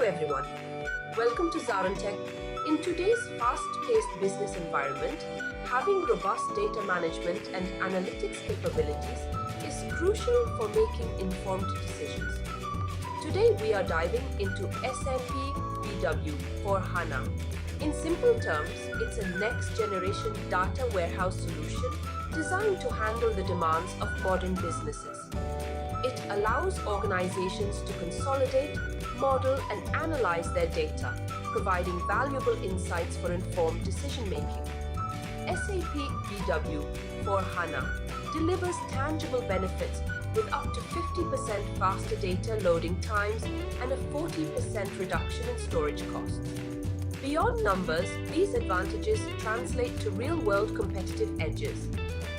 everyone. Welcome to ZaranTech. In today's fast-paced business environment, having robust data management and analytics capabilities is crucial for making informed decisions. Today we are diving into SAP BW for HANA. In simple terms, it's a next-generation data warehouse solution designed to handle the demands of modern businesses. It allows organizations to consolidate, model, and analyze their data, providing valuable insights for informed decision-making. SAP BW for HANA delivers tangible benefits with up to 50% faster data loading times and a 40% reduction in storage costs. Beyond numbers, these advantages translate to real-world competitive edges.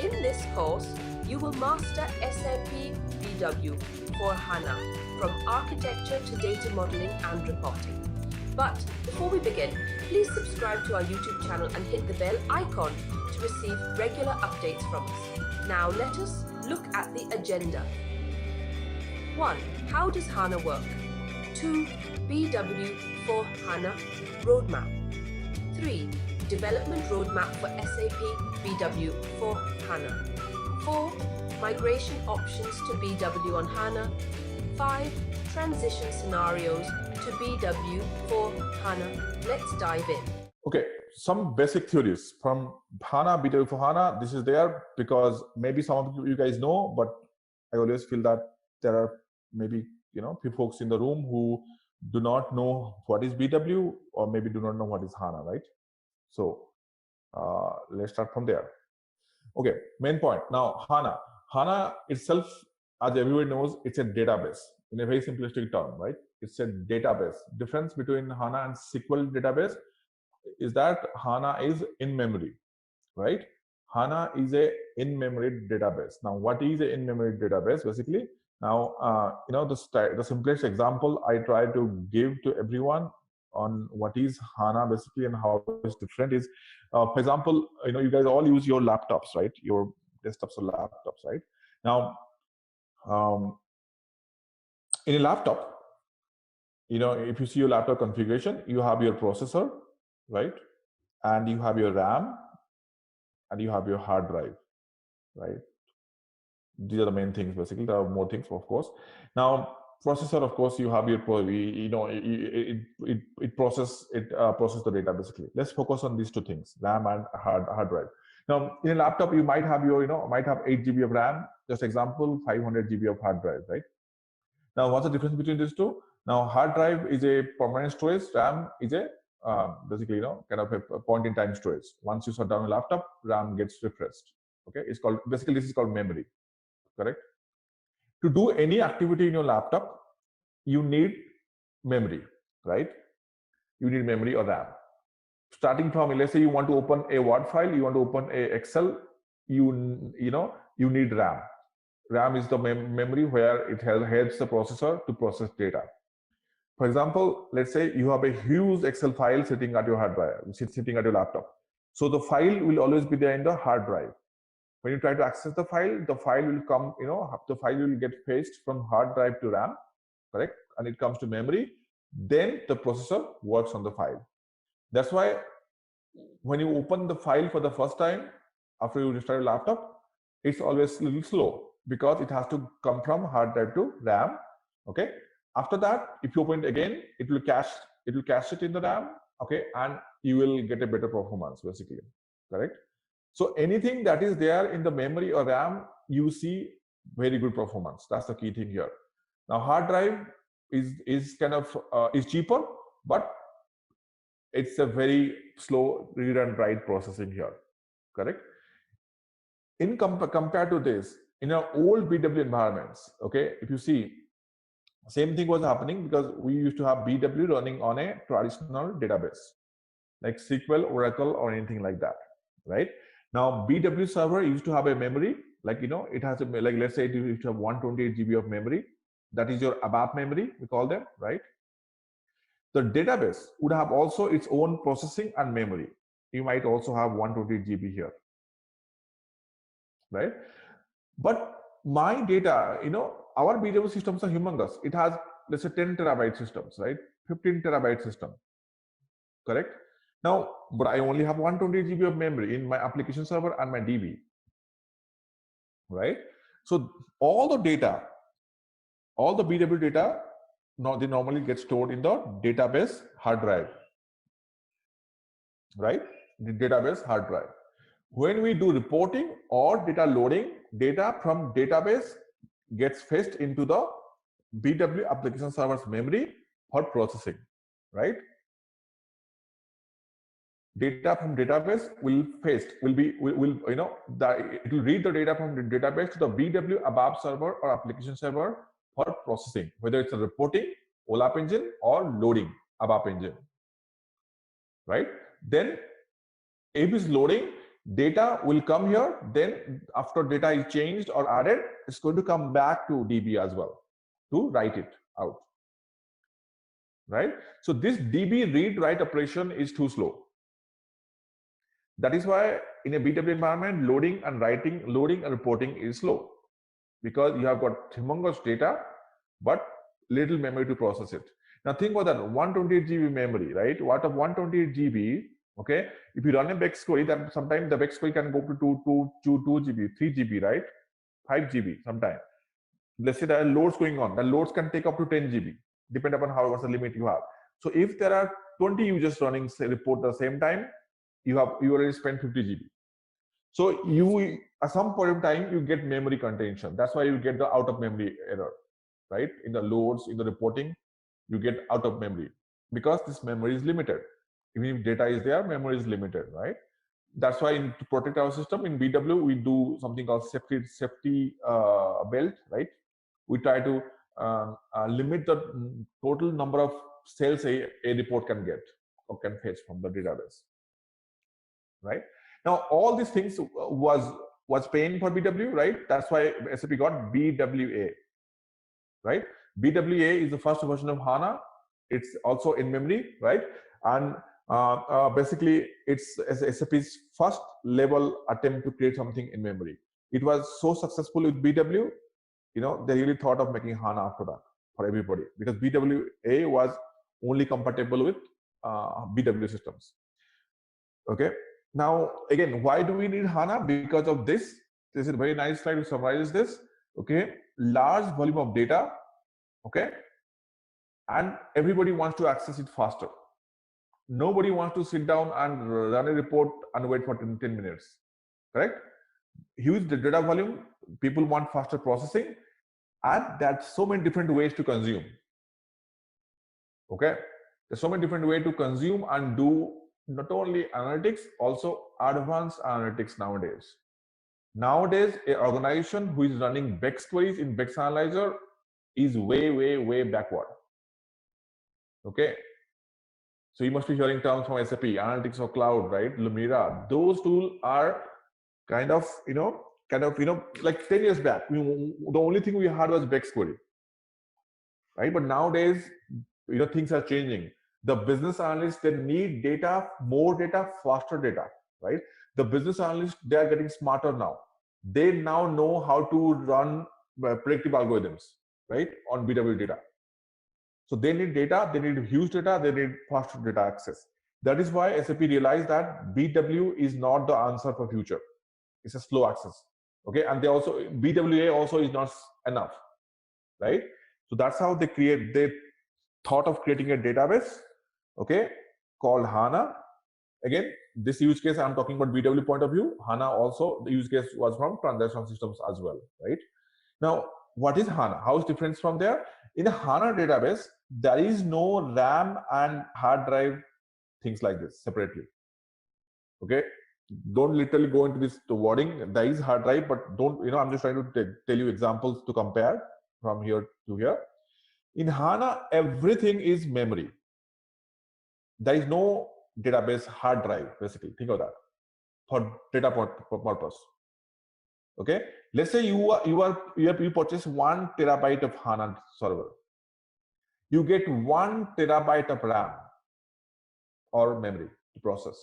In this course, you will master SAP BW for HANA, from architecture to data modeling and reporting. But before we begin, please subscribe to our YouTube channel and hit the bell icon to receive regular updates from us. Now let us look at the agenda. 1. How does HANA work? 2. BW for HANA roadmap. 3. Development roadmap for SAP BW for HANA. 4. Migration options to BW on HANA. 5. Transition scenarios to BW for HANA. Let's dive in. Okay, some basic theories from HANA, BW for HANA. This is there because maybe some of you guys know, but I always feel that there are maybe few folks in the room who do not know what is BW or maybe do not know what is HANA, right? So let's start from there. Okay, main point. Now HANA itself, as everybody knows, it's a database in a very simplistic term, right? It's a database. Difference between HANA and SQL database is that HANA is in memory, right? HANA is a in-memory database. Now, what is an in-memory database? Basically, now the simplest example I try to give to everyone on what is HANA basically and how it's different is, for example, you guys all use your laptops, right? Your desktops or laptops, right? Now, in a laptop, if you see your laptop configuration, you have your processor, right? And you have your RAM, and you have your hard drive, right? These are the main things. Basically, there are more things, of course. Now, processor, of course, you have your it process the data basically. Let's focus on these two things: RAM and hard drive. Now, in a laptop, you might have 8 GB of RAM. Just example, 500 GB of hard drive, right? Now, what's the difference between these two? Now, hard drive is a permanent storage. RAM is a basically kind of a point-in-time storage. Once you shut down a laptop, RAM gets refreshed. Okay, it's called basically this is called memory. Correct? To do any activity in your laptop, you need memory, right? You need memory or RAM. Starting from, let's say you want to open a Word file, you want to open a Excel, you need RAM. RAM is the memory where it helps the processor to process data. For example, let's say you have a huge Excel file sitting at your hard drive, sitting at your laptop. So the file will always be there in the hard drive. When you try to access the file will come, the file will get fetched from hard drive to RAM, correct? And it comes to memory. Then the processor works on the file. That's why when you open the file for the first time after you restart your laptop, it's always a little slow because it has to come from hard drive to RAM. Okay. After that, if you open it again, it will cache it in the RAM. Okay, and you will get a better performance basically, correct? So anything that is there in the memory or RAM, you see very good performance. That's the key thing here. Now, hard drive is kind of is cheaper, but it's a very slow read and write processing here, correct? In compared to this, in our old BW environments, okay, if you see, same thing was happening because we used to have BW running on a traditional database like SQL, Oracle, or anything like that, right? Now, BW server used to have a memory, like, it has a, like, let's say you used to have 128 GB of memory. That is your ABAP memory, we call them, right? The database would have also its own processing and memory. You might also have 128 GB here, right? But my data, our BW systems are humongous. It has, let's say, 10 terabyte systems, right? 15 terabyte system, correct? Now, but I only have 128 GB of memory in my application server and my DB, right? So all the data, all the BW data, now they normally get stored in the database hard drive, right? The database hard drive. When we do reporting or data loading, data from database gets fetched into the BW application server's memory for processing, right? Data from database will it will read the data from the database to the BW ABAP server or application server for processing, whether it's a reporting, OLAP engine, or loading ABAP engine, right? Then if it's loading, data will come here. Then after data is changed or added, it's going to come back to DB as well to write it out, right? So this DB read write operation is too slow. That is why in a BW environment, loading and reporting is slow, because you have got humongous data, but little memory to process it. Now think about that, 128 GB memory, right? What of 128 GB, okay? If you run a BEX query, then sometimes the BEX query can go to 2 GB, 3 GB, right? 5 GB sometimes. Let's say there are loads going on. The loads can take up to 10 GB, depending upon what's the limit you have. So if there are 20 users running report at the same time, you already spent 50 GB. So you at some point in time you get memory contention. That's why you get the out of memory error, right? In the loads, in the reporting, you get out of memory because this memory is limited. Even if data is there, memory is limited, right? That's why to protect our system in BW, we do something called safety belt, right? We try to limit the total number of cells a report can get or can fetch from the database, right? Now all these things was pain for BW, right? That's why SAP got BWA, right? BWA is the first version of HANA. It's also in memory, right? And basically it's SAP's first level attempt to create something in memory. It was so successful with BW, you know, they really thought of making HANA after that for everybody, because BWA was only compatible with BW systems. Okay. Now, again, why do we need HANA? Because of this. This is a very nice slide to summarize this. Okay. Large volume of data. Okay. And everybody wants to access it faster. Nobody wants to sit down and run a report and wait for 10 minutes. Correct? Huge data volume. People want faster processing. And there's so many different ways to consume. Okay. There's so many different ways to consume and do not only analytics, also advanced analytics nowadays. Nowadays, an organization who is running BEX queries in BEX Analyzer is way backward. Okay. So you must be hearing terms from SAP, analytics or cloud, right? Lumira. Those tools are kind of, like 10 years back. The only thing we had was BEX query, right? But nowadays, things are changing. The business analysts, they need data, more data, faster data, right? The business analysts, they are getting smarter now. They now know how to run predictive algorithms, right, on BW data. So they need data, they need huge data, they need faster data access. That is why SAP realized that BW is not the answer for future. It's a slow access, okay? And they also, BWA also is not enough, right? So that's how they thought of creating a database, okay, called HANA. Again, this use case I'm talking about BW point of view. HANA also, the use case was from transaction systems as well, right? Now, what is HANA? How is different from there? In a HANA database, there is no RAM and hard drive things like this separately. Okay, don't literally go into this wording. There is hard drive, but don't, I'm just trying to tell you examples to compare from here to here. In HANA, everything is memory. There is no database hard drive, basically. Think of that for data purpose. Okay, let's say you purchase 1 terabyte of HANA server. You get 1 terabyte of RAM or memory to process.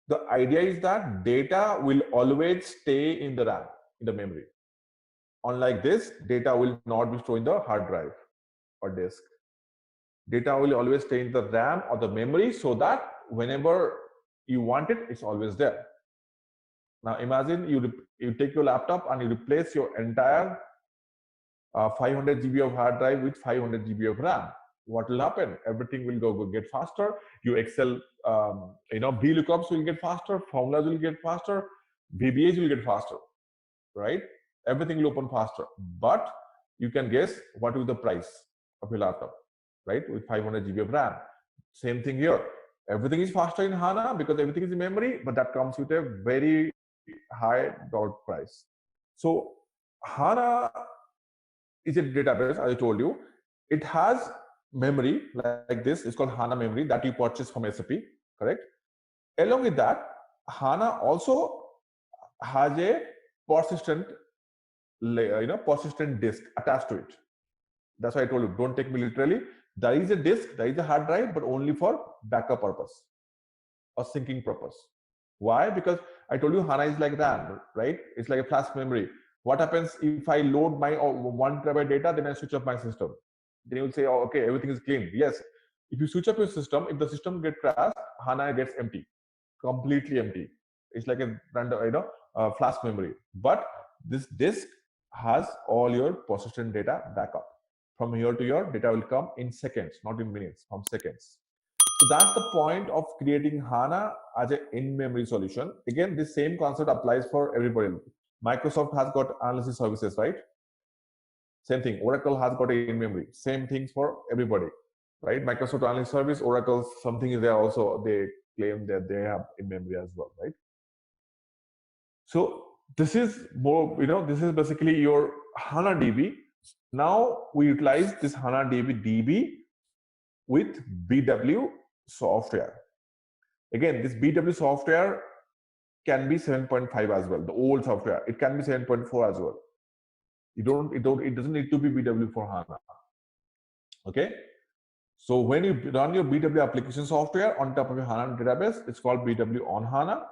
The idea is that data will always stay in the RAM, in the memory. Unlike this, data will not be stored in the hard drive or disk. Data will always stay in the RAM or the memory so that whenever you want it, it's always there. Now imagine you take your laptop and you replace your entire 500 GB of hard drive with 500 GB of RAM. What will happen? Everything will go get faster. Your Excel, VLOOKUPs will get faster. Formulas will get faster. VBAs will get faster, right? Everything will open faster. But you can guess what is the price of your laptop, right? With 500 GB of RAM. Same thing here. Everything is faster in HANA because everything is in memory, but that comes with a very high dollar price. So HANA is a database, as I told you. It has memory like this. It's called HANA memory that you purchase from SAP, correct? Along with that, HANA also has a persistent layer, persistent disk attached to it. That's why I told you, don't take me literally. There is a disk, there is a hard drive, but only for backup purpose or syncing purpose. Why? Because I told you HANA is like RAM, right? It's like a flash memory. What happens if I load my 1 terabyte data, then I switch off my system? Then you will say, oh, okay, everything is clean. Yes. If you switch off your system, if the system gets crashed, HANA gets empty, completely empty. It's like a random, flash memory. But this disk has all your persistent data backup. From here to here, data will come in seconds, not in minutes, from seconds. So that's the point of creating HANA as an in-memory solution. Again, this same concept applies for everybody. Microsoft has got analysis services, right? Same thing. Oracle has got a in-memory. Same things for everybody, right? Microsoft analysis service, Oracle, something is there also. They claim that they have in-memory as well, right? So this is more, this is basically your HANA DB. Now we utilize this HANA DB with BW software. Again, this BW software can be 7.5 as well. The old software, it can be 7.4 as well. It doesn't need to be BW for HANA. Okay. So when you run your BW application software on top of your HANA database, it's called BW on HANA.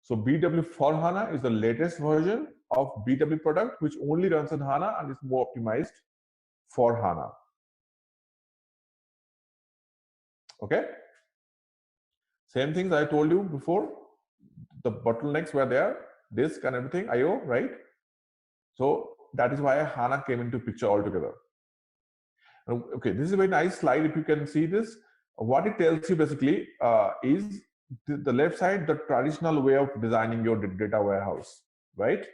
So BW for HANA is the latest version of BW product, which only runs on HANA and is more optimized for HANA. Okay. Same things I told you before. The bottlenecks were there, disk and everything, IO, right? So that is why HANA came into picture altogether. Okay, this is a very nice slide. If you can see this, what it tells you basically is the left side, the traditional way of designing your data warehouse, right?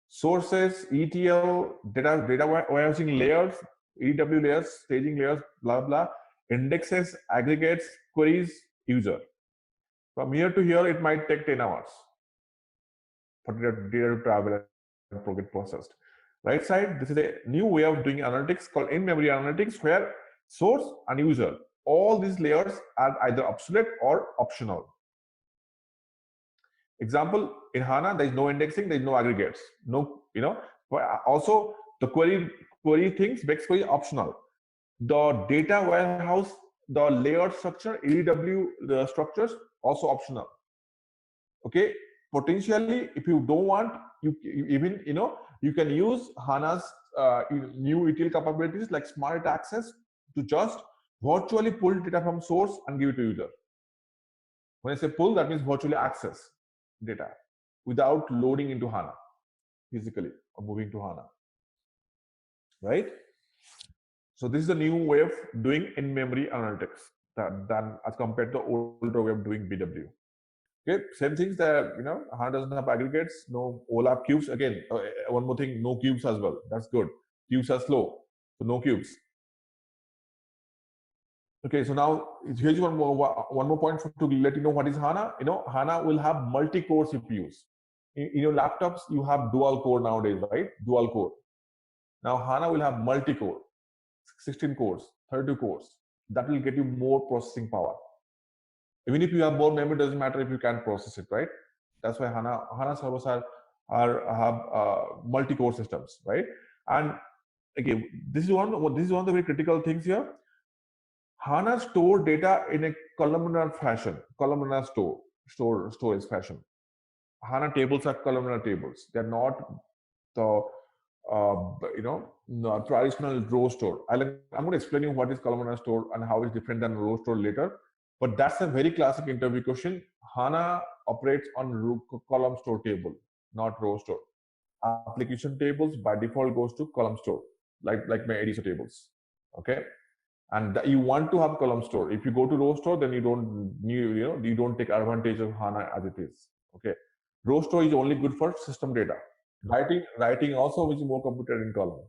Sources, ETL, data warehousing layers, EW layers, staging layers, blah, blah, indexes, aggregates, queries, user. From here to here, it might take 10 hours for data to travel and get processed. Right side, this is a new way of doing analytics called in-memory analytics, where source and user, all these layers are either obsolete or optional. Example, in HANA, there is no indexing, there is no aggregates, no, also the query things makes query optional. The data warehouse, the layered structure, EW the structures, also optional. Okay, potentially, if you don't want, you can use HANA's new ETL capabilities like smart access to just virtually pull data from source and give it to user. When I say pull, that means virtually access data without loading into HANA physically or moving to HANA, right? So this is a new way of doing in-memory analytics than as compared to the older way of doing BW. Okay, same things that HANA doesn't have aggregates, no OLAP cubes. Again, one more thing, no cubes as well. That's good. Cubes are slow, so no cubes. Okay, so now here's one more point to let you know what is HANA. HANA will have multi-core CPUs. In your laptops, you have dual core nowadays, right? Dual core. Now HANA will have multi-core, 16 cores, 32 cores. That will get you more processing power. Even if you have more memory, doesn't matter if you can't process it, right? That's why HANA servers have multi-core systems, right? And again, this is one of the very critical things here. HANA store data in a columnar fashion, columnar storage fashion. HANA tables are columnar tables. They're not the traditional row store. I'm going to explain you what is columnar store and how it's different than row store later. But that's a very classic interview question. HANA operates on column store table, not row store. Application tables by default goes to column store, like my ADSO tables. Okay, and you want to have column store. If you go to row store, then you don't take advantage of HANA as it is. Okay, row store is only good for system data. Writing also is more computed in column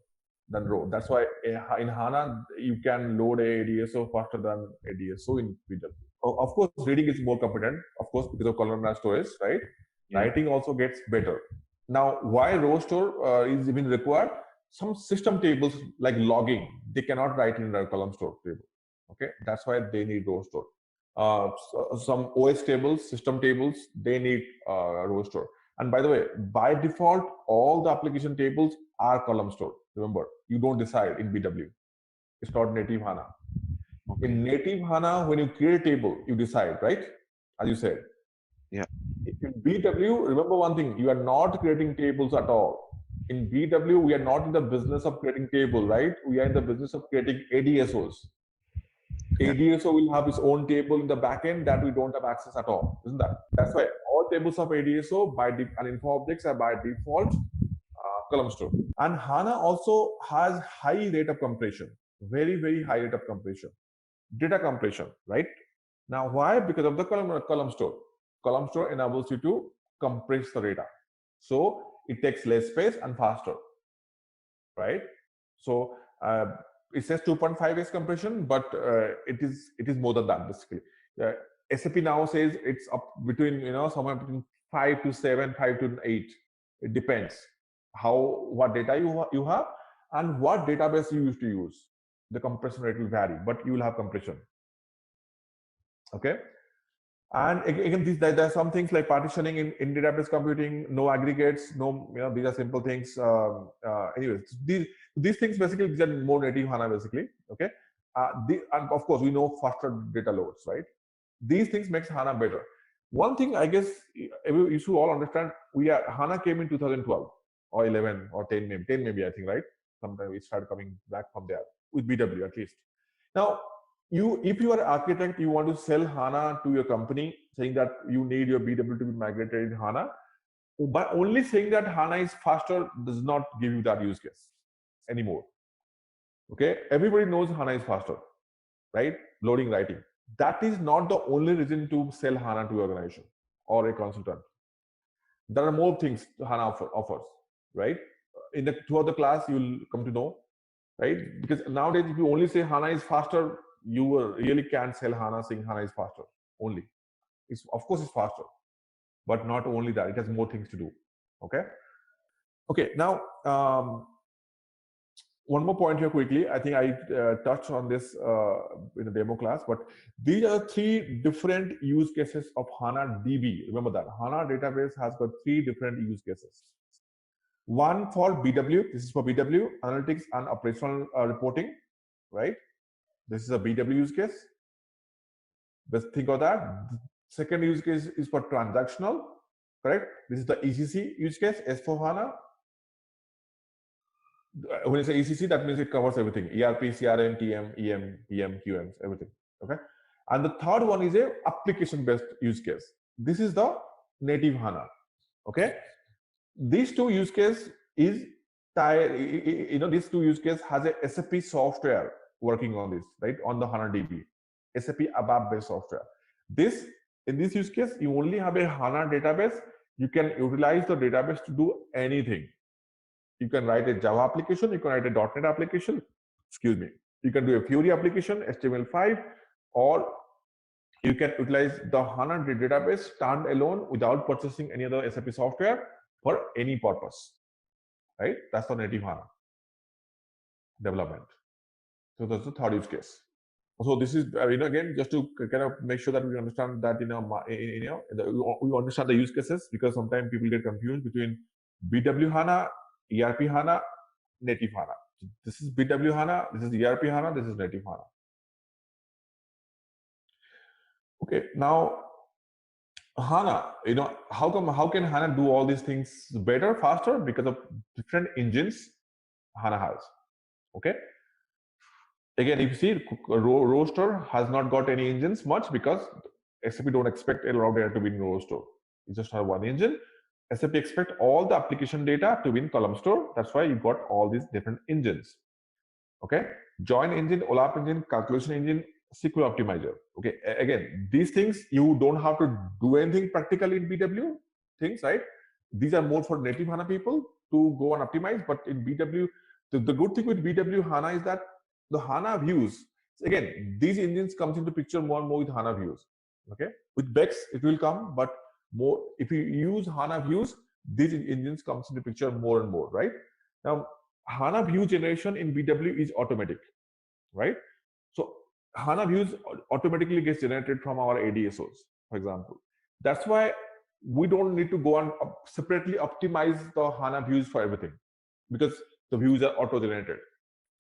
than row. That's why in HANA you can load a ADSO faster than ADSO in BW. Of course, reading is more competent, of course, because of columnar storage, right? Yeah. Writing also gets better. Now, why row store is even required? Some system tables like logging, they cannot write in a column store table. Okay, that's why they need row store. Some OS tables, system tables, they need row store. And by the way, by default, all the application tables are column store. Remember, you don't decide in BW. It's not native HANA. Okay. In native HANA, when you create a table, you decide, right? As you said. Yeah. In BW, remember one thing, you are not creating tables at all. In BW, we are not in the business of creating table, right? We are in the business of creating ADSOs. Yeah. ADSO will have its own table in the backend that we don't have access at all, isn't that? That's why all tables of ADSO and info objects are by default column store. And HANA also has high rate of compression, very, very high rate of compression, data compression, right? Now, why? Because of the column store. Column store enables you to compress the data. So it takes less space and faster, right? So it says 2.5x compression, but it is more than that basically. SAP now says it's up between somewhere between 5 to 7, 5 to 8. It depends what data you have and what database you used to use. The compression rate will vary, but you will have compression. Okay. And again, there are some things like partitioning in database computing, no aggregates, these are simple things. Anyways, these things basically, these are more native HANA basically. Okay. And of course, we know faster data loads, right? These things makes HANA better. One thing I guess you should all understand, HANA came in 2012 or 11 or 10 maybe I think, right? Sometime we started coming back from there with BW at least. Now, if you are an architect, you want to sell HANA to your company, saying that you need your BW to be migrated in HANA, but only saying that HANA is faster does not give you that use case anymore. Okay, everybody knows HANA is faster, right? Loading, writing. That is not the only reason to sell HANA to your organization or a consultant. There are more things HANA offers, right? Throughout the class, you'll come to know, right? Because nowadays, if you only say HANA is faster, you really can't sell HANA saying HANA is faster only. Of course, it's faster, but not only that. It has more things to do. Okay. Okay. Now, one more point here quickly. I think I touched on this in the demo class, but these are 3 different use cases of HANA DB. Remember that HANA database has got 3 different use cases. One for BW. This is for BW analytics and operational reporting, right? This is a BW use case. Let's think of that. Second use case is for transactional, correct? This is the ECC use case, S4HANA. When you say ECC, that means it covers everything: ERP, CRM, TM, EM, PM, QMs, everything. Okay. And the third one is a application-based use case. This is the native HANA. Okay. These 2 use case is these 2 use case has a SAP software working on this, right? On the HANA DB, SAP ABAP based software. In this use case, you only have a HANA database. You can utilize the database to do anything. You can write a Java application. You can write a .NET application. Excuse me. You can do a Fury application, HTML5, or you can utilize the HANA database standalone without purchasing any other SAP software for any purpose, right? That's the native HANA development. So that's the third use case. So this is again just to kind of make sure that we understand that we understand the use cases, because sometimes people get confused between BW HANA, ERP HANA, native HANA. So this is BW HANA, this is ERP HANA, this is native HANA. Okay, now HANA, how can HANA do all these things better, faster? Because of different engines. HANA has. Okay. Again, if you see, roster has not got any engines much because SAP don't expect a lot of data to be in row store. You just have one engine. SAP expect all the application data to be in column store. That's why you got all these different engines. Okay, join engine, OLAP engine, calculation engine, SQL optimizer. Okay, again, these things you don't have to do anything practically in BW things, right? These are more for native HANA people to go and optimize. But in BW, the good thing with BW HANA is that the HANA views, again, these engines comes into picture more and more with HANA views. Okay, with BEX it will come, but more if you use HANA views, these engines comes into picture more and more, right? Now, HANA view generation in BW is automatic, right? So HANA views automatically gets generated from our ADSOs, for example. That's why we don't need to go and separately optimize the HANA views for everything because the views are auto-generated.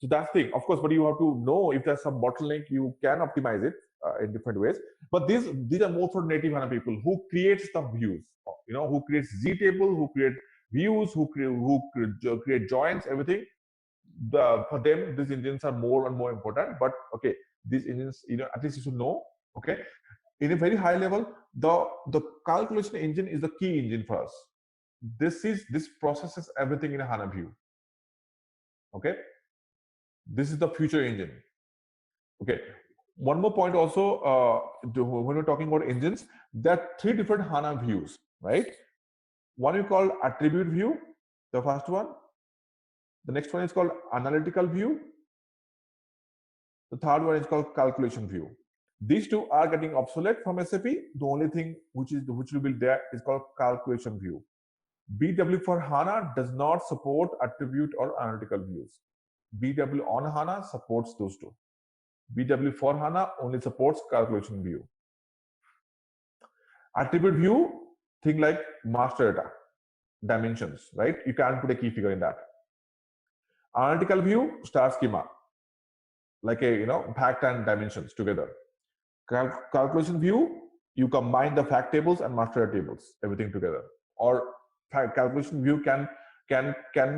So that's the thing, of course, but you have to know if there's some bottleneck, you can optimize it in different ways. But these are more for native HANA people who creates the views, who creates Z table, who create views, who create joins, everything. For them, these engines are more and more important. But okay, these engines, at least you should know. Okay, in a very high level, the calculation engine is the key engine for us. This processes everything in a HANA view. Okay, this is the future engine. Okay, one more point also, when we're talking about engines, there are 3 different HANA views, right? One is called attribute view, the first one. The next one is called analytical view. The third one is called calculation view. These two are getting obsolete from SAP. The only thing which will be there is called calculation view. BW for HANA does not support attribute or analytical views. BW on HANA supports those two. BW for HANA only supports calculation view. Attribute view, thing like master data, dimensions, right? You can't put a key figure in that. Analytical view, star schema, like a fact and dimensions together. Calculation view, you combine the fact tables and master data tables, everything together. Or calculation view can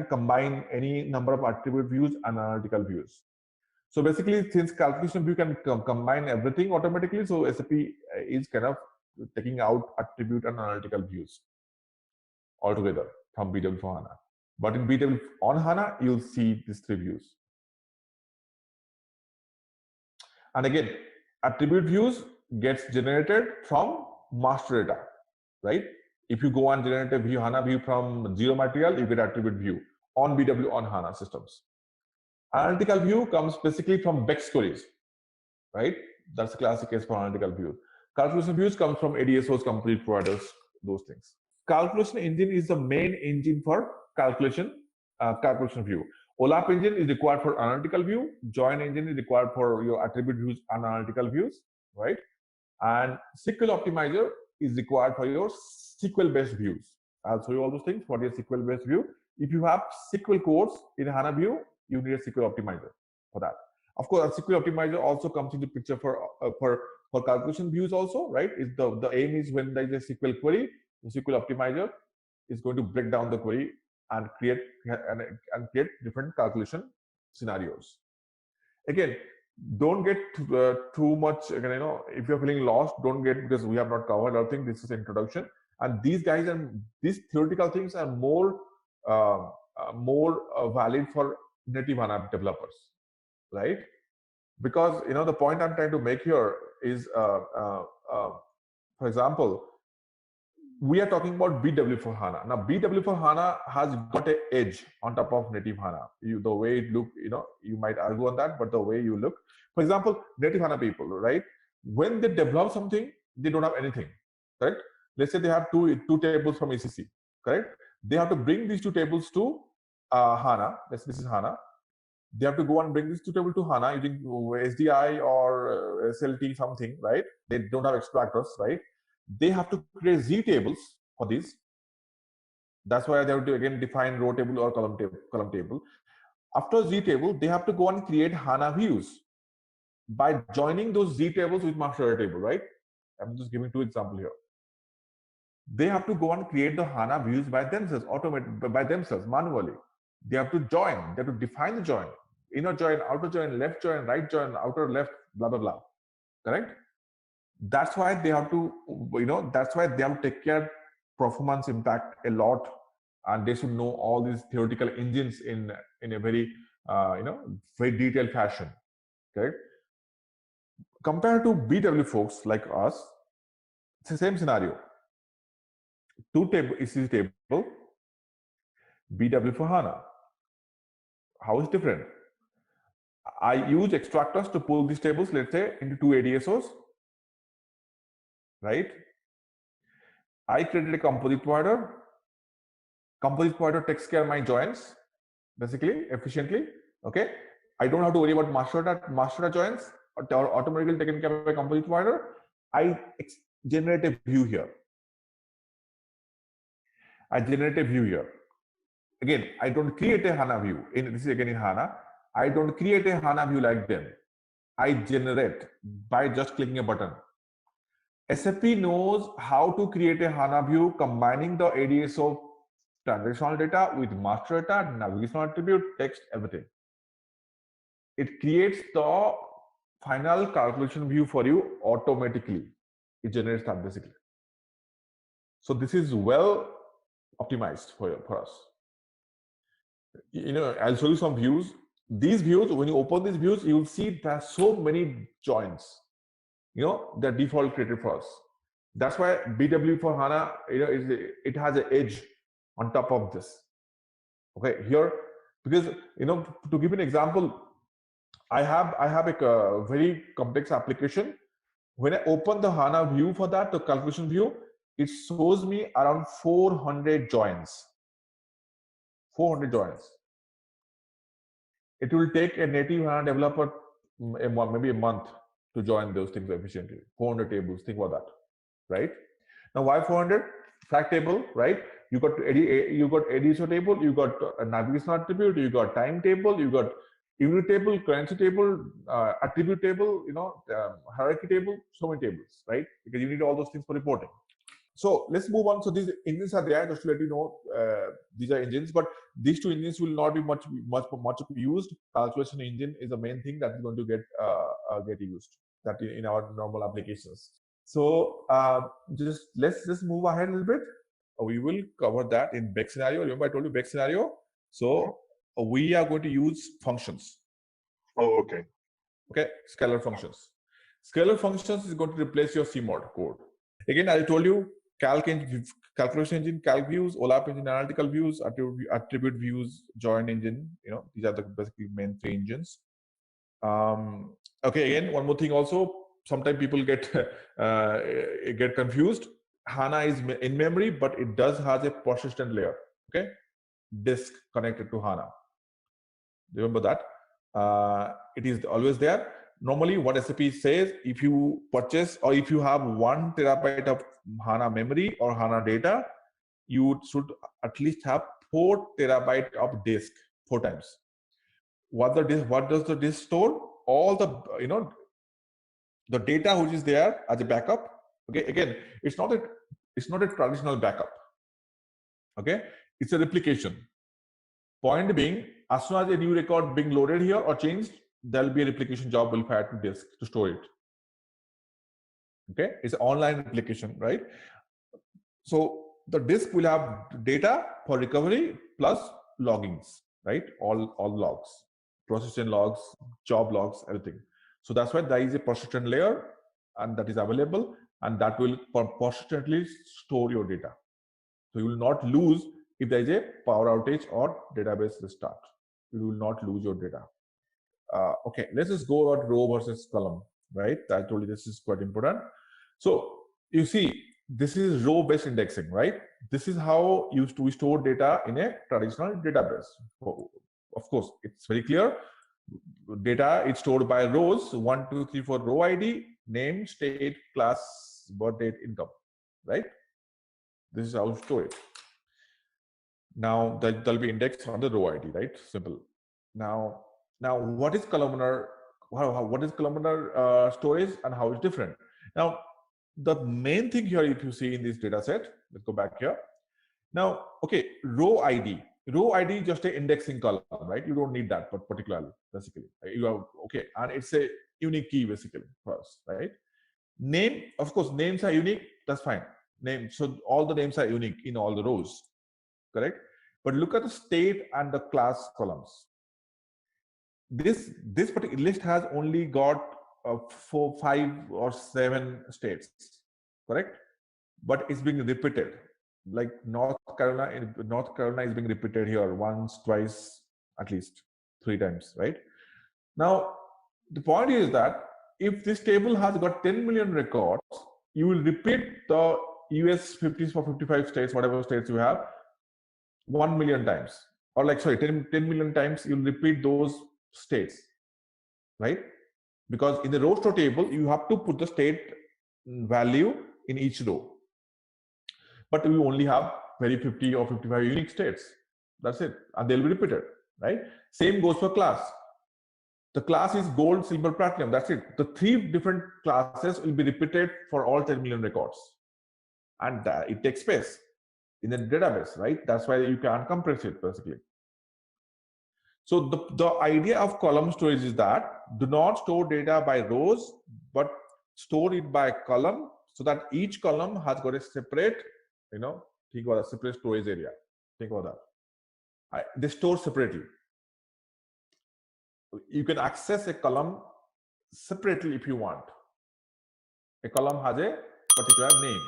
combine any number of attribute views and analytical views. So basically, since calculation view can combine everything automatically, so SAP is kind of taking out attribute and analytical views altogether from BW for HANA. But in BW on HANA, you'll see these 3 views. And again, attribute views gets generated from master data, right? If you go and generate a view, HANA view from zero material, you get attribute view on BW on HANA systems. Analytical view comes basically from BEX queries, right? That's the classic case for analytical view. Calculation views comes from ADSOs, complete providers, those things. Calculation engine is the main engine for calculation view. OLAP engine is required for analytical view. Join engine is required for your attribute views and analytical views, right? And SQL optimizer is required for your SQL-based views. I'll show you all those things for your SQL-based view. If you have SQL codes in HANA view, you need a SQL optimizer for that. Of course, a SQL optimizer also comes into picture for calculation views also, right? The aim is when there is a SQL query, the SQL optimizer is going to break down the query and create different calculation scenarios. Again, don't get too much. Again, if you're feeling lost, don't get, because we have not covered everything. This is introduction, and these guys and these theoretical things are more valid for native HANA developers, right? Because the point I'm trying to make here is, for example, we are talking about BW for HANA. Now, BW for HANA has got an edge on top of native HANA. The way it look, you might argue on that, but the way you look, for example, native HANA people, right? When they develop something, they don't have anything, correct? Let's say they have two tables from ECC, correct? They have to bring these 2 tables to HANA. This is HANA. They have to go and bring these 2 tables to HANA using SDI or SLT something, right? They don't have extractors, right? They have to create Z tables for this. That's why they have to again define row table or column table. After Z table, they have to go and create HANA views by joining those Z tables with master table, right? I'm just giving 2 examples here. They have to go and create the HANA views by themselves, manually. They have to join. They have to define the join. Inner join, outer join, left join, right join, outer left, blah, blah, blah. Correct? That's why they have to, that's why they have to take care performance impact a lot, and they should know all these theoretical engines in a very, very detailed fashion. Correct? Compared to BW folks like us, it's the same scenario. Two table ECC table, BW for HANA. How is different? I use extractors to pull these tables, let's say, into two ADSOs, right? I created a composite provider. Composite provider takes care of my joins, basically, efficiently. Okay. I don't have to worry about master data joins or automatically taken care of by composite provider. I generate a view here. I generate a view here. Again, I don't create a HANA view. This is again in HANA. I don't create a HANA view like them. I generate by just clicking a button. SAP knows how to create a HANA view combining the ADSO transactional data with master data, navigational attribute, text, everything. It creates the final calculation view for you automatically. It generates that basically. So this is well optimized for us. I'll show you some views. These views, when you open these views, you will see there are so many joins. They're default created for us. That's why BW for HANA, it has an edge on top of this. Okay, here, because to give an example, I have a very complex application. When I open the HANA view for that, the calculation view, it shows me around 400 joins. 400 joins. It will take a native HANA developer maybe a month to join those things efficiently. 400 tables, think about that, right? Now, why 400? Fact table, right? You got ADSO table, you got a navigation attribute, you got time table, you got unit table, currency table, attribute table, hierarchy table, so many tables, right? Because you need all those things for reporting. So let's move on. So these engines are there, just to let you know, these are engines, but these two engines will not be much used. Calculation engine is the main thing that is going to get used that in our normal applications. So let's move ahead a little bit. We will cover that in back scenario. Remember I told you back scenario. So we are going to use functions. Oh, okay. Okay, scalar functions. Scalar functions is going to replace your CMOD code. Again, I told you calculation engine, calc views, OLAP engine, analytical views, attribute views, join engine. These are the basically main three engines. Okay, again, one more thing also. Sometimes people get confused. HANA is in memory, but it does has a persistent layer. Okay, disk connected to HANA. Remember that. It is always there. Normally, what SAP says, if you purchase or if you have 1 terabyte of HANA memory or HANA data, you should at least have 4 terabyte of disk 4 times. What does the disk store? All the the data which is there as a backup. Okay, again, it's not a traditional backup. Okay, it's a replication. Point being, as soon as a new record being loaded here or changed, there'll be a replication job will fire to disk to store it. Okay, it's an online replication, right? So the disk will have data for recovery plus loggings, right? All logs, processing logs, job logs, everything. So that's why there is a persistent layer, and that is available, and that will persistently store your data. So you will not lose if there is a power outage or database restart. You will not lose your data. Okay, let's just go about row versus column, right? I told you this is quite important. So you see, this is row-based indexing, right? This is how we store data in a traditional database. Of course, it's very clear. Data is stored by rows: 1, 2, 3, 4 row ID, name, state, class, birth date, income, right? This is how to store it. Now that'll be indexed on the row ID, right? Simple. Now what is columnar? What is columnar storage and how it's different? Now, the main thing here, if you see in this data set, let's go back here. Now, okay, row ID. row ID is just an indexing column, right? You don't need that, but particularly, basically, you have okay, and it's a unique key basically for us, right? Name, of course, names are unique. That's fine. Name, so all the names are unique in all the rows, correct? But look at the state and the class columns. This particular list has only got 4, 5, or 7 states, correct? But it's being repeated. Like North Carolina is being repeated here once, twice, at least 3 times, right? Now, the point is that if this table has got 10 million records, you will repeat the US 50s for 55 states, whatever states you have, 1 million times. Or like, sorry, 10 million times you'll repeat those states, right? Because in the roster table, you have to put the state value in each row. But we only have very 50 or 55 unique states. That's it. And they'll be repeated, right? Same goes for class. The class is gold, silver, platinum. That's it. The 3 different classes will be repeated for all 10 million records. And it takes space in the database, right? That's why you can't compress it, basically. So the idea of column storage is that do not store data by rows, but store it by column, so that each column has got a separate, think about a separate storage area. Think about that. They store separately. You can access a column separately if you want. A column has a particular name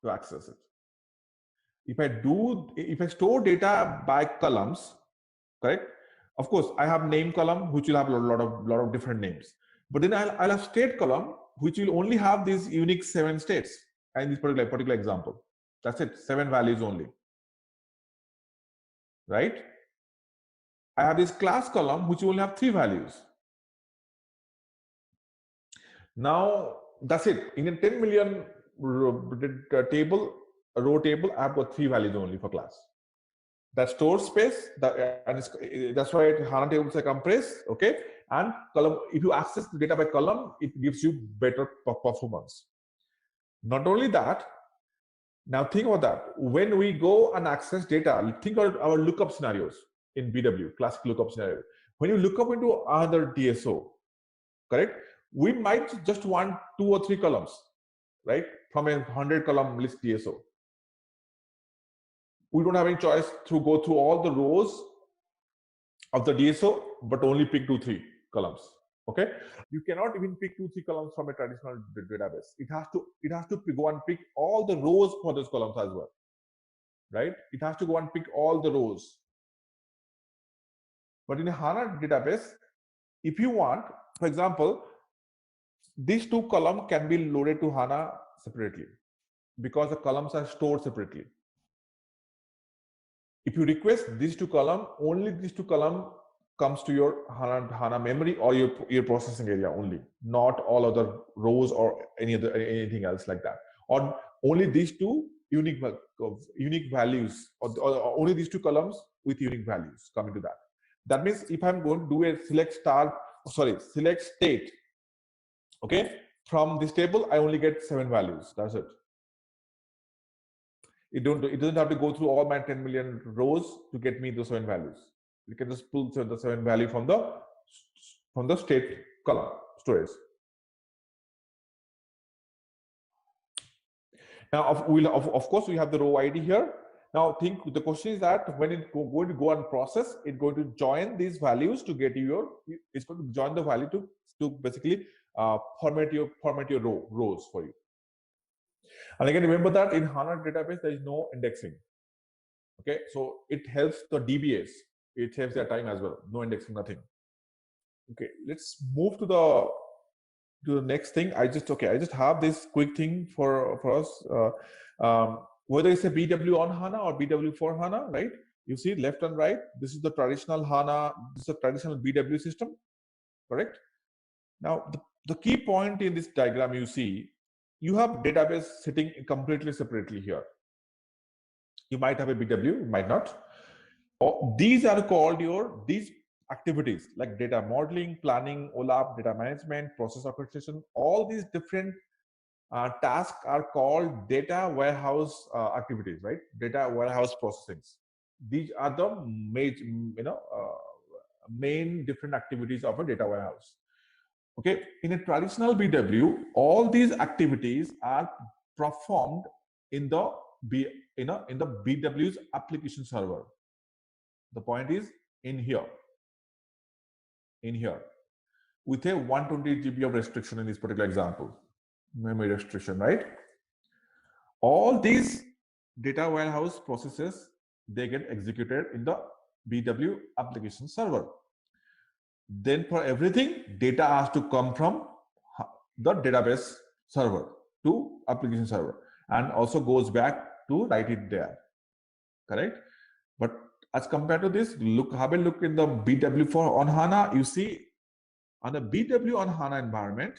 to access it. If I store data by columns, correct? Of course, I have name column, which will have a lot of different names. But then I'll have state column, which will only have these unique 7 states. And this particular example, that's it, 7 values only, right? I have this class column, which will only have 3 values. Now, that's it. In a 10 million row table, I've got 3 values only for class. That stores space, and that's why HANA tables are compressed, okay? And column, if you access the data by column, it gives you better performance. Not only that, now think about that. When we go and access data, think about our lookup scenarios in BW, classic lookup scenario. When you look up into another DSO, correct? We might just want 2 or 3 columns, right? From a 100 column list DSO. We don't have any choice to go through all the rows of the DSO, but only pick 2, 3 columns. Okay, you cannot even pick 2, 3 columns from a traditional database. It has to go and pick all the rows for those columns as well, right? It has to go and pick all the rows. But in a HANA database, if you want, for example, these 2 columns can be loaded to HANA separately because the columns are stored separately. If you request these 2 columns, only these 2 columns comes to your HANA memory or your processing area only, not all other rows or anything else like that. Or only these 2 unique values, or only these 2 columns with unique values coming to that. That means if I'm going to do a select state, okay, from this table, I only get 7 values. That's it. It doesn't have to go through all my 10 million rows to get me those 7 values. You can just pull the 7 value from the state column storage. Now, of course, we have the row ID here. Now, the question is that when it's going to go and process, it's going to join these values to get it's going to join the value to basically format your rows for you. And again, remember that in HANA database, there is no indexing. Okay, so it helps the DBAs. It saves their time as well. No indexing, nothing. Okay, let's move to the next thing. I just have this quick thing for us. Whether it's a BW on HANA or BW for HANA, right? You see left and right. This is the traditional HANA. This is a traditional BW system, correct? Now, the key point in this diagram, you see, you have database sitting completely separately here. You might have a BW, you might not. These are called these activities like data modeling, planning, OLAP, data management, process orchestration. All these different tasks are called data warehouse activities, right? Data warehouse processings. These are the major, main different activities of a data warehouse. Okay, in a traditional BW, all these activities are performed in the in the BW's application server. The point is in here, with a 128 GB of restriction in this particular example, memory restriction, right? All these data warehouse processes, they get executed in the BW application server. Then for everything, data has to come from the database server to application server, and also goes back to write it there, correct? But as compared to this, have a look in the BW for on HANA. You see, on the BW on HANA environment,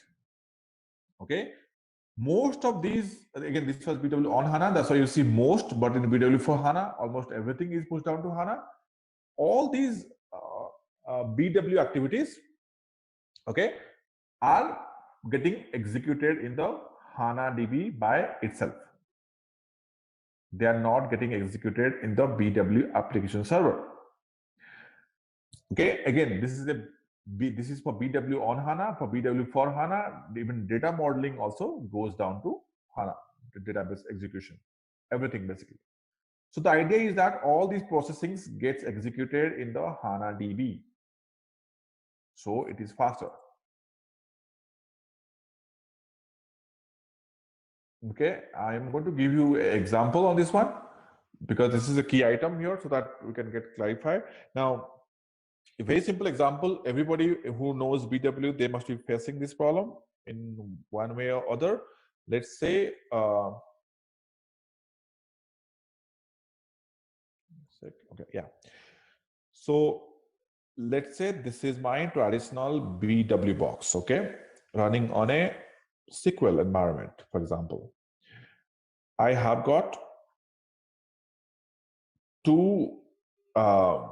okay, most of these, again, this was BW on HANA, that's why you see most, but in BW for HANA, almost everything is pushed down to HANA. All these BW activities, okay, are getting executed in the HANA DB by itself. They are not getting executed in the BW application server. Okay, again, this is for BW on HANA. For BW for HANA, even data modeling also goes down to HANA, the database execution, everything basically. So the idea is that all these processings gets executed in the HANA DB. So it is faster. Okay, I am going to give you an example on this one because this is a key item here so that we can get clarified. Now, a very simple example, everybody who knows BW, they must be facing this problem in one way or other. Let's say, okay, yeah. So let's say this is my traditional BW box, okay, running on a SQL environment, for example. I have got two, I've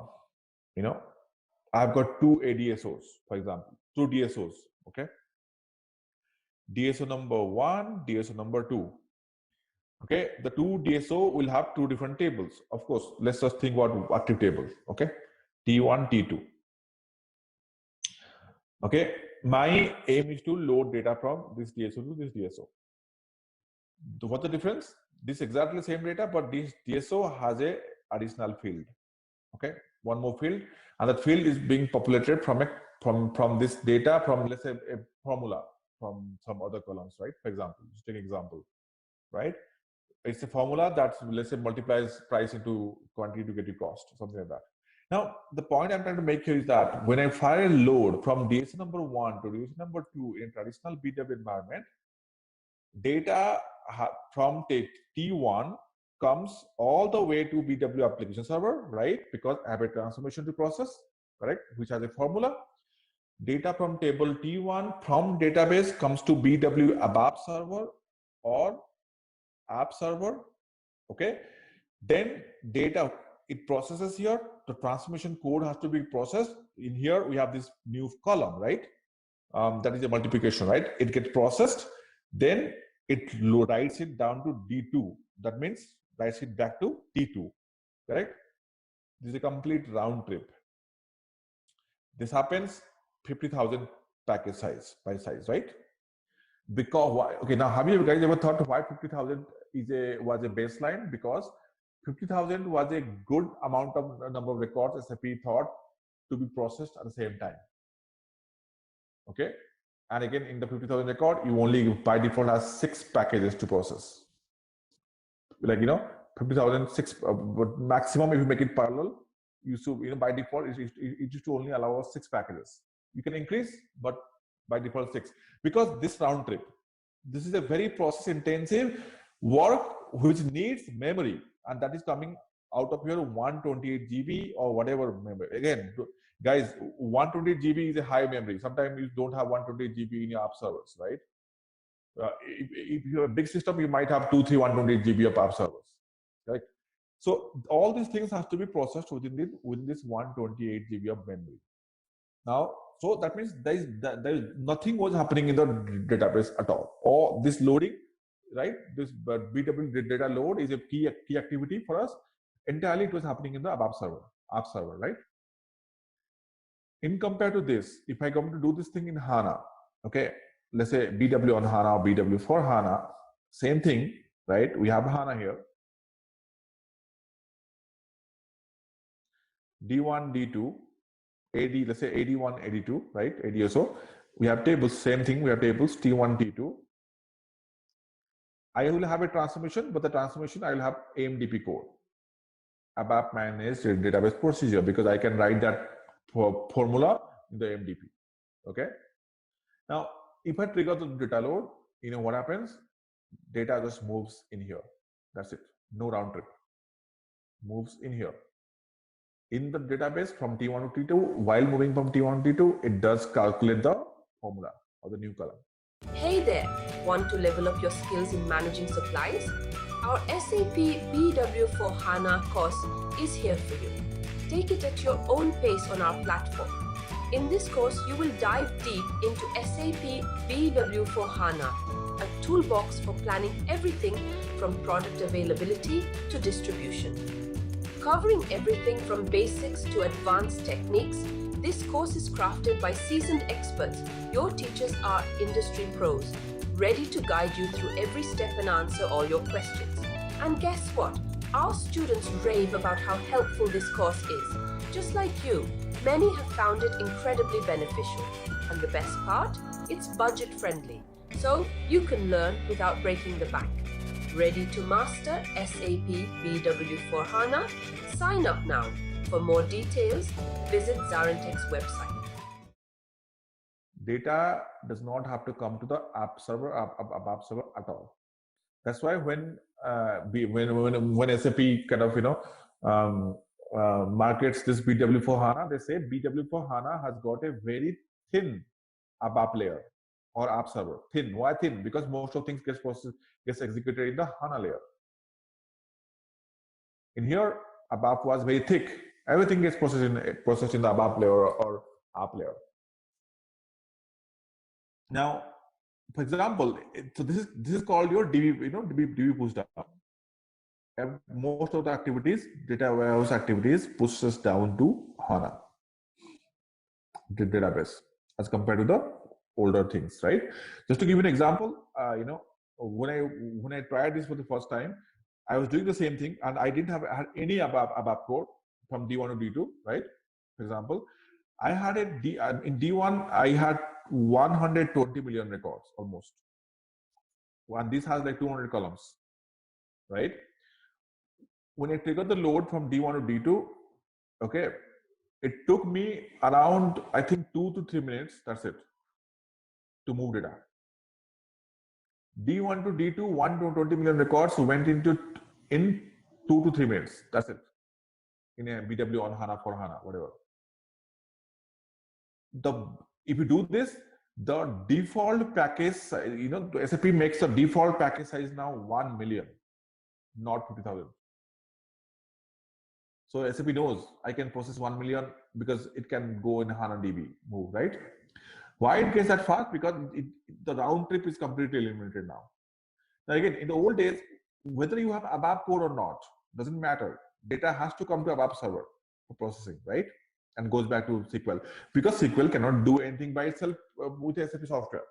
got two ADSOs, for example, two DSOs, okay? DSO number 1, DSO number 2. Okay, the two DSO will have two different tables. Of course, let's just think about active tables, okay? T1, T2. Okay, my aim is to load data from this DSO to this DSO. What's the difference? This is exactly the same data, but this DSO has a additional field. Okay, one more field, and that field is being populated from this data from, let's say, a formula from some other columns, right? For example, just take an example, right? It's a formula that, let's say, multiplies price into quantity to get you cost, something like that. Now, the point I'm trying to make here is that when I fire a load from DSO number 1 to DSO number 2 in traditional BW environment, data from T1 comes all the way to BW application server, right? Because I have a transformation to process, correct? Which has a formula. Data from table T1 from database comes to BW ABAP server or app server, okay? Then data, it processes here. The transformation code has to be processed. In here, we have this new column, right? That is a multiplication, right? It gets processed. Then it writes it down to D2. That means writes it back to T2, correct? This is a complete round trip. This happens 50,000 package size by size, right? Because why? Okay, now have you guys ever thought why 50,000 was a baseline? Because 50,000 was a good amount of number of records SAP thought to be processed at the same time. Okay, and again in the 50,000 record, you only by default has 6 packages to process. Like 50,000 6, but maximum if you make it parallel, by default it used to only allow us 6 packages. You can increase, but by default 6, because this round trip, this is a very process intensive work which needs memory, and that is coming out of your 128 GB or whatever memory. Again, guys, 128 GB is a high memory. Sometimes you don't have 128 GB in your app servers, right? If you have a big system, you might have 2, 3, 128 GB of app servers, right? So all these things have to be processed within this 128 GB of memory. Now, so that means there is nothing was happening in the database at all. Or this loading, right? This BW data load is a key activity for us. entirely it was happening in the app server, right? In compared to this, if I come to do this thing in HANA, okay, let's say BW on HANA or BW for HANA, same thing, right? We have HANA here, D1, D2, AD, let's say AD1, AD2, right? AD or so. We have tables, same thing, we have tables T1, T2. I will have a transformation, but the transformation I will have AMDP code, ABAP managed database procedure, because I can write that formula in the AMDP. Okay. Now, if I trigger the data load, you know what happens? Data just moves in here. That's it. No round trip. Moves in here. In the database from T1 to T2, while moving from T1 to T2, it does calculate the formula or the new column. Hey there! Want to level up your skills in managing supplies? Our SAP BW for HANA course is here for you. Take it at your own pace on our platform. In this course, you will dive deep into SAP BW for HANA, a toolbox for planning everything from product availability to distribution. Covering everything from basics to advanced techniques, this course is crafted by seasoned experts. Your teachers are industry pros, ready to guide you through every step and answer all your questions. And guess what? Our students rave about how helpful this course is. Just like you, many have found it incredibly beneficial. And the best part? It's budget friendly, so you can learn without breaking the bank. Ready to master SAP BW for HANA? Sign up now. For more details, visit ZaranTech's website. Data does not have to come to the app server at all. That's why when SAP kind of markets this BW for HANA, they say BW for HANA has got a very thin ABAP layer or app server. Thin. Why thin? Because most of things gets executed in the HANA layer. In here, ABAP was very thick. Everything gets processed in the ABAP layer or app layer. Now, for example, so this is called your DB push down. Most of the activities, data warehouse activities, pushes down to HANA, the database, as compared to the older things, right? Just to give you an example, when I tried this for the first time, I was doing the same thing, and I didn't have any ABAP code from D1 to D2, right? For example, I had in D1, I had 120 million records almost. And this has like 200 columns, right? When I triggered the load from D1 to D2, okay, it took me around, I think, 2 to 3 minutes, that's it, to move data. D1 to D2, 120 million records went in 2 to 3 minutes, that's it, in a BW on HANA for HANA, whatever. If you do this, the default package, SAP makes the default package size now 1 million, not 50,000. So SAP knows I can process 1 million because it can go in HANA DB move, right? Why it gets that fast? Because the round trip is completely eliminated now. Now again, in the old days, whether you have ABAP code or not, doesn't matter. Data has to come to ABAP server for processing, right? And goes back to SQL, because SQL cannot do anything by itself with SAP software,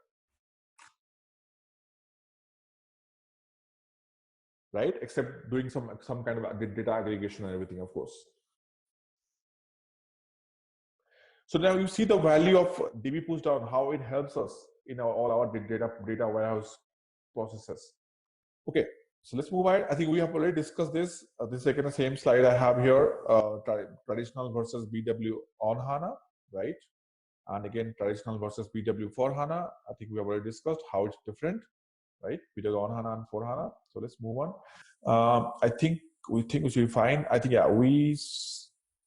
right? Except doing some kind of data aggregation and everything, of course. So now you see the value of DB push down, how it helps us in all our data warehouse processes. Okay, so let's move ahead. I think we have already discussed this. This is again the same slide I have here, traditional versus BW on HANA, right? And again, traditional versus BW for HANA. I think we have already discussed how it's different, right? BW on HANA and for HANA. So let's move on. I think we should be fine. I think, yeah,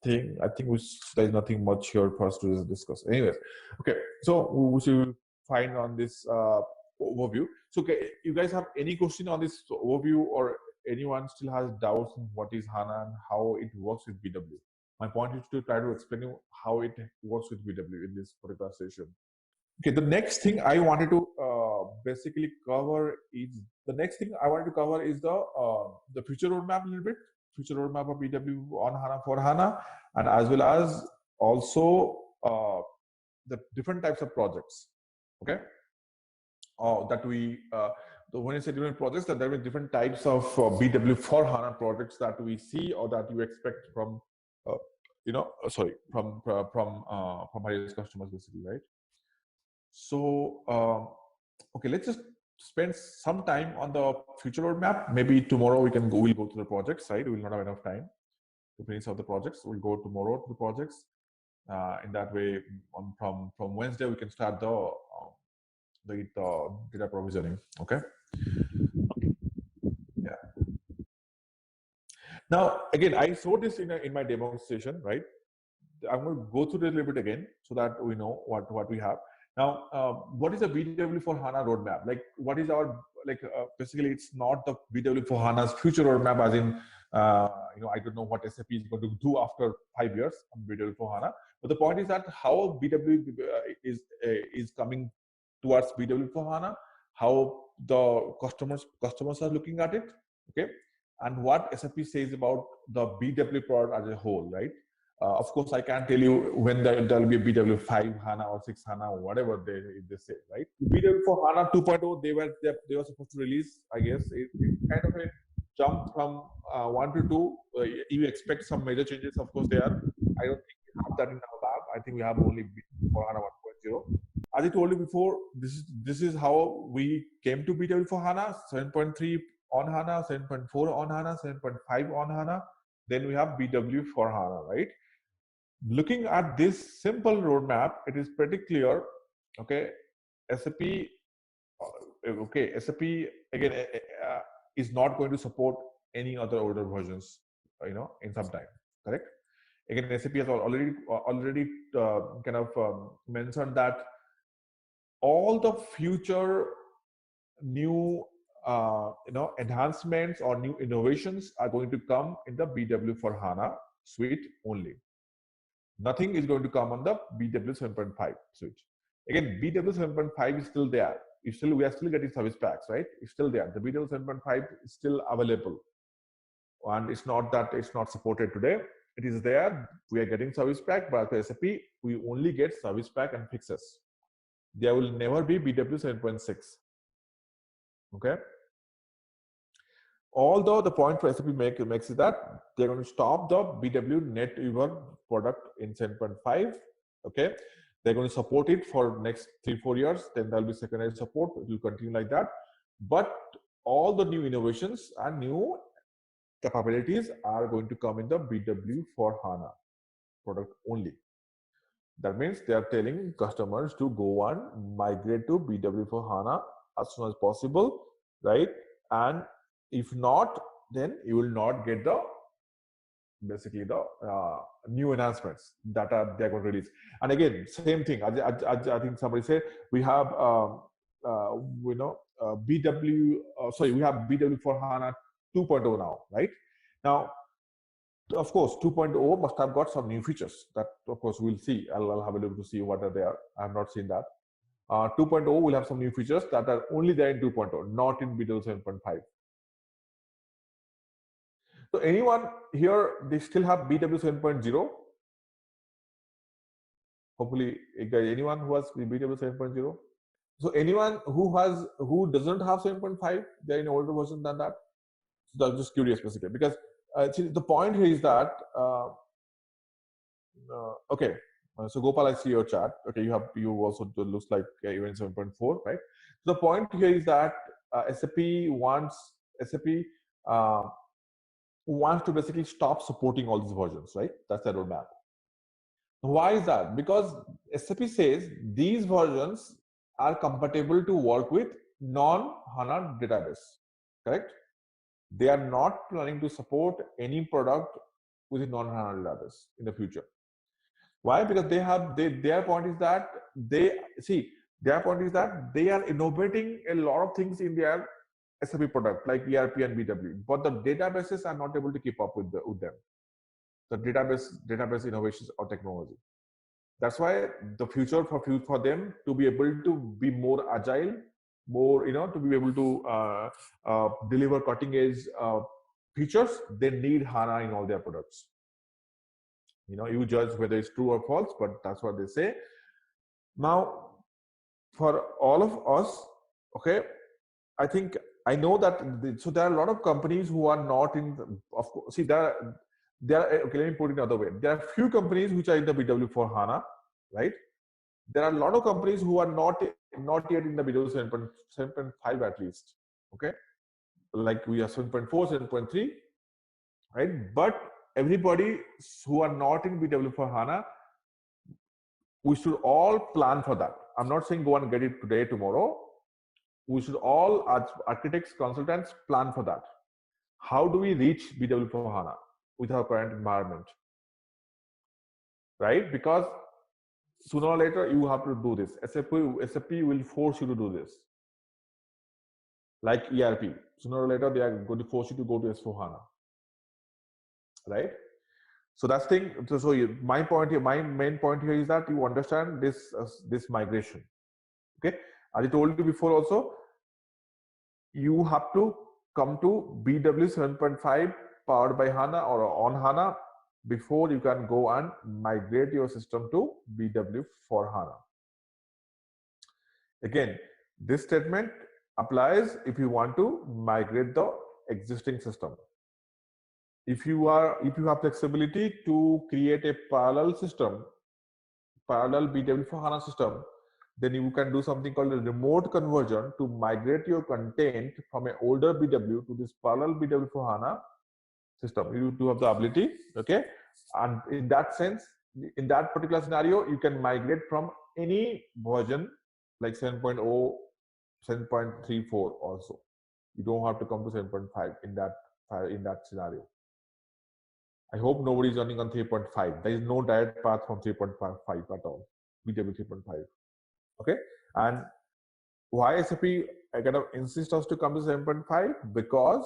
there's nothing much here for us to discuss. Anyways, okay, so we should find on this overview. So, okay, you guys have any question on this overview, or anyone still has doubts on what is HANA and how it works with BW? My point is to try to explain you how it works with BW in this particular session. Okay, the next thing I wanted to basically cover is the future roadmap a little bit. future roadmap of BW on HANA for HANA, and as well as also the different types of projects. Okay, that we when you say different projects, that there are different types of BW for HANA projects that we see or that you expect from from various customers, basically, right? So okay, let's just spend some time on the future roadmap. Maybe tomorrow we'll go to the projects, right? We will not have enough time to finish all the projects. We'll go tomorrow to the projects. In that way, from Wednesday we can start the data provisioning. Okay. Yeah. Now again, I saw this in my demonstration, right? I'm going to go through this a little bit again so that we know what we have. Now, what is the BW for HANA roadmap? Like, what is our, basically, it's not the BW for HANA's future roadmap, as in, I don't know what SAP is going to do after 5 years on BW for HANA. But the point is that how BW is coming towards BW for HANA, how the customers are looking at it, okay, and what SAP says about the BW product as a whole, right? Of course, I can't tell you when there will be a BW 5 HANA or 6 HANA or whatever they say, right? BW for HANA 2.0, they were supposed to release, I guess. It's kind of a jump from 1 to 2. You expect some major changes, of course, there. I don't think we have that in our lab. I think we have only BW for HANA 1.0. As I told you before, this is how we came to BW for HANA, 7.3 on HANA, 7.4 on HANA, 7.5 on HANA. Then we have BW for HANA, right? Looking at this simple roadmap, it is pretty clear. Okay, SAP again is not going to support any other older versions, in some time. Correct. Again, SAP has already kind of mentioned that all the future new enhancements or new innovations are going to come in the BW for HANA suite only. Nothing is going to come on the BW 7.5 suite. Again, BW 7.5 is still there. We are still getting service packs, right? It's still there. The BW 7.5 is still available, and it's not that it's not supported today. It is there. We are getting service pack, but for SAP, we only get service pack and fixes. There will never be BW 7.6. Okay. Although the point for SAP makes is that they're going to stop the BW NetWeaver product in 7.5. Okay, they're going to support it for next 3-4 years. Then there'll be secondary support. It will continue like that. But all the new innovations and new capabilities are going to come in the BW for HANA product only. That means they are telling customers to go and migrate to BW for HANA as soon as possible, right? And if not, then you will not get the basically the new enhancements that they're going to release. And again, same thing. I think somebody said we have BW. We have BW for HANA 2.0 now, right? Now, of course, 2.0 must have got some new features that, of course, we'll see. I'll have a look to see what are there. I have not seen that. 2.0 will have some new features that are only there in 2.0, not in BW 7.5. So anyone here, they still have BW 7.0? Hopefully, anyone who has BW 7.0? So anyone who doesn't have 7.5, they're in an older version than that? So I'm just curious, basically, because the point here is that, okay, so Gopal, I see your chat. Okay, you also looks like even 7.4, right? So the point here is that SAP wants to basically stop supporting all these versions, right? That's the roadmap. Why is that? Because SAP says these versions are compatible to work with non-HANA database, correct? They are not planning to support any product with a non-HANA database in the future. Why? Because their point is that they are innovating a lot of things in their SAP product like ERP and BW, but the databases are not able to keep up with them. The database innovations or technology. That's why the future for them to be able to be more agile, more to be able to deliver cutting edge features, they need HANA in all their products. You judge whether it's true or false, but that's what they say. Now, for all of us, okay, I know that. So there are a lot of companies who are not in. Of course, see there are. Okay, let me put it another way. There are few companies which are in the BW for HANA, right? There are a lot of companies who are not yet in the BW 7.5 at least. Okay, like we are 7.4, 7.3, right? But everybody who are not in BW for HANA, we should all plan for that. I'm not saying go and get it today, tomorrow. We should all, as architects, consultants, plan for that. How do we reach BW for HANA with our current environment? Right? Because sooner or later you have to do this. SAP will force you to do this. Like ERP. Sooner or later they are going to force you to go to S4 HANA. Right? So that's thing. So my main point here is that you understand this migration. Okay. As I told you before also, you have to come to BW 7.5 powered by HANA or on HANA before you can go and migrate your system to BW for HANA. Again, this statement applies if you want to migrate the existing system. If you have flexibility to create a parallel system, parallel BW for HANA system, then you can do something called a remote conversion to migrate your content from an older BW to this parallel BW for HANA system. You do have the ability, okay? And in that sense, in that particular scenario, you can migrate from any version like 7.0, 7.34 also. You don't have to come to 7.5 in that scenario. I hope nobody is running on 3.5. There is no direct path from 3.5 at all. BW 3.5. Okay, and why SAP kind of insists us to come to 7.5? Because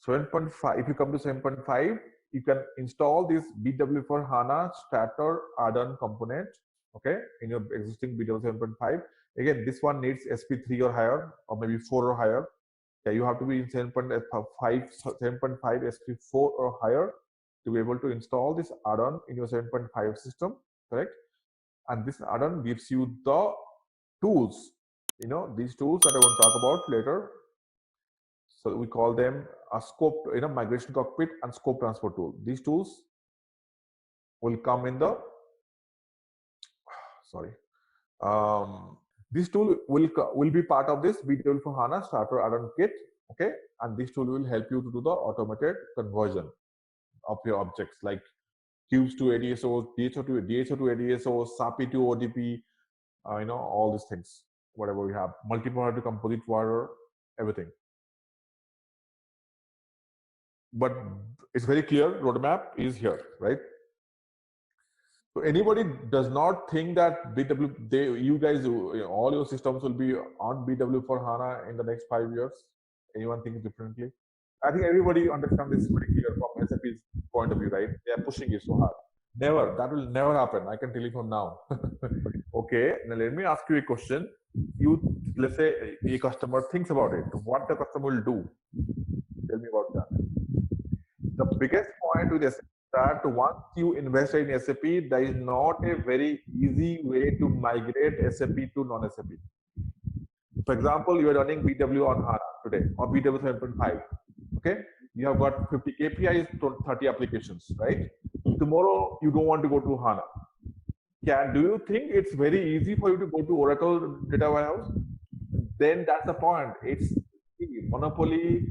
7.5, if you come to 7.5, you can install this BW for HANA starter add-on component, okay, in your existing BW 7.5. Again, this one needs SP3 or higher, or maybe 4 or higher. Yeah, you have to be in 7.5, SP4 or higher to be able to install this add-on in your 7.5 system, correct? And this add-on gives you the tools, these tools that I want to talk about later. So we call them a scope, migration cockpit and scope transfer tool. These tools will come in the, this tool will be part of this BW for HANA starter add-on kit, okay? And this tool will help you to do the automated conversion of your objects like cubes to ADSOs, DHO to ADSOs, SAP to ODP, all these things, whatever we have, multi-power to composite water, everything. But it's very clear, roadmap is here, right? So anybody does not think that BW, you guys, all your systems will be on BW for HANA in the next 5 years? Anyone thinks differently? I think everybody understands this pretty clear from SAP's point of view, right? They are pushing it so hard. Never, that will never happen. I can tell you from now. Okay, now let me ask you a question. Let's say a customer thinks about it. What the customer will do? Tell me about that. The biggest point with SAP is that once you invest in SAP, there is not a very easy way to migrate SAP to non-SAP. For example, you are running BW on HANA today or BW 7.5. Okay, you have got 50 KPIs, 30 applications, right? Tomorrow you don't want to go to HANA. Do you think it's very easy for you to go to Oracle data warehouse? Then that's the point. It's monopoly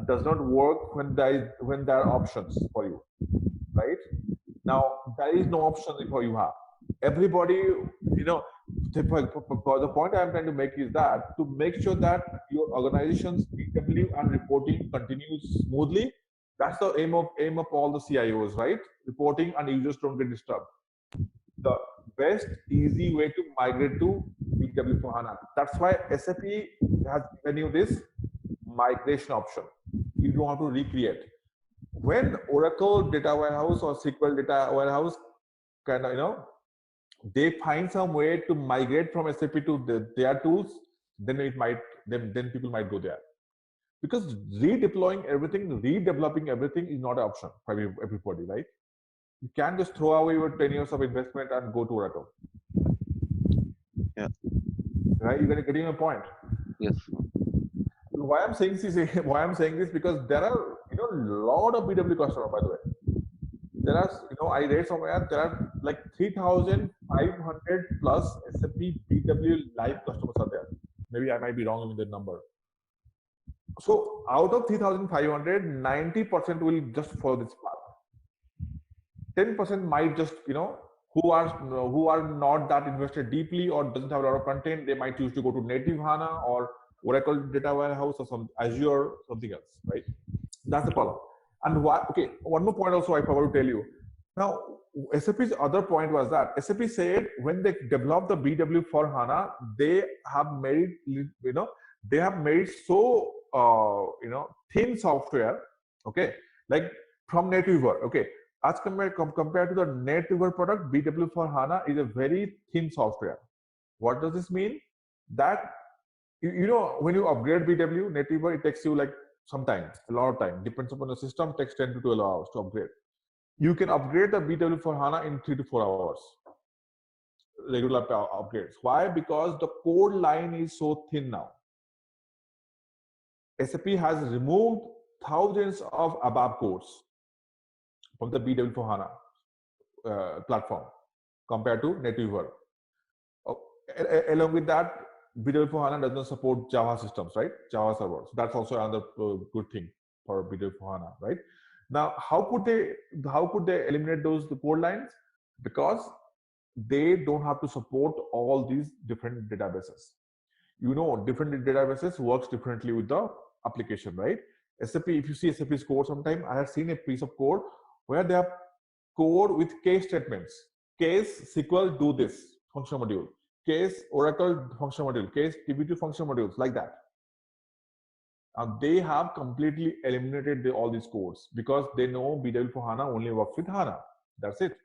does not work when there are options for you, right? Now there is no option for you have. Everybody, the point I'm trying to make is that to make sure that your organization's BW and reporting continues smoothly, that's the aim of all the CIOs, right? Reporting and users don't get disturbed. The best easy way to migrate to BW for HANA. That's why SAP has given you this migration option. You don't have to recreate. When Oracle data warehouse or SQL data warehouse kind of, they find some way to migrate from SAP to their tools, then people might go there. because redeploying everything, redeveloping everything is not an option for everybody, right? You can't just throw away your 10 years of investment and go to Oracle. Yeah. Right? You're getting my point. Yes. Why I'm saying this because there are a lot of BW customers, by the way. There are I read somewhere there are like 3,500 plus SAP BW live customers are there. Maybe I might be wrong with the number. So out of 3,500, 90% will just follow this path. 10% might just who are not that invested deeply or doesn't have a lot of content. They might choose to go to native HANA or Oracle data warehouse or some Azure, something else, right? That's the problem. And why? Okay, one more point also I forgot to tell you. Now, SAP's other point was that SAP said when they developed the BW for HANA, they have made so thin software, okay, like from NetWeaver, okay. As compared to the NetWeaver product, BW for HANA is a very thin software. What does this mean? That when you upgrade BW NetWeaver, it takes you like some time, a lot of time. Depends upon the system, takes 10 to 12 hours to upgrade. You can upgrade the BW for HANA in 3 to 4 hours. Regular upgrades. Why? Because the code line is so thin now. SAP has removed thousands of ABAP codes from the BW for HANA platform compared to NetWeaver. Along with that, BW for HANA does not support Java systems, right? Java servers. That's also another good thing for BW for HANA, right? Now, how could they eliminate the code lines? Because they don't have to support all these different databases. Different databases works differently with the application, right? SAP, if you see SAP's code sometime, I have seen a piece of code where they have code with case statements. Case SQL do this function module. Case Oracle function module. Case DB2 function modules, like that. They have completely eliminated all these codes because they know BW for HANA only works with HANA. That's it.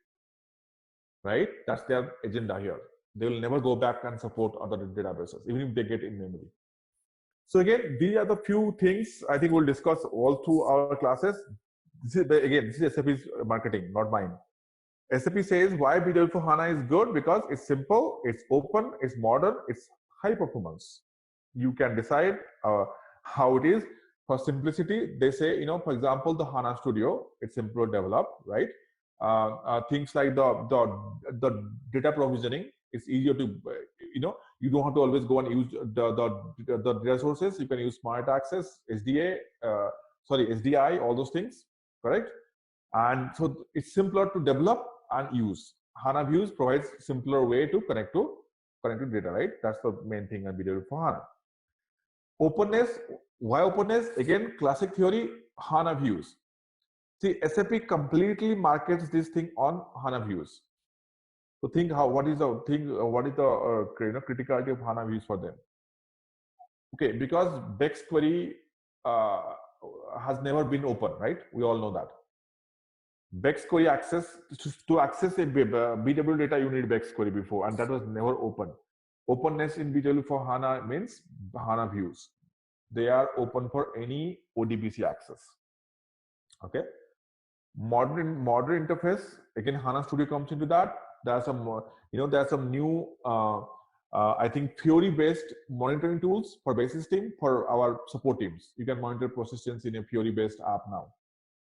Right? That's their agenda here. They will never go back and support other databases, even if they get in memory. So again, these are the few things I think we'll discuss all through our classes. This is SAP's marketing, not mine. SAP says why BW for HANA is good because it's simple, it's open, it's modern, it's high performance. You can decide how it is. For simplicity, they say, for example, the HANA Studio, it's simple to develop, right? Things like the data provisioning, it's easier to, you don't have to always go and use the data sources. You can use Smart Access, SDI, all those things, correct? And so it's simpler to develop and use. HANA Views provides simpler way to connect to data, right? That's the main thing in BW for HANA. Openness, why openness? Again, classic theory, HANA Views. See, SAP completely markets this thing on HANA Views. So think what is the criticality of HANA Views for them? Okay, because BEX query has never been open, right? We all know that. BEX query access, to access a BW data, you need BEX query before, and that was never open. Openness in BW for HANA means HANA Views. They are open for any ODBC access. Okay. Modern interface, again, HANA Studio comes into that. There are some, there are some new, I think, Fiori-based monitoring tools for basis team for our support teams. You can monitor persistence in a Fiori-based app now,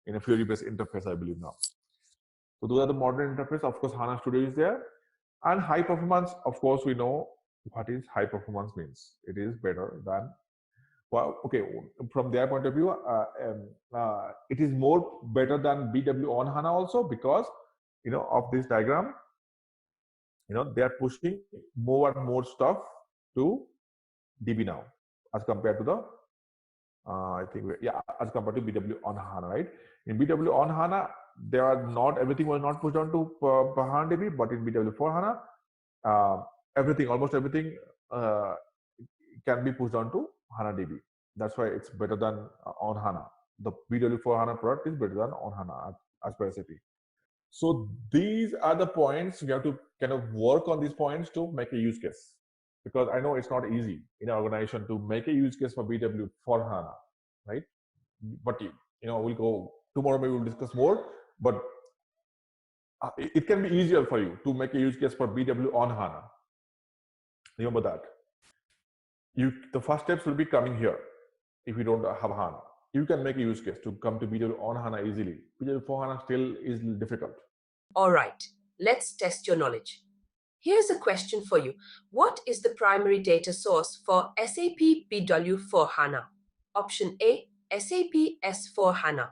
in a Fiori-based interface, I believe now. So those are the modern interface. Of course, HANA Studio is there. And high performance, of course, we know what is high performance means. It is better than, well, okay, from their point of view, it is more better than BW on HANA also because, of this diagram, they are pushing more and more stuff to DB now as compared to the, as compared to BW on HANA, right? In BW on HANA, everything was not pushed on to HANA DB, but in BW for HANA, almost everything can be pushed on to HANA DB. That's why it's better than on HANA. The BW for HANA product is better than on HANA as per SAP. So these are the points. We have to kind of work on these points to make a use case, because I know it's not easy in an organization to make a use case for BW for HANA, right? But we'll go tomorrow. Maybe we'll discuss more. But it can be easier for you to make a use case for BW on HANA. Remember that. The first steps will be coming here. If you don't have HANA, you can make a use case to come to BW on HANA easily. BW for HANA still is difficult. All right, let's test your knowledge. Here's a question for you. What is the primary data source for SAP BW for HANA? Option A, SAP S4 HANA.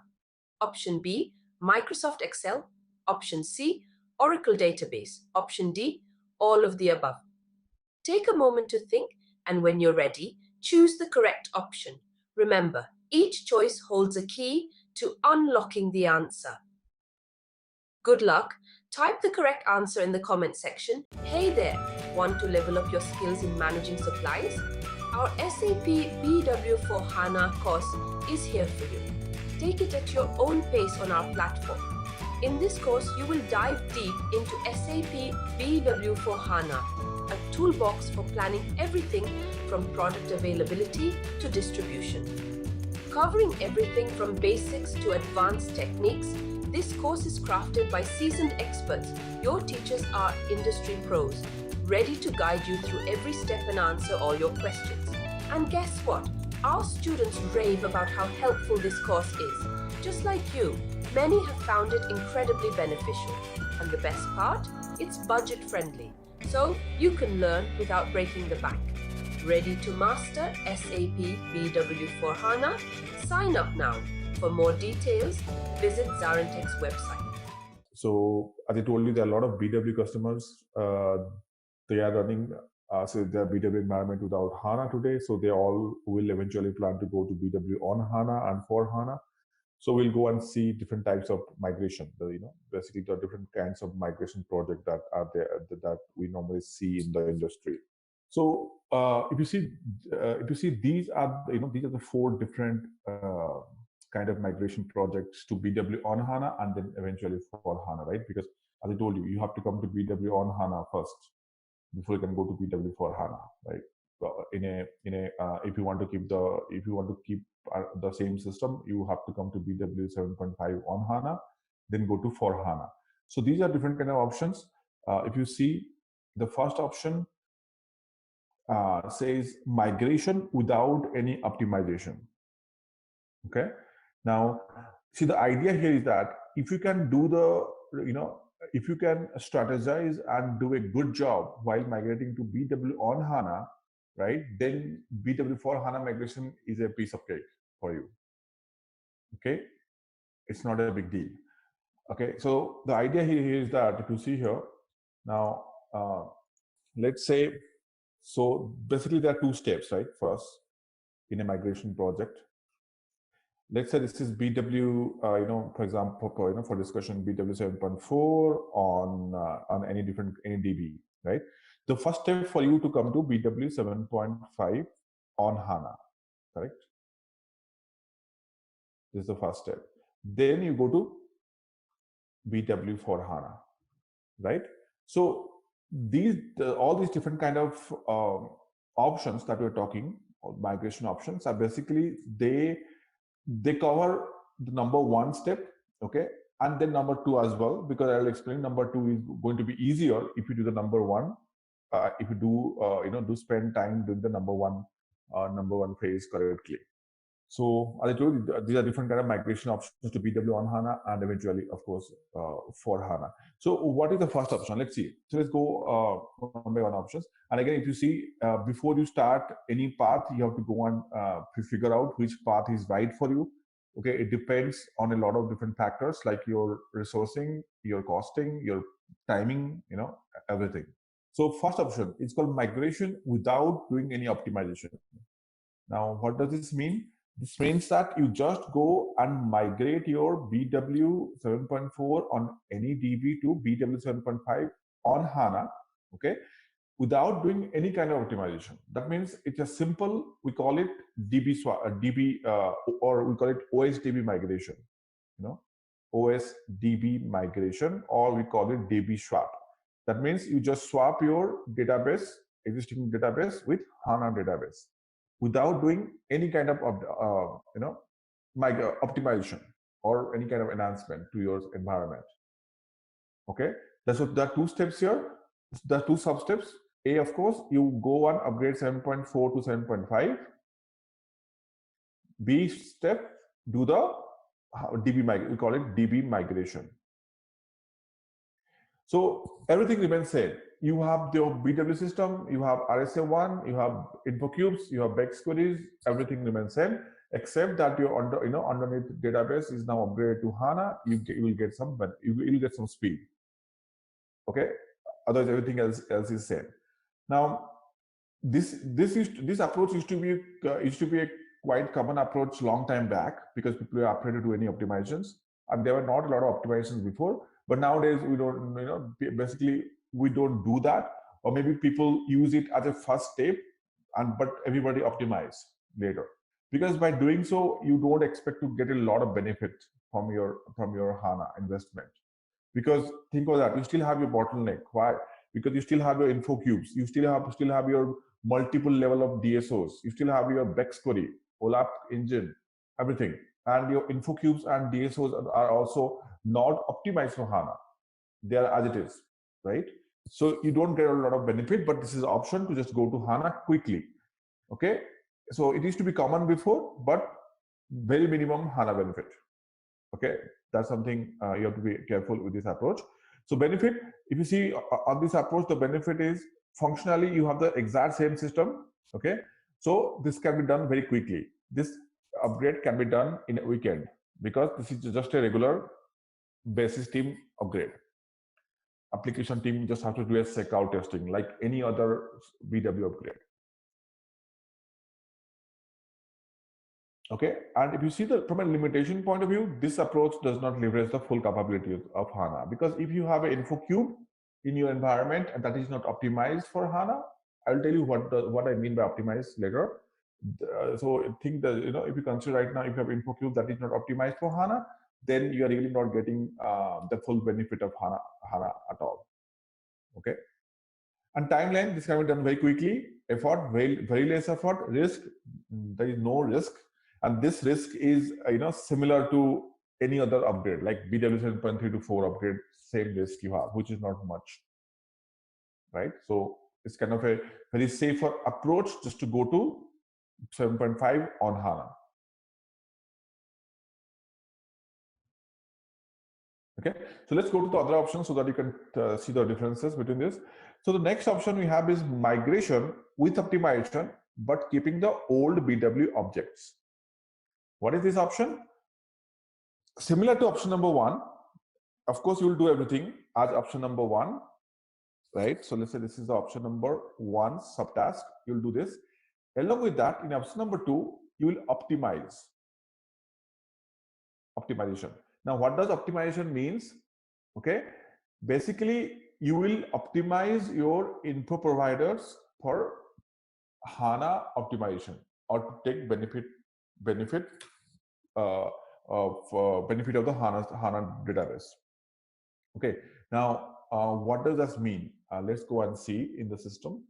Option B, Microsoft Excel. Option C, Oracle Database. Option D, all of the above. Take a moment to think, and when you're ready, choose the correct option. Remember, each choice holds a key to unlocking the answer. Good luck. Type the correct answer in the comment section. Hey there, want to level up your skills in managing supplies? Our SAP BW for HANA course is here for you. Take it at your own pace on our platform. In this course, you will dive deep into SAP BW for HANA, a toolbox for planning everything from product availability to distribution. Covering everything from basics to advanced techniques, this course is crafted by seasoned experts. Your teachers are industry pros, ready to guide you through every step and answer all your questions. And guess what? Our students rave about how helpful this course is. Just like you, many have found it incredibly beneficial. And the best part? It's budget friendly, so you can learn without breaking the bank. Ready to master SAP BW for HANA? Sign up now. For more details, visit ZaranTech's website. So as I told you, there are a lot of BW customers. They are running their BW environment without HANA today. So they all will eventually plan to go to BW on HANA and for HANA. So we'll go and see different types of migration. Basically the different kinds of migration projects that are there that we normally see in the industry. So if you see these are the 4 different kind of migration projects to BW on HANA and then eventually for HANA, right? Because as I told you, you have to come to BW on HANA first before you can go to BW for HANA, right? If you want to keep the same system, you have to come to BW 7.5 on HANA, then go to for HANA. So these are different kind of options. If you see, the first option says migration without any optimization. Okay. Now, see, the idea here is that if you can do if you can strategize and do a good job while migrating to BW on HANA, right, then BW for HANA migration is a piece of cake for you. Okay. It's not a big deal. Okay. So the idea here is that if you see here, now, let's say, so basically there are 2 steps, right, for us in a migration project. Let's say this is BW, for example, for discussion, BW 7.4 on any DB, right? The first step for you to come to BW 7.5 on HANA, correct? This is the first step. Then you go to BW for HANA, right? So all these different kind of options that we're talking, or migration options, are basically they cover the number 1 step, okay, and then number 2 as well, because I'll explain number 2 is going to be easier if you do the number 1. If you do spend time doing the number one phase correctly. So as I told you, these are different kind of migration options to BW on HANA and eventually, of course, for HANA. So what is the first option? Let's see. So let's go one by one options. And again, if you see, before you start any path, you have to go and figure out which path is right for you. Okay, it depends on a lot of different factors like your resourcing, your costing, your timing, everything. So first option is called migration without doing any optimization. Now, what does this mean? This means that you just go and migrate your BW 7.4 on any DB to BW 7.5 on HANA, okay, without doing any kind of optimization. That means it's a simple, we call it or we call it OSDB migration, OSDB migration, or we call it DB swap. That means you just swap your database, existing database with HANA database, without doing any kind of optimization or any kind of enhancement to your environment. Okay, that's what there are 2 steps here. There are 2 sub steps. A, of course, you go and upgrade 7.4 to 7.5. B step, do the DB we call it DB migration. So everything remains same. You have the BW system, you have RSA1, you have info cubes, you have BEX queries. Everything remains same, except that your underneath database is now upgraded to HANA. You will get some speed. Okay, otherwise everything else is same. Now this approach used to be a quite common approach long time back, because people are afraid to do any optimizations, and there were not a lot of optimizations before. But nowadays we don't, basically we don't do that, or maybe people use it as a first step, but everybody optimize later, because by doing so you don't expect to get a lot of benefit from your HANA investment. Because think of that, you still have your bottleneck. Why? Because you still have your info cubes, you still have your multiple level of DSOs, you still have your BEX query, OLAP engine, everything, and your info cubes and DSOs are also not optimized for HANA. They are as it is, right? So you don't get a lot of benefit, but this is an option to just go to HANA quickly. Okay, so it used to be common before, but very minimum HANA benefit. Okay, that's something you have to be careful with this approach. So benefit, if you see on this approach, the benefit is functionally you have the exact same system. Okay, so this can be done very quickly. This upgrade can be done in a weekend, because this is just a regular basis team upgrade. Application team just have to do a SecOut testing like any other BW upgrade. Okay, and if you see from a limitation point of view, this approach does not leverage the full capabilities of HANA, because if you have an info cube in your environment and that is not optimized for HANA, I'll tell you what I mean by optimized later. So I think that, if you consider right now, if you have info cube that is not optimized for HANA, then you are really not getting the full benefit of HANA at all. Okay, and timeline, this can be done very quickly. Effort, very less effort. Risk, there is no risk, and this risk is similar to any other upgrade like BW 7.3 to 4 upgrade. Same risk you have, which is not much, right? So it's kind of a very safer approach just to go to 7.5 on HANA. Okay, so let's go to the other option so that you can see the differences between this. So the next option we have is migration with optimization, but keeping the old BW objects. What is this option? Similar to option number 1. Of course, you will do everything as option number 1, right? So let's say this is the option number 1 subtask. You'll do this. Along with that, in option number 2, you will optimization. Now, what does optimization means? Okay, basically you will optimize your info providers for HANA optimization, or to take benefit of the HANA database. Okay, now what does that mean? Let's go and see in the system.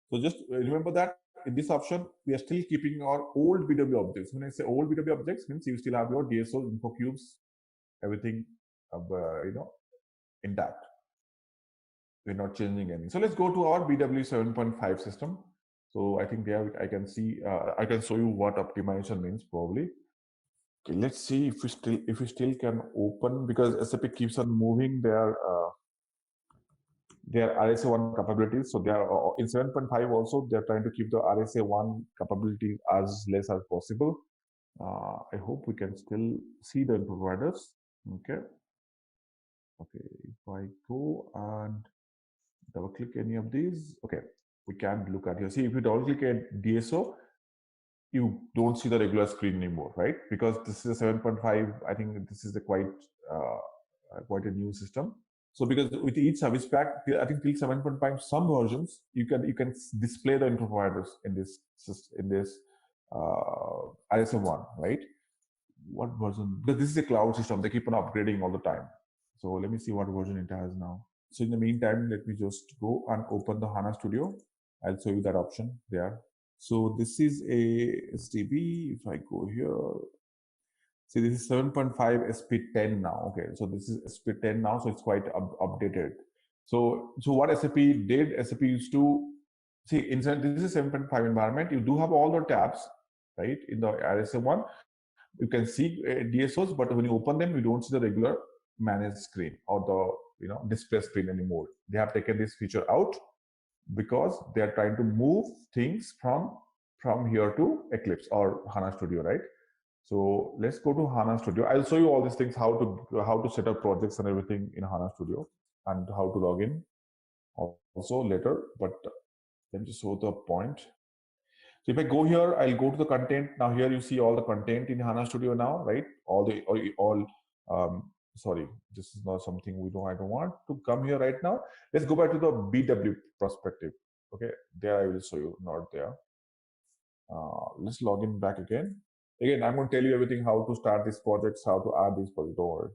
So just remember that in this option we are still keeping our old BW objects. When I say old BW objects, means you still have your DSOs, info cubes, everything intact. We're not changing anything. So let's go to our BW 7.5 system. So I think there I can see, I can show you what optimization means probably. Okay, let's see if we still can open, because SAP keeps on moving their RSA1 capabilities. So they are in 7.5 also, they're trying to keep the RSA1 capabilities as less as possible. I hope we can still see the info providers. Okay. Okay, if I go and double click any of these, okay, we can't look at here. See, if you double click at DSO, you don't see the regular screen anymore, right? Because this is a 7.5. I think this is a quite a new system. So because with each service pack, I think till 7.5, some versions you can display the info providers in this RSM1, right? What version? Because this is a cloud system, they keep on upgrading all the time. So let me see what version it has now. So in the meantime, let me just go and open the HANA Studio. I'll show you that option there. So this is a STB. If I go here, See, this is 7.5 SP10 now. Okay, so this is SP10 now, so it's quite updated. So what SAP did, SAP used to see inside this is 7.5 environment. You do have all the tabs, right? In the RSA one, you can see DSOs, but when you open them, you don't see the regular manage screen or the display screen anymore. They have taken this feature out because they are trying to move things from here to Eclipse or HANA Studio, right? So let's go to HANA Studio. I'll show you all these things, how to set up projects and everything in HANA Studio and how to log in also later. But let me just show the point. So if I go here, I'll go to the content. Now here you see all the content in HANA Studio now, right? Sorry, this is not something I don't want to come here right now. Let's go back to the BW perspective. Okay, there I will show you, not there. Let's log in back again. Again, I'm going to tell you everything, how to start these projects, how to add these projects. Don't worry.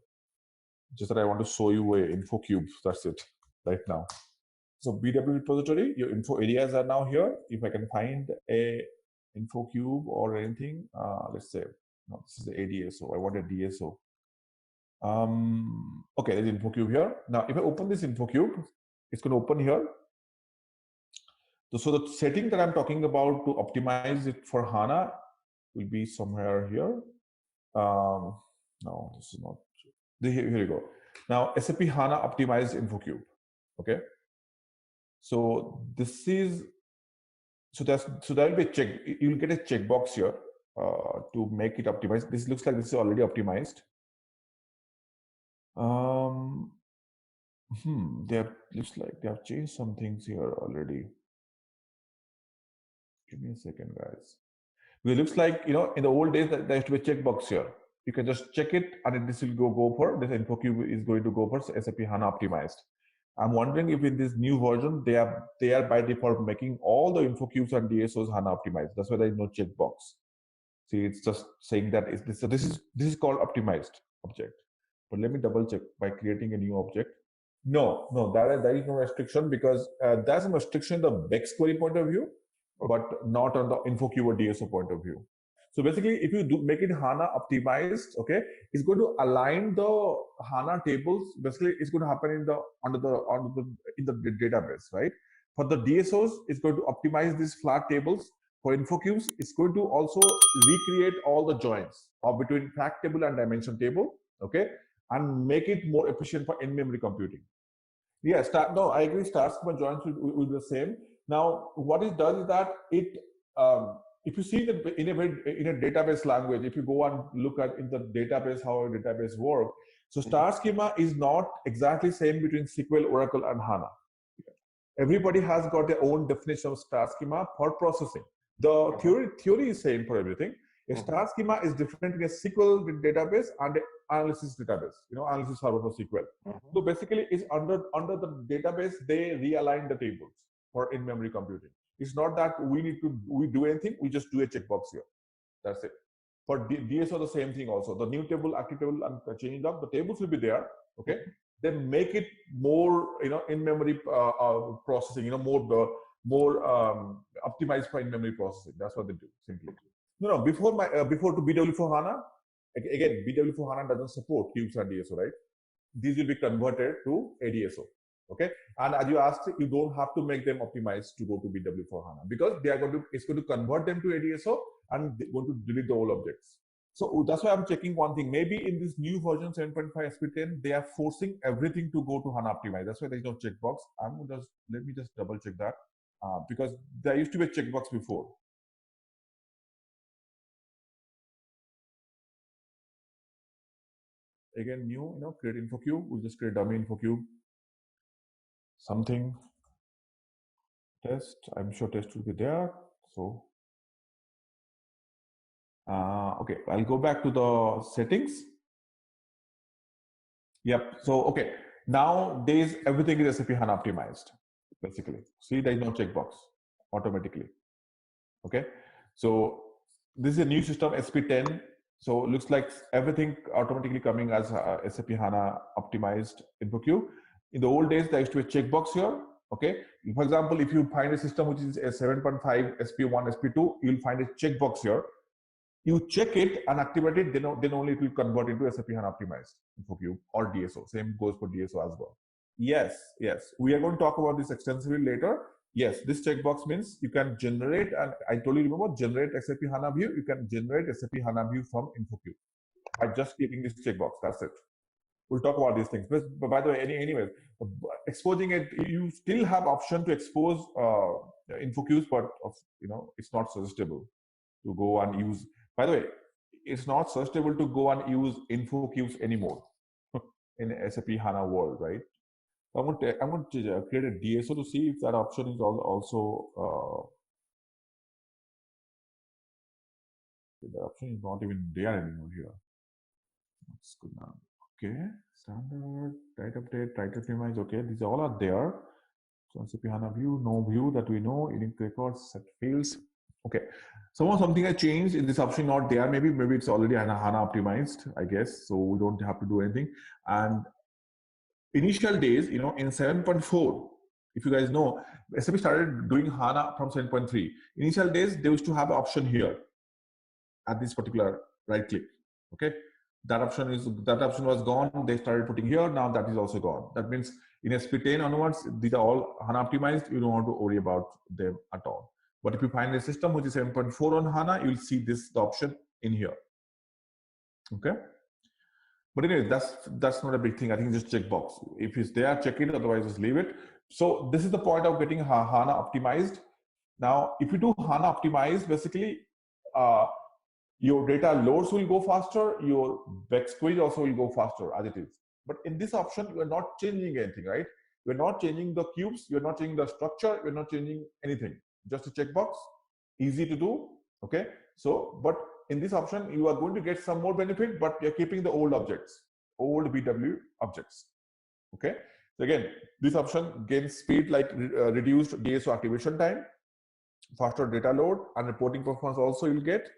Just that I want to show you a info cube. That's it right now. So BW repository, your info areas are now here. If I can find a info cube or anything, let's say, no, this is the ADSO. I want a DSO. Okay, there's info cube here. Now, if I open this info cube, it's going to open here. So the setting that I'm talking about to optimize it for HANA will be somewhere here. No, this is not. Here you go. Now, SAP HANA optimized info cube. Okay. So this is, so there will be a check. You'll get a checkbox here to make it optimized. This looks like this is already optimized. Looks like they have changed some things here already. Give me a second, guys. It looks like, in the old days there used to be a checkbox here. You can just check it and this will go for this info cube is going to go for SAP HANA optimized. I'm wondering if in this new version they are by default making all the info cubes and DSOs HANA optimized. That's why there is no checkbox. See, it's just saying that this is called optimized object. But let me double check by creating a new object. No, there is no restriction because there's a restriction in the BEX query point of view, but not on the info cube or DSO point of view. So basically, if you make it HANA optimized, okay, it's going to align the HANA tables. Basically, it's going to happen in the database, right? For the DSOs, it's going to optimize these flat tables. For info cubes, it's going to also recreate all the joins between fact table and dimension table, okay, and make it more efficient for in-memory computing. Yeah, I agree. Star schema joins will be the same. Now, what it does is that it, if you see that in a database language, if you go and look at in the database how a database works, so star schema is not exactly same between SQL, Oracle, and HANA. Everybody has got their own definition of star schema for processing. The theory is same for everything. A star schema is different in a SQL database and an analysis database, analysis server for SQL. So basically, it's under the database, they realign the tables for in-memory computing. It's not that we do anything, we just do a checkbox here. That's it. For DSO, the same thing also. The new table, active table, and change up, the tables will be there, okay? Then make it more, in-memory processing, more optimized for in-memory processing. That's what they do, simply. No, before to BW for HANA, again, BW for HANA doesn't support cubes and DSO, right? These will be converted to ADSO, okay? And as you asked, you don't have to make them optimized to go to BW for HANA because it's going to convert them to ADSO and they're going to delete the old objects. So that's why I'm checking one thing. Maybe in this new version 7.5 SP10, they are forcing everything to go to HANA optimized. That's why there's no checkbox. Let me just double check that because there used to be a checkbox before. Again, new, create info cube. We'll just create dummy info cube. Something test. I'm sure test will be there. So, okay, I'll go back to the settings. Yep. So, okay, nowadays everything is SAP HANA optimized. Basically, see, there is no checkbox automatically. Okay, so this is a new system SP10. So it looks like everything automatically coming as SAP HANA optimized info cube. In the old days, there used to be a checkbox here. Okay. For example, if you find a system which is a 7.5 SP1, SP2, you'll find a checkbox here. you check it and activate it, then only it will convert into SAP HANA optimized InfoCube or DSO. Same goes for DSO as well. Yes, we are going to talk about this extensively later. Yes, this checkbox means you can generate, and I told you, remember, generate SAP HANA view. You can generate SAP HANA view from InfoCube by just clicking this checkbox. That's it. We'll talk about these things. But by the way, anyways, exposing it, you still have option to expose InfoCubes, but it's not suggestible to go and use. By the way, it's not suggestible to go and use InfoCubes anymore in SAP HANA world, right? So I'm going to create a DSO to see if that option is also. The option is not even there anymore here. That's good now. Okay, standard, write update, write optimize. Okay, these all are there. So SAP HANA view, no view that we know, unique records, set fields. Okay, something I changed in this option, not there. Maybe it's already HANA optimized, I guess. So we don't have to do anything. And initial days, in 7.4, if you guys know, SAP started doing HANA from 7.3. Initial days, they used to have an option here at this particular right click. Okay, that option was gone. They started putting here. Now that is also gone. That means in SP10 onwards, these are all HANA optimized. You don't want to worry about them at all. But if you find a system which is 7.4 on HANA, you'll see the option in here. Okay. But anyway, that's not a big thing. I think just checkbox. If it's there, check it. Otherwise, just leave it. So this is the point of getting HANA optimized. Now, if you do HANA optimized, basically, your data loads will go faster. Your back query also will go faster as it is. But in this option, you are not changing anything, right? You're not changing the cubes. You're not changing the structure. You're not changing anything. Just a checkbox, easy to do. Okay. So, but in this option, you are going to get some more benefit, but you're keeping the old objects, old BW objects. Okay. So again, this option gains speed, like reduced DSO activation time, faster data load, and reporting performance also you'll get.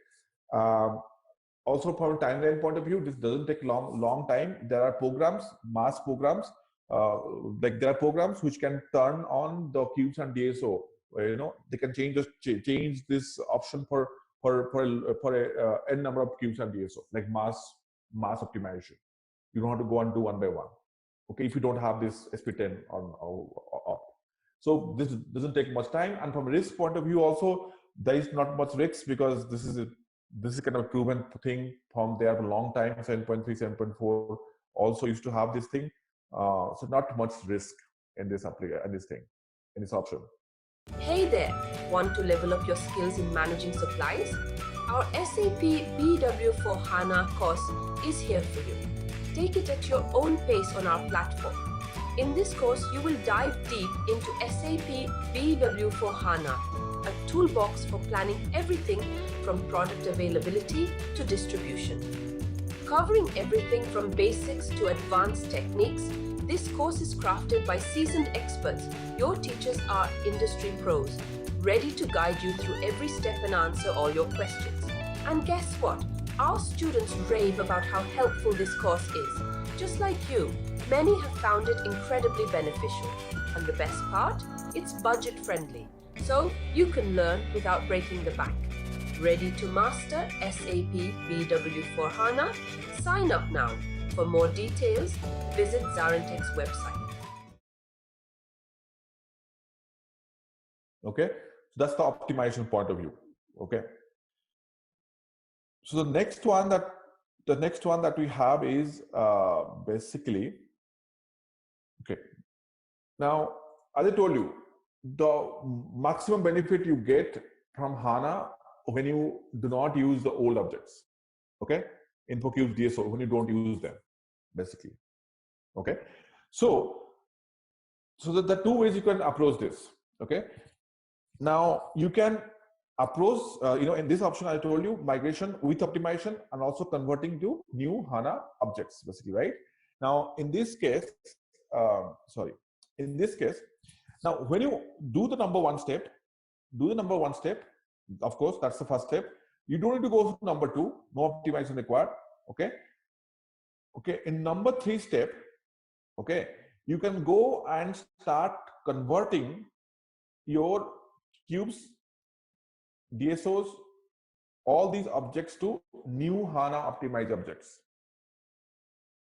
Also from a timeline point of view, this doesn't take long time. There are programs, mass programs, like there are programs which can turn on the cubes and DSO. They can change this option for a n number of cubes and DSO, like mass optimization. You don't have to go and do one by one. Okay, if you don't have this SP10 on. So this doesn't take much time, and from a risk point of view also, there is not much risk because this is kind of a proven thing from there for a long time. 7.3, 7.4 also used to have this thing, so not much risk in this option. Hey there! Want to level up your skills in managing supplies? Our SAP BW for HANA course is here for you. Take it at your own pace on our platform. In this course, you will dive deep into SAP BW for HANA, a toolbox for planning everything from product availability to distribution. Covering everything from basics to advanced techniques, this course is crafted by seasoned experts. Your teachers are industry pros, ready to guide you through every step and answer all your questions. And guess what? Our students rave about how helpful this course is. Just like you, many have found it incredibly beneficial. And the best part? It's budget friendly, so you can learn without breaking the bank. Ready to master SAP BW for HANA? Sign up now. For more details, visit ZaranTech's website. Okay, so that's the optimization point of view. Okay, so the next one that we have is basically, okay. Now, as I told you, the maximum benefit you get from HANA when you do not use the old objects. Okay, InfoCube DSO, when you don't use them, basically. Okay, so the two ways you can approach this. Okay, now you can approach, in this option I told you, migration with optimization and also converting to new HANA objects, basically, right? Now in this case, now when you do the number one step, of course, that's the first step. You don't need to go to number two, no optimization required. Okay. In number three step, okay, you can go and start converting your cubes, DSOs, all these objects to new HANA optimized objects,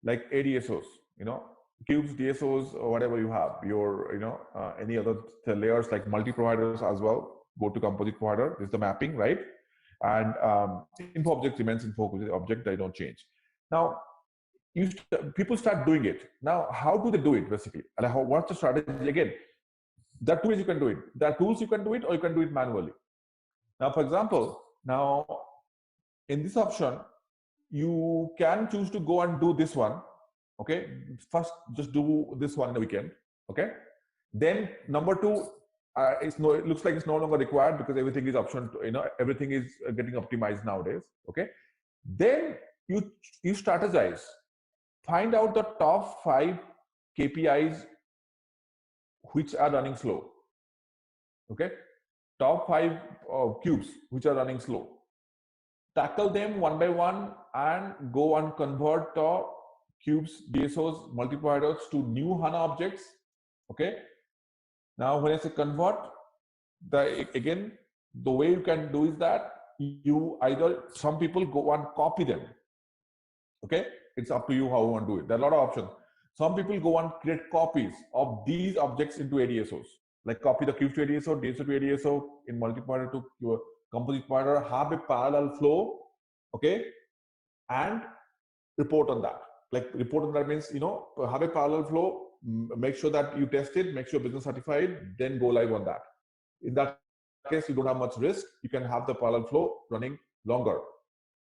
like ADSOs, cubes, DSOs, or whatever you have, your, any other layers like multi-providers as well, go to composite provider. This is the mapping, right? And info object remains info object, they don't change. Now, people start doing it. Now, how do they do it basically? And what's the strategy? Again, there are two ways you can do it. There are tools you can do it, or you can do it manually. Now, for example, now in this option, you can choose to go and do this one. Okay, first just do this one in the weekend. Okay, then number two, it looks like it's no longer required because everything is option. Everything is getting optimized nowadays. Okay, then you strategize. Find out the top 5 KPIs which are running slow. Okay, top 5 cubes which are running slow. Tackle them one by one and go and convert the cubes, DSOs, multi-providers to new HANA objects. Okay. Now, when I say convert, again, the way you can do is that some people go and copy them. Okay. It's up to you how you want to do it. There are a lot of options. Some people go and create copies of these objects into ADSOs, like copy the cube to ADSO, DSO to ADSO, in multi-provider to your composite provider, have a parallel flow, okay, and report on that. Like report on that means, have a parallel flow, make sure that you test it, make sure business certified, then go live on that. In that case, you don't have much risk. You can have the parallel flow running longer,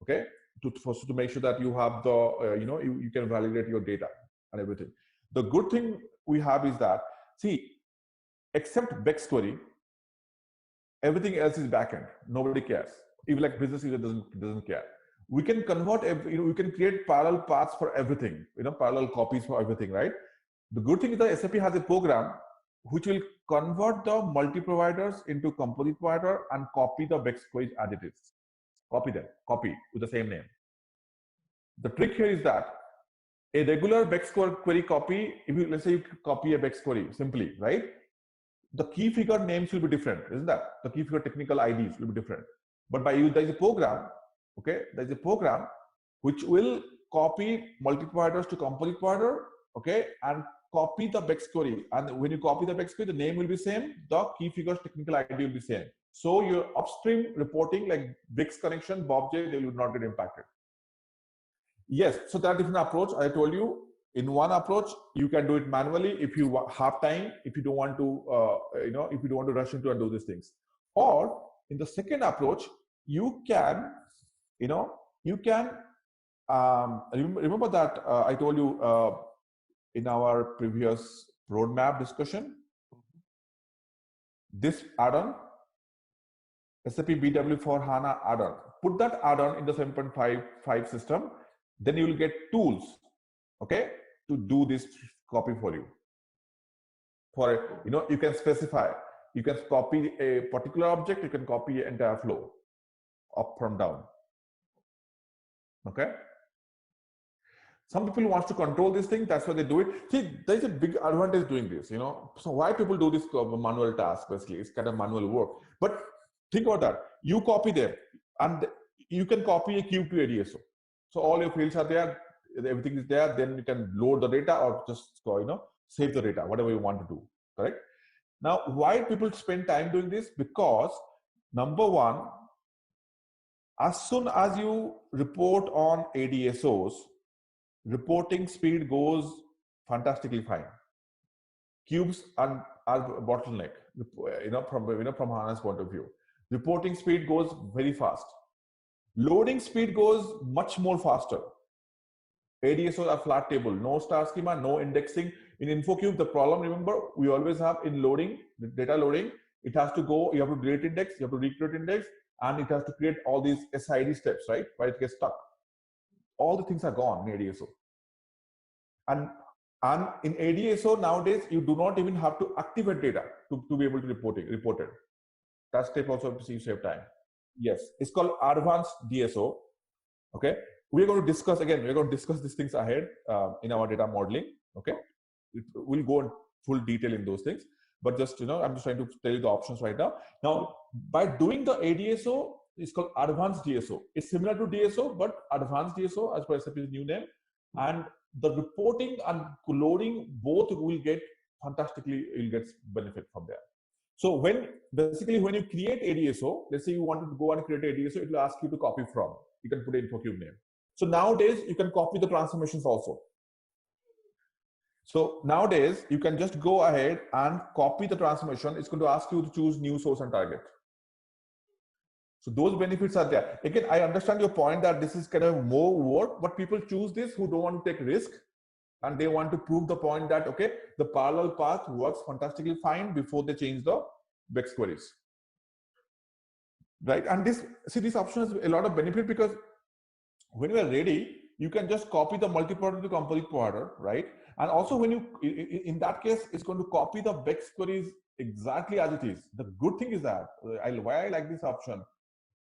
okay, to make sure that you have the, you can validate your data and everything. The good thing we have is that, see, except BEX query, everything else is backend. Nobody cares. Even like business user doesn't care. We can convert, we can create parallel paths for everything, parallel copies for everything, right? The good thing is that SAP has a program which will convert the multi-providers into composite provider and copy the BEX queries as it is. Copy with the same name. The trick here is that a regular BEX query copy, let's say you copy a BEX query simply, right? The key figure names will be different, isn't that? The key figure technical IDs will be different. But there is a program, okay? There's a program which will copy multi-providers to composite provider, okay? And copy the BEX query. And when you copy the BEX query, the name will be same, the key figures technical ID will be same. So your upstream reporting like BEX connection, BobJ, they will not get impacted. Yes, so that different approach, I told you, in one approach, you can do it manually if you have time, if you don't want to, if you don't want to rush into and do these things. Or in the second approach, you can, remember that I told you in our previous roadmap discussion, this add-on, SAP BW for HANA add-on. Put that add-on in the 7.5 system, then you will get tools, okay, to do this copy for you. For you can specify, you can copy a particular object, you can copy an entire flow, up from down. Okay. Some people want to control this thing, that's why they do it. See, there's a big advantage doing this, So why people do this manual task, basically, it's kind of manual work. But think about that. You copy them, and you can copy a cube to ADSO. So all your fields are there, everything is there, then you can load the data or just, save the data, whatever you want to do, correct? Now, why people spend time doing this? Because number one, as soon as you report on ADSOs, reporting speed goes fantastically fine. Cubes are bottleneck, from HANA's point of view. Reporting speed goes very fast. Loading speed goes much more faster. ADSOs are flat table, no star schema, no indexing. In InfoCube, the problem, remember, we always have in loading, data loading, it has to go, you have to delete index, you have to recreate index, and it has to create all these SID steps, right? Where it gets stuck. All the things are gone in ADSO. And in ADSO nowadays, you do not even have to activate data to be able to report it. That step also you save time. Yes, it's called advanced DSO. Okay, we're going to discuss these things ahead in our data modeling. Okay, we'll go in full detail in those things, but just I'm just trying to tell you the options right now. Now, by doing the ADSO, It's called advanced DSO. It's similar to DSO, but advanced DSO as per SAP's new name. And the reporting and loading both will get fantastically, you'll get benefit from there. So when you create ADSO, let's say you want to go and create ADSO, it will ask you to copy from. You can put an InfoCube name. So nowadays you can copy the transformations also. So nowadays you can just go ahead and copy the transformation. It's going to ask you to choose new source and target. So those benefits are there. Again, I understand your point that this is kind of more work, but people choose this who don't want to take risk, and they want to prove the point that, okay, the parallel path works fantastically fine before they change the BEX queries. Right? And this option has a lot of benefit, because when you are ready, you can just copy the multi-product to complete provider, right? And also when you, in that case, it's going to copy the BEX queries exactly as it is. The good thing is that, why I like this option,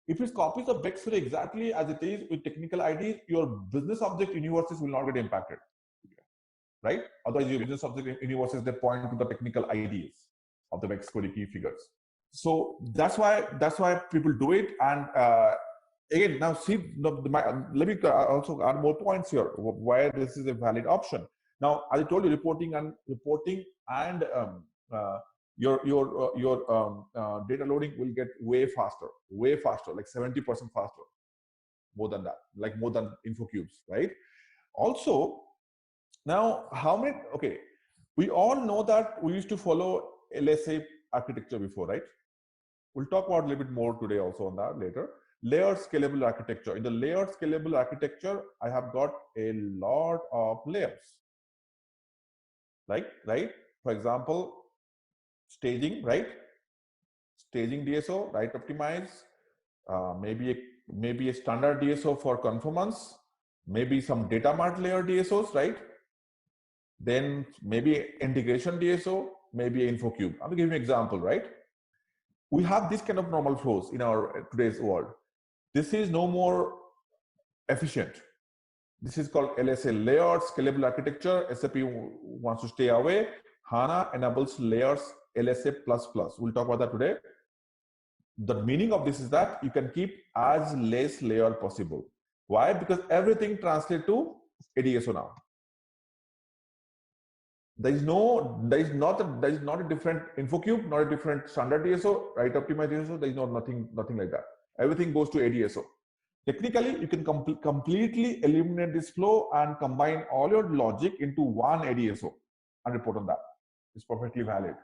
if it copies the BEX query exactly as it is with technical IDs, your business object universes will not get impacted, right? Otherwise, your business object universes, they point to the technical IDs of the BEX query key figures. So that's why people do it. And again, now see, let me also add more points here why this is a valid option. Now, as I told you, reporting and your data loading will get way faster, like 70% faster, more than that, like more than InfoCubes, right? Also, now okay, we all know that we used to follow LSA architecture before, right? We'll talk about a little bit more today also on that later. Layered scalable architecture. In the layered scalable architecture, I have got a lot of layers. Right? For example, staging, right? Staging DSO, right? Optimize. Maybe a standard DSO for conformance. Maybe some data mart layer DSOs, right? Then maybe integration DSO, maybe InfoCube. I'm going to give you an example, right? We have this kind of normal flows in our today's world. This is no more efficient. This is called LSA, layered scalable architecture. SAP wants to stay away. HANA enables layers LSA++. We'll talk about that today. The meaning of this is that you can keep as less layer possible. Why? Because everything translates to ADSO now. There is not a different InfoCube, not a different standard DSO, right? Optimized DSO. There is nothing like that. Everything goes to ADSO. Technically, you can completely eliminate this flow and combine all your logic into one ADSO and report on that. It's perfectly valid.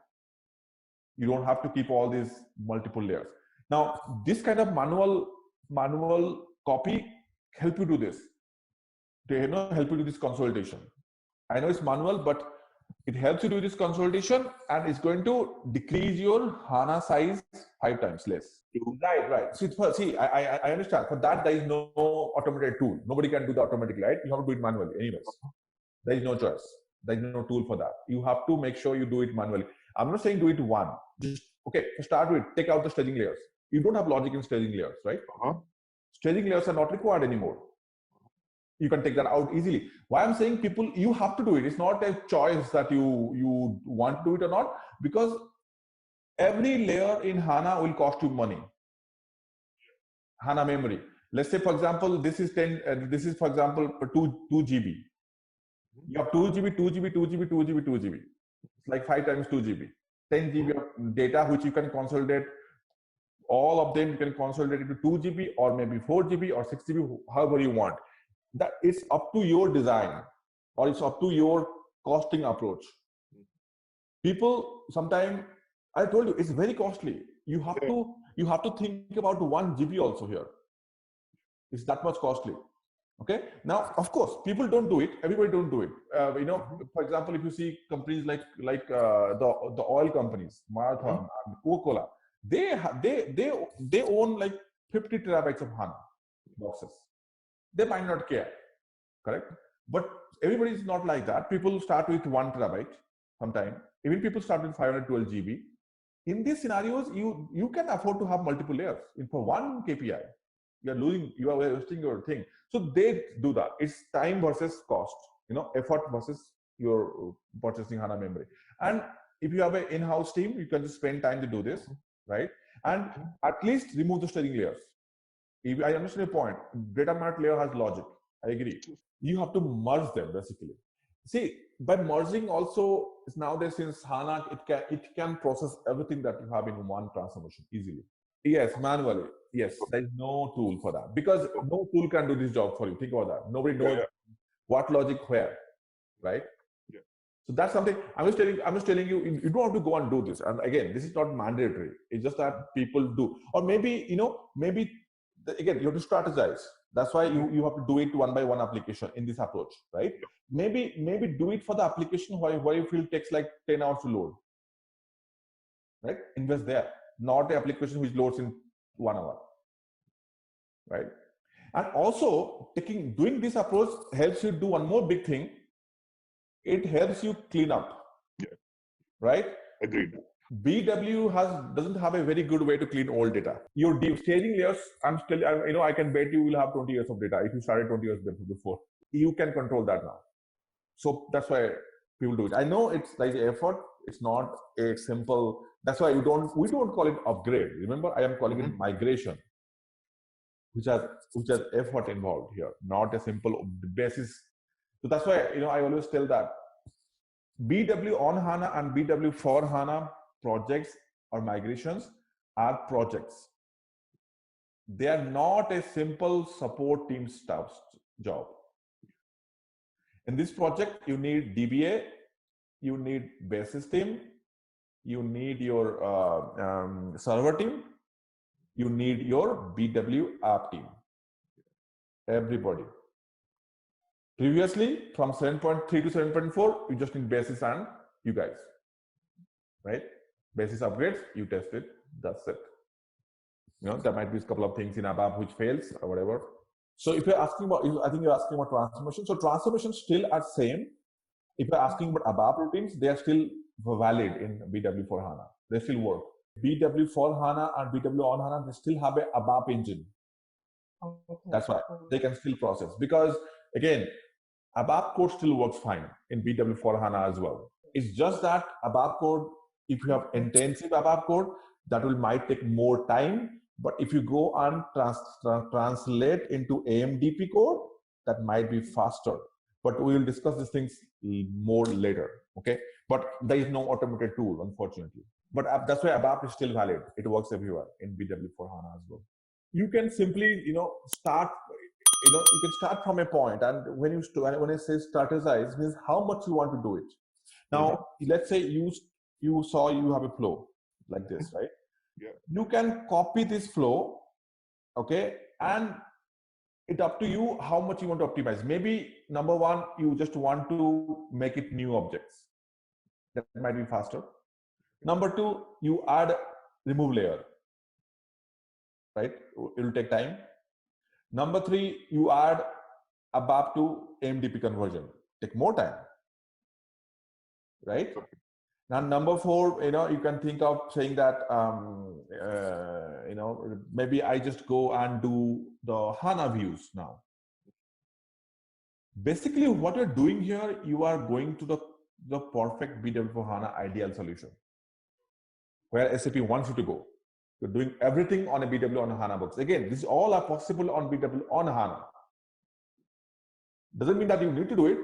You don't have to keep all these multiple layers. Now, this kind of manual copy help you do this. They help you do this consolidation. I know it's manual, but it helps you do this consolidation, and it's going to decrease your HANA size 5 times less. Right. See, I understand. For that, there is no automated tool. Nobody can do that automatically, right? You have to do it manually anyways. There is no choice. There is no tool for that. You have to make sure you do it manually. I'm not saying do it one. Just, okay, to start with, take out the staging layers. You don't have logic in staging layers, right? Staging layers are not required anymore. You can take that out easily. Why I'm saying people, you have to do it. It's not a choice that you want to do it or not, because every layer in HANA will cost you money. HANA memory. Let's say, for example, this is for example 2 GB. You have 2 GB, 2 GB, 2 GB, 2 GB, 2 GB. It's like 5 times 2 GB. 10 GB of data which you can consolidate. All of them you can consolidate into 2 GB or maybe 4 GB or 6 GB, however you want. That it's up to your design, or it's up to your costing approach. People sometimes, I told you, it's very costly. You have to think about 1 GB also here. It's that much costly. Okay. Now, of course, people don't do it. Everybody don't do it. For example, if you see companies like the oil companies, Marathon, Coca-Cola, they own like 50 terabytes of HANA boxes. They might not care, correct? But everybody is not like that. People start with 1 terabyte sometime. Even people start with 512 GB. In these scenarios, you can afford to have multiple layers. For one KPI, you are wasting your thing. So they do that. It's time versus cost, effort versus your purchasing HANA memory. And if you have an in-house team, you can just spend time to do this, right? And at least remove the staging layers. I understand your point. Data mart layer has logic. I agree. You have to merge them basically. See, by merging also nowadays since HANA it can process everything that you have in one transformation easily. Yes, manually. Yes, there is no tool for that because no tool can do this job for you. Think about that. Nobody knows what logic where, right? Yeah. So that's something I'm just telling you. You don't have to go and do this. And again, this is not mandatory. It's just that people do, or maybe again you have to strategize. That's why you have to do it one by one application in this approach, right? Maybe do it for the application where you feel it takes like 10 hours to load, right? Invest there, not the application which loads in 1 hour, right? And also doing this approach helps you do one more big thing. It helps you clean up, right? Agreed. BW doesn't have a very good way to clean old data. Your staging layers, I can bet you will have 20 years of data if you started 20 years before. You can control that now. So that's why people do it. I know it's like effort. It's not a simple. That's why we don't call it upgrade. Remember, I am calling it migration, which has effort involved here, not a simple basis. So that's why I always tell that BW on HANA and BW for HANA projects or migrations are projects. They are not a simple support team staff job. In this project, you need DBA, you need basis team, you need your server team, you need your BW app team. Everybody. Previously, from 7.3 to 7.4, you just need basis and you guys, right? Basis upgrades, you test it, that's it. There might be a couple of things in ABAP which fails or whatever. So if you're asking about, I think you're asking about transformation. So transformations still are same. If you're asking about ABAP routines, they are still valid in BW for HANA. They still work. BW for HANA and BW on HANA, they still have a ABAP engine. Okay. That's why they can still process. Because again, ABAP code still works fine in BW for HANA as well. It's just that ABAP code, if you have intensive ABAP code, that might take more time. But if you go and translate into AMDP code, that might be faster. But we will discuss these things more later, okay? But there is no automated tool, unfortunately. But that's why ABAP is still valid. It works everywhere in BW for HANA as well. You can simply, start. You can start from a point, and when I say strategize, means how much you want to do it. Now, let's say you have a flow like this, right? Yeah. You can copy this flow, okay, and it's up to you how much you want to optimize. Maybe number one, you just want to make it new objects. That might be faster. Number two, you add remove layer, right? It will take time. Number three, you add ABAP to AMDP conversion. Take more time, right? Now, number four, you can think of saying that, maybe I just go and do the HANA views now. Basically, what you're doing here, you are going to the perfect BW for HANA ideal solution, where SAP wants you to go. You're doing everything on a BW on HANA box. Again, these all are possible on BW on HANA. Doesn't mean that you need to do it.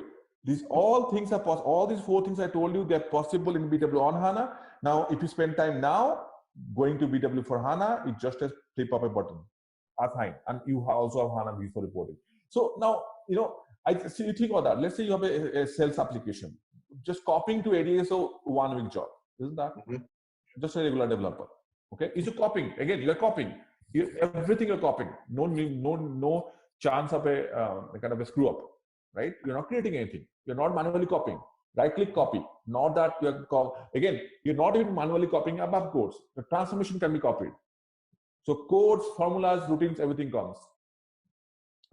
These all things are possible. All these four things I told you, they're possible in BW on HANA. Now, if you spend time now going to BW for HANA, it's just a flip of a button. Fine. And you also have HANA view for reporting. So now, you think about that. Let's say you have a sales application. Just copying to ADSO 1 week job. Isn't that? Just a regular developer. Okay. Is you copying? Again, you're copying. Everything you're copying. No chance of a kind of a screw up. Right? You're not creating anything. You're not manually copying. Right-click copy. Not that you're again. You're not even manually copying ABAP codes. The transformation can be copied. So codes, formulas, routines, everything comes.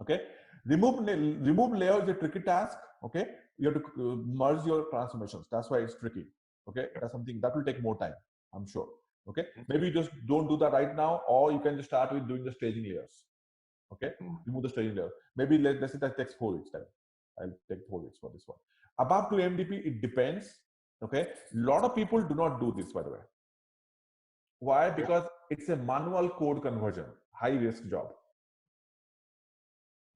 Okay. Remove layer is a tricky task. Okay. You have to merge your transformations. That's why it's tricky. Okay. That's something that will take more time, I'm sure. Okay. Maybe you just don't do that right now, or you can just start with doing the staging layers. Okay. Remove the staging layer. Maybe let's say that takes 4 weeks time. I'll take 4 weeks for this one. ABAP to MDP, it depends. Okay. A lot of people do not do this, by the way. Why? Because it's a manual code conversion, high risk job.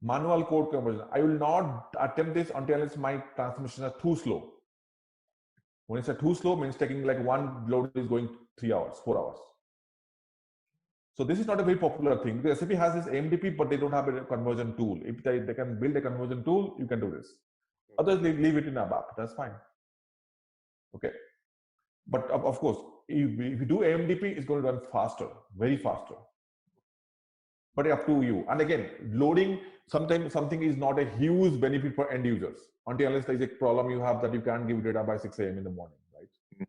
Manual code conversion. I will not attempt this until my transformations are too slow. When it's too slow, means taking like one load is going 3 hours, 4 hours. So this is not a very popular thing because SAP has this AMDP, but they don't have a conversion tool. If they can build a conversion tool, you can do this. Others leave it in ABAP. That's fine. Okay. But of course, if you do AMDP, it's going to run faster, very faster. But up to you. And again, loading, sometimes something is not a huge benefit for end users until unless there's a problem you have that you can't give data by 6 a.m. in the morning, right?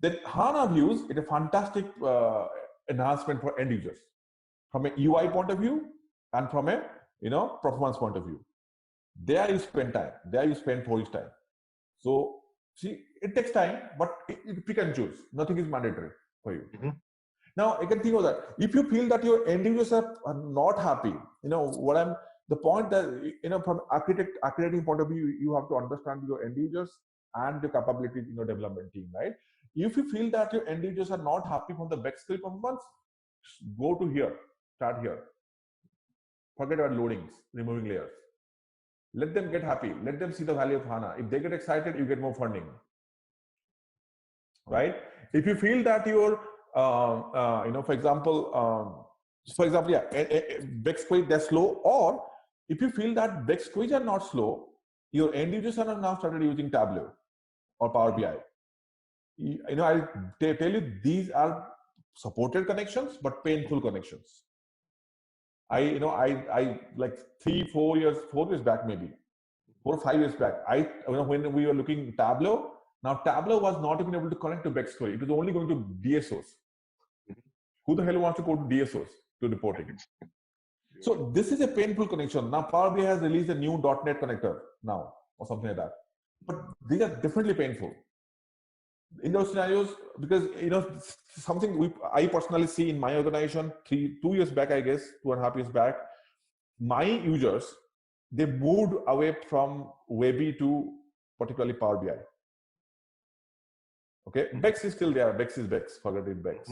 Then HANA views is a fantastic enhancement for end users from a UI point of view and from a performance point of view. There you spend time. There you spend polish time. So see, it takes time, but you pick and choose. Nothing is mandatory for you. Now, I can think of that. If you feel that your end users are not happy, the point that, from architecting point of view, you have to understand your end users and the capabilities in your development team, right? If you feel that your end users are not happy from the backskill performance, go to here, start here. Forget about loadings, removing layers. Let them get happy. Let them see the value of HANA. If they get excited, you get more funding, right? If you feel that your for example, backsqueeze they're slow, or if you feel that backsqueeze are not slow, your end users are now started using Tableau or Power BI. I'll tell you, these are supported connections, but painful connections. I like 4 years back, maybe 4 or 5 years back, when we were looking Tableau. Now Tableau was not even able to connect to backstory. It was only going to DSOs. Who the hell wants to go to DSOs to reporting? So this is a painful connection. Now Power BI has released a new .NET connector now or something like that. But these are definitely painful in those scenarios because something I personally see in my organization 2 years back, I guess 2.5 years back, my users, they moved away from Webby to particularly Power BI. Okay, Bex is still there. Bex is Bex. Forget it, Bex.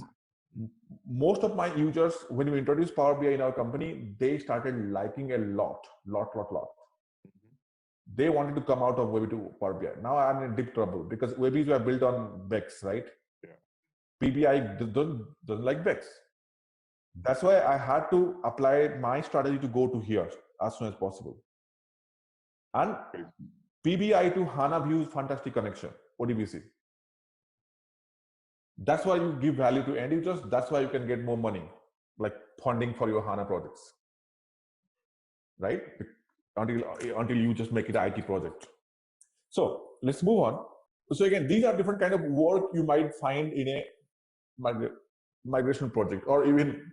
Most of my users, when we introduced Power BI in our company, they started liking a lot. They wanted to come out of Webby to Power BI. Now I'm in deep trouble because Webbys were built on Bex, right? Yeah. PBI doesn't like Bex. That's why I had to apply my strategy to go to here as soon as possible. And PBI to HANA views fantastic connection, ODBC. That's why you give value to end users. That's why you can get more money, like funding for your HANA projects, right? Until you just make it an IT project. So let's move on. So again, these are different kind of work you might find in a migration project, or even,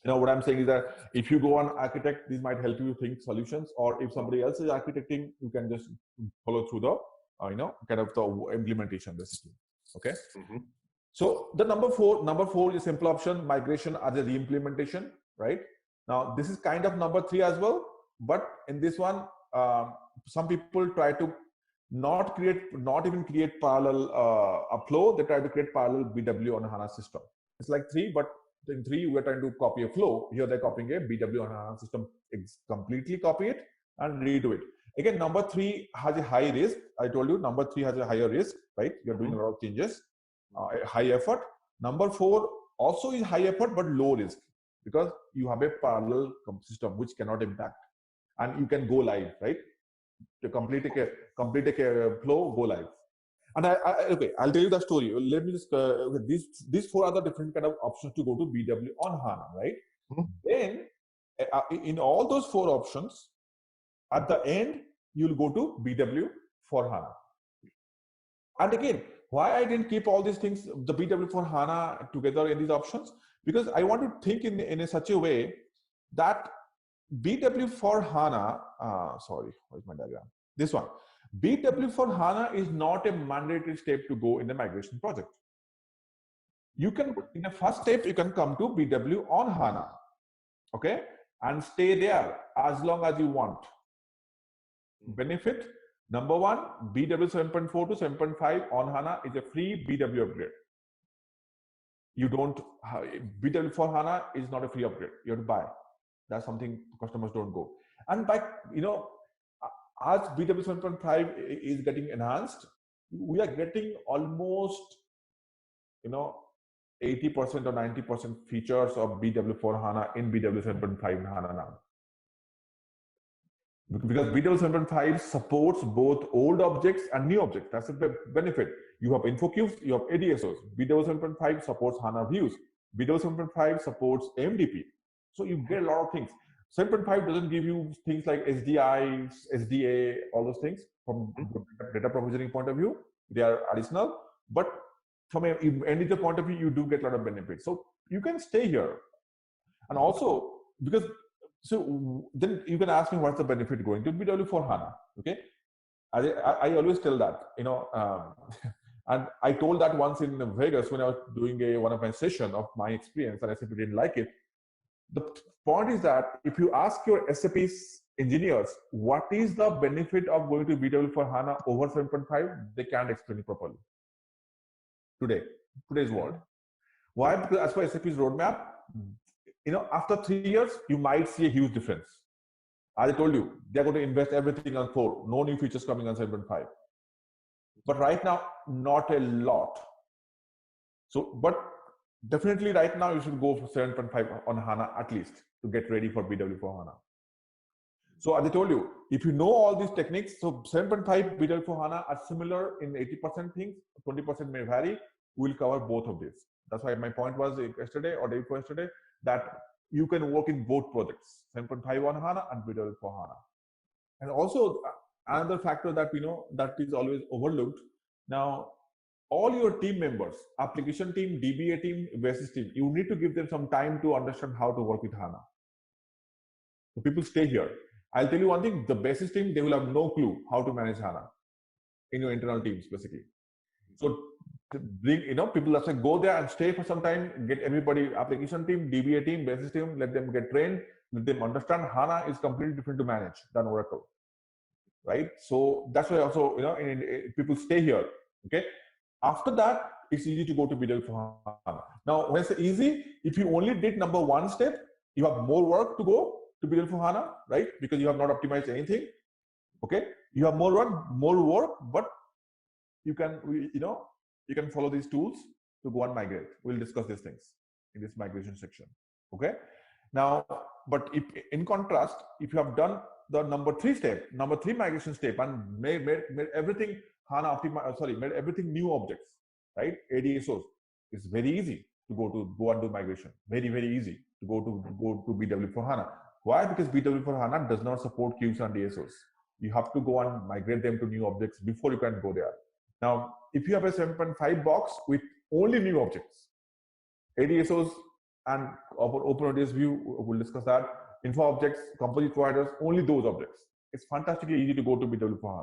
what I'm saying is that if you go on architect, this might help you think solutions, or if somebody else is architecting, you can just follow through the, kind of the implementation basically. Okay. So the number four is simple option, migration as a re-implementation, right? Now this is kind of number 3 as well, but in this one, some people try to not even create parallel flow. They try to create parallel BW on a HANA system. It's like 3, but in 3 we're trying to copy a flow. Here they're copying a BW on a HANA system. Completely copy it and redo it. Again, number 3 has a high risk. I told you number 3 has a higher risk, right? You're doing a lot of changes. High effort. Number 4 also is high effort but low risk because you have a parallel system which cannot impact, and you can go live, right? To complete a flow, go live. And okay, I'll tell you the story. Let me just these 4 other different kind of options to go to BW on HANA, right? Then in all those 4 options, at the end you'll go to BW for HANA. And again, why I didn't keep all these things, the BW for HANA together in these options, because I want to think in such a way that BW for HANA, sorry, where's my diagram? This one. BW for HANA is not a mandatory step to go in the migration project. You can, in the first step, you can come to BW on HANA, okay, and stay there as long as you want. Benefit. Number 1, BW 7.4 to 7.5 on HANA is a free BW upgrade. You don't, BW for HANA is not a free upgrade. You have to buy. That's something customers don't go. And by, as BW 7.5 is getting enhanced, we are getting almost, 80% or 90% features of BW for HANA in BW 7.5 HANA now. Because BW 7.5 supports both old objects and new objects. That's the benefit. You have info cubes, you have ADSOs. BW 7.5 supports HANA views. BW 7.5 supports AMDP. So you get a lot of things. 7.5 doesn't give you things like SDI, SDA, all those things from data provisioning point of view. They are additional, but from an end user point of view, you do get a lot of benefits. So you can stay here. And also, because, so then you can ask me what's the benefit going to BW for HANA, okay? I always tell that, and I told that once in Vegas when I was doing one of my session of my experience, and SAP didn't like it. The point is that if you ask your SAP's engineers, what is the benefit of going to BW for HANA over 7.5, they can't explain it properly. Today's world. Why? Because as per SAP's roadmap, after 3 years, you might see a huge difference. As I told you, they're going to invest everything on 4. No new features coming on 7.5. But right now, not a lot. So, but definitely right now, you should go for 7.5 on HANA at least to get ready for BW for HANA. So as I told you, if you know all these techniques, so 7.5 BW for HANA are similar in 80% things, 20% may vary. We'll cover both of these. That's why my point was yesterday or day before yesterday that you can work in both projects, 7.5 on HANA and BW for HANA. And also another factor that that is always overlooked. Now, all your team members, application team, DBA team, basis team, you need to give them some time to understand how to work with HANA. So people stay here. I'll tell you one thing, the basis team, they will have no clue how to manage HANA in your internal teams, basically. So to bring, people that say go there and stay for some time, get everybody, application team, DBA team, basis team, let them get trained, let them understand HANA is completely different to manage than Oracle, right? So that's why also, people stay here, okay? After that, it's easy to go to BW for HANA. Now, when I say easy, if you only did number 1 step, you have more work to go to BW for HANA, right? Because you have not optimized anything, okay? You have more work, but you can, you can follow these tools to go and migrate. We'll discuss these things in this migration section, okay? Now, but if in contrast, if you have done the number 3 migration step and made everything HANA made everything new objects, right? ADSOs, it's very easy to go and do migration. Very, very easy to go to BW for HANA. Why? Because BW for HANA does not support cubes and DSOs. You have to go and migrate them to new objects before you can go there. Now, if you have a 7.5 box with only new objects, ADSOs and OpenODS view, we'll discuss that. Info objects, composite providers, only those objects. It's fantastically easy to go to BW for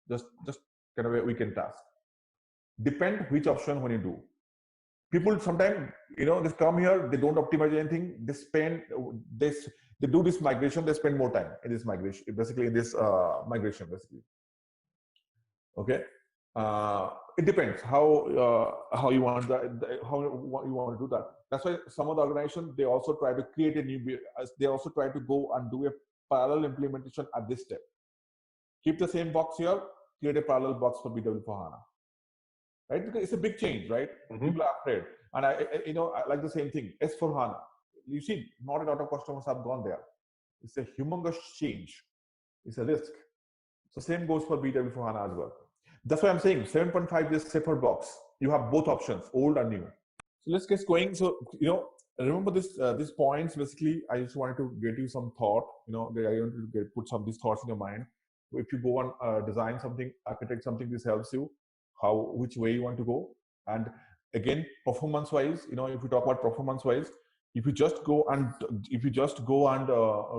HANA. Just kind of a weekend task. Depend which option when you do. People sometimes, they come here, they don't optimize anything. They do this migration. They spend more time in this migration, basically in this migration, basically. Okay. It depends how you want how you want to do that. That's why some of the organizations, they also try to create a new. They also try to go and do a parallel implementation at this step. Keep the same box here. Create a parallel box for BW for HANA. Right? Because it's a big change, right? People are afraid. And I like the same thing. S for HANA. You see, not a lot of customers have gone there. It's a humongous change. It's a risk. So same goes for BW for HANA as well. That's why I'm saying 7.5 is safer box. You have both options, old and new. So let's get going. So, remember these points, basically, I just wanted to get you some thought, I want to put some of these thoughts in your mind. If you go and design something, architect something, this helps you, which way you want to go. And again, performance-wise, if you talk about performance-wise, if you just go and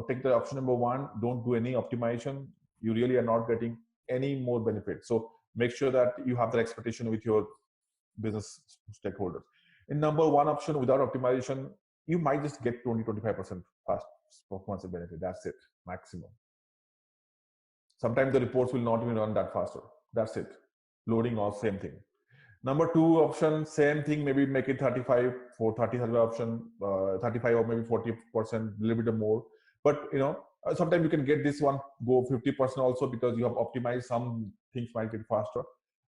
take the option number 1, don't do any optimization, you really are not getting any more benefit. So make sure that you have that expectation with your business stakeholders. In number 1 option, without optimization, you might just get 20-25% fast performance benefit. That's it, maximum. Sometimes the reports will not even run that faster. That's it. Loading or same thing. Number 2 option, same thing, maybe make it 35 for 35 option, 35 or maybe 40%, a little bit more. But Sometimes you can get this one go 50% also because you have optimized some things might get faster.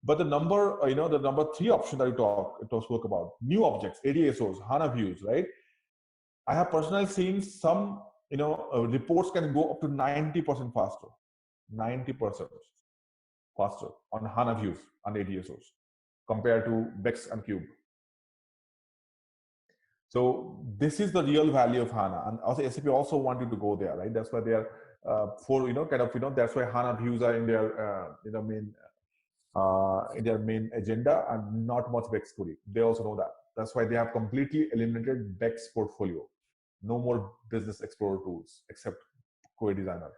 But the number, the number 3 option that you spoke about, new objects, ADSOs, HANA views, right? I have personally seen some, reports can go up to 90% faster, 90% faster on HANA views and ADSOs compared to BEX and Cube. So this is the real value of HANA, and also SAP also wanted to go there, right? That's why they are that's why HANA views are in their main agenda and not much BEX query. They also know that. That's why they have completely eliminated BEX portfolio. No more Business Explorer tools except Query Designer.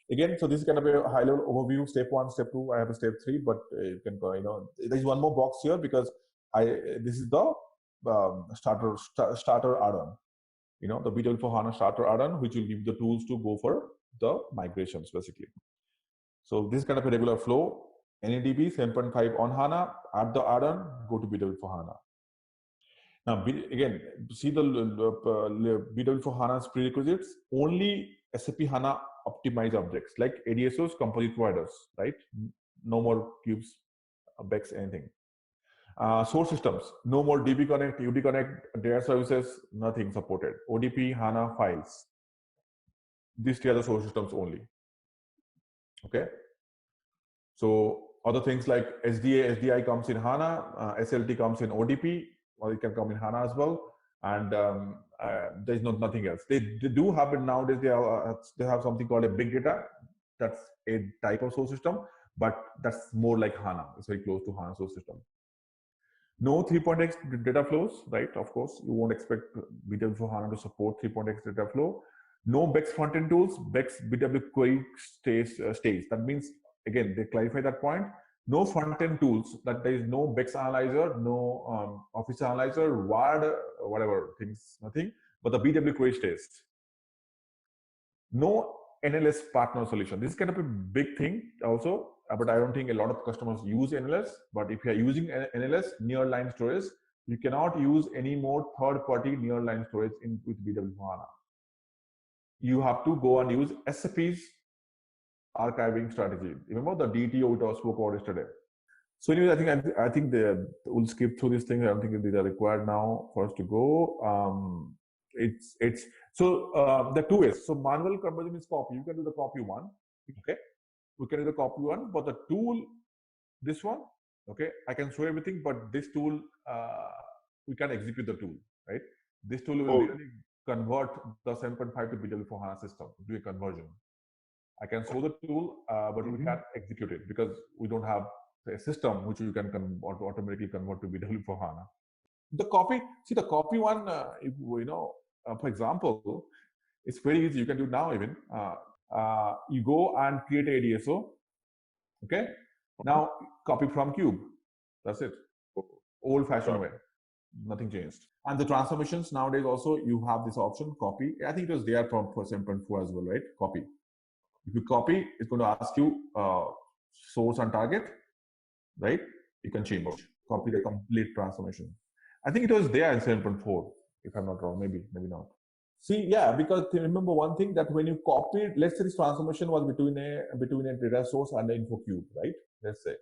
Again, so this is kind of a high-level overview. Step 1, step 2. I have a step 3, but you can go. There is one more box here because this is the starter add-on. The BW for HANA starter add-on, which will give the tools to go for the migrations basically. So this is kind of a regular flow. NADB 7.5 on HANA, add the add-on, go to BW for HANA. Now, again, see the BW for HANA's prerequisites. Only SAP HANA optimized objects like ADSOs, composite providers, right? No more cubes, BEX, anything. Source systems, no more DB Connect, UD Connect, data services, nothing supported. ODP, HANA files. These 3 are the source systems only. Okay. So other things like SDA, SDI comes in HANA, SLT comes in ODP, or it can come in HANA as well. And there's nothing else. They do have it nowadays. They have something called a big data. That's a type of source system, but that's more like HANA. It's very close to HANA source system. No 3.x data flows, right? Of course, you won't expect BW for HANA to support 3.x data flow. No BEX front-end tools. BEX BW query stays. That means, again, they clarify that point. No front-end tools, that there is no BEX analyzer, no Office analyzer, Word, whatever things, nothing. But the BW query stays. No NLS partner solution. This is kind of a big thing also, but I don't think a lot of customers use NLS. But if you are using NLS, near-line storage, you cannot use any more third-party near-line storage with BW for HANA. You have to go and use SAP's archiving strategy. Remember the DTO we spoke about yesterday. So anyway, I think we'll skip through this thing. I don't think these are required now for us to go. The 2 ways. So manual conversion is copy. You can do the copy one. Okay, we can do the copy one, but the tool, this one, okay, I can show everything, but this tool, we can execute the tool, right? This tool will really convert the 7.5 to BW for HANA system, do a conversion. I can show the tool, but we can't execute it because we don't have a system which you can automatically convert to BW for HANA. The copy one, for example, it's very easy. You can do now even. You go and create a ADSO. Okay. Now copy from Cube. That's it. Old-fashioned way. Nothing changed. And the transformations nowadays also you have this option copy. I think it was there for 7.4 as well, right? Copy. If you copy, it's going to ask you source and target, right? You can change. Copy the complete transformation. I think it was there in 7.4, if I'm not wrong. Maybe not. See, yeah, because remember one thing that when you copied, let's say this transformation was between a data source and an info cube, right? Let's say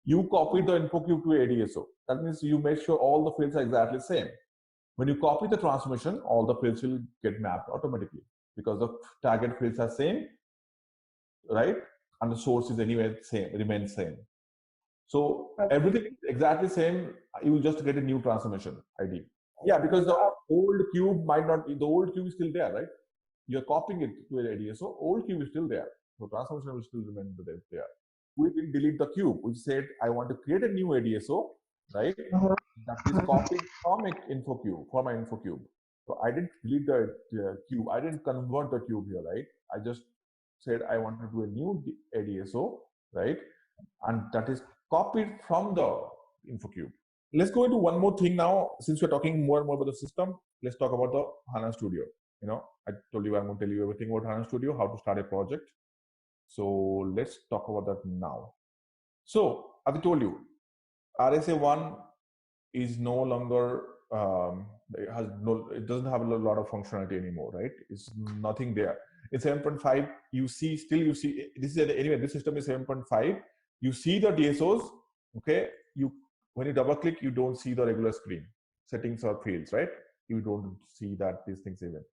you copied the info cube to ADSO. That means you make sure all the fields are exactly the same. When you copy the transformation, all the fields will get mapped automatically because the target fields are same, right? And the source is anyway same, remains same. So everything is exactly same. You will just get a new transformation ID. Yeah, because the old cube might not. The old cube is still there, right? You're copying it to an ADSO. Old cube is still there. So transformation will still remain there. We will delete the cube. We said I want to create a new ADSO, right? That is copied from my info cube. So I didn't delete the cube. I didn't convert the cube here, right? I just said I want to do a new ADSO, right? And that is copied from the info cube. Let's go into one more thing now. Since we're talking more and more about the system, let's talk about the HANA Studio. I told you I'm going to tell you everything about HANA Studio, how to start a project. So let's talk about that now. So as I told you, RSA 1 is no longer it doesn't have a lot of functionality anymore, right? It's nothing there. In 7.5, you see this is anyway. This system is 7.5. You see the DSOs. Okay, when you double click, you don't see the regular screen settings or fields, right? You don't see that these things even.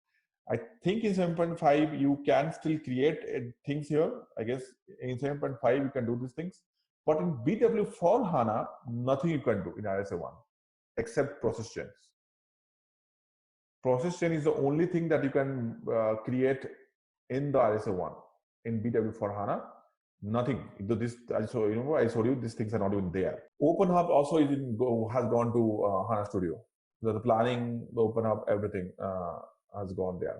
I think in 7.5 you can still create things here. I guess in 7.5 you can do these things, but in BW for HANA, nothing you can do in RSA1 except process chains. Process chain is the only thing that you can create in the RSA1. In BW for HANA, nothing. I showed you these things are not even there. Open Hub also has gone to HANA Studio. So the planning, the Open Hub, everything has gone there.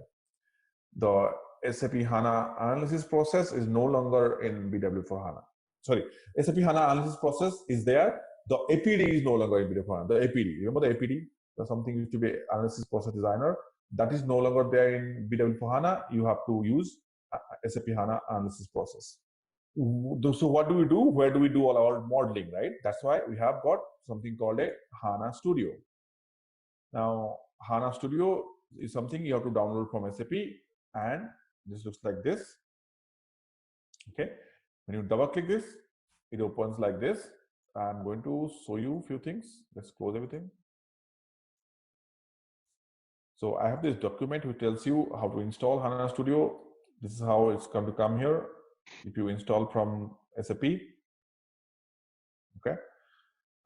The SAP HANA analysis process is no longer in BW for HANA. Sorry, SAP HANA analysis process is there. The APD is no longer in BW for HANA. The APD, remember the APD? There's something used to be analysis process designer. That is no longer there in BW for HANA. You have to use SAP HANA analysis process. So what do we do? Where do we do all our modeling, right? That's why we have got something called a HANA Studio. Now, HANA Studio is something you have to download from SAP, and this looks like this. Okay, when you double click this, it opens like this. I'm going to show you a few things. Let's close everything. So I have this document which tells you how to install HANA Studio. This is how it's going to come here. If you install from SAP, okay,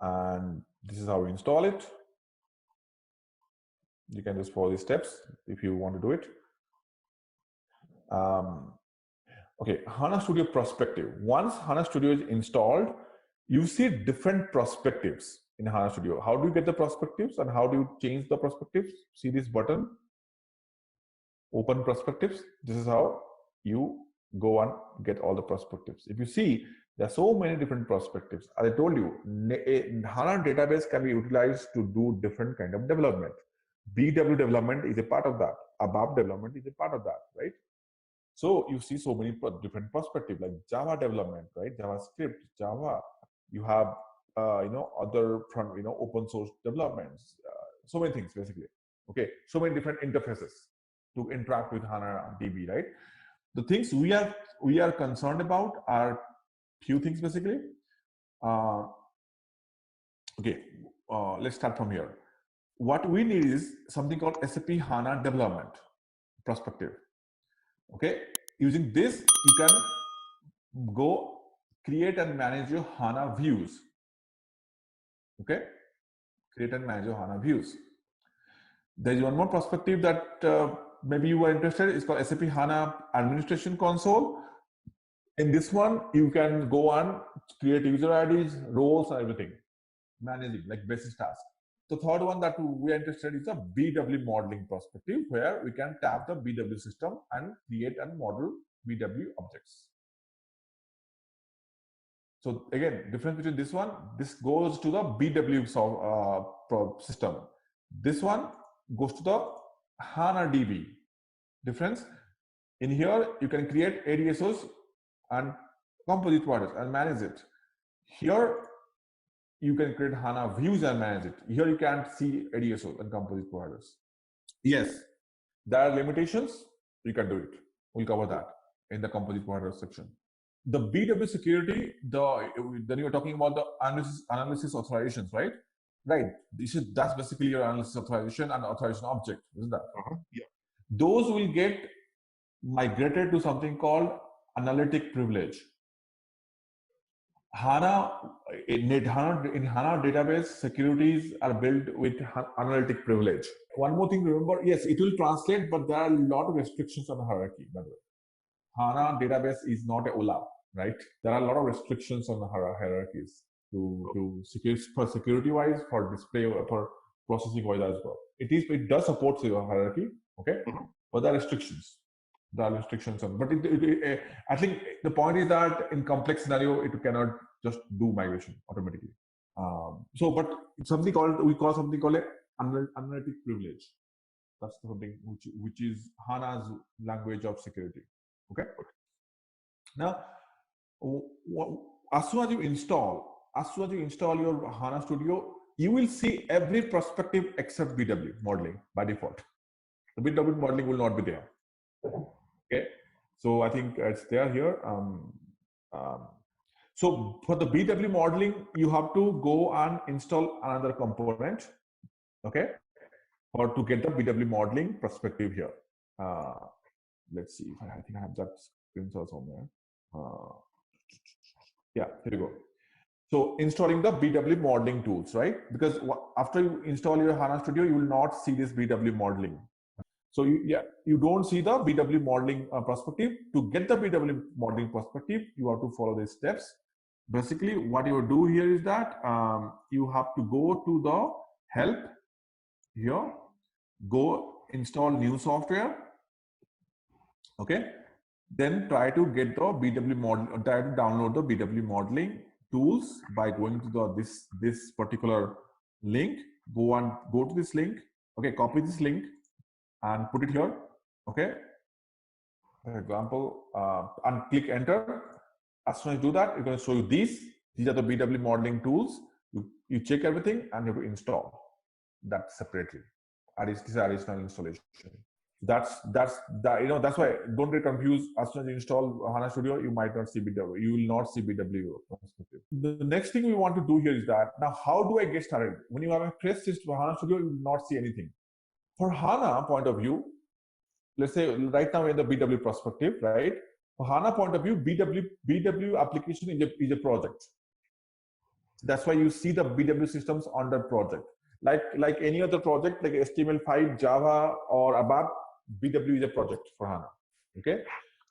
and this is how we install it. You can just follow these steps if you want to do it. Okay, HANA Studio perspective. Once HANA Studio is installed, you see different perspectives in HANA Studio. How do you get the perspectives and how do you change the perspectives? See this button, open perspectives. This is how you go and get all the perspectives. If you see, there are so many different perspectives. As I told you, HANA database can be utilized to do different kind of development. BW development is a part of that. ABAP development is a part of that, right? So you see so many different perspectives, like Java development, right? JavaScript, Java. You have other front, open source developments. So many things basically. Okay, so many different interfaces to interact with HANA DB, right? The things we are concerned about are few things basically. Let's start from here. What we need is something called SAP HANA development perspective. Okay, using this you can go create and manage your HANA views. Okay, create and manage your HANA views. There is one more perspective that maybe you are interested in. It's called SAP HANA Administration Console. In this one, you can go on create user IDs, roles, and everything, managing like basis tasks. The third one that we are interested in is a BW modeling perspective, where we can tap the BW system and create and model BW objects. So again, difference between this one, this goes to the BW system. This one goes to the HANA DB. Difference in here, you can create ADSOs and composite providers and manage it. Here, you can create HANA views and manage it. Here, you can't see ADSOs and composite providers. Yes, there are limitations. You can do it. We'll cover that in the composite provider section. The BW security, then you're talking about the analysis authorizations, right? Right. That's basically your analysis authorization and authorization object, isn't that? Yeah. Those will get migrated to something called analytic privilege. In HANA database, securities are built with analytic privilege. One more thing, remember, yes, it will translate, but there are a lot of restrictions on the hierarchy, by the way. HANA database is not a OLAP, right? There are a lot of restrictions on the hierarchies for security wise, for display, for processing wise as well. It does support your hierarchy, okay? But there are restrictions. There are restrictions on, but I think the point is that in complex scenario, it cannot just do migration automatically. But something we call something called an analytic privilege. That's something which is HANA's language of security. Okay. Now, as soon as you install your HANA Studio, you will see every perspective except BW modeling by default. The BW modeling will not be there. Okay, so I think it's there here. So for the BW modeling, you have to go and install another component, okay, or to get the BW modeling perspective here. Let's see if I think I have that screenshot somewhere. Yeah, here you go. So installing the BW modeling tools, right? Because after you install your HANA Studio, you will not see this BW modeling. So you don't see the BW modeling perspective. To get the BW modeling perspective, you have to follow these steps. Basically, what you do here is that you have to go to the help here, go install new software, okay? Then try to get the BW model, try to download the BW modeling tools by going to the this particular link. Go to this link, okay? Copy this link and put it here, okay? For example, and click enter. As soon as you do that, it's going to show you these. These are the BW modeling tools. You check everything and you have to install that separately. This is additional installation. That's why don't get confused. As soon as you install HANA Studio, you might not see BW. You will not see BW. The next thing we want to do here is that now how do I get started? When you have a trace system for HANA Studio, you will not see anything. For HANA point of view, let's say right now in the BW perspective, right? For HANA point of view, BW application is a project. That's why you see the BW systems on that project. Like any other project, like HTML5, Java, or ABAP, BW is a project for HANA. Okay,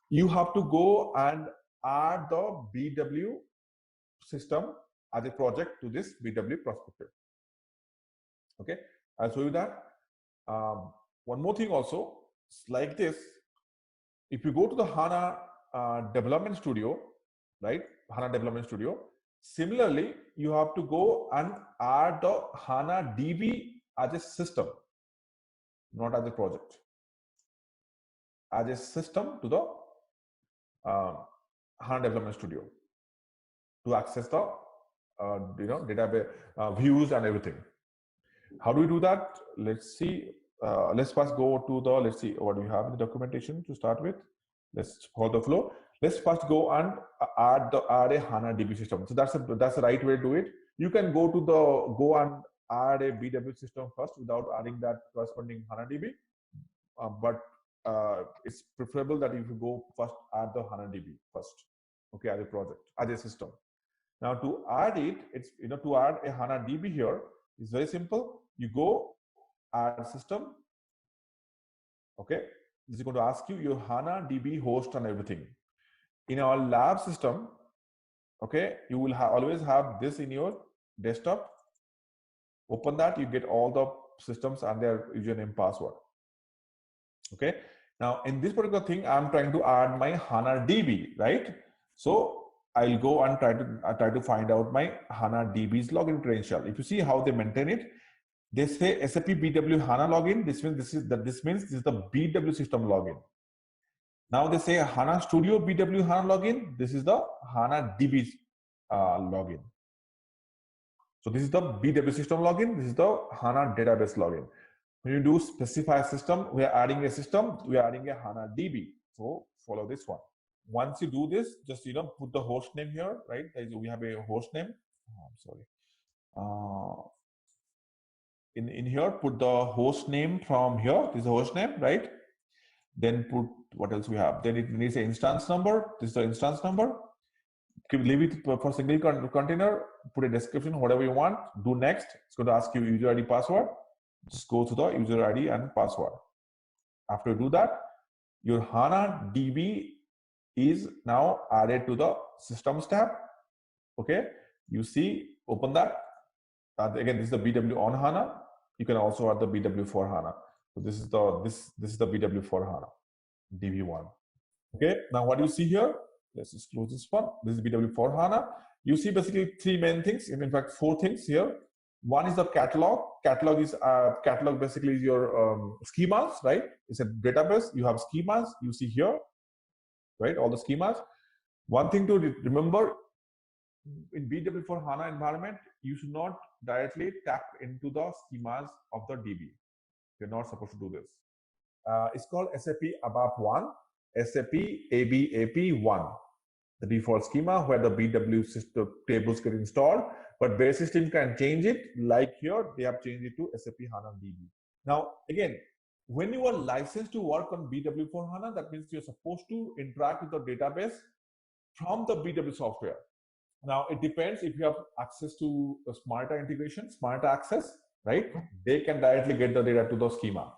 you have to go and add the BW system as a project to this BW perspective. Okay, I'll show you that. One more thing also, it's like this. If you go to the HANA Development Studio, right? HANA Development Studio. Similarly, you have to go and add the HANA DB as a system, not as a project. As a system to the HANA Development Studio to access the database views and everything. How do we do that? Let's see. Let's first go to the, let's see what we have in the documentation to start with. Let's follow the flow. Let's first go and add a HANA DB system. So that's the right way to do it. You can go and add a BW system first without adding that corresponding HANA DB. But it's preferable that if you go first add the HANA DB first, okay, as a project, as a system. Now to add it, it's to add a HANA DB here is very simple. You go add system, okay. This is going to ask you your HANA DB host and everything. In our lab system, okay, you will always have this in your desktop. Open that, you get all the systems and their username password. Okay. Now in this particular thing, I'm trying to add my HANA DB, right? So I'll go and try to find out my HANA DB's login credential. If you see how they maintain it, they say SAP BW HANA login. This means this is the BW system login. Now they say HANA Studio BW HANA login. This is the HANA DB login. So this is the BW system login. This is the HANA database login. When you do specify system, we are adding a system. We are adding a HANA DB. So follow this one. Once you do this, just put the host name here, right? We have a host name. Oh, I'm sorry. In here, put the host name from here. This is the host name, right? Then put what else we have. Then it needs an instance number. This is the instance number. Leave it for single container. Put a description, whatever you want. Do next. It's going to ask you user ID password. Just go to the user ID and password. After you do that, your HANA DB is now added to the systems tab. Okay. You see, open that. Again, this is the BW on HANA. You can also add the BW for HANA. So this is the BW for HANA, DB1. Okay. Now what you see here? Let's just close this one. This is BW for HANA. You see basically three main things. In fact, four things here. One is the catalog. Catalog basically is your schemas, right? It's a database. You have schemas. You see here, right? All the schemas. One thing to remember: in BW for HANA environment, you should not directly tap into the schemas of the DB. You're not supposed to do this. It's called SAP ABAP 1, SAP ABAP 1, the default schema where the BW system tables get installed, but base system can change it. Like here, they have changed it to SAP HANA DB. Now, again, when you are licensed to work on BW for HANA, that means you're supposed to interact with the database from the BW software. Now, it depends if you have access to the smarter integration, smarter access, right? They can directly get the data to the schema.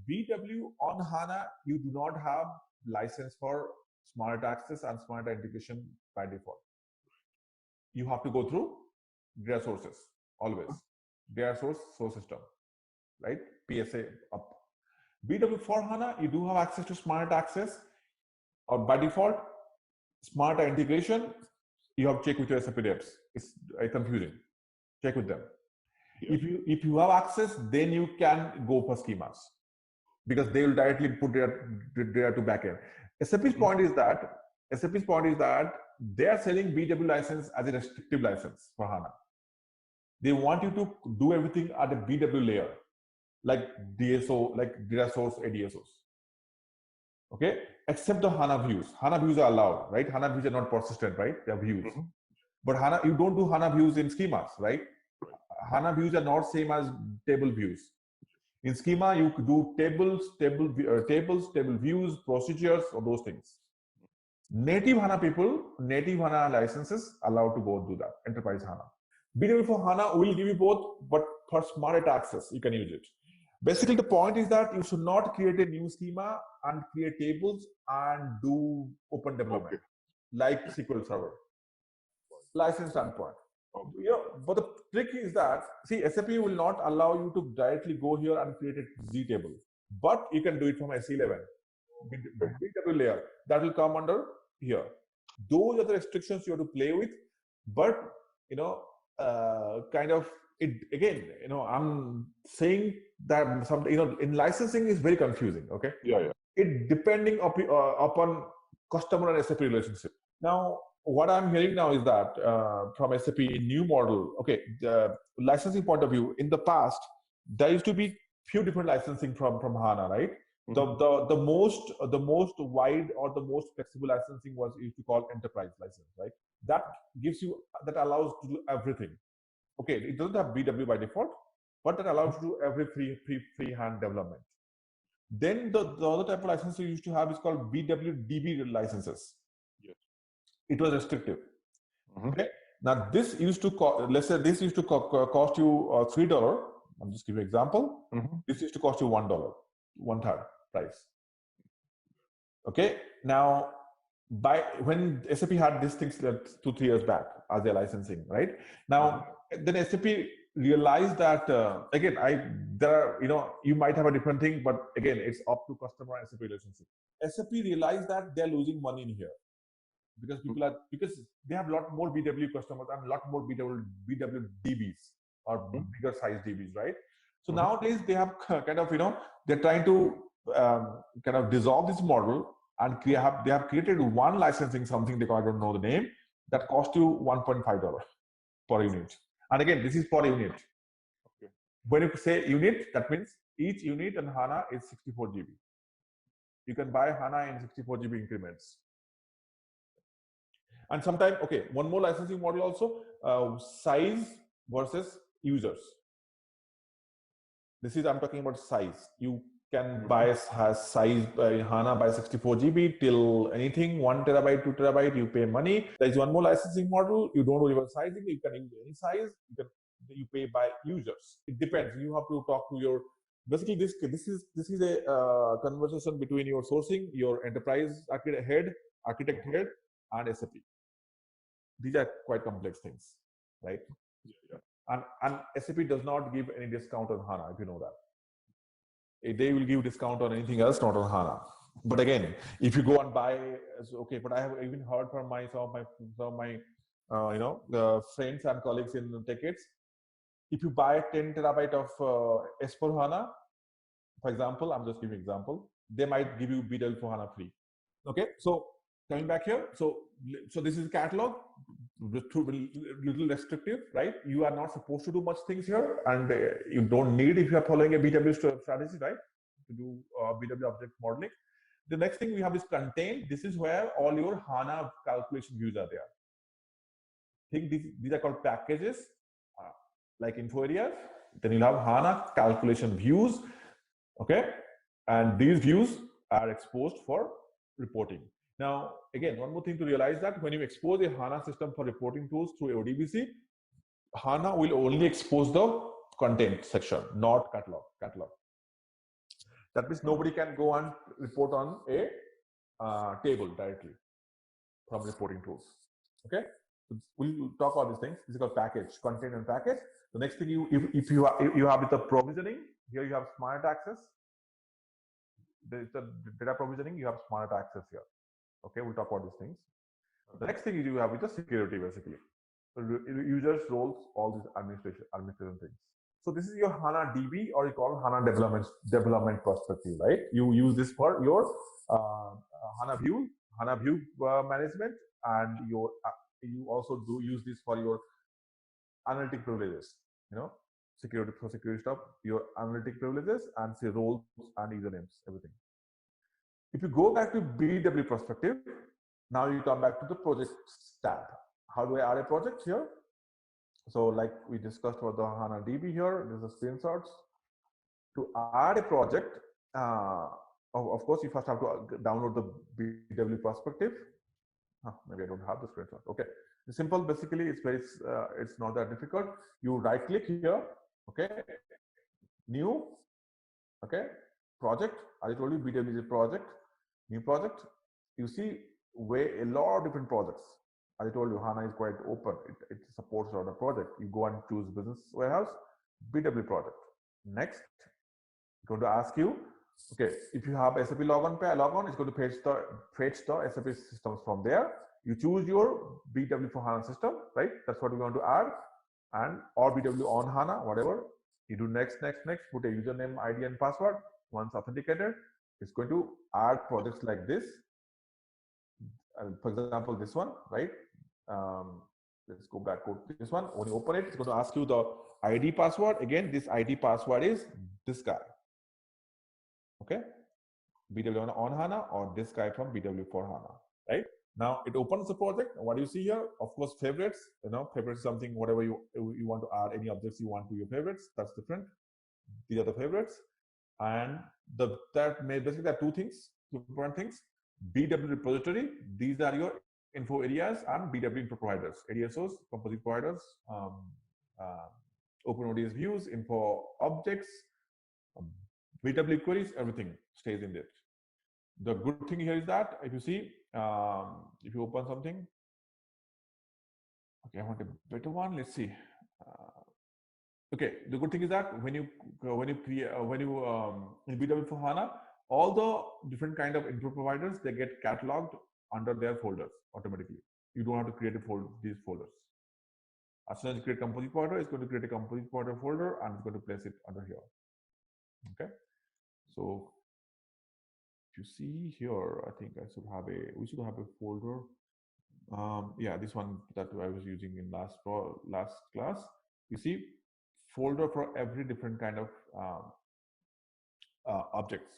BW on HANA, you do not have license for smart access and smarter integration by default. You have to go through data sources, always. Data source system, right? PSA up. BW for HANA, you do have access to smart access, or by default, smarter integration, you have to check with your SAP devs. It's confusing. Check with them. Yeah. If you have access, then you can go for schemas because they will directly put their to backend. SAP's point is that they are selling BW license as a restrictive license for HANA. They want you to do everything at the BW layer, like DSO, like data source ADSOs. Okay, except the HANA views. HANA views are allowed, right? HANA views are not persistent, right? They are views. But HANA, you don't do HANA views in schemas, right? HANA views are not same as table views. In schema, you could do tables, table views, procedures, or those things. Native HANA people, native HANA licenses allowed to go do that. Enterprise HANA. BW for HANA will give you both, but for smart access, you can use it. Basically, the point is that you should not create a new schema and create tables and do open development like SQL Server. License standpoint. You know, but the trick is that, see, SAP will not allow you to directly go here and create a Z table, but you can do it from S11, BW layer. That will come under here. Those are the restrictions you have to play with, but you know, kind of it again. You know, I'm saying that some, you know, in licensing is very confusing. Okay. Yeah. It depending upon customer and SAP relationship. Now, what I'm hearing now is that from SAP new model, okay, the licensing point of view, in the past, there used to be few different licensing from HANA, right? The most wide or the most flexible licensing was used to call enterprise license, right? That gives you, that allows to do everything. Okay, it doesn't have BW by default, but that allows you to do every freehand development. Then the other type of license you used to have is called BW DB licenses. It was restrictive. Okay. Now this used to let's say this used to cost you $3. I'm just giving you an example. This used to cost you $1, 1/3 price. Okay. Now, when SAP had these things 2-3 years back as their licensing, right? Now, then SAP realized that again, there are, you know, you might have a different thing, but again, it's up to customer and SAP relationship. SAP realized that they're losing money in here. Because because they have a lot more BW customers and a lot more BW DBs or bigger size DBs, right? So nowadays they have kind of, you know, they're trying to kind of dissolve this model and they have created one licensing, something they call, I don't know the name, that costs you $1.5 per unit. And again, this is per unit. Okay. When you say unit, that means each unit in HANA is 64 GB. You can buy HANA in 64 GB increments. And sometimes, okay, one more licensing model also, size versus users. This is, I'm talking about size. You can buy size HANA by 64 GB till anything, 1 terabyte, 2 terabyte, you pay money. There is one more licensing model. You don't worry about sizing. You can use any size. You pay by users. It depends. You have to talk to your, basically this is a conversation between your sourcing, your enterprise architect head, and SAP. These are quite complex things, right? Yeah. And SAP does not give any discount on HANA, if you know that. They will give discount on anything else, not on HANA. But again, if you go and buy, okay, but I have even heard from some of my you know, friends and colleagues in TechEds, if you buy 10 terabyte of S4 HANA, for example, I'm just giving an example, they might give you BW for HANA free. Okay, so Coming back here, so this is catalog, little restrictive, right? You are not supposed to do much things here, and you don't need if you are following a BW strategy, right, to do BW object modeling. The next thing we have is contain. This is where all your HANA calculation views are there. Think these are called packages, like info areas. Then you'll have HANA calculation views, okay, and these views are exposed for reporting. Now, again, one more thing to realize that when you expose a HANA system for reporting tools through ODBC, HANA will only expose the content section, not catalog. That means nobody can go and report on a table directly from reporting tools. Okay, we'll talk about these things. This is called package, content and package. The next thing if you have the provisioning, here you have smart access. There's the data provisioning, you have smart access here. Okay, we'll talk about these things. The next thing you have is the security, basically. So users roles, all these administration things. So this is your HANA DB, or you call HANA development perspective, right? You use this for your HANA view management, and you also do use this for your analytic privileges. You know, security stuff, your analytic privileges, and say roles and usernames, everything. If you go back to BW perspective, now you come back to the project tab. How do I add a project here? So like we discussed about the HANA DB here, there's the screenshots. To add a project, of course, you first have to download the BW perspective. Maybe I don't have the screenshot. Okay, it's simple. Basically, it's not that difficult. You right click here. Okay, new. Okay, project. I told you BW is a project. New project. You see a lot of different projects. I told you HANA is quite open. It supports a lot of projects. You go and choose Business Warehouse, BW project. Next, it's going to ask you, okay, if you have SAP logon, it's going to fetch the SAP systems from there. You choose your BW for HANA system, right? That's what we're going to add, and or BW on HANA, whatever. You do next, put a username, ID, and password. Once authenticated, it's going to add projects like this. For example, this one, right? Let's go back to this one. When you open it, it's going to ask you the ID password. Again, this ID password is this guy. Okay, BW on HANA, or this guy from BW for HANA, right? Now it opens the project. What do you see here? Of course, favorites. You know, favorites is something, whatever you want to add, any objects you want to your favorites. That's different. These are the favorites, and basically there are two important things. BW repository. These are your info areas, and BW info providers, ADSOs, composite providers, open ODS views, info objects, BW queries, everything stays in it. The good thing here is that if you see, if you open something, okay, I want a better one. Let's see. Okay, the good thing is that when you in BW for HANA, all the different kind of info providers, they get cataloged under their folders automatically. You don't have to create these folders. As soon as you create composite provider, it's going to create a composite provider folder, and it's going to place it under here. Okay, so if you see here, I think we should have a folder. Yeah, this one that I was using in last class. You see, folder for every different kind of objects.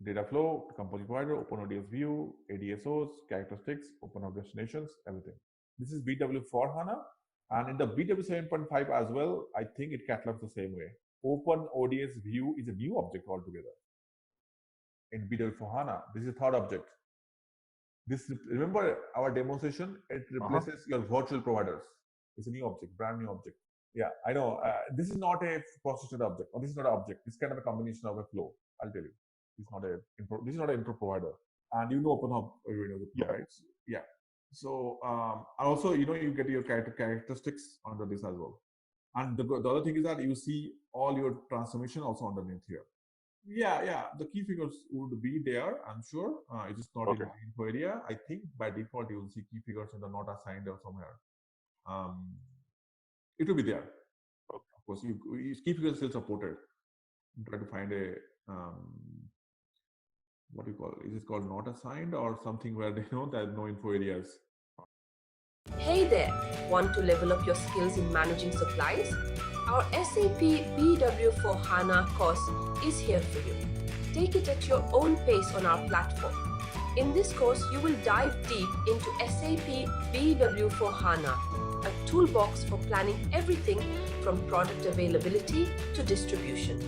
Data flow, composite provider, open ODS view, ADSOs, characteristics, open up destinations, everything. This is BW for HANA, and in the BW 7.5 as well, I think it catalogs the same way. Open ODS view is a new object altogether. In BW for HANA, this is a third object. This, remember our demo session, it replaces your virtual providers. It's a new object, brand new object. Yeah, I know. This is not a processed object, or this is not an object. It's kind of a combination of a flow. I'll tell you. This is not an info provider, and you know OpenHub, right? Yeah. So also, you get your characteristics under this as well. And the other thing is that you see all your transformation also underneath here. Yeah. The key figures would be there. I'm sure it is not in the info area. I think by default you will see key figures and they're not assigned or somewhere. It will be there. Of course, key figures still supported. Try to find a. what do you call it? Is it called not assigned or something where they know that no info areas? Hey there! Want to level up your skills in managing supplies? Our SAP BW for HANA course is here for you. Take it at your own pace on our platform. In this course, you will dive deep into SAP BW for HANA, a toolbox for planning everything from product availability to distribution.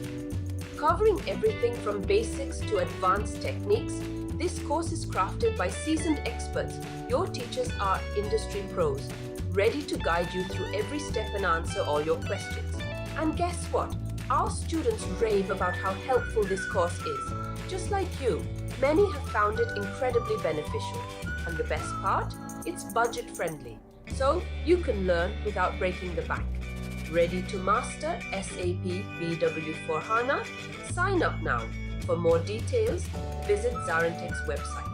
Covering everything from basics to advanced techniques, this course is crafted by seasoned experts. Your teachers are industry pros, ready to guide you through every step and answer all your questions. And guess what? Our students rave about how helpful this course is. Just like you, many have found it incredibly beneficial. And the best part? It's budget friendly, so you can learn without breaking the bank. Ready to master SAP BW for HANA? Sign up now. For more details, visit ZaranTech's website.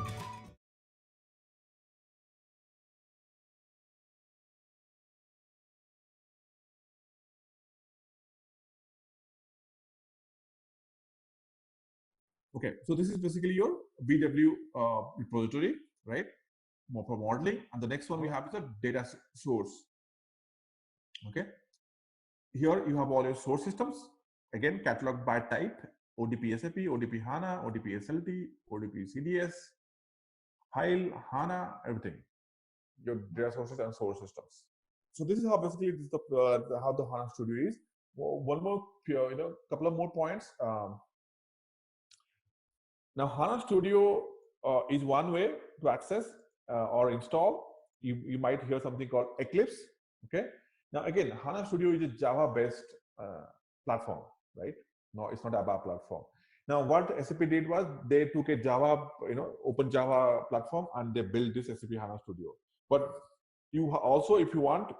Okay, so this is basically your BW repository, right? More for modeling, and the next one we have is a data source. Okay, here you have all your source systems, again cataloged by type: ODP SAP, ODP HANA, ODP SLT, ODP CDS, File, HANA, everything. Your data sources and source systems. So this is how basically this is how the HANA Studio is. One more, couple of more points. Now HANA Studio is one way to access or install. You might hear something called Eclipse. Okay. Now again, HANA Studio is a Java-based platform, right? No, it's not a ABAP platform. Now what SAP did was they took a Java, open Java platform, and they built this SAP HANA Studio. But you also, if you want,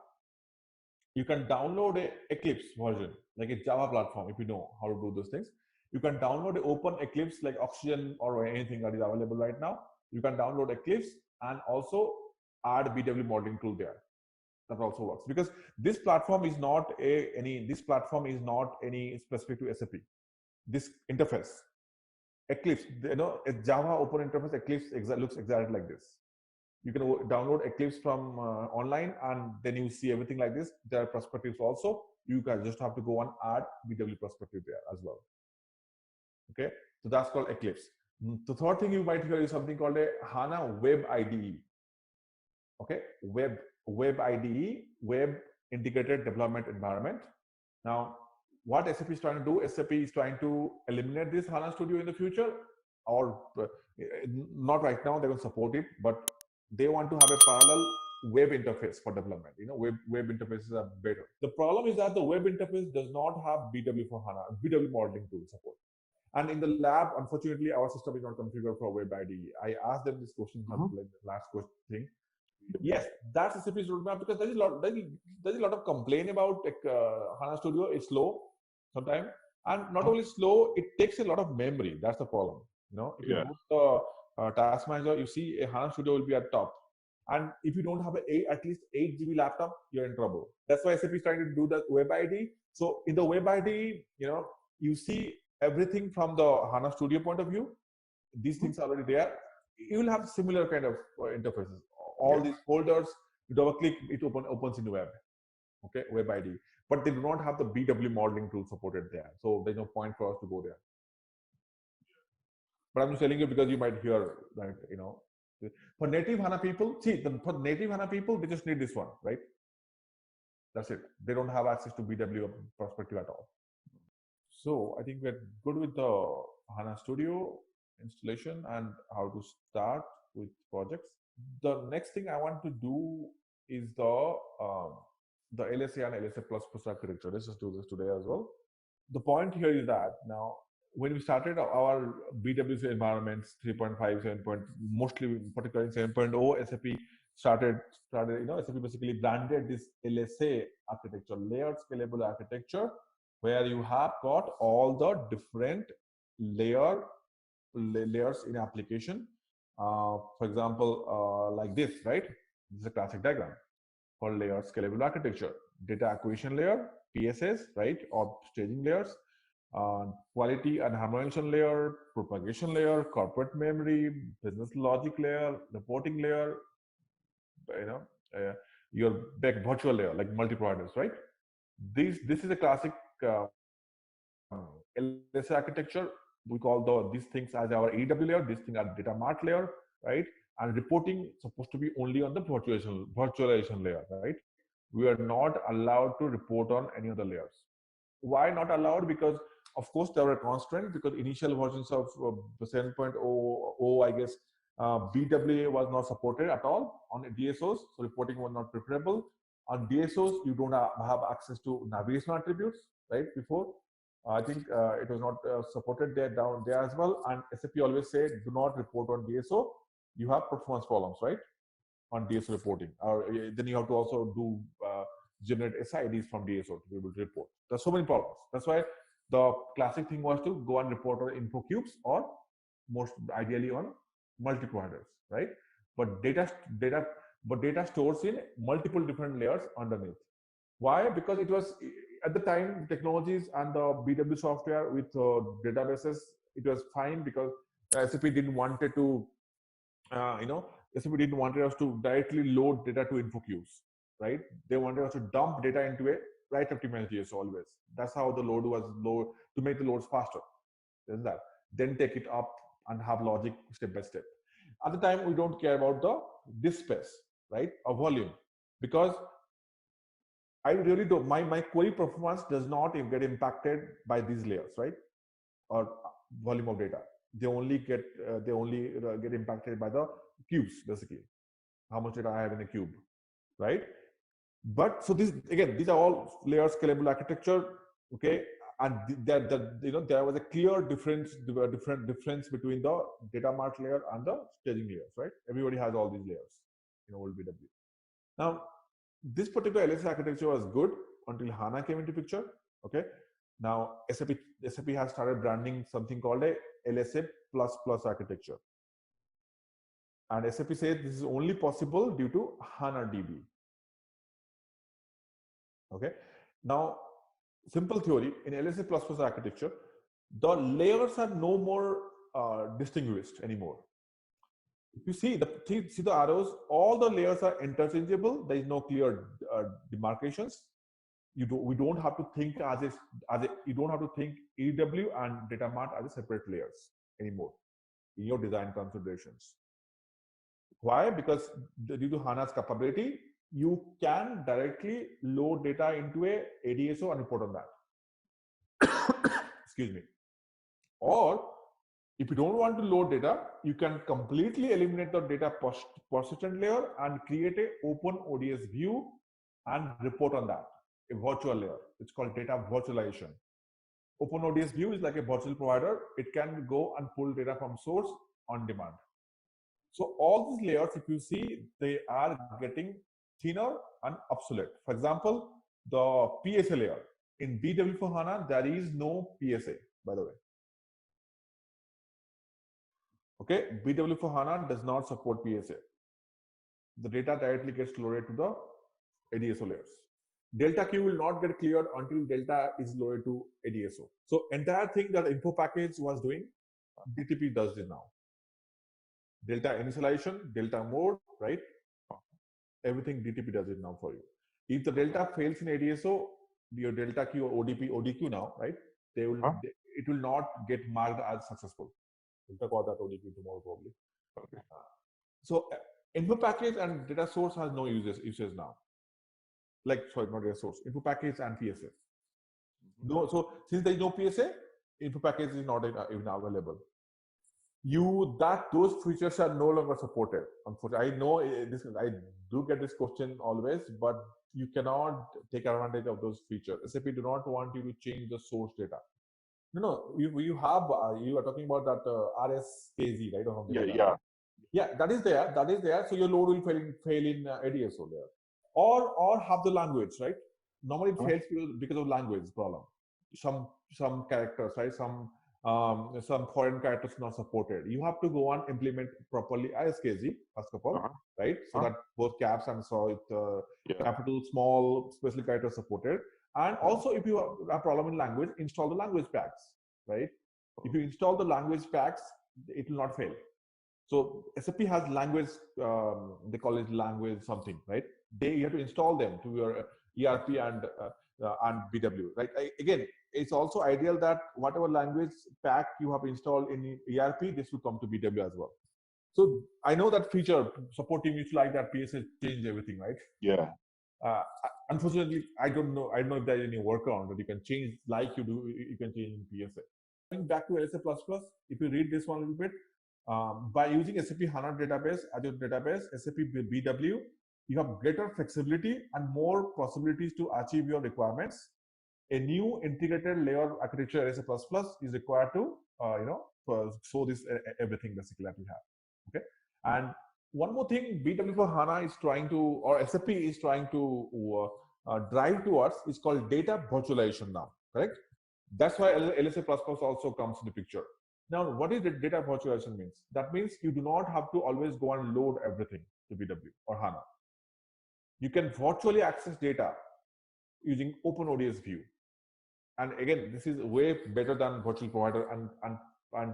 you can download a Eclipse version, like a Java platform, if you know how to do those things. You can download an open Eclipse like Oxygen or anything that is available right now. You can download Eclipse and also add BW modeling tool there. That also works, because this platform is not any specific to SAP. This interface, Eclipse, a Java open interface Eclipse looks exactly like this. You can download Eclipse from online, and then you see everything like this. There are perspectives also. You guys just have to go and add BW perspective there as well. Okay, so that's called Eclipse. The third thing you might hear is something called a HANA Web IDE. Okay, Web IDE, Web Integrated Development Environment. Now, what SAP is trying to do, SAP is trying to eliminate this HANA Studio in the future, or not right now. They will support it, but they want to have a parallel web interface for development. Web interfaces are better. The problem is that the web interface does not have BW for HANA, BW modeling tool support. And in the lab, unfortunately, our system is not configured for Web IDE. I asked them this question, like the last question thing. Yes, that's SAP's roadmap, because there's a lot of complaint about HANA Studio. It's slow sometimes, and not only slow, it takes a lot of memory. That's the problem. If you go to the task manager, you see a HANA Studio will be at top, and if you don't have at least 8 GB laptop, you're in trouble. That's why SAP is trying to do the Web IDE. So in the Web IDE, you see everything from the HANA Studio point of view. These things are already there. You will have similar kind of interfaces. All these folders, you double click, it opens in the web. Okay, Web IDE. But they do not have the BW modeling tool supported there. So there's no point for us to go there. But I'm just telling you because you might hear that, for native HANA people, for native HANA people, they just need this one, right? That's it. They don't have access to BW perspective at all. So I think we're good with the HANA Studio installation and how to start with projects. The next thing I want to do is the LSA and LSA++ architecture. Let's just do this today as well. The point here is that now, when we started our BW environments, 3.5, 7. Mostly, particularly 7.0, SAP started. SAP basically branded this LSA architecture, layered scalable architecture, where you have got all the different layers in application. For example, like this, right? This is a classic diagram for layered scalable architecture. Data acquisition layer, PSS, right, or staging layers. quality and harmonization layer, propagation layer, corporate memory, business logic layer, reporting layer, you know, your back virtual layer like multi-providers, right? This is a classic LSA architecture. We call these things as our AW layer. These things are data mart layer, right? And reporting supposed to be only on the virtualization layer, right? We are not allowed to report on any other layers. Why not allowed? Because of course there were constraints, because initial versions of 7.0, I guess, BWA was not supported at all on DSOs, so reporting was not preferable. On DSOs, you don't have access to navigation attributes, right? Before, I think it was not supported there down there as well. And SAP always said, do not report on DSO. You have performance problems, right? On DSO reporting, or then you have to also do generate SIDs from DSO to be able to report. There's so many problems. That's why the classic thing was to go and report on info cubes, or most ideally on multi-providers, right? But data stores in multiple different layers underneath. Why? Because it was at the time technologies and the BW software with databases, it was fine, because SAP didn't wanted to, SAP didn't wanted us to directly load data to info cubes, right? They wanted us to dump data into a write optimized JS always. That's how the load was low, to make the loads faster. Then that, then take it up and have logic step by step. At the time, we don't care about the disk space, right, or volume, because I really don't. My query performance does not get impacted by these layers, right, or volume of data. They only get impacted by the cubes, basically. How much data I have in a cube, right? But so these are all layer scalable architecture, okay? And there was a clear difference between the data mart layer and the staging layers, right? Everybody has all these layers in old BW. Now, this particular LSA architecture was good until HANA came into picture, okay? Now, SAP has started branding something called a LSA++ architecture. And SAP says this is only possible due to HANA DB. Okay. Now, simple theory in LSA++ architecture, the layers are no more distinguished anymore. If you see the arrows, all the layers are interchangeable. There is no clear demarcations. We don't have to think you don't have to think EW and data mart as a separate layers anymore in your design considerations. Why? Because due to HANA's capability, you can directly load data into a ADSO and report on that. Excuse me. Or if you don't want to load data, you can completely eliminate the data persistent layer and create an open ODS view and report on that, a virtual layer. It's called data virtualization. Open ODS view is like a virtual provider. It can go and pull data from source on demand. So all these layers, if you see, they are getting thinner and obsolete. For example, the PSA layer. In BW for HANA, there is no PSA, by the way. Okay, BW for HANA does not support PSA. The data directly gets loaded to the ADSO layers. Delta Q will not get cleared until delta is loaded to ADSO. So entire thing that info package was doing, DTP does it now. Delta initialization, delta mode, right? Everything DTP does it now for you. If the delta fails in ADSO, your delta Q or ODQ now, right? It will not get marked as successful. We'll talk about that ODQ tomorrow probably. Okay. So info package and data source has no uses now. Like, sorry, not data source, info package and PSA. No, so since there is no PSA, info package is not even available. Those features are no longer supported. Unfortunately, I know I do get this question always, but you cannot take advantage of those features. SAP do not want you to change the source data. No, you are talking about that RSKZ, right? Or something yeah, that is there. So your load will fail in ADSO there, or have the language, right? Normally it fails because of language problem. Some characters, right? Some foreign characters not supported. You have to go and implement properly ISKZ first of all, right? So that both caps and capital, small, special characters supported. And also, if you have a problem in language, install the language packs, right? If you install the language packs, it will not fail. So SAP has language, they call it language something, right? You have to install them to your ERP and BW, right? Again, it's also ideal that whatever language pack you have installed in ERP, this will come to BW as well. So I know that feature support team used to like that PSA change everything, right? Yeah. Unfortunately, I don't know if there is any workaround that you can change like you do. You can change in PSA. Coming back to LSA++, if you read this one a little bit, by using SAP HANA database, Azure database, SAP BW, you have greater flexibility and more possibilities to achieve your requirements. A new integrated layer architecture LSA++ is required to, show this everything basically that we have. Okay, and one more thing, BW for HANA is trying to, or SAP is trying to drive towards, is called data virtualization now. Correct? That's why LSA++ also comes in the picture. Now, what is the data virtualization means? That means you do not have to always go and load everything to BW or HANA. You can virtually access data using OpenODS view. And again, this is way better than virtual provider and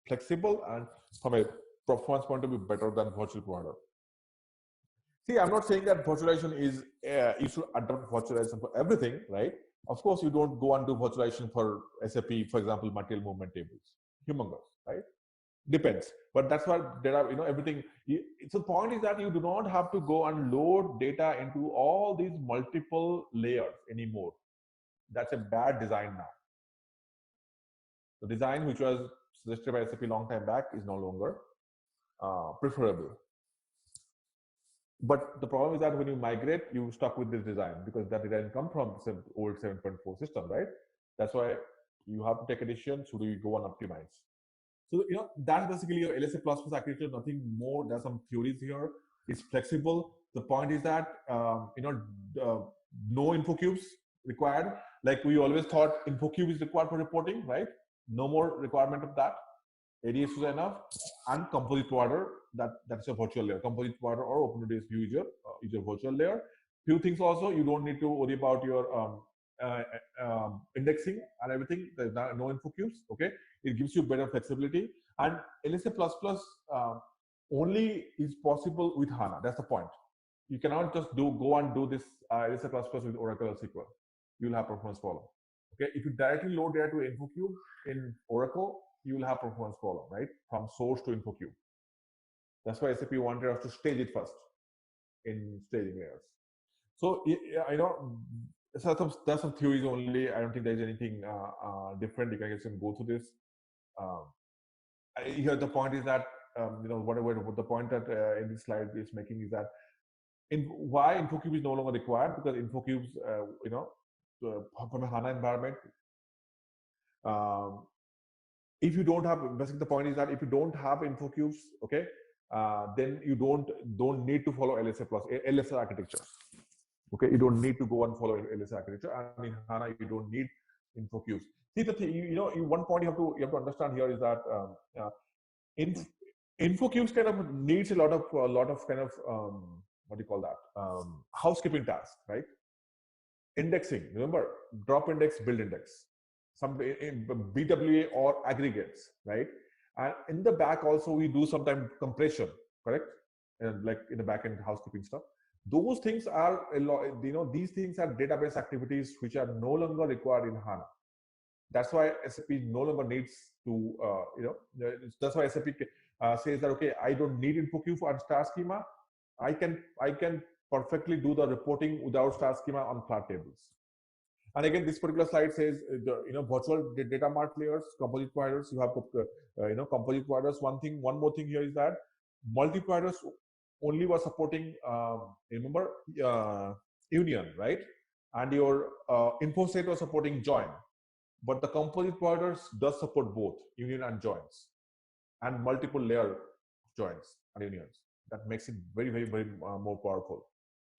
flexible, and from a performance point of view, better than virtual provider. See, I'm not saying that virtualization is, you should adopt virtualization for everything, right? Of course, you don't go and do virtualization for SAP, for example, material movement tables. Humongous, right? Depends. But that's why there are, everything. So the point is that you do not have to go and load data into all these multiple layers anymore. That's a bad design now. The design which was suggested by SAP a long time back is no longer preferable. But the problem is that when you migrate, you stuck with this design because that design comes from the old 7.4 system, right? That's why you have to take a decision. Should we go and optimize? So, that's basically your LSA++ architecture, nothing more. There's some theories here. It's flexible. The point is that, no InfoCubes required. Like we always thought InfoCube is required for reporting, right? No more requirement of that. ADS is enough. And composite provider, that's a virtual layer. Composite provider or OpenODS view is your virtual layer. Few things also, you don't need to worry about your indexing and everything. There's no InfoCubes, okay? It gives you better flexibility. And LSA++ only is possible with HANA. That's the point. You cannot just go and do this LSA++ with Oracle or SQL. You'll have performance problem. Okay, if you directly load data to InfoCube in Oracle, you will have performance problem, right? From source to InfoCube. That's why SAP wanted us to stage it first in staging layers. So, there's some theories only. I don't think there's anything different. You can just go through this. Here, the point is that, whatever the point that in this slide is making is that why InfoCube is no longer required, because InfoCubes, from a HANA environment, if you don't have, basically the point is that if you don't have InfoCubes, okay, then you don't need to follow LSA architecture. Okay, you don't need to go and follow LSA architecture, and in HANA you don't need InfoCubes. See, the thing, one point you have to understand here is that InfoCubes kind of needs a lot of kind of what do you call that, housekeeping tasks, right? Indexing, remember, drop index, build index, some BWA or aggregates, right? And in the back also we do sometimes compression, correct? And like in the back end housekeeping stuff. Those things are a lot, these things are database activities which are no longer required in HANA. That's why SAP no longer needs to, that's why SAP says that, okay, I don't need InfoCube for star schema. I can perfectly do the reporting without star schema on cloud tables. And again, this particular slide says, virtual data mart layers, composite providers. You have, composite providers. One more thing here is that multi-providers only were supporting, remember, union, right? And your InfoState was supporting join. But the composite providers does support both union and joins, and multiple layer joins and unions. That makes it very, very, very more powerful.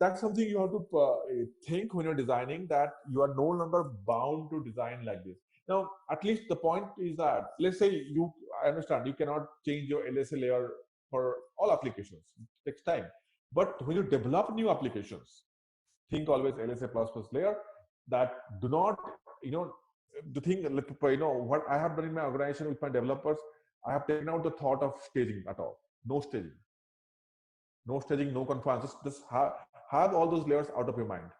That's something you have to think when you're designing, that you are no longer bound to design like this. Now, at least the point is that, let's say I understand you cannot change your LSA layer for all applications. It takes time. But when you develop new applications, think always LSA++ layer. that do not, the thing, what I have done in my organization with my developers, I have taken out the thought of staging at all. No staging, no conference. Just have all those layers out of your mind.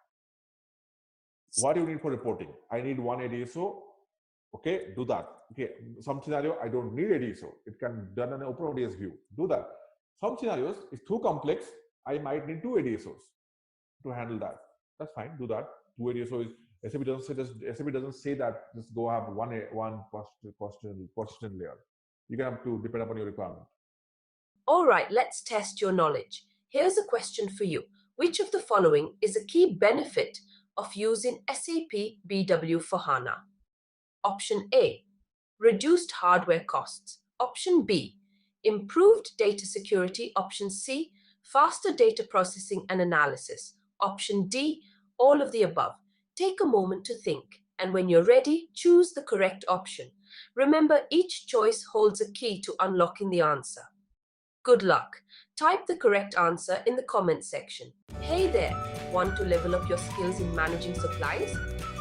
What do you need for reporting? I need one ADSO. Okay, do that. Okay, some scenario I don't need ADSO. It can be done in an open ODS view. Do that. Some scenarios is too complex. I might need two ADSOs to handle that. That's fine. Do that. Two ADSO is SAP doesn't say that just go have one question layer. You can have to depend upon your requirement. All right, let's test your knowledge. Here's a question for you. Which of the following is a key benefit of using SAP BW for HANA? Option A, reduced hardware costs. Option B, improved data security. Option C, faster data processing and analysis. Option D, all of the above. Take a moment to think, and when you're ready, choose the correct option. Remember, each choice holds a key to unlocking the answer. Good luck. Type the correct answer in the comment section. Hey there, want to level up your skills in managing supplies?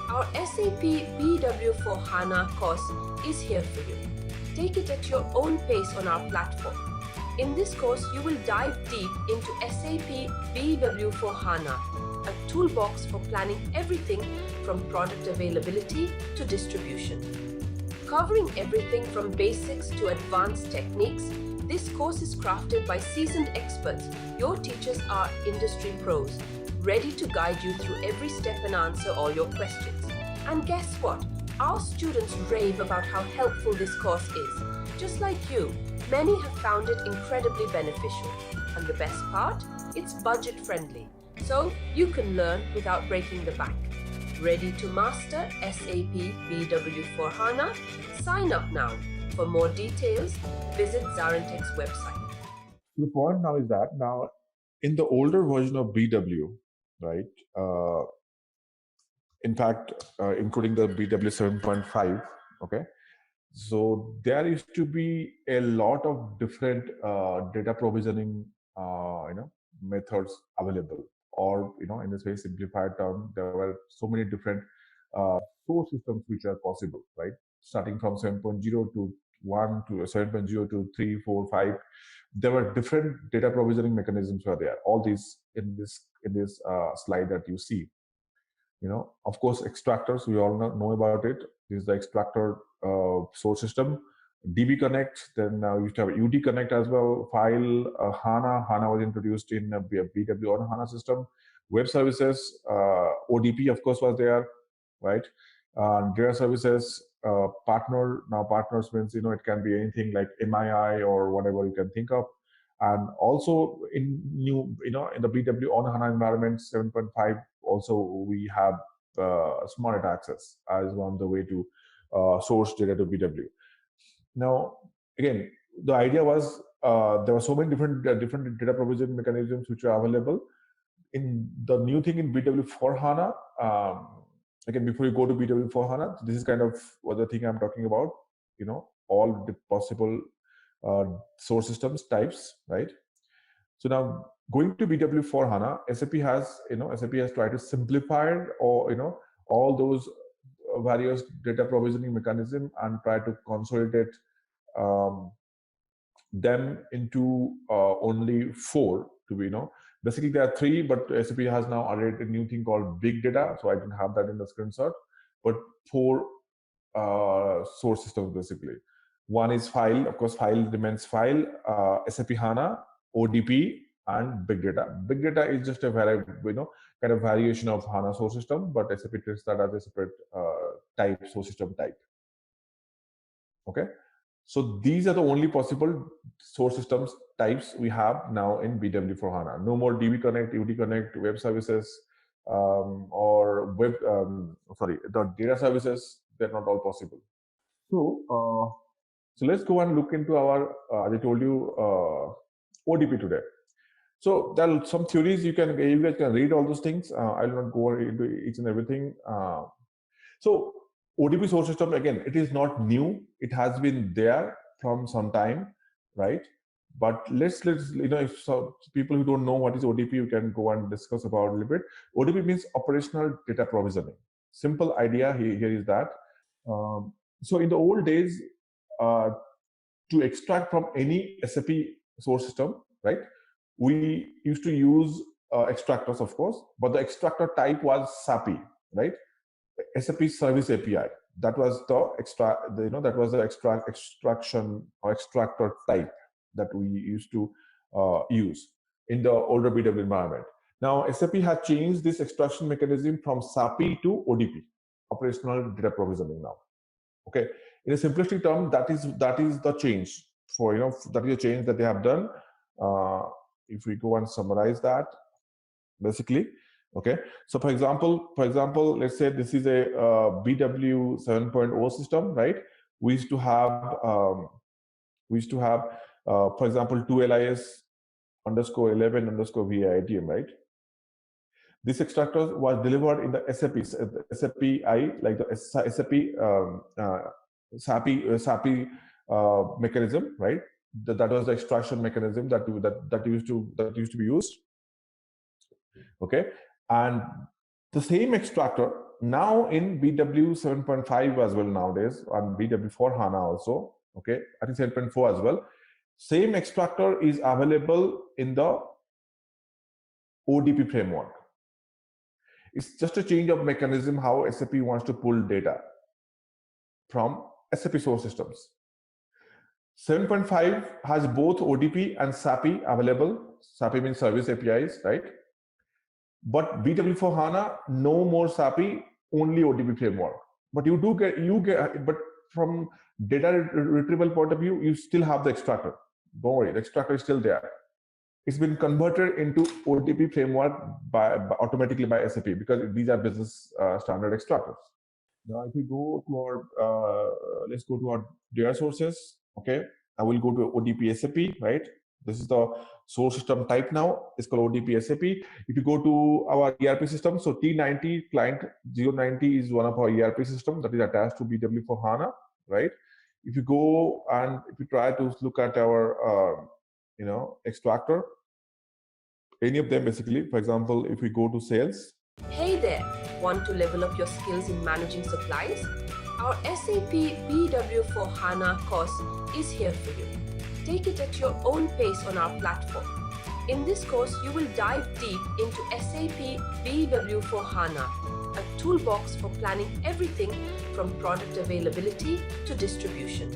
Our SAP BW for HANA course is here for you. Take it at your own pace on our platform. In this course, you will dive deep into SAP BW for HANA, a toolbox for planning everything from product availability to distribution. Covering everything from basics to advanced techniques, this course is crafted by seasoned experts. Your teachers are industry pros, ready to guide you through every step and answer all your questions. And guess what? Our students rave about how helpful this course is. Just like you, many have found it incredibly beneficial. And the best part? It's budget friendly, so you can learn without breaking the bank. Ready to master SAP BW for HANA? Sign up now. For more details, visit ZaranTech's website. The point now is that now in the older version of BW, right? In fact, including the BW 7.5, okay. So there used to be a lot of different data provisioning, methods available, or in this very simplified term, there were so many different source systems which are possible, right? Starting from 7.0 to 1 to 7.0 to 3, 4, 5, there were different data provisioning mechanisms were there. All these in this slide that you see. Of course, extractors, we all know about it. This is the extractor source system. DB Connect, then now you have UD Connect as well. File, HANA was introduced in BW on HANA system. Web services, ODP, of course, was there, right? Data services, partner. Now partners means, it can be anything like MII or whatever you can think of. And also in in the BW on HANA environment 7.5, also we have smart data access as one of the way to source data to BW. Now, again, the idea was there were so many different data provision mechanisms which are available. In the new thing in BW for HANA, again, before you go to BW for HANA, this is kind of what the thing I'm talking about. All the possible source systems types, right? So now going to BW for HANA, SAP has tried to simplify or all those various data provisioning mechanism and try to consolidate them into only 4 to be basically there are 3, but SAP has now added a new thing called big data, so I didn't have that in the screenshot, but 4 source systems basically. One is file, of course, file remains file, SAP HANA, ODP, and big data. Big data is just a kind of variation of HANA source system, but SAP treats that as a separate source system type. Okay, so these are the only possible source systems types we have now in BW for HANA. No more DB Connect, UD Connect, web services, or the data services. They're not all possible. So, so let's go and look into our, as I told you, ODP today. So there are some theories you guys can read all those things. I'll not go into each and everything. So ODP source system, again, it is not new. It has been there from some time, right? But let's if people who don't know what is ODP, you can go and discuss about a little bit. ODP means operational data provisioning. Simple idea here is that, so in the old days, to extract from any SAP source system, right, we used to use extractors, of course, but the extractor type was SAPI, right? SAP Service API. That was the extraction or extractor type that we used to use in the older BW environment. Now, SAP has changed this extraction mechanism from SAPI to ODP, operational data provisioning now. Okay, in a simplistic term, that is the change for that is a change that they have done. If we go and summarize that, basically, okay. So for example, let's say this is a BW 7.0 system, right? We used to have for example 2LIS_11_VITM, right? This extractor was delivered in the SAPI, like the SAP mechanism, right? That was the extraction mechanism that used to be used. Okay, and the same extractor now in BW 7.5 as well nowadays, on BW for HANA also. Okay, I think 7.4 as well. Same extractor is available in the ODP framework. It's just a change of mechanism how SAP wants to pull data from SAP source systems. 7.5 has both ODP and SAPI available. SAPI means service APIs, right? But BW for HANA, no more SAPI, only ODP framework. But you get, but from data retrieval point of view, you still have the extractor. Don't worry, the extractor is still there. It's been converted into ODP framework automatically by SAP, because these are business standard extractors. Now, if we go to our, let's go to our data sources. Okay, I will go to ODP SAP, right? This is the source system type now. It's called ODP SAP. If you go to our ERP system, so T90 client 090 is one of our ERP system that is attached to BW for HANA, right? If you go and if you try to look at our extractor, any of them basically, for example, if we go to sales. Hey there, want to level up your skills in managing supplies? Our SAP BW for HANA course is here for you. Take it at your own pace on our platform. In this course, you will dive deep into SAP BW for HANA, a toolbox for planning everything from product availability to distribution.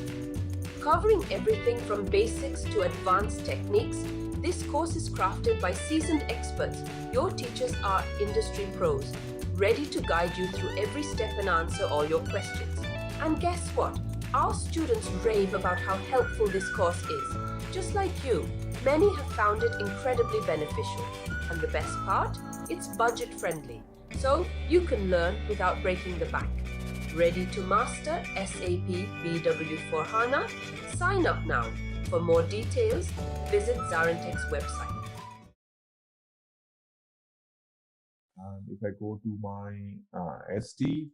Covering everything from basics to advanced techniques, this course is crafted by seasoned experts. Your teachers are industry pros, ready to guide you through every step and answer all your questions. And guess what? Our students rave about how helpful this course is. Just like you, many have found it incredibly beneficial. And the best part? It's budget friendly, so you can learn without breaking the bank. Ready to master SAP BW for HANA? Sign up now. For more details, visit ZaranTech's website. And if I go to my SD,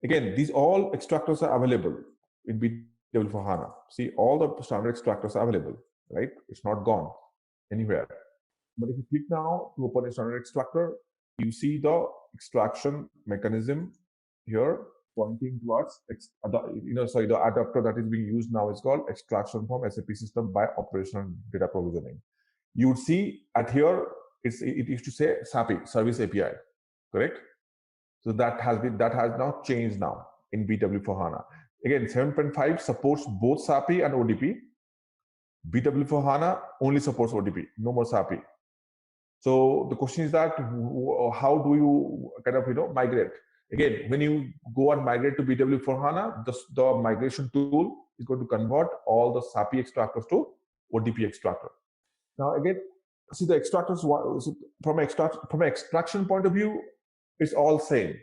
again, these all extractors are available in BW for HANA. See, all the standard extractors are available, right? It's not gone anywhere. But if you click now to open a standard extractor, you see the extraction mechanism here pointing towards the adapter that is being used now is called extraction from SAP system by operational data provisioning. You would see at here it used to say SAPI service API, correct? So that has now changed now in BW for HANA. Again, 7.5 supports both SAPI and ODP. BW for HANA only supports ODP, no more SAPI. So the question is that how do you kind of migrate? Again, when you go and migrate to BW for HANA, the migration tool is going to convert all the SAPI extractors to ODP extractor. Now again, see the extractors from an extraction point of view, it's all same.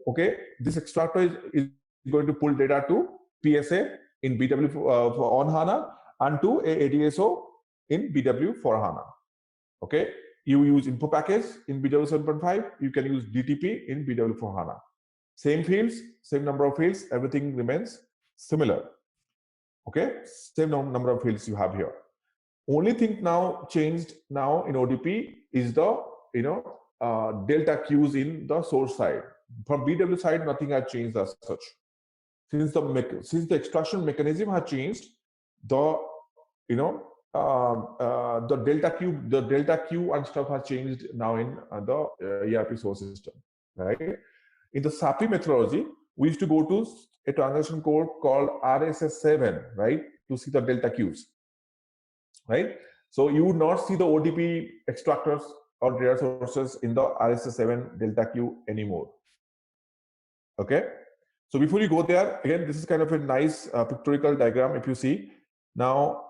Okay, this extractor is going to pull data to PSA in BW on HANA and to ADSO in BW for HANA. Okay, you use info package in BW 7.5, you can use DTP in BW for HANA. Same fields, same number of fields, everything remains similar. Okay, same number of fields you have here. Only thing now changed now in ODP is the delta queues in the source side. from BW side, nothing has changed as such. Since the extraction mechanism has changed, the the delta Q and stuff has changed now in the ERP source system, right? In the SAP methodology, we used to go to a transaction code called RSS7, right, to see the delta Qs, right? So you would not see the ODP extractors or data sources in the RSS7 delta Q anymore. Okay. So before you go there, again, this is kind of a nice pictorial diagram. If you see now,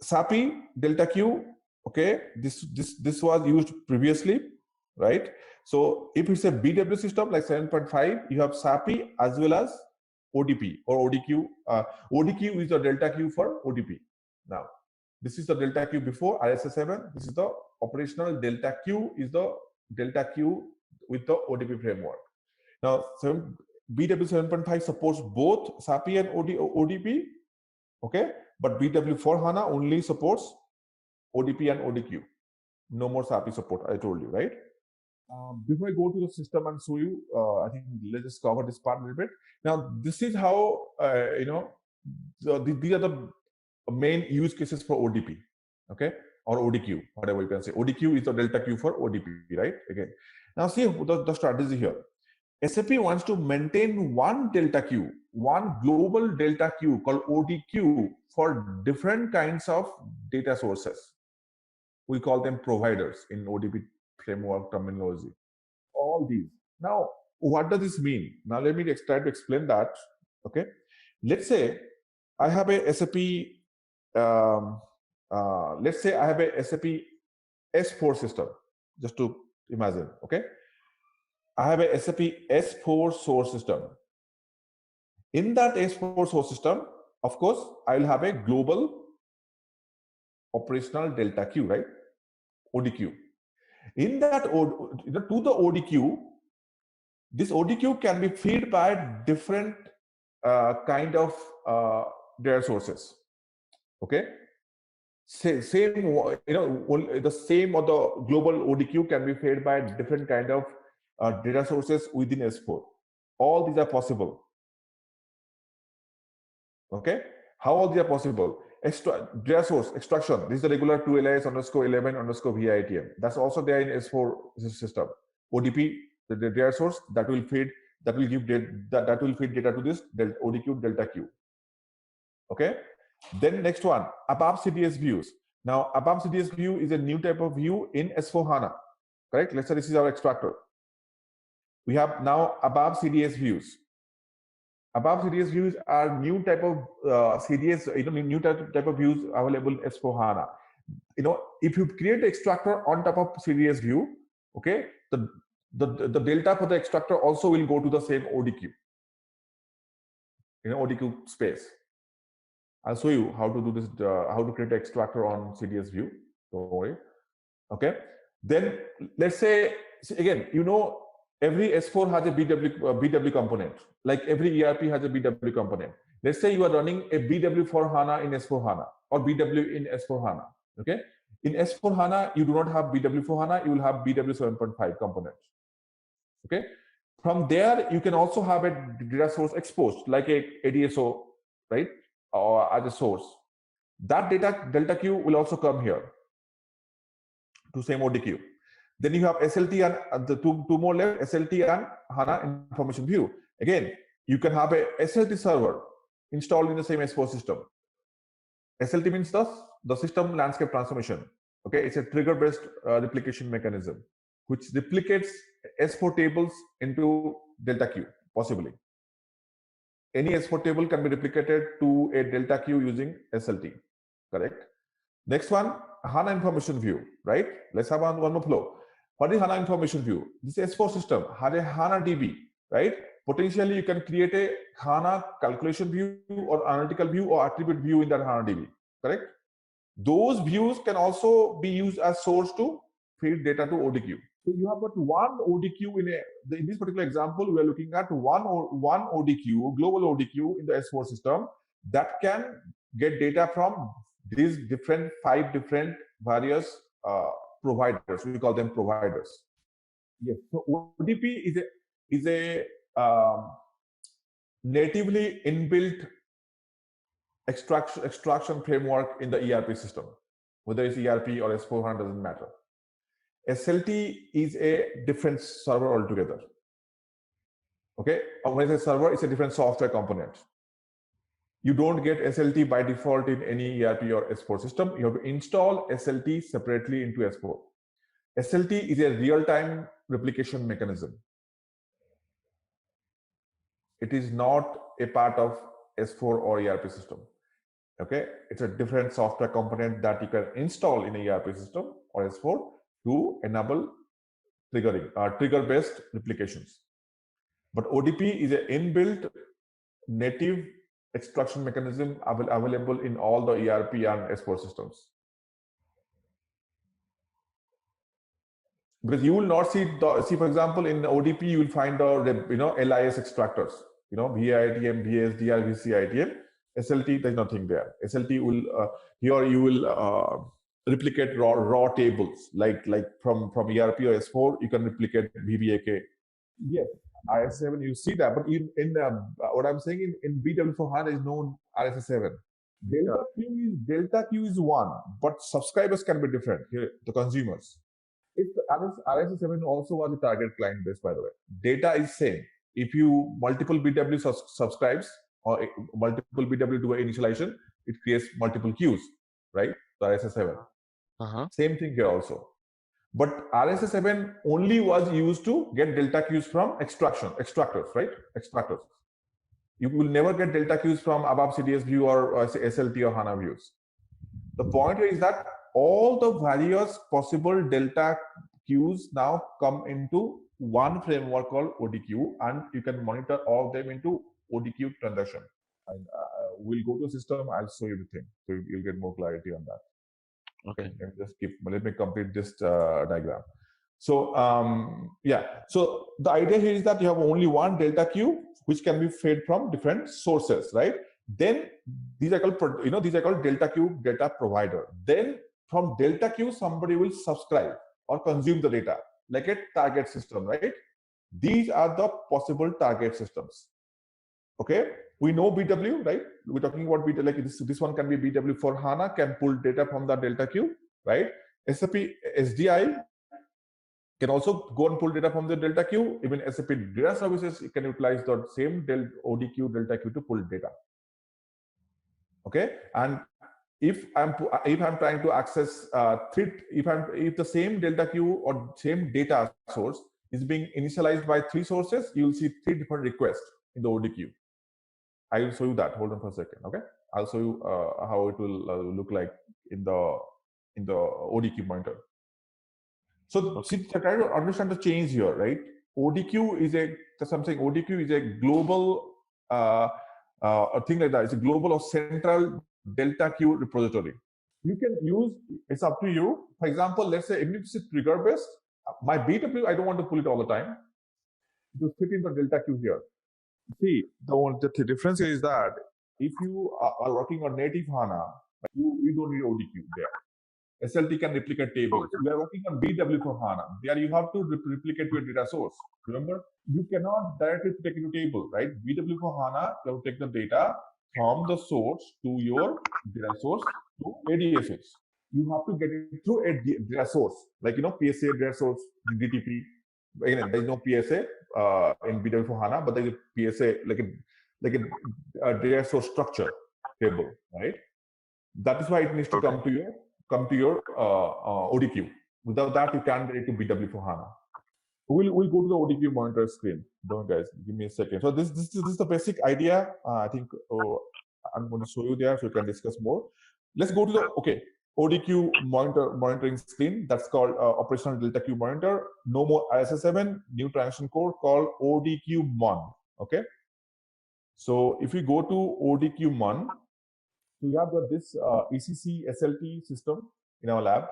SAP delta Q, okay, this was used previously, right? So if it's a BW system like 7.5, you have SAP as well as ODP or ODQ. ODQ is the delta Q for ODP. Now, this is the delta Q before RSS7. This is the operational delta Q is the delta Q with the ODP framework. Now, BW 7.5 supports both SAP and ODP, okay? But BW for HANA only supports ODP and ODQ. No more SAP support, I told you, right? Before I go to the system and show you, I think let's just cover this part a little bit. Now, this is how, these are the main use cases for ODP, okay? Or ODQ, whatever you can say. ODQ is the delta Q for ODP, right? Again. Now, see the strategy here. SAP wants to maintain one delta Q, one global delta Q called ODQ for different kinds of data sources. We call them providers in ODP framework terminology. All these. Now, what does this mean? Now, let me try to explain that. Okay. Let's say I have a SAP, let's say I have a SAP S4 system, just to imagine. Okay. I have a SAP S4 source system. In that S4 source system, of course, I will have a global operational delta Q, right? ODQ. In that, to the ODQ, this ODQ can be fed by different kind of data sources. Okay. Same, the same or the global ODQ can be fed by different kind of data sources within S4. All these are possible. Okay, how all these are possible? Data source extraction. This is the regular 2LIS underscore 11 underscore VITM. That's also there in S4 system. ODP, the data source that will feed that will give that will feed data to this ODQ delta Q. Okay. Then next one, ABAP CDS views. Now ABAP CDS view is a new type of view in S4 HANA. Correct. Let's say this is our extractor. We have now ABAP CDS views. ABAP CDS views are new type of CDS, new type of views available in S4 HANA. If you create the extractor on top of CDS view, okay, the delta for the extractor also will go to the same ODQ. ODQ space. I'll show you how to do this, how to create an extractor on CDS view. Don't worry. Okay. Then let's say again, every S4 has a BW component. Like every ERP has a BW component. Let's say you are running a BW for HANA in S4 HANA or BW in S4 HANA. Okay. In S4 HANA, you do not have BW for HANA. You will have BW 7.5 components. Okay. From there, you can also have a data source exposed, like a ADSO, right? Or as a source. That delta Q will also come here to same ODQ. Then you have SLT and the two more left, SLT and HANA information view. Again, you can have a SLT server installed in the same S4 system. SLT means the system landscape transformation. Okay, it's a trigger-based replication mechanism which replicates S4 tables into delta Q, possibly. Any S4 table can be replicated to a delta Q using SLT, correct? Next one, HANA information view, right? Let's have one more flow. What is HANA information view? This S4 system has a HANA DB, right? Potentially, you can create a HANA calculation view or analytical view or attribute view in that HANA DB, correct? Those views can also be used as source to feed data to ODQ. So you have got one ODQ in this particular example. We are looking at one ODQ, global ODQ in the S4 system that can get data from these 5 different various providers. We call them providers. Yes. So ODP is is a natively inbuilt extraction framework in the ERP system. Whether it's ERP or S/4HANA doesn't matter. SLT is a different server altogether. Okay, when it's a server, it's a different software component. You don't get SLT by default in any ERP or S4 system. You have to install SLT separately into S4. SLT is a real-time replication mechanism. It is not a part of S4 or ERP system. Okay, it's a different software component that you can install in a ERP system or S4 to enable triggering, trigger-based replications. But ODP is an inbuilt native extraction mechanism available in all the ERP and S4 systems. Because you will not see for example, in ODP you will find the LIS extractors, VITM, VSDR, VCITM. SLT, there's nothing there. SLT will here you will replicate raw tables like from ERP or S4 you can replicate VBAK. Yes, IS7 you see that, but in what I'm saying in BW for HANA is known RS7. Delta Q is one, but subscribers can be different here, the consumers. RS7 also was a target client base, by the way. Data is same. If you multiple BW subscribes or multiple BW do an initialization, it creates multiple queues, right? The RS7. Same thing here also. But RS7 only was used to get delta queues from extractors, right? Extractors. You will never get delta queues from ABAP CDS view or SLT or HANA views. The point is that all the various possible delta queues now come into one framework called ODQ, and you can monitor all of them into ODQ transaction. And we'll go to the system. I'll show you everything, so you'll get more clarity on that. Okay, let me complete this diagram. So yeah, so the idea here is that you have only one delta queue which can be fed from different sources, right? Then these are called these are called delta queue data provider. Then from delta queue somebody will subscribe or consume the data like a target system, right? These are the possible target systems. Okay, we know BW, right? We're talking about BW, like this one can be BW for HANA, can pull data from the delta queue, right? SAP SDI can also go and pull data from the delta queue. Even SAP Data Services can utilize the same ODQ delta queue to pull data. Okay, and if I'm trying to access if the same delta queue or same data source is being initialized by three sources, you will see three different requests in the ODQ. I will show you that. Hold on for a second. Okay, I'll show you how it will look like in the ODQ monitor. So try to understand the change here, right? ODQ is ODQ is a global a thing like that. It's a global or central delta queue repository. You can use, it's up to you. For example, let's say if it's trigger based, my BW, I don't want to pull it all the time. It will fit in the delta queue here. See, the difference is that if you are working on native HANA, you don't need ODQ there. SLT can replicate tables. We are working on BW for HANA. There you have to replicate your data source. Remember, you cannot directly take it to table, right? BW for HANA, you have to take the data from the source to your data source to a data source. You have to get it through a data source, like PSA data source, DTP. Again, there is no PSA in BW for HANA, but there is a PSA like a data source structure table, right? That is why it needs to come to your ODQ. Without that, you can't get it to BW for HANA. We'll go to the ODQ monitor screen. Don't guys, give me a second. So this is the basic idea. I think I'm going to show you there so you can discuss more. Let's go to the ODQ monitoring screen. That's called operational delta queue monitor. No more ISS7, new transaction code called ODQ mon. Okay. So if we go to ODQ mon, we have this ECC SLT system in our lab.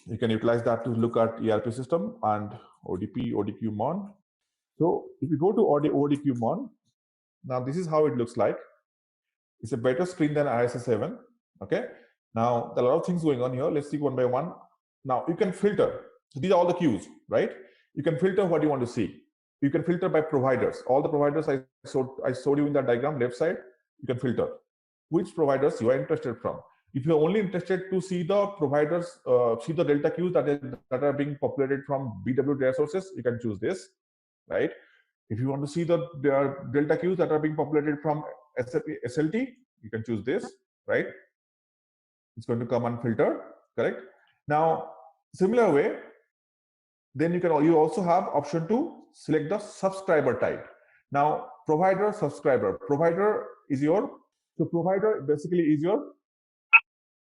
You can utilize that to look at ERP system and ODQ mon. So if you go to ODQ mon, now this is how it looks like. It's a better screen than ISS7. Okay. Now, there are a lot of things going on here. Let's see one by one. Now, you can filter. So these are all the queues, right? You can filter what you want to see. you can filter by providers. All the providers I showed you in that diagram, left side, you can filter which providers you are interested from. If you're only interested to see the providers, see the delta queues that are being populated from BW data sources, you can choose this, right? If you want to see the delta queues that are being populated from SAP SLT, you can choose this, right? It's going to come unfiltered, correct? Now, similar way, then you also have option to select the subscriber type. Now, provider, subscriber. Provider is your, so provider basically is your,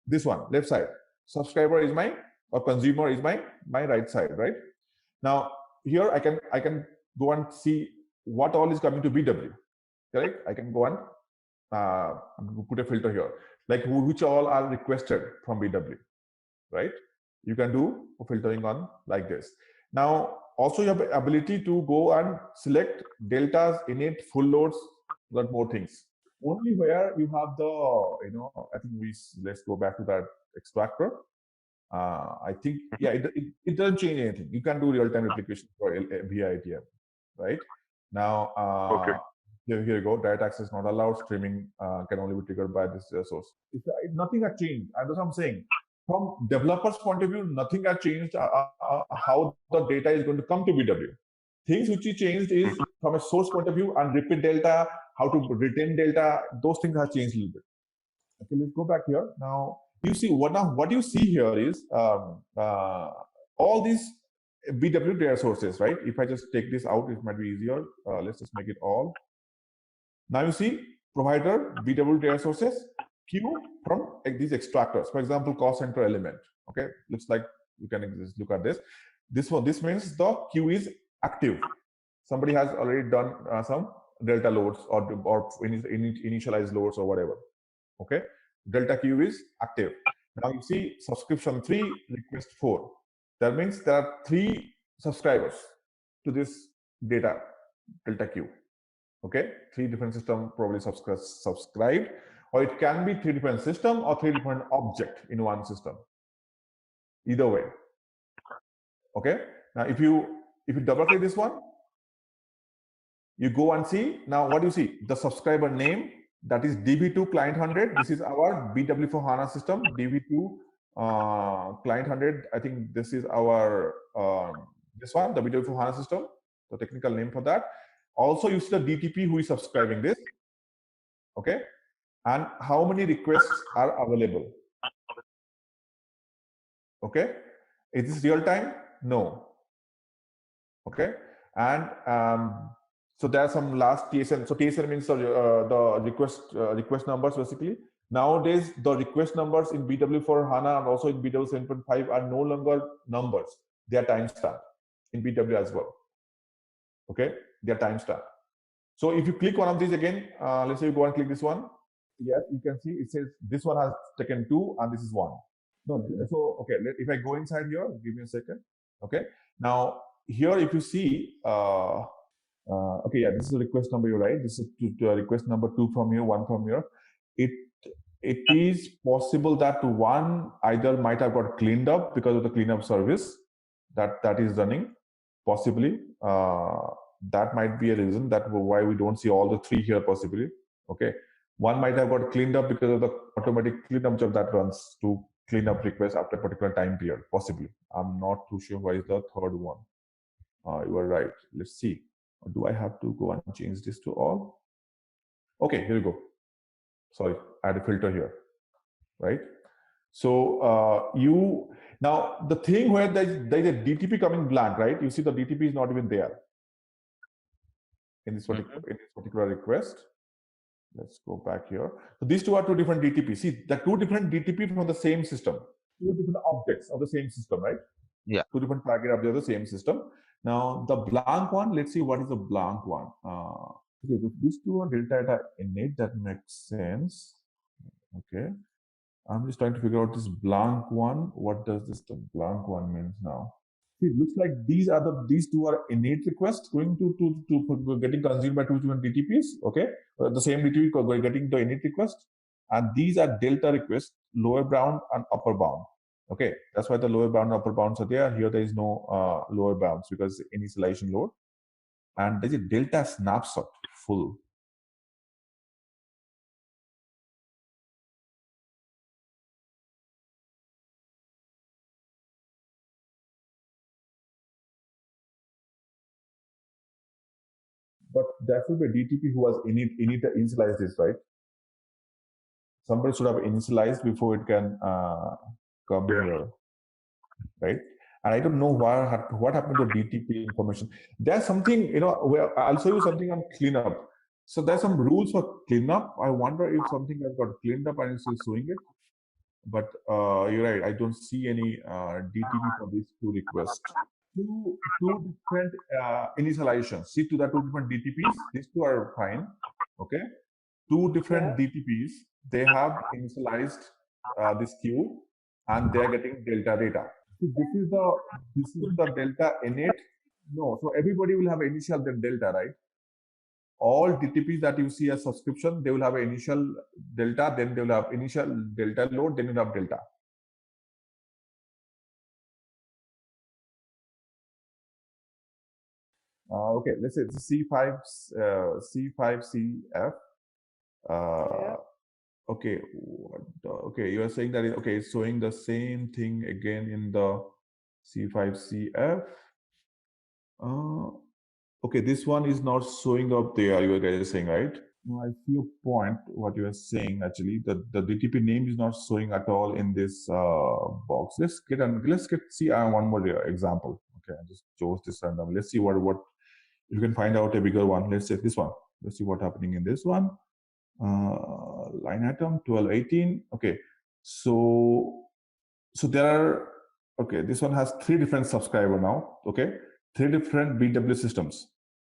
this one, left side. Subscriber is my, or consumer is my right side, right? Now, here I can go and see what all is coming to BW, correct? I can go and put a filter here, like which all are requested from BW, right? You can do filtering on like this. Now, also you have the ability to go and select deltas, init, full loads, lot more things. Only where you have the, I think let's go back to that extractor. I think, yeah, it doesn't change anything. You can do real-time replication for via ATM, right? Now, Okay. here you go. Direct access not allowed. Streaming can only be triggered by this source. Nothing has changed. That's what I'm saying. From developer's point of view, nothing has changed how the data is going to come to BW. Things which changed is from a source point of view and repeat delta, how to retain delta, those things have changed a little bit. Okay, let's go back here. Now, you see what you see here is all these BW data sources, right? If I just take this out, it might be easier. Let's just make it all. Now you see provider BW data sources, queue from these extractors. For example, cost center element. Okay, looks like you can just look at this. This means the queue is active. Somebody has already done some delta loads or initialized loads or whatever. Okay, delta queue is active. Now you see subscription 3, request 4. That means there are 3 subscribers to this data delta queue. Okay, 3 different systems probably subscribed, or it can be 3 different systems or 3 different objects in one system. Either way. Okay, now if you double click this one, you go and see. Now what do you see? The subscriber name, that is DB2 client 100. This is our BW for HANA system, DB2 client 100. I think this is our this one, the BW for HANA system, the technical name for that. Also, you see the DTP who is subscribing this. Okay, and how many requests are available. Okay, is this real time? No. Okay, and so there are some last TSN. So TSN means the request numbers basically. Nowadays, the request numbers in BW for HANA and also in BW 7.5 are no longer numbers. They are timestamp in BW as well. Okay, they are timestamp. So if you click one of these again, let's say you go and click this one. Yes, you can see it says this one has taken 2 and this is 1. No, so okay, if I go inside here, give me a second. Okay, now here if you see, okay, yeah, this is a request number, you're right. This is request number 2 from here, 1 from here. It is possible that one either might have got cleaned up because of the cleanup service that is running, possibly. That might be a reason that why we don't see all the 3 here possibly. Okay, one might have got cleaned up because of the automatic cleanup job that runs to clean up requests after a particular time period, possibly. I'm not too sure why is the third one. You are right. Let's see. Do I have to go and change this to all? Okay, here we go. Sorry, add a filter here, right? So now the thing where there's a DTP coming blank, right? You see the DTP is not even there in this particular request. Let's go back here. So these 2 are 2 different DTP. See, the 2 different DTP from the same system, 2 different objects of the same system, right? Yeah. 2 different target objects of the same system. Now the blank one, let's see what is the blank one. Okay, so these 2 are delta init. That makes sense. Okay, I'm just trying to figure out this blank one. What does this the blank one means now? See, it looks like these 2 are init requests going to getting consumed by 2 different DTPs. Okay, the same DTP getting the init request, and these are delta requests, lower bound and upper bound. Okay, that's why the lower bound and upper bounds are there. Here there is no lower bounds because initialization load. and there's a delta snapshot full. But there should be a DTP who has initialized this, right? Somebody should have initialized before it can come here, right? And I don't know what happened to DTP information. There's something, where I'll show you something on cleanup. So there's some rules for cleanup. I wonder if something has got cleaned up and it's still showing it. But you're right, I don't see any DTP for these two requests. Two different initializations. See to the two different DTPs. These two are fine. Okay. Two different DTPs. They have initialized this queue, and they are getting delta data. See, this is the delta innate. No, so everybody will have initial then delta, right? All DTPs that you see as subscription, they will have an initial delta, then they will have initial delta load, then you have delta. Okay, let's say C5CF. Okay, okay, you are saying that okay, it's showing the same thing again in the C5CF. Okay, this one is not showing up there. You guys are saying, right? No, I see your point. What you are saying actually, the DTP name is not showing at all in this box. Let's see one more example. Okay, I just chose this random. Let's see what you can find out a bigger one. Let's say this one. Let's see what's happening in this one. Line item 1218. Okay, so there are, okay, this one has 3 different subscriber now. Okay, 3 different BW systems: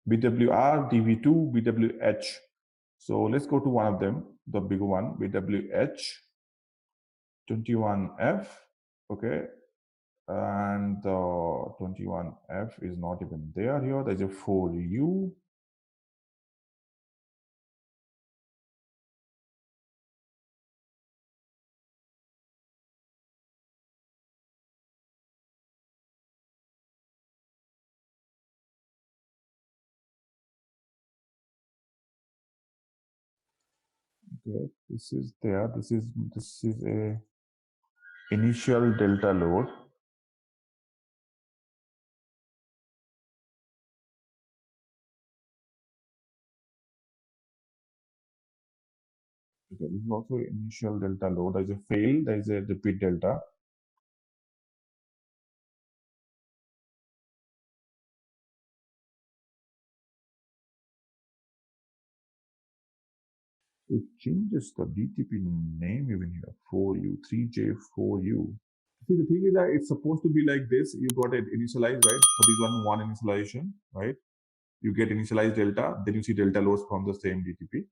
BWR, DV2, BWH. So let's go to one of them, the bigger one, BWH 21F. Okay, and the 21F is not even there here. There's a 4U. Okay, this is there. This is a initial delta load. Okay, this is also initial delta load. There is a fail. There is a repeat delta. It changes the DTP name even here. 4U, 3J4U. See, the thing is that it's supposed to be like this. You got it initialized, right? For this one initialization, right? You get initialized delta, then you see delta loads from the same DTP.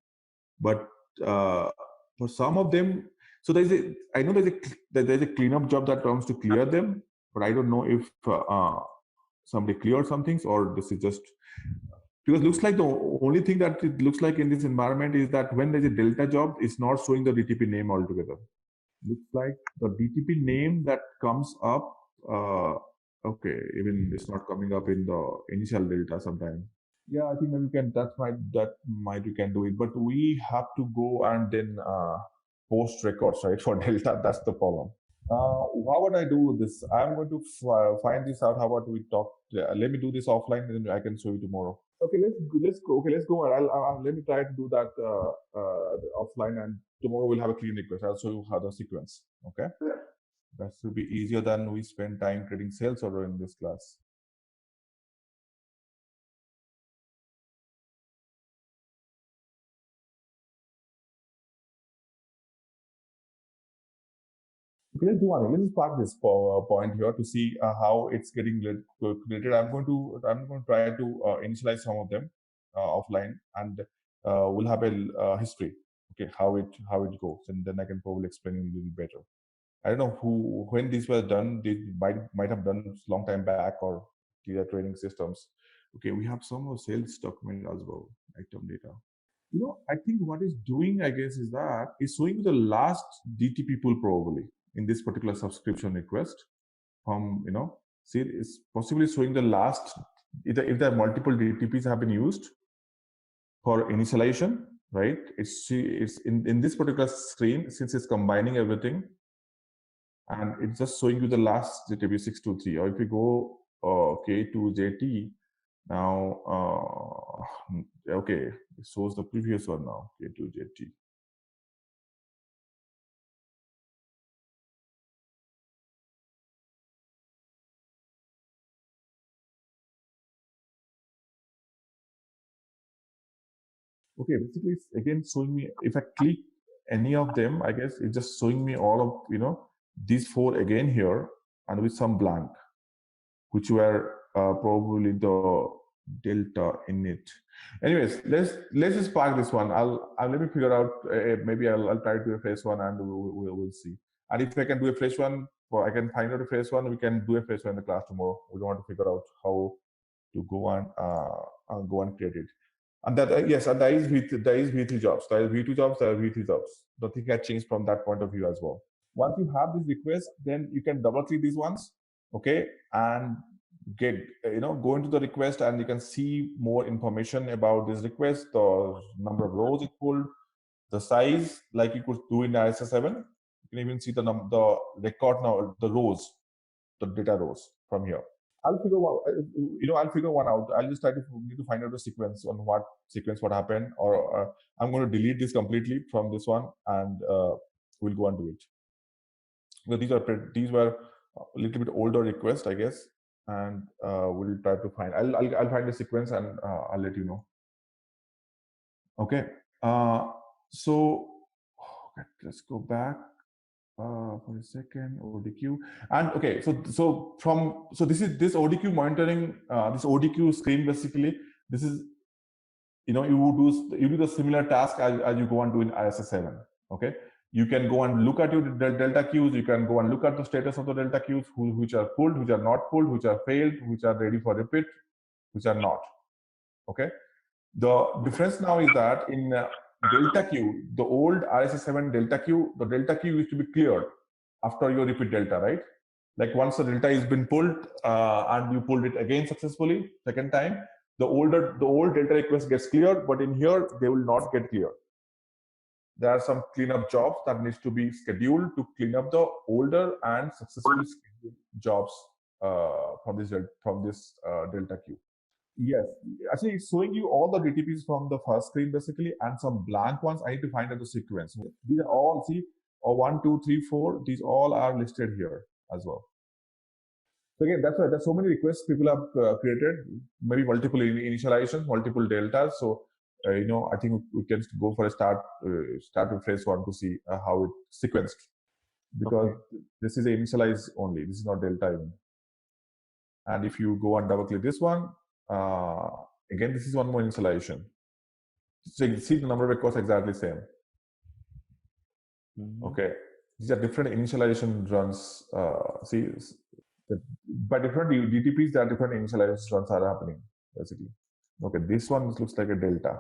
But for some of them, so I know there's a cleanup job that comes to clear them, but I don't know if somebody cleared some things or this is just, because it looks like the only thing that it looks like in this environment is that when there's a delta job, it's not showing the DTP name altogether. Looks like the DTP name that comes up, okay, even it's not coming up in the initial delta sometime. Yeah, I think maybe that might we can do it, but we have to go and then post records, right, for delta. That's the problem. How would I do this? I'm going to find this out. How about we talk? Let me do this offline, and then I can show you tomorrow. Okay, let's go. Okay, let's go. I'll let me try to do that offline, and tomorrow we'll have a clean request. I'll show you how the sequence. Okay, that should be easier than we spend time creating sales order in this class. Okay, let's do one thing. Let's just park this point here to see how it's getting created. I'm going to try to initialize some of them offline, and we'll have a history. Okay, how it goes, and then I can probably explain it a little better. I don't know when these were done. They might have done a long time back, or these are training systems. Okay, we have some of sales document as well, item data. I think what it's doing, I guess, is that it's showing the last DTP pool probably in this particular subscription request from, see, it's possibly showing the last if there are multiple DTPs have been used for initialization, right? It's in this particular screen, since it's combining everything, and it's just showing you the last JTB 623. Or if you go K2JT, now, okay, it shows the previous one now, K2JT. Okay, basically it's again showing me, if I click any of them, I guess it's just showing me all of, these 4 again here, and with some blank, which were probably the delta in it. Anyways, let's just park this one. I'll let me figure out, maybe I'll try to do a fresh one, and we'll see. And if I can do a fresh one, or I can find out a fresh one, we can do a fresh one in the class tomorrow. We don't want to figure out how to go and create it. And that yes, and there is V3 jobs. There is V2 jobs. There are V3 jobs. Nothing can change from that point of view as well. Once you have this request, then you can double click these ones, okay, and get go into the request, and you can see more information about this request, the number of rows it pulled, the size, like you could do in ISS7. You can even see the record now, the rows, the data rows from here. I'll figure one out. I'll just need to find out the sequence on what happened, or I'm going to delete this completely from this one, and we'll go and do it. But these were a little bit older requests, I guess, and we'll try to find. I'll find the sequence, and I'll let you know. Okay. So let's go back. For a second, ODQ, and okay, so this is this ODQ monitoring, this ODQ screen. Basically, this is you do the similar task as you go and do in ISS7. Okay, you can go and look at your delta queues. You can go and look at the status of the delta queues, which are pulled, which are not pulled, which are failed, which are ready for repeat, which are not. Okay, the difference now is that in delta queue, the old ISS7 delta queue, the delta queue used to be cleared after your repeat delta, right? Like once the delta has been pulled and you pulled it again successfully, second time, the old delta request gets cleared, but in here they will not get cleared. There are some cleanup jobs that needs to be scheduled to clean up the older and successfully scheduled jobs from this delta queue. Yes, actually it's showing you all the DTPs from the first screen basically, and some blank ones. I need to find out the sequence. These are all, see, 1, 2, 3, 4. These all are listed here as well. So again, that's why there's so many requests people have created, maybe multiple initializations, multiple deltas. So I think we can go for a start with phase 1 to see how it sequenced, because this is initialize only. This is not delta even. And if you go and double click this one. Again, this is one more initialization. So you see the number of records exactly same. Okay, these are different initialization runs. See, by different DTPs, there are different initialization runs are happening basically. Okay, this one looks like a delta.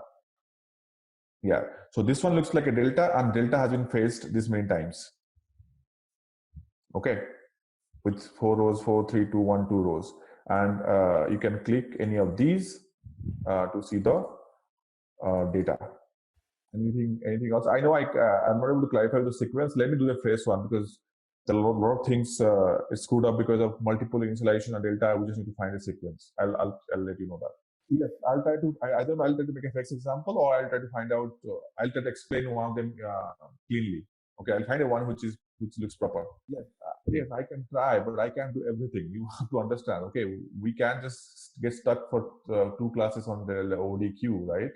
Yeah, so this one looks like a delta, and delta has been faced this many times. Okay, with 4 rows, 4, 3, 2, 1, 2 rows. And you can click any of these to see the data. Anything else? I know I'm not able to clarify the sequence. Let me do the first one, because there are a lot of things screwed up because of multiple initialization and delta. We just need to find a sequence. I'll let you know that. Yes, I'll try to make a flex example, or I'll try to find out. I'll try to explain one of them cleanly. Okay, I'll find a one which looks proper. Yes, I can try, but I can't do everything. You have to understand. Okay, we can't just get stuck for 2 classes on the ODQ, right?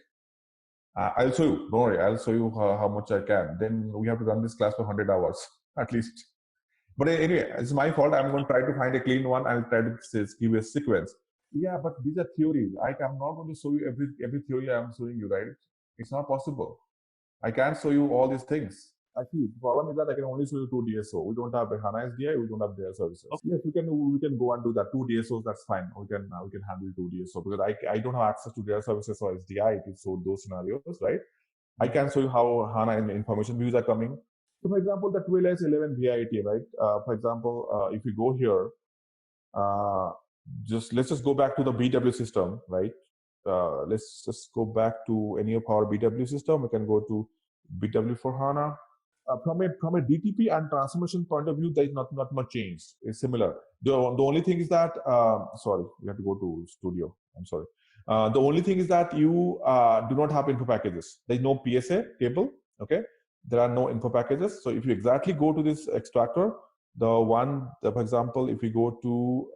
I'll show you. Don't worry. I'll show you how much I can. Then we have to run this class for 100 hours at least. But anyway, it's my fault. I'm going to try to find a clean one. I'll try to give a sequence. Yeah, but these are theories. I'm not going to show you every theory I'm showing you, right? It's not possible. I can't show you all these things. Actually, the problem is that I can only show you 2 DSO. We don't have a HANA SDI. We don't have their services. Okay. Yes, we can go and do that. 2 DSOs, that's fine. We can handle 2 DSO, because I don't have access to their services or SDI to show those scenarios, right? I can show you how HANA and information views are coming. So, for example, the 12S11 VIT, right? For example, if you go here, let's just go back to the BW system, right? Let's just go back to any of our BW system. We can go to BW for HANA. From a DTP and transformation point of view, there is not much change. It's similar. The only thing is that sorry, we have to go to Studio. I'm sorry. The only thing is that you do not have info packages. There is no PSA table. Okay, there are no info packages. So if you exactly go to this extractor, for example, if we go to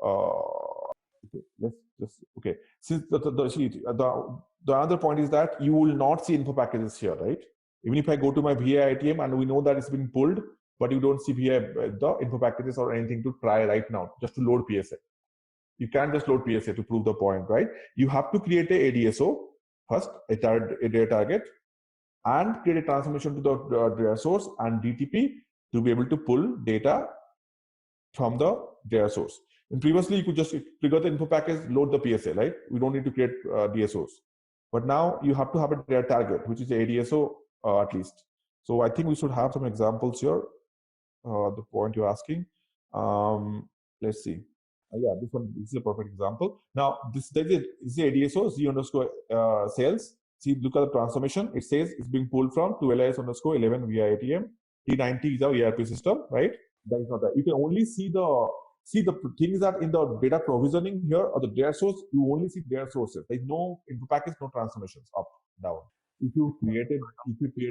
okay, let's just okay. Since the other point is that you will not see info packages here, right? Even if I go to my VI ITM and we know that it's been pulled, but you don't see the info packages or anything to try right now, just to load PSA. You can't just load PSA to prove the point, right? You have to create a ADSO first, a data target, and create a transformation to the data source and DTP to be able to pull data from the data source. And previously, you could just trigger the info package, load the PSA, right? We don't need to create DSOs. But now you have to have a data target, which is a ADSO at least. So I think we should have some examples here. The point you're asking. Let's see. Yeah, this is a perfect example. Now, this is the ADSO, Z underscore sales. See, look at the transformation. It says it's being pulled from 2LIS underscore 11 via ATM. T90 is our ERP system, right? That is not that. You can only see the things that in the data provisioning here or the data source, you only see data sources. There is no info package, no transformations up, down. If you create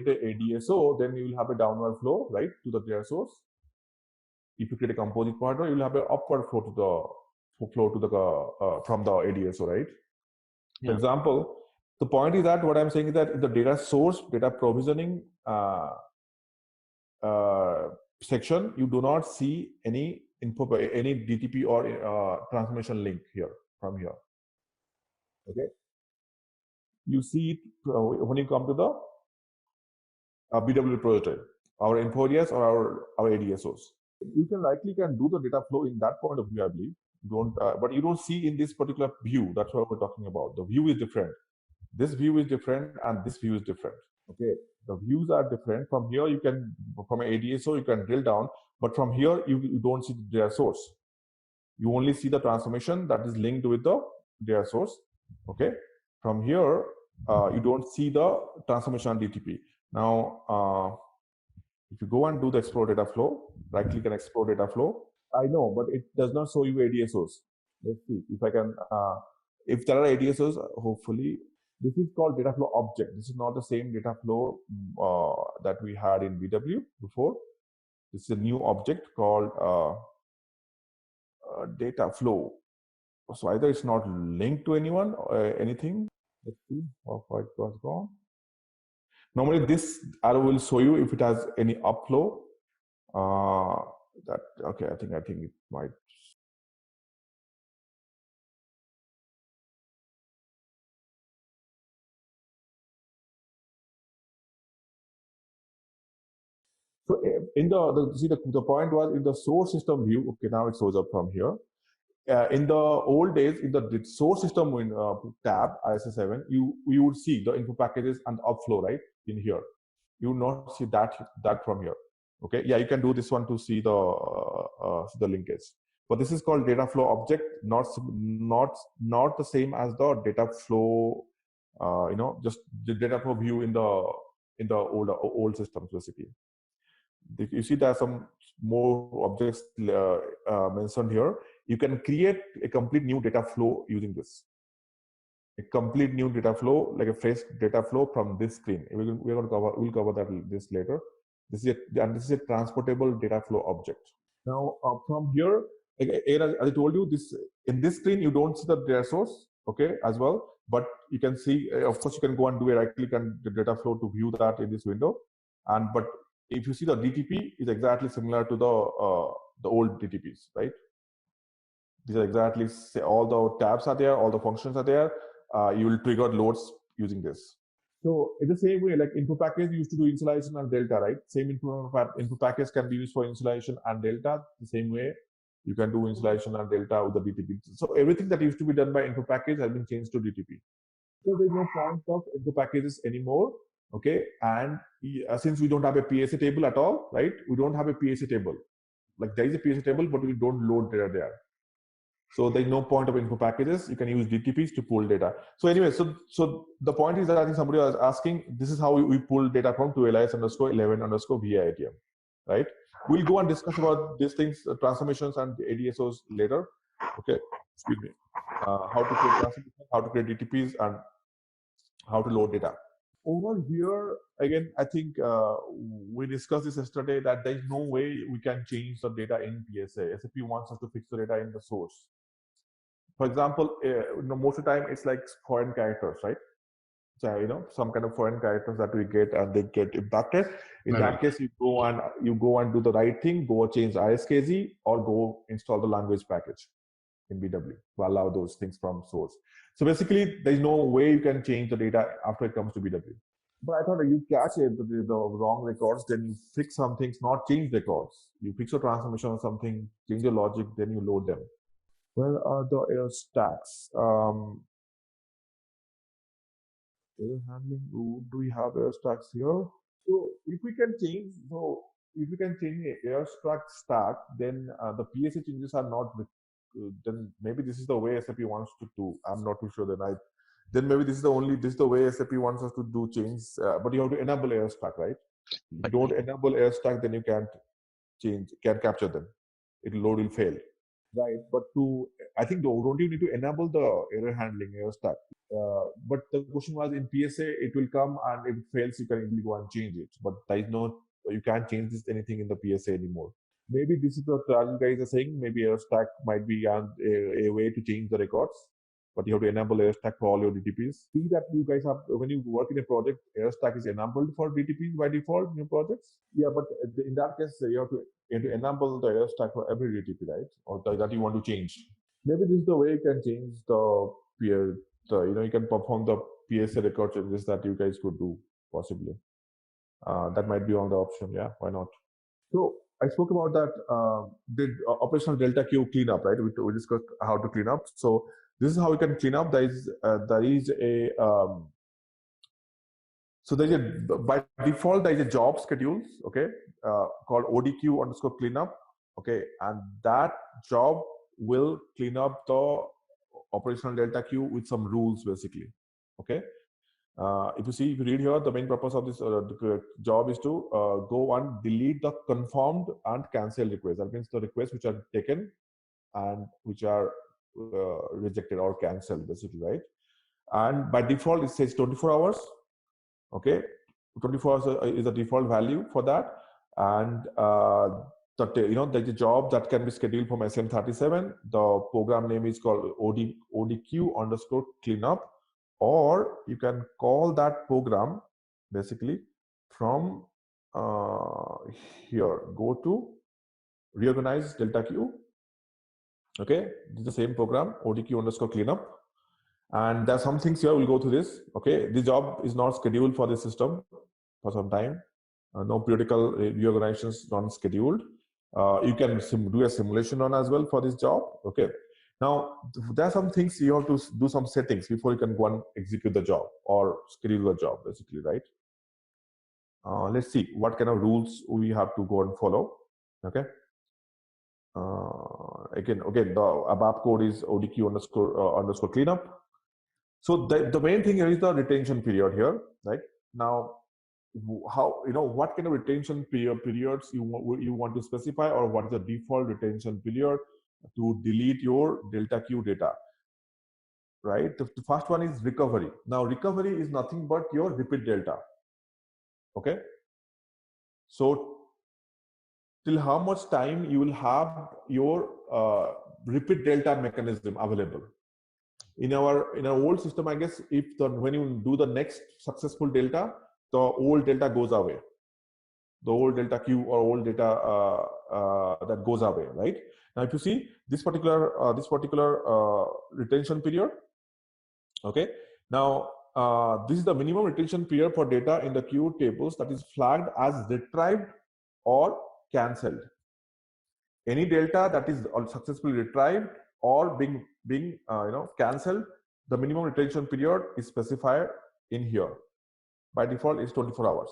a ADSO, then you will have a downward flow, right, to the data source. If you create a composite pointer, you will have an upward flow to the from the ADSO, right? Yeah. For example, the point is that what I'm saying is that in the data source, data provisioning section, you do not see any info, any DTP or transformation link here from here. Okay. You see it when you come to the BW repository, our info areas or our ADSOs. You can likely do the data flow in that point of view, I believe. But you don't see in this particular view. That's what we're talking about. The view is different. This view is different, and this view is different. Okay, the views are different. From here, you can from an ADSO you can drill down, but from here you don't see the data source. You only see the transformation that is linked with the data source. Okay, from here you don't see the transformation on DTP. Now, if you go and do the explore data flow, right click and explore data flow. I know, but it does not show you ADSOs. Let's see if I can. If there are ADSOs, hopefully. This is called data flow object. This is not the same data flow that we had in BW before. This is a new object called data flow. So either it's not linked to anyone or anything. Let's see how far it was gone. Normally, this arrow will show you if it has any upflow. Okay, I think it might. So in the point was in the source system view. Okay, now it shows up from here. In the old days, in the source system tab ISS7, you would see the info packages and upflow right in here. You would not see that from here. Okay, yeah, you can do this one to see the linkage. But this is called data flow object, not the same as the data flow. Just the data flow view in the old systems basically. You see there are some more objects mentioned here. You can create a complete new data flow using this. A complete new data flow, like a fresh data flow from this screen. We'll cover this later. This is a transportable data flow object. Now from here, as I told you, in this screen you don't see the data source, okay, as well. But you can see, of course, you can go and do a right click and the data flow to view that in this window. But if you see the DTP is exactly similar to the old DTPs, right? These are exactly all the tabs are there, all the functions are there. You will trigger loads using this. So in the same way, like info package used to do installation and delta, right? Same info package can be used for installation and delta. The same way you can do installation and delta with the DTP. So everything that used to be done by info package has been changed to DTP. So there's no point of info packages anymore. Okay, and since we don't have a PSA table at all, right? We don't have a PSA table. Like there is a PSA table, but we don't load data there. So there's no point of info packages. You can use DTPs to pull data. So anyway, so the point is that I think somebody was asking, this is how we pull data from to LIS_11_VIATM, right? We'll go and discuss about these things, transformations and ADSOs later. Okay, excuse me. How to create transformations, how to create DTPs, and how to load data. Over here, again, I think we discussed this yesterday that there is no way we can change the data in PSA. SAP wants us to fix the data in the source. For example, most of the time it's like foreign characters, right? So some kind of foreign characters that we get and they get impacted. In that case, you go and do the right thing, go change ISKZ or go install the language package in BW to allow those things from source. So basically, there's no way you can change the data after it comes to BW. But I thought you catch it, the wrong records, then you fix some things, not change records. You fix a transformation or something, change your logic, then you load them. Where are the error stacks? Error handling, do we have error stacks here? So if we can change, the error stack, then the PSA changes are not. Then maybe this is the way SAP wants to do. I'm not too sure. Then maybe this is the way SAP wants us to do change. But you have to enable error stack, right? If you don't enable error stack, then you can't capture them. Load will fail. Right, but I think don't you need to enable the error handling, error stack? But the question was in PSA, it will come and if it fails, you can easily go and change it. But you can't change anything in the PSA anymore. Maybe this is the you guys are saying. Maybe error stack might be a way to change the records, but you have to enable error stack for all your DTPs. See that you guys have, when you work in a project, error stack is enabled for DTPs by default in your projects. Yeah, but in that case, you have to enable the error stack for every DTP, right? Or that you want to change. Maybe this is the way you can change you can perform the PSA record changes that you guys could do possibly. That might be on the option. Yeah, why not? So I spoke about that operational delta queue cleanup, right? We discussed how to clean up. So this is how we can clean up. So by default there is a job schedule, okay, called ODQ_cleanup, okay, and that job will clean up the operational delta queue with some rules basically, okay. If you read here, the main purpose of this job is to go and delete the confirmed and cancelled requests. That means the requests which are taken and which are rejected or cancelled, basically, right? And by default, it says 24 hours. Okay, 24 hours is the default value for that. And there's a job that can be scheduled from SM37. The program name is called ODQ_cleanup. Or you can call that program basically from here. Go to reorganize delta queue. Okay, this is the same program, ODQ_cleanup. And there are some things here, we'll go through this. Okay, this job is not scheduled for the system for some time. No periodical reorganizations not scheduled. You can do a simulation on as well for this job. Okay. Now, there are some things you have to do some settings before you can go and execute the job or schedule the job, basically, right? Let's see what kind of rules we have to go and follow. Okay. Again, the ABAP code is ODQ_cleanup. So the main thing here is the retention period here, right? Now, what kind of retention periods you want to specify, or what is the default retention period to delete your delta queue data, right? The first one is recovery. Now, recovery is nothing but your repeat delta. Okay. So till how much time you will have your repeat delta mechanism available. In our old system, I guess, when you do the next successful delta, the old delta goes away. The old delta queue or old data that goes away, right? Now, if you see this particular retention period, okay. Now, this is the minimum retention period for data in the queue tables that is flagged as retrieved or cancelled. Any delta that is successfully retrieved or being cancelled, the minimum retention period is specified in here. By default, it's 24 hours.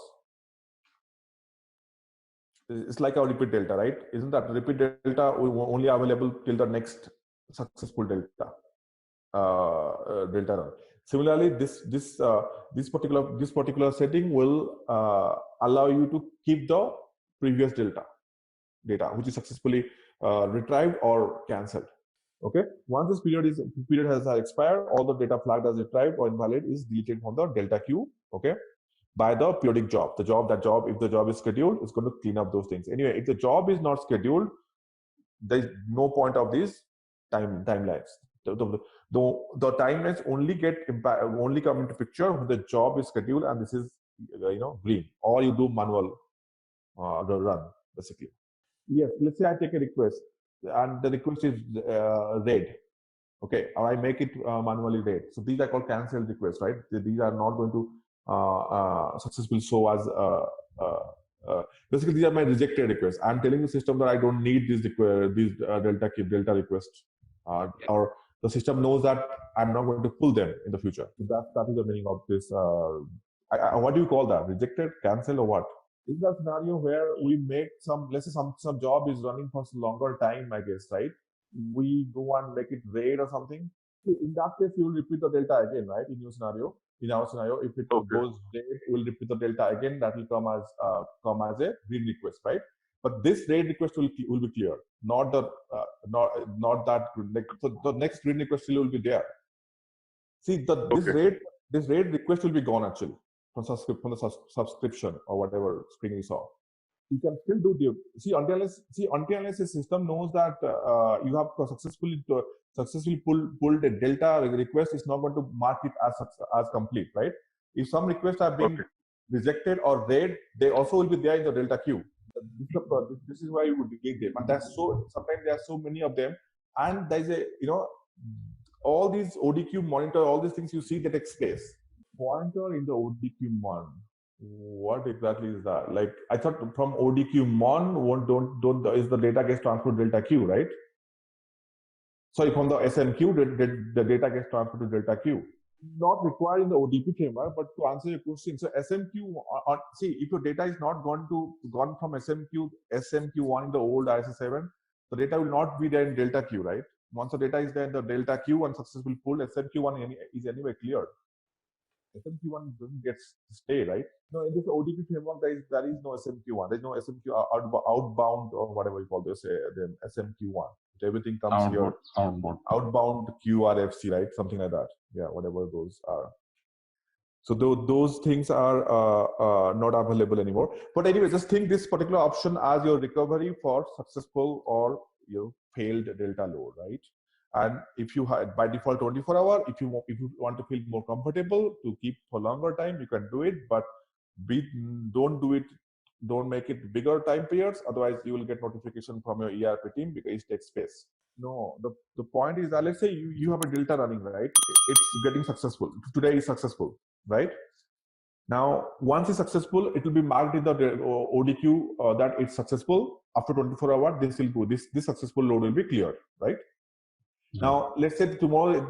It's like our repeat delta, right? Isn't that repeat delta only available till the next successful delta delta run. Similarly, this particular setting will allow you to keep the previous data which is successfully retrieved or cancelled. Okay, once this period has expired, all the data flagged as retrieved or invalid is deleted from the delta queue. Okay, by the periodic job. If the job is scheduled, it's going to clean up those things. Anyway, if the job is not scheduled, there is no point of these timelines. The timelines only come into picture when the job is scheduled and this is green, or you do manual run basically. Yes, let's say I take a request and the request is red. Okay, or I make it manually red. So these are called cancelled requests, right? These are not going to successfully show as basically these are my rejected requests. I'm telling the system that I don't need these delta requests, or the system knows that I'm not going to pull them in the future. So that is the meaning of this. What do you call that? Rejected, cancel, or what? Is that scenario where we make let's say some job is running for some longer time, I guess, right? We go and make it red or something. In that case, you will repeat the delta again, right? In our scenario, if it goes red, we'll repeat the delta again. That will come as a green request, right? But this red request will be clear, not that like, so the next green request still will be there. See, this red request will be gone actually from the subscription or whatever screen you saw. You can still do until the system knows that you have successfully pulled a delta request, is not going to mark it as complete, right? If some requests are being rejected or red, they also will be there in the delta queue. This is why you would get them, and sometimes there are so many of them, and there is all these ODQ monitor, all these things you see that take space. Pointer in the ODQ mon. What exactly is that? Like, I thought from ODQ mon is the data gets transferred to delta Q, right? Sorry, from the SMQ, the data gets transferred to delta Q. Not required in the ODP framework, but to answer your question, so SMQ, see, if your data is not gone from SMQ1 in the old ISS7, the data will not be there in delta Q, right? Once the data is there in the delta Q and successful pull, SMQ1 is anyway cleared. SMQ1 doesn't get stay, right? No, in this ODP framework, there is no SMQ1. There's no SMQ outbound or whatever you call this, the SMQ1. Everything comes here. Outbound QRFC, right? Something like that. Yeah, whatever those are. So those things are not available anymore. But anyway, just think this particular option as your recovery for successful or failed delta load, right? And if you had by default 24 hour, if you want to feel more comfortable to keep for longer time, you can do it. But don't make it bigger time periods. Otherwise, you will get notification from your ERP team because it takes space. No, the point is that let's say you have a delta running, right? It's getting successful. Today is successful, right? Now, once it's successful, it will be marked in the ODQ that it's successful. After 24 hours, this successful load will be cleared, right? Now, let's say tomorrow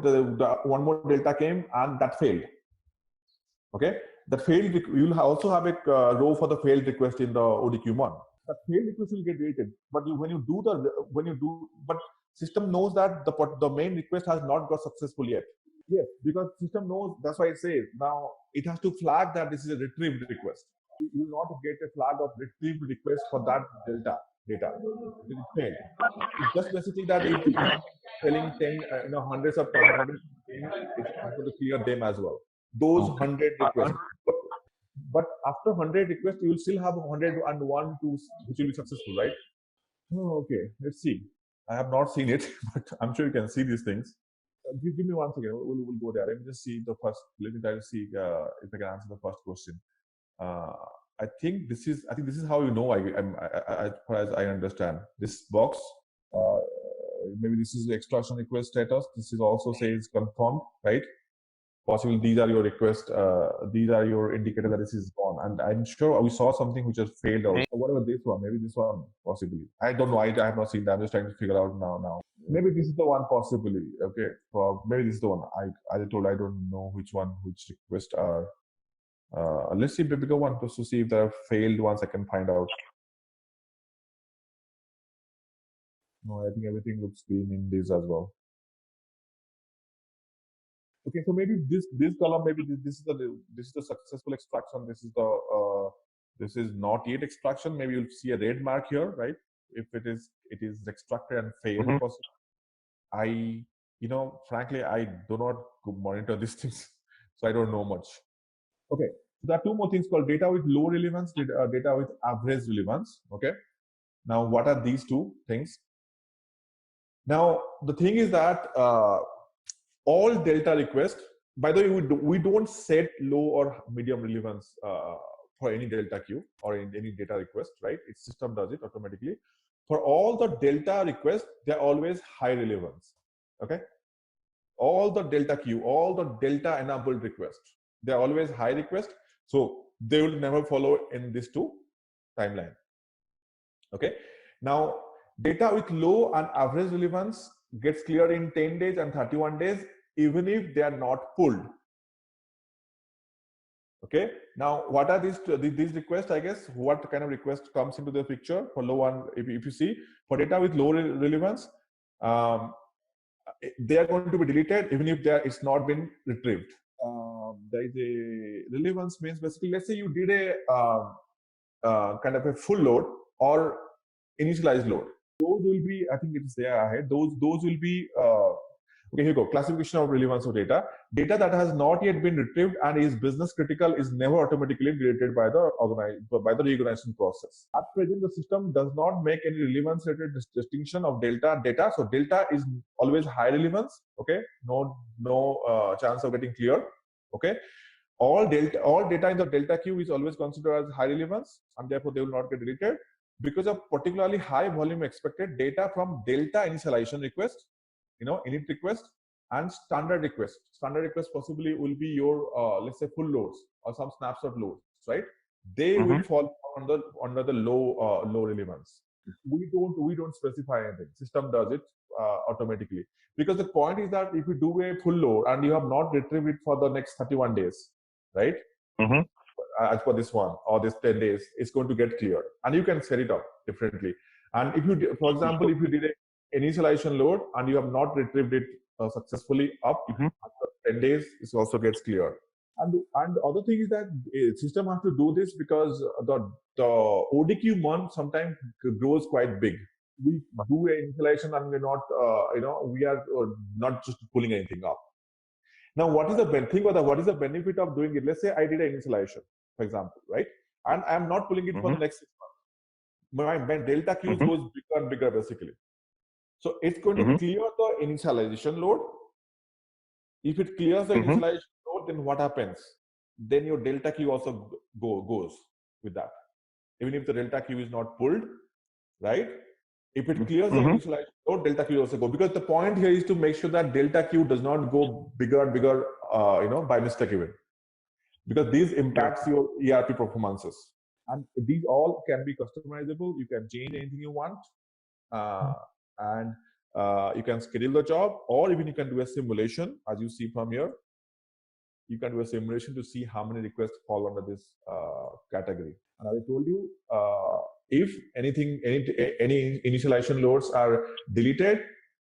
one more delta came and that failed. Okay, that failed. You will also have a row for the failed request in the ODQ1. That failed request will get deleted. But but system knows that the main request has not got successful yet. Yes, because system knows. That's why it says now it has to flag that this is a retrieved request. You will not get a flag of retrieved request for that delta data. It failed. It's just basically that if you are selling 10, hundreds of hundreds, it's going to clear them as well. Those 100 requests. But after 100 requests, you will still have 101 which will be successful, right? Oh, okay, let's see. I have not seen it, but I'm sure you can see these things. Give me 1 second. We'll go there. Let me just see the first. Let me try to see if I can answer the first question. I think this is how you know. As far as I understand, this box. Maybe this is the extraction request status. This is also says confirmed, right? Possibly these are your requests. These are your indicator that this is gone. And I'm sure we saw something which has failed out. Or whatever this one, maybe this one possibly. I don't know. I have not seen that. I'm just trying to figure out now. Maybe this is the one possibly. Okay. Maybe this is the one. I don't know which requests are. Let's see the bigger one just to see if there are failed ones I can find out. No, I think everything looks green in this as well. Okay, so maybe this column, maybe this is the successful extraction. This is not yet extraction. Maybe you'll see a red mark here, right? If it is extracted and failed. I, frankly, I do not monitor these things, so I don't know much. Okay, there are two more things called data with low relevance, data with average relevance. Okay, now what are these two things? Now the thing is that all delta requests, by the way, we don't set low or medium relevance for any delta queue or in any data request, right? Its system does it automatically. For all the delta requests, they're always high relevance. Okay, all the delta queue, all the delta enabled requests, they're always high request, so they will never follow in this two timeline. Okay, now data with low and average relevance gets cleared in 10 days and 31 days, even if they are not pulled. Okay, now what are these requests? I guess what kind of request comes into the picture for low one? If you see, for data with low relevance, they are going to be deleted even if it's not been retrieved. There is a relevance means basically, let's say you did a kind of a full load or initialized load. Those will be, I think it is there ahead. Those will be okay. Here you go. Classification of relevance of data. Data that has not yet been retrieved and is business critical is never automatically deleted by the reorganization process. At present, the system does not make any relevance related distinction of data. So delta is always high relevance. Okay, no chance of getting cleared. Okay, all data in the delta queue is always considered as high relevance, and therefore they will not get deleted because of particularly high volume expected data from delta initialization request, init request and standard request. Standard request possibly will be your let's say full loads or some snapshot loads, right? They will fall under the low relevance. We don't specify anything. System does it automatically, because the point is that if you do a full load and you have not retrieved it for the next 31 days, right? As for this one or this 10 days, it's going to get cleared, and you can set it up differently. And if you, for example, if you did an initialization load and you have not retrieved it successfully up after 10 days, it also gets cleared. And the other thing is that system has to do this because the ODQ month sometimes grows quite big. We do an initialization and we're not, we are not just pulling anything up. Now, what is the benefit of doing it? Let's say I did an initialization, for example, right? And I'm not pulling it for the next 6 months. My delta queues goes bigger and bigger, basically. So it's going to clear the initialization load. If it clears the initialization load, then what happens? Then your delta queue also goes with that. Even if the delta queue is not pulled, right? If it clears the initialization load, delta queue also go. Because the point here is to make sure that delta queue does not go bigger and bigger, by mistake even. Because these impacts your ERP performances. And these all can be customizable. You can change anything you want. And you can schedule the job, or even you can do a simulation, as you see from here. You can do a simulation to see how many requests fall under this category. And as I told you, if any initialization loads are deleted,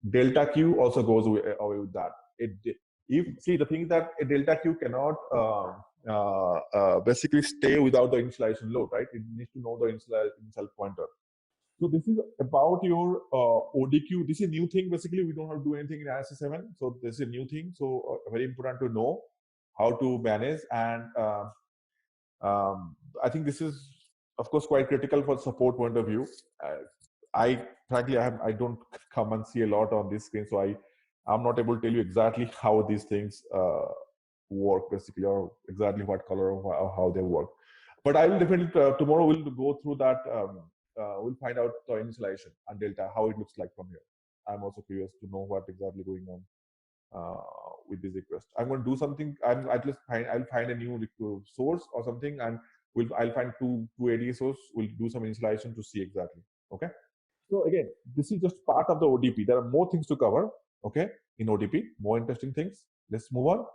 delta queue also goes away with that. See, the thing is that a delta queue cannot basically stay without the initialization load, right? It needs to know the initial pointer. So this is about your ODQ. This is a new thing. Basically, we don't have to do anything in ISO 7. So this is a new thing. So very important to know how to manage. And I think this is, of course, quite critical for support point of view. Frankly, I don't come and see a lot on this screen, so I'm not able to tell you exactly how these things work, basically, or exactly what color or how they work. But I will definitely tomorrow we'll go through that. We'll find out the initialization and delta, how it looks like from here. I'm also curious to know what exactly going on with this request. I'm going to do something. I'll find a new source or something, and I'll find two AD source. We'll do some initialization to see exactly. Okay. So again, this is just part of the ODP. There are more things to cover. Okay, in ODP, more interesting things. Let's move on.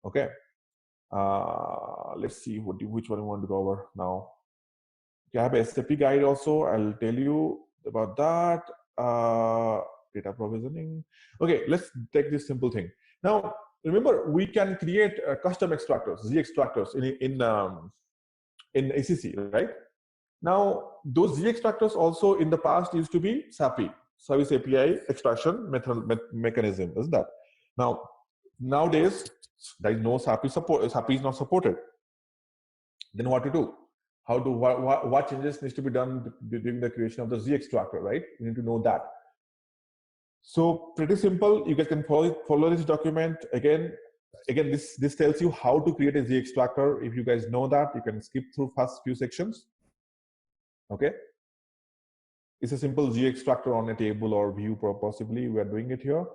Okay. Let's see which one we want to cover now. I have a SAP guide also. I'll tell you about that. Data provisioning. Okay, let's take this simple thing. Now, remember, we can create custom extractors, Z extractors in ACC, right? Now, those Z extractors also in the past used to be SAPI, Service API Extraction Mechanism, isn't that? Now, nowadays, there is no SAPI support. SAPI is not supported. Then what to do? What changes needs to be done during the creation of the Z extractor, right? You need to know that. So pretty simple. You guys can follow this document again. This tells you how to create a Z extractor. If you guys know that, you can skip through first few sections. Okay. It's a simple Z extractor on a table or view, possibly. We are doing it here.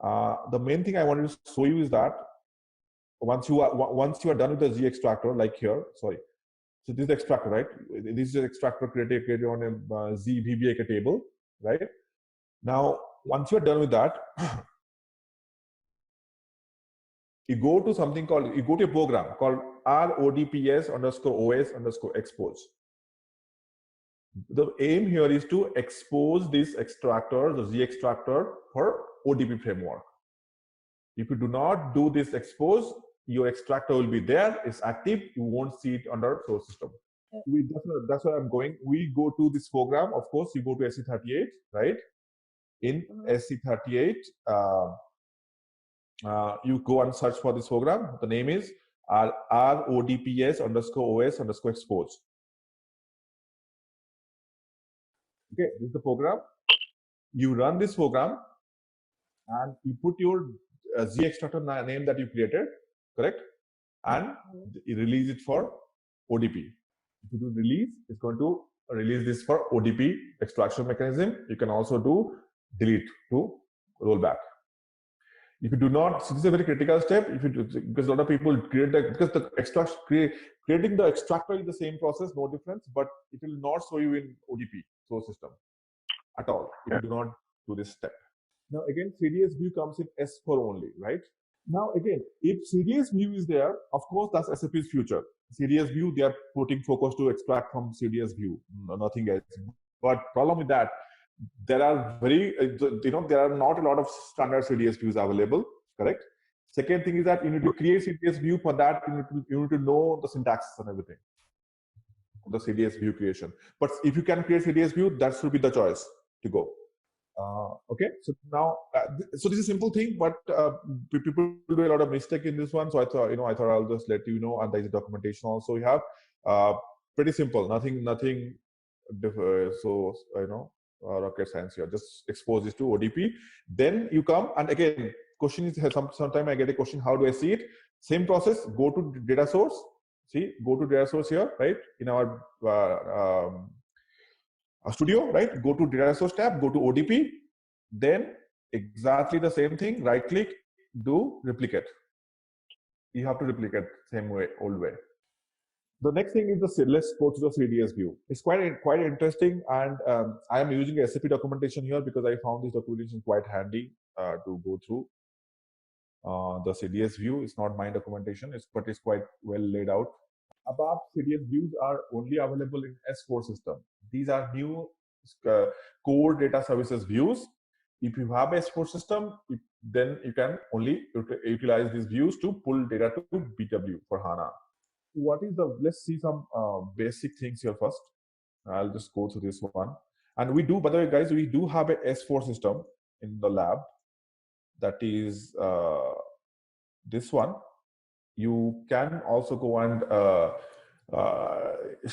The main thing I wanted to show you is that once you are done with the Z extractor, like here, sorry. So this is the extractor, right? This is the extractor created on a Z VBA table, right? Now, once you're done with that, you go to something called, you go to a program called RODPS_OS_expose. The aim here is to expose this extractor, the Z extractor, for ODP framework. If you do not do this expose, your extractor will be there, it's active, you won't see it under source system. That's where I'm going. We go to this program, of course, you go to SC38, right? In SC38, you go and search for this program. The name is RODPS_OS_expose. Okay, this is the program. You run this program and you put your Z extractor name that you created, correct? And you release it for ODP. If you do release, it's going to release this for ODP extraction mechanism. You can also do delete to roll back. If you do not, so this is a very critical step. If you do, because a lot of people create that, because the extraction creating the extractor is the same process, no difference, but it will not show you in ODP source system at all if you do not do this step. Now again, CDS view comes in S4 only, right? Now again, if CDS view is there, of course that's SAP's future. CDS view, they are putting focus to extract from CDS view, nothing else. But problem with that, there are there are not a lot of standard CDS views available, correct? Second thing is that you need to create CDS view. For that, you need to know the syntax and everything, the CDS view creation. But if you can create CDS view, that should be the choice to go. Okay, so now, so this is a simple thing, but people do a lot of mistake in this one. So I thought I'll just let you know, and there is documentation also. You have pretty simple, nothing rocket science here. Just expose this to ODP. Then you come, and again, question is sometime I get a question, how do I see it? Same process. Go to data source. See, go to data source here, right? In our studio, right? Go to data source tab, go to ODP, then exactly the same thing, right click, do replicate. You have to replicate same way, old way. The next thing is let's go to the CDS view. It's quite interesting, and I am using SAP documentation here because I found this documentation quite handy to go through. The CDS view is not my documentation, but it's quite well laid out. Above CDS views are only available in S4 system. These are new core data services views. If you have S4 system, then you can only utilize these views to pull data to BW for HANA. Let's see some basic things here first. I'll just go through this one. And we do, by the way, guys, we do have a S4 system in the lab. That is this one. You can also go and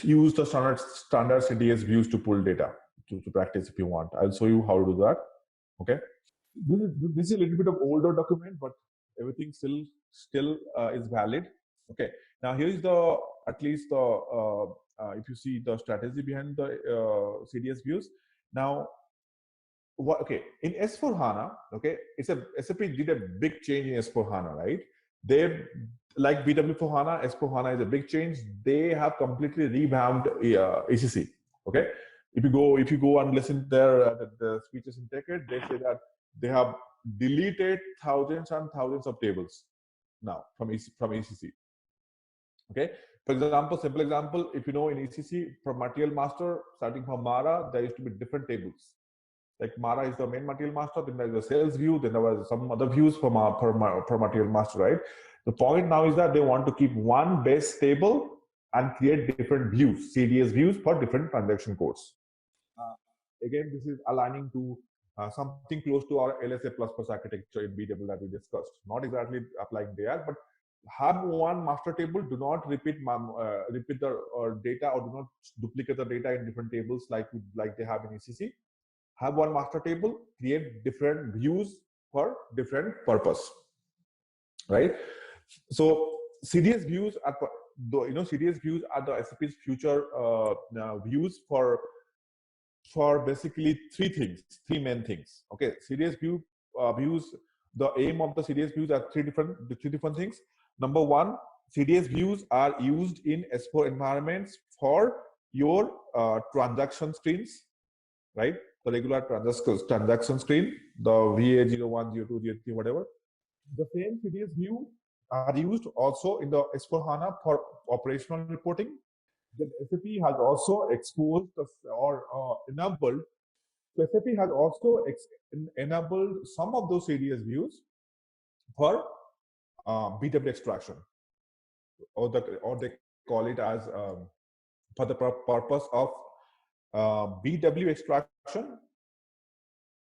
use the standard CDS views to pull data to practice if you want. I'll show you how to do that. Okay. This is a little bit of older document, but everything still is valid. Okay. Now here is at least if you see the strategy behind the CDS views. Now, okay, in S4 HANA, okay, SAP did a big change in S4 HANA, right? They, like BW for HANA, S4 HANA is a big change. They have completely revamped ECC. Okay, if you go and listen to the speeches in TechEd, they say that they have deleted thousands and thousands of tables now from ECC. Okay, for example, simple example, if you know in ECC from material master starting from Mara, there used to be different tables. Like Mara is the main material master, then there's a sales view, then there was some other views per material master, right? The point now is that they want to keep one base table and create different views, CDS views for different transaction codes. Again, this is aligning to something close to our LSA++ architecture in BW that we discussed. Not exactly applying there, but have one master table. Do not repeat the data, or do not duplicate the data in different tables like they have in ECC. Have one master table, create different views for different purpose, right? So CDS views are, CDS views are the SAP's future views for basically three main things. Okay, CDS views. The aim of the CDS views are three different things. Number one, CDS views are used in S4 environments for your transaction screens, right? The regular transaction screen, the VA01, 02, 03, whatever. The same CDS view are used also in the S4 HANA for operational reporting. Then SAP has also exposed or enabled. So SAP has also enabled some of those CDS views for BW extraction, or they call it as for the purpose of BW extraction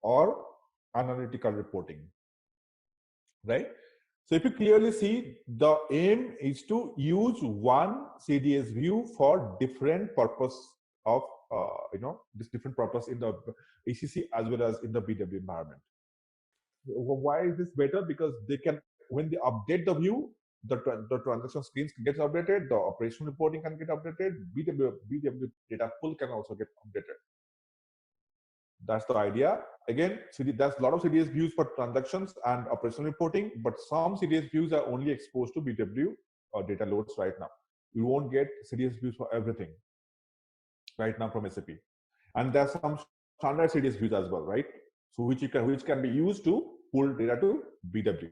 or analytical reporting, right? So if you clearly see, the aim is to use one CDS view for different purpose of this different purpose in the ECC as well as in the BW environment. Why is this better? Because they can, when they update the view, the transaction screens gets updated, the operational reporting can get updated, BW data pool can also get updated. That's the idea. Again, there's a lot of CDS views for transactions and operational reporting, but some CDS views are only exposed to BW or data loads right now. You won't get CDS views for everything right now from SAP. And there's some standard CDS views as well, right? So which can be used to pull data to BW.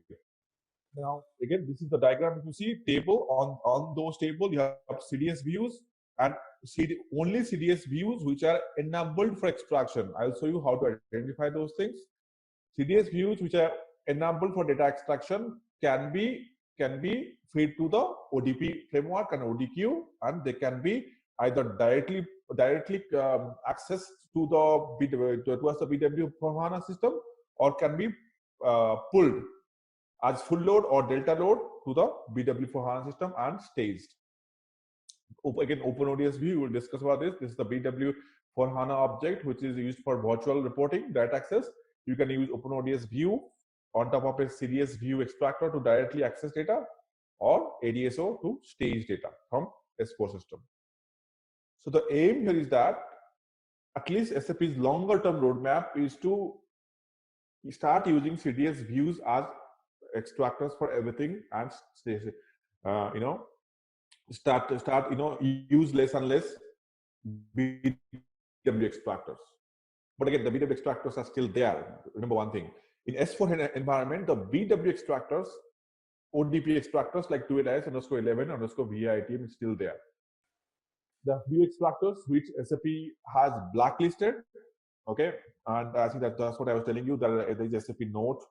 Now, again, this is the diagram. If you see table, on those tables, you have CDS views and only CDS views which are enabled for extraction. I'll show you how to identify those things. CDS views which are enabled for data extraction can be fed to the ODP framework and ODQ, and they can be either directly accessed to the towards the BW for HANA system, or can be pulled as full load or delta load to the BW for HANA system and staged. Again, OpenODS view, we'll discuss about this. This is the BW for HANA object, which is used for virtual reporting, data access. You can use OpenODS view on top of a CDS view extractor to directly access data, or ADSO to stage data from S4 system. So the aim here is that at least SAP's longer term roadmap is to start using CDS views as extractors for everything, and use less and less BW extractors. But again, the BW extractors are still there. Remember one thing, in S4 environment, the BW extractors, ODP extractors like 2LIS_11_VITM is still there. The view extractors which SAP has blacklisted, okay, and I think that's what I was telling you, that there is SAP note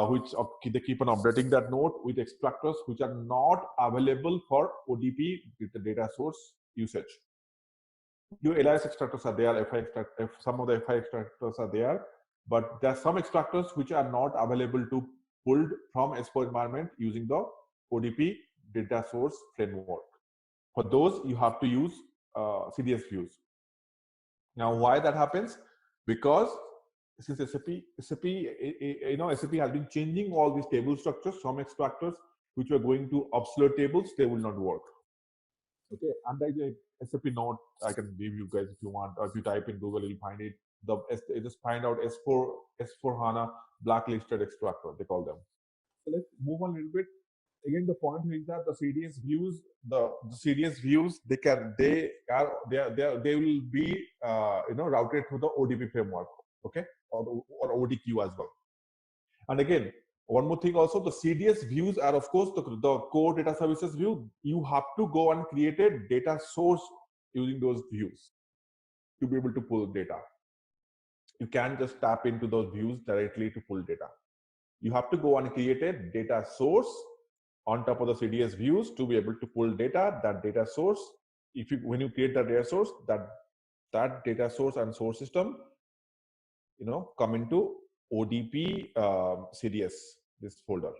which they keep on updating that note with extractors which are not available for ODP with the data source usage. Your LIS extractors are there, some of the FI extractors are there, but there are some extractors which are not available to pulled from S4 environment using the ODP data source framework. For those, you have to use CDS views. Now, why that happens? Because since SAP has been changing all these table structures, some extractors which were going to obsolete tables, they will not work. Okay, and there's a SAP note I can give you guys if you want, or if you type in Google, you'll find it. Just find out S4 HANA blacklisted extractor, they call them. So let's move on a little bit. Again, the point is that the CDS views, they will be routed through the ODP framework, okay, or ODQ as well. And again, one more thing also, the CDS views are of course the core data services view. You have to go and create a data source using those views to be able to pull data. you can't just tap into those views directly to pull data. You have to go and create a data source on top of the CDS views to be able to pull data. That data source, when you create that data source, that data source and source system, come into ODP CDS, this folder.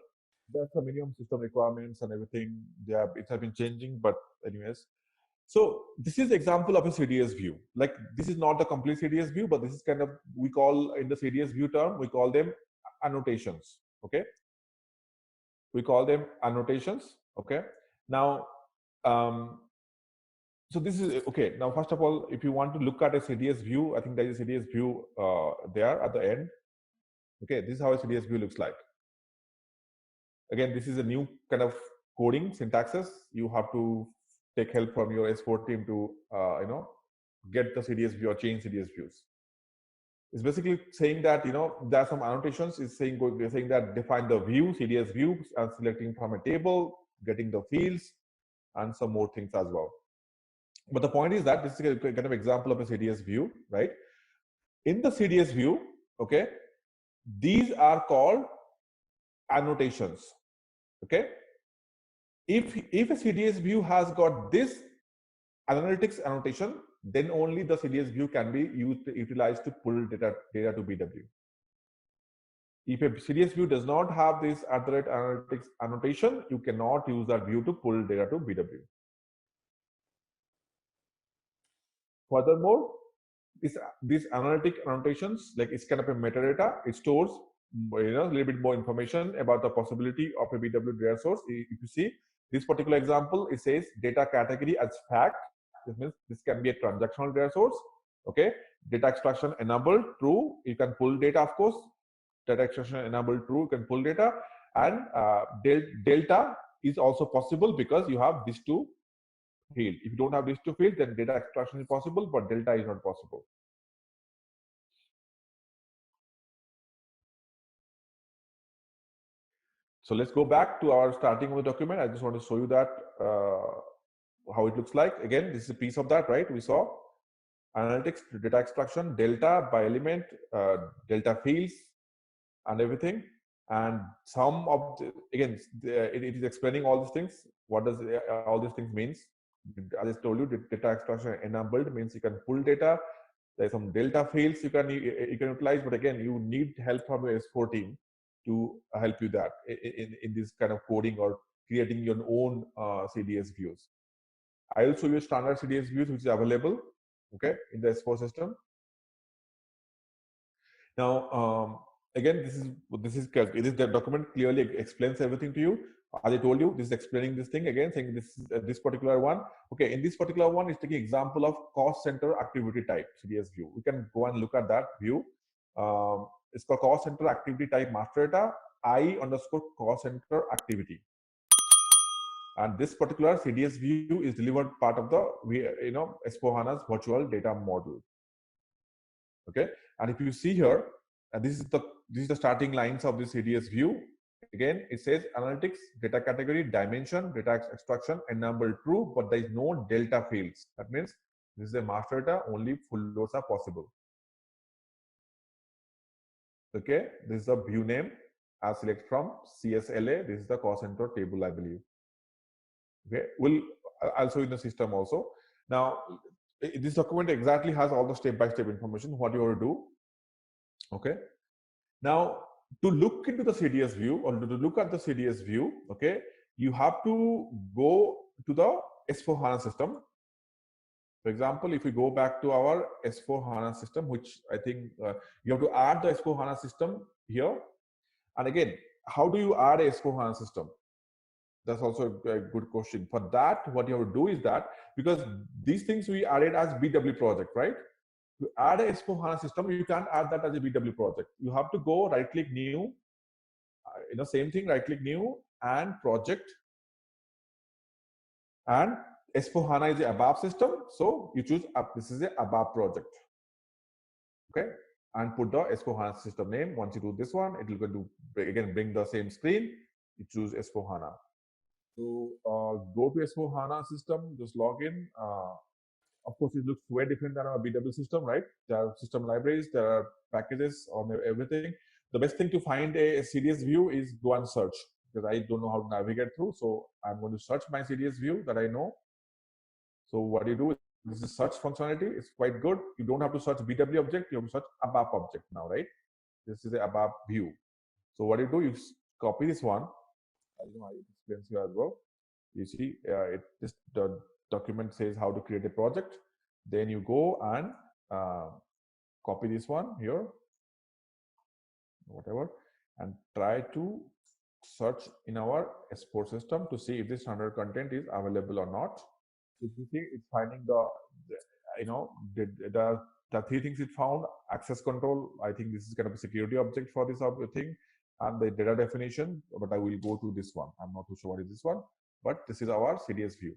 There's the minimum system requirements and everything. It has been changing, but anyways. So this is the example of a CDS view. Like, this is not the complete CDS view, but this is kind of, we call in the CDS view term, we call them annotations. Okay. We call them annotations. Okay. Now, so this is okay. Now, first of all, if you want to look at a CDS view, I think there is a CDS view there at the end. Okay, this is how a CDS view looks like. Again, this is a new kind of coding syntaxes. You have to take help from your S4 team to get the CDS view or change CDS views. It's basically saying that there are some annotations. It's saying that define the view, CDS view, and selecting from a table, getting the fields, and some more things as well. But the point is that this is a kind of example of a CDS view, right? In the CDS view, okay, these are called annotations. Okay, if a CDS view has got this analytics annotation, then only the CDS view can be utilized to pull data to BW. If a CDS view does not have this @analytics annotation, you cannot use that view to pull data to BW. Furthermore, these analytic annotations, like, it's kind of a metadata. It stores a little bit more information about the possibility of a BW data source. If you see this particular example, it says data category as fact. This means this can be a transactional data source. Okay, data extraction enabled, true. You can pull data, of course. Data extraction enabled, true. You can pull data, and delta is also possible because you have these two fields. If you don't have these two fields, then data extraction is possible, but delta is not possible. So let's go back to our starting of the document. I just want to show you that how it looks like. Again, this is a piece of that, right? We saw analytics, data extraction, delta by element, delta fields, and everything. And some of it is explaining all these things. What does all these things means? As I told you, data extraction enabled means you can pull data. There's some delta fields you can utilize, but again, you need help from your S4 team to help you that in this kind of coding or creating your own CDS views. I will show you standard CDS views which is available, okay, in the S4 system. Now, again, this is the document clearly explains everything to you. As I told you, this is explaining this thing again, saying this particular one. Okay, in this particular one, it's taking example of cost center activity type CDS view. We can go and look at that view. It's called cost center activity type master data I_cost center activity. And this particular CDS view is delivered part of the S4 HANA's virtual data model. Okay, and if you see here, and this is the starting lines of the CDS view. Again, it says analytics, data category, dimension, data extraction, enabled true, but there is no delta fields. That means this is a master data, only full loads are possible. Okay, this is the view name. I'll select from CSLA. This is the cost center table, I believe. Okay, I'll show you the system also. Now, this document exactly has all the step-by-step information, what you want to do. Okay, now to look into the CDS view or to look at the CDS view, okay, you have to go to the S4 HANA system. For example, if we go back to our S4 HANA system, which I think you have to add the S4 HANA system here. And again, how do you add a S4 HANA system? That's also a good question. For that, what you have to do is that, because these things we added as BW project, right? To add a S4 HANA system, you can't add that as a BW project. You have to go right-click new, same thing, right-click new and project. And S4 HANA is a ABAP system, so you choose this is a ABAP project. Okay, and put the S4 HANA system name. Once you do this one, it will go to again bring the same screen. You choose S4 HANA. So go to S4 HANA system, just log in. Of course, it looks way different than our BW system, right? There are system libraries, there are packages on everything. The best thing to find a CDS view is go and search, because I don't know how to navigate through. So I'm going to search my CDS view that I know. So what you do, this is search functionality. It's quite good. You don't have to search BW object. You have to search ABAP object now, right? This is a ABAP view. So what you do, you copy this one. I it explains here as well. You see, the document says how to create a project. Then you go and copy this one here, whatever, and try to search in our S4 system to see if this standard content is available or not. If you see, it's finding the three things it found: access control. I think this is kind of a security object for this thing, and the data definition. But I will go to this one. I'm not too sure what is this one, but this is our CDS view.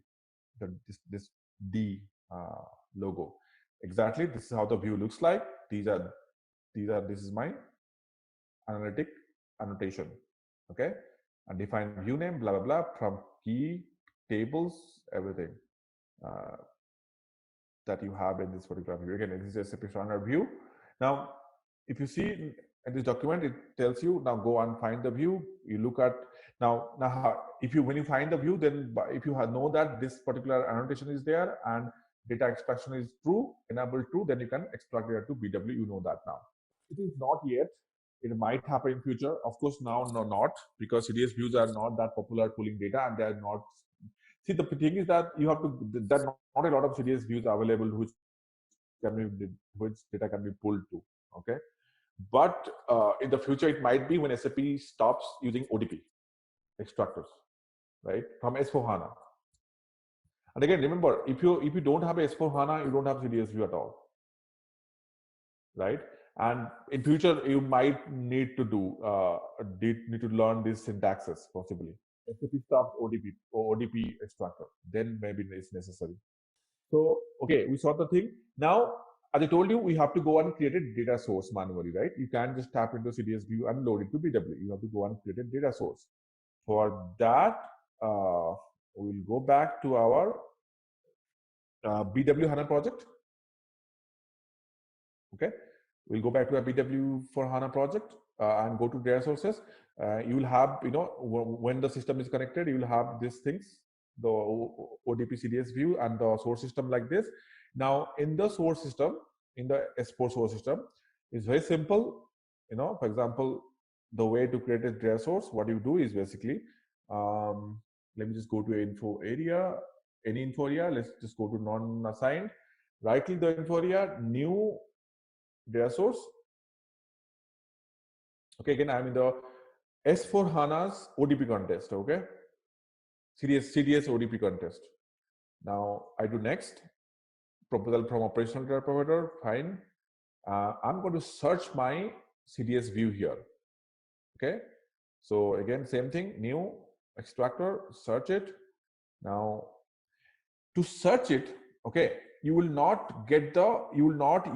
This D logo. Exactly, this is how the view looks like. This is my analytic annotation. Okay, and define view name, blah blah blah, from key, tables, everything that you have in this particular view. Again, this is a SAP standard view. Now, if you see in this document, it tells you now go and find the view. You look at now when you find the view, then if you know that this particular annotation is there and data extraction is true, enabled true, then you can extract data to BW. You know that now. It is not yet. It might happen in future. Of course, now not, because CDS views are not that popular at pulling data, and they are not. See, the thing is that you have to. There are not a lot of CDS views available which data can be pulled to. Okay, but in the future it might be when SAP stops using ODP extractors, right, from S4 HANA. And again, remember, if you don't have S4 HANA, you don't have CDS view at all, right? And in future, you might need to learn these syntaxes possibly. SAP stops ODP or ODP extractor, then maybe it's necessary. So, okay, we saw the thing. Now, as I told you, we have to go and create a data source manually, right? You can't just tap into CDS view and load it to BW. You have to go and create a data source. For that, we'll go back to our BW HANA project. Okay, we'll go back to our BW for HANA project and go to data sources. You will have, when the system is connected, you will have these things, the ODP CDS view and the source system like this. Now, in the source system, in the S4 source system, it's very simple. For example, the way to create a data source, what you do is basically, let me just go to info area, any info area. Let's just go to non-assigned. Right-click the info area, new data source. Okay, again, I'm in the S4 HANA's ODP contest. Okay, CDS ODP contest. Now I do next. Proposal from operational data provider. Fine. I'm going to search my CDS view here. Okay. So again, same thing. New extractor. Search it. Now, to search it, okay, you will not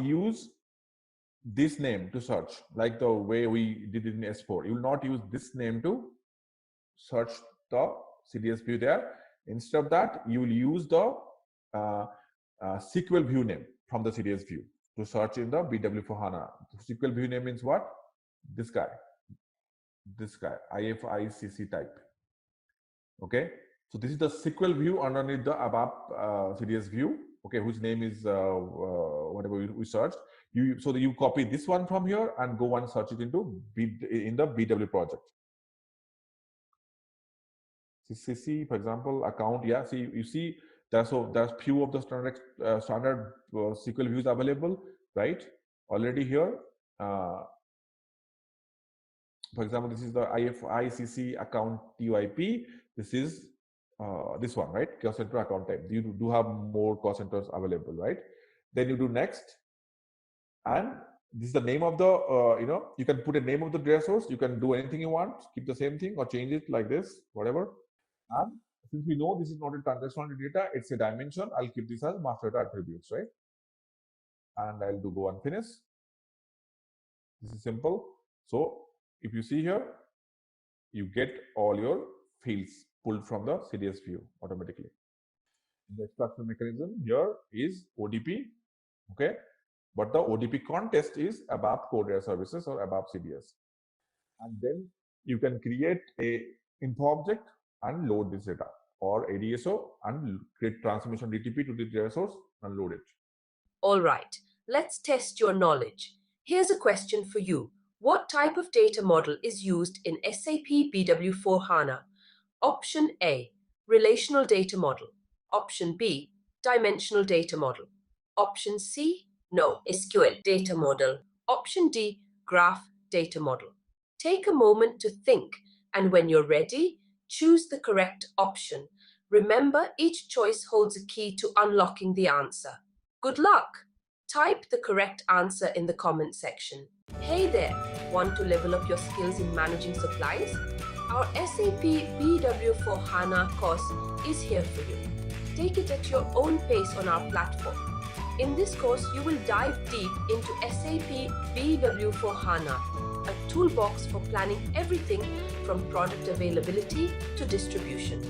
use this name to search like the way we did it in S4. You will not use this name to search the CDS view there. Instead of that, you will use the SQL view name from the CDS view to search in the BW for HANA. The SQL view name means what? This guy, IFICC type. Okay, so this is the SQL view underneath the ABAP CDS view. Okay, whose name is whatever we searched. So that you copy this one from here and go and search it in the BW project. CC, for example, account. Yeah, see, you see, there's few of the standard SQL views available, right? Already here. For example, this is the IFICC account TYP. This is this one, right? Cost center account type. You do have more cost centers available, right? Then you do next, and this is the name of the you can put a name of the data source. You can do anything you want, keep the same thing or change it like this, whatever. And since we know this is not a transactional data, it's a dimension, I'll keep this as master data attributes, right? And I'll do go and finish. This is simple. So if you see here, you get all your fields pulled from the CDS view automatically. The extraction mechanism here is ODP, okay? But the ODP context is ABAP Core Data Services or ABAP CDS. And then you can create a info object and load this data, or ADSO and create transformation DTP to the data source and load it. All right, let's test your knowledge. Here's a question for you. What type of data model is used in SAP BW for HANA? Option A, relational data model. Option B, dimensional data model. Option C, no, SQL data model. Option D, graph data model. Take a moment to think, and when you're ready, choose the correct option. Remember, each choice holds a key to unlocking the answer. Good luck! Type the correct answer in the comment section. Hey there! Want to level up your skills in managing supplies? Our SAP BW for HANA course is here for you. Take it at your own pace on our platform. In this course, you will dive deep into SAP BW for HANA, a toolbox for planning everything from product availability to distribution.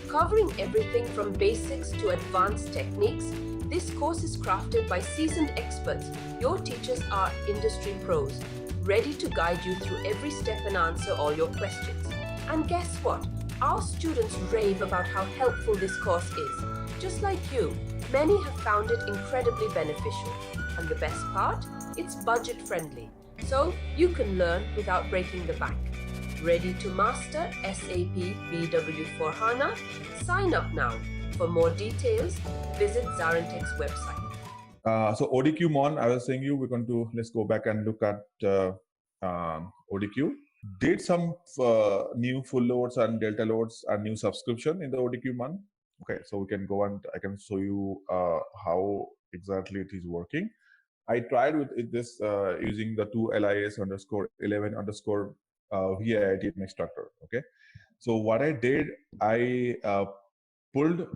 Covering everything from basics to advanced techniques, this course is crafted by seasoned experts. Your teachers are industry pros, ready to guide you through every step and answer all your questions. And guess what? Our students rave about how helpful this course is. Just like you, many have found it incredibly beneficial. And the best part? It's budget friendly, so you can learn without breaking the bank. Ready to master SAP BW for HANA? Sign up now. For more details, visit ZaranTech's website. So ODQ Mon, I was saying let's go back and look at ODQ. Did some new full loads and delta loads and new subscription in the ODQ Mon. Okay, so we can go and I can show you how exactly it is working. I tried with this using the 2LIS_11_ VIITM extractor. Okay, so what I did, I pulled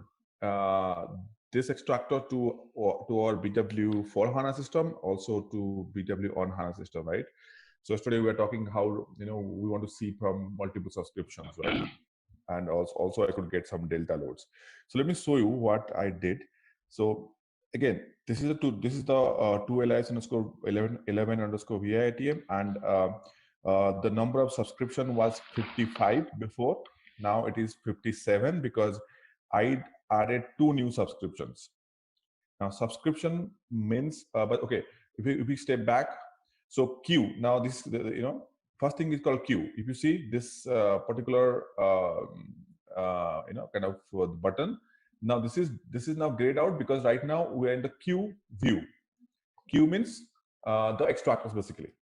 this extractor to our BW for HANA system, also to BW on HANA system, right? So yesterday we were talking how we want to see from multiple subscriptions, right? And also I could get some delta loads. So let me show you what I did. So again, this is the 2LIS_11_ VIITM, and the number of subscription was 55 before. Now it is 57 because I added 2 new subscriptions. Now subscription means, but okay, if we step back, so queue. Now this, first thing is called queue. If you see this particular, kind of button. Now this is now grayed out because right now we are in the queue view. Queue means the extractors basically.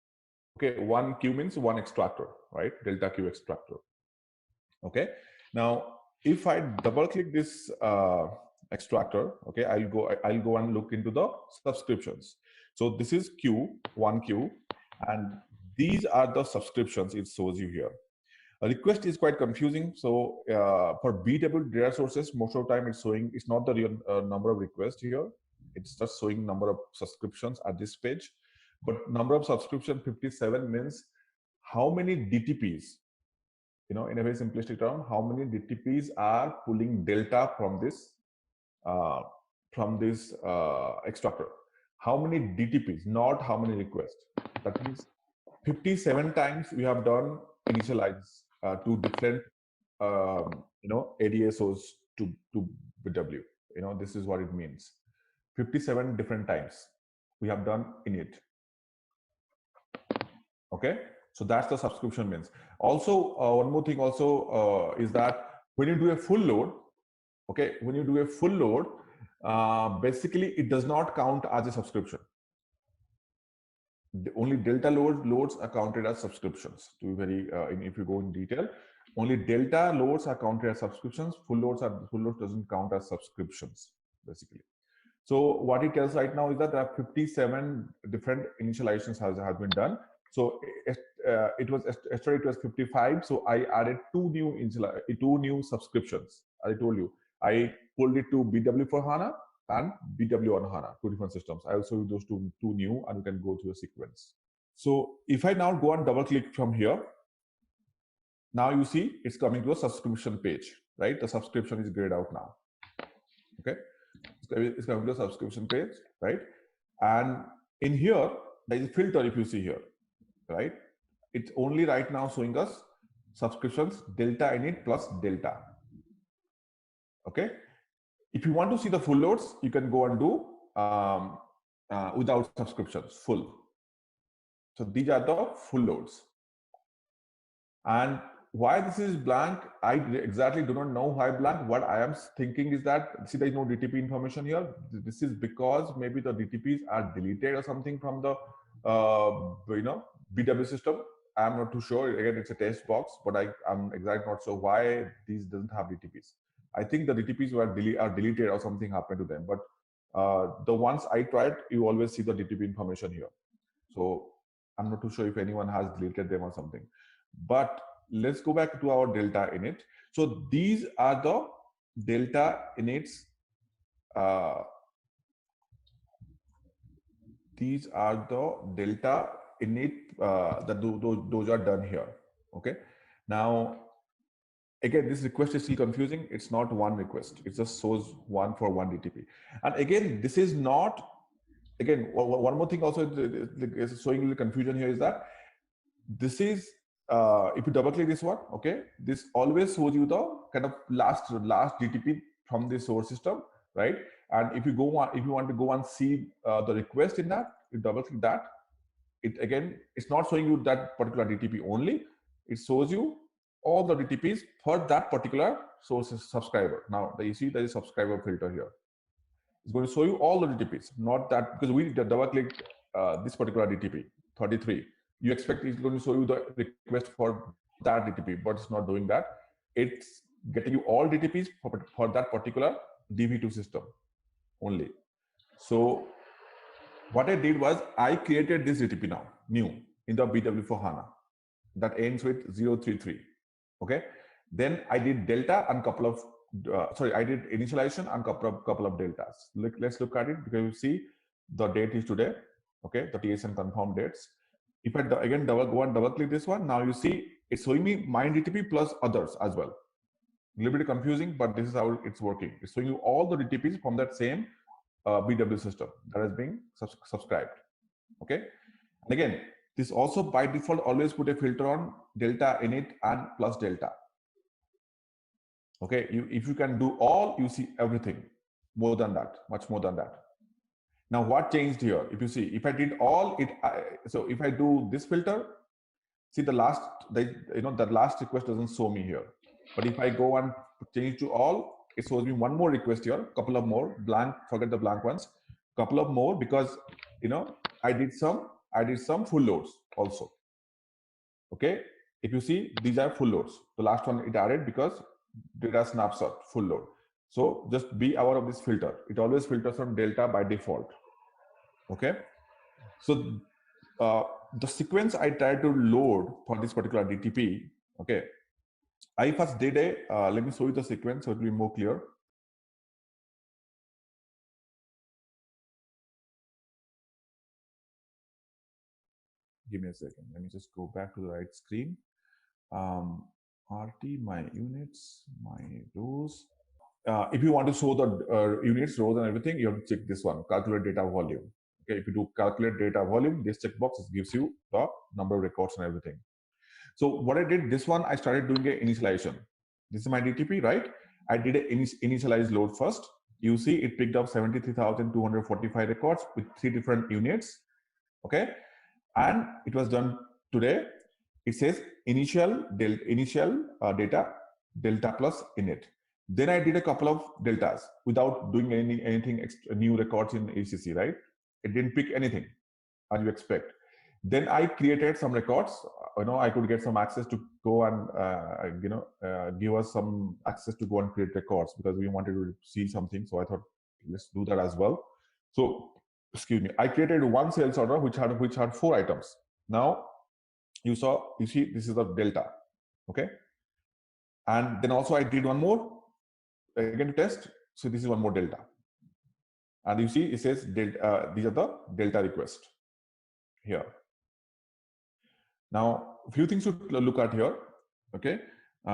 Okay, one queue means one extractor, right? Delta queue extractor. Okay. Now if I double click this extractor, okay, I'll go and look into the subscriptions. So this is one queue, and these are the subscriptions it shows you here. A request is quite confusing. So for BW data sources, most of the time it's not the real number of requests here. It's just showing number of subscriptions at this page. But number of subscription 57 means how many DTPs, in a very simplistic term, how many DTPs are pulling delta from this extractor. How many DTPs, not how many requests. That means 57 times we have done initialize to different ADSOs to BW. This is what it means. 57 different times we have done init. Okay, so that's the subscription means. Also, one more thing also is that when you do a full load, okay, when you do a full load, basically it does not count as a subscription. Only delta loads are counted as subscriptions. To be very, if you go in detail, only delta loads are counted as subscriptions. Full loads doesn't count as subscriptions basically. So what it tells right now is that there are 57 different initializations have been done. So yesterday it was 55. So I added two new subscriptions. I told you I pulled it to BW for HANA and BW on HANA, 2 different systems. I will show you those two new, and you can go through a sequence. So if I now go and double click from here, now you see it's coming to a subscription page, right? The subscription is grayed out now. Okay, it's coming to the subscription page, right? And in here, there is a filter if you see here, right? It's only right now showing us subscriptions delta init plus delta. Okay, if you want to see the full loads, you can go and do without subscriptions, full. So these are the full loads. And why this is blank, I exactly do not know why blank. What I am thinking is that, see, there is no DTP information here. This is because maybe the DTPs are deleted or something from the BW system. I'm not too sure. Again, it's a test box, but I'm exactly not sure why these doesn't have DTPs. I think the DTPs are deleted or something happened to them. But the ones I tried, you always see the DTP information here. So I'm not too sure if anyone has deleted them or something. But let's go back to our delta init. So these are the delta inits. These are the delta init that those are done here. Okay. Now, again, this request is still confusing. It's not one request. It just shows one for one DTP. And again, this is not. Again, one more thing also is showing the confusion here is that this is. If you double click this one, okay, this always shows you the kind of last DTP from the source system, right? And if you want to go and see the request in that, you double click that. It's not showing you that particular DTP only. It shows you all the DTPs for that particular source subscriber. Now, you see there is a subscriber filter here. It's going to show you all the DTPs, not that, because we double clicked this particular DTP 33. You expect it's going to show you the request for that DTP, but it's not doing that. It's getting you all DTPs for that particular DV2 system only. So what I did was I created this DTP now, new in the BW for HANA that ends with 033. Okay. Then I did delta and couple of, I did initialization and couple of deltas. Let's look at it, because you see the date is today. Okay. The TSN confirmed dates. If I again double click this one, now you see it's showing me my DTP plus others as well. A little bit confusing, but this is how it's working. It's showing you all the DTPs from that same BW system that is being subscribed. Okay. And again, this also by default always put a filter on delta init and plus delta. Okay. If you can do all, you see everything more than that, much more than that. Now, what changed here? If you see, if I did all it, so if I do this filter, see the last, that last request doesn't show me here. But if I go and change to all, it shows me one more request here, couple of more blank, forget the blank ones, couple of more, because I did some full loads also. Okay, if you see, these are full loads. The last one it added because data snapshot full load. So just be aware of this filter. It always filters on delta by default. Okay, so the sequence I tried to load for this particular DTP. Okay, I first did let me show you the sequence so it will be more clear. Give me a second. Let me just go back to the right screen. RT, my units, my rows. If you want to show the units, rows, and everything, you have to check this one, calculate data volume. Okay, if you do calculate data volume, this checkbox gives you the number of records and everything. So what I did, this one, I started doing an initialization. This is my DTP, right? I did an initialize load first. You see, it picked up 73,245 records with 3 different units. Okay, and it was done today. It says initial data delta plus init. Then I did a couple of deltas without doing anything extra, new records in ACC, right? It didn't pick anything as you expect. Then I created some records. I could get some access to go and give us some access to go and create records because we wanted to see something. So I thought, let's do that as well. So excuse me, I created one sales order which had 4 items. Now you see this is the delta. Okay, and then also I did one more again to test. So this is one more delta, and you see it says delta, these are the delta request here. Now a few things to look at here. Okay,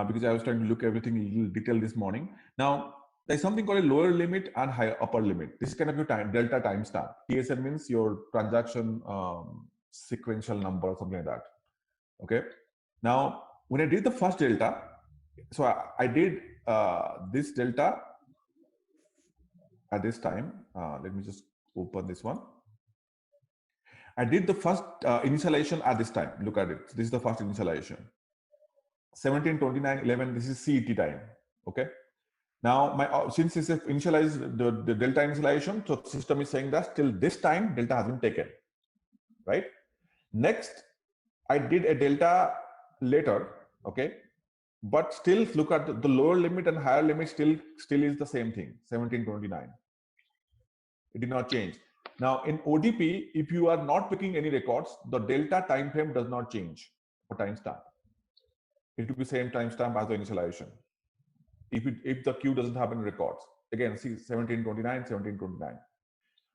because I was trying to look everything in detail this morning. Now There's something called a lower limit and higher upper limit. This is kind of your time delta timestamp. TSN means your transaction sequential number or something like that. Okay. Now, when I did the first delta, so I did this delta at this time. Let me just open this one. I did the first initialization at this time. Look at it. This is the first initialization. 17:29:11. This is CET time. Okay. Now, since this is initialized the delta initialization, so the system is saying that till this time delta has been taken, right? Next, I did a delta later, okay, but still look at the lower limit and higher limit still is the same thing, 17:29. It did not change. Now in ODP, if you are not picking any records, the delta time frame does not change for timestamp. It will be same timestamp as the initialization. If the queue doesn't have any records, again, see 17:29, 17:29.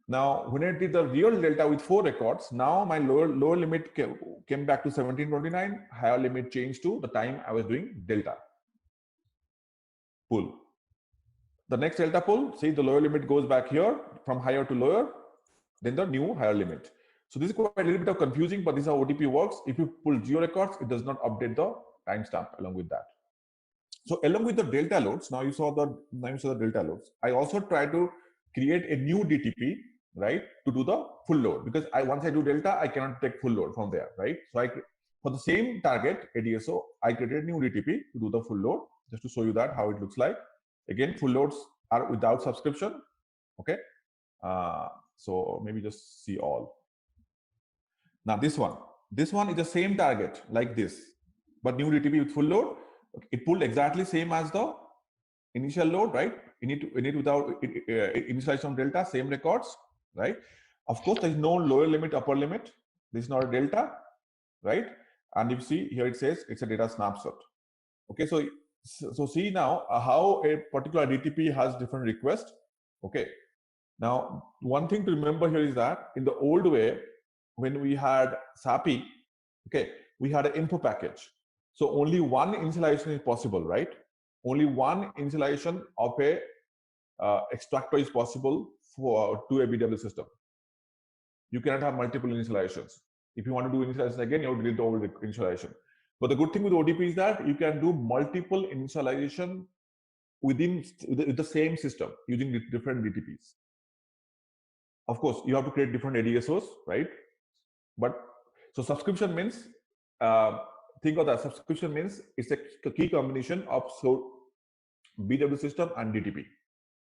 Now, when I did the real delta with 4 records, now my lower limit came back to 17:29, higher limit changed to the time I was doing delta pull. The next delta pull, see the lower limit goes back here from higher to lower, then the new higher limit. So this is quite a little bit of confusing, but this is how OTP works. If you pull 0 records, it does not update the timestamp along with that. So along with the delta loads, now you saw the delta loads. I also try to create a new DTP, right, to do the full load, because once I do delta, I cannot take full load from there, right? So for the same target ADSO, I created a new DTP to do the full load, just to show you that how it looks like. Again, full loads are without subscription. Okay, so maybe just see all. Now this one is the same target like this, but new DTP with full load. It pulled exactly same as the initial load, right? Init without initialization delta, same records, right? Of course, there is no lower limit, upper limit. This is not a delta, right? And you see here it says it's a data snapshot. Okay, so see now how a particular DTP has different requests. Okay, now one thing to remember here is that in the old way, when we had SAPI, okay, we had an info package. So only one initialization is possible, right? Only one initialization of a extractor is possible to a BW system. You cannot have multiple initializations. If you want to do initialization again, you have to delete the old initialization. But the good thing with OTP is that you can do multiple initialization within the same system using different DTPs. Of course, you have to create different ADSOs, right? But so subscription means, think of that, subscription means it's a key combination of BW system and DTP.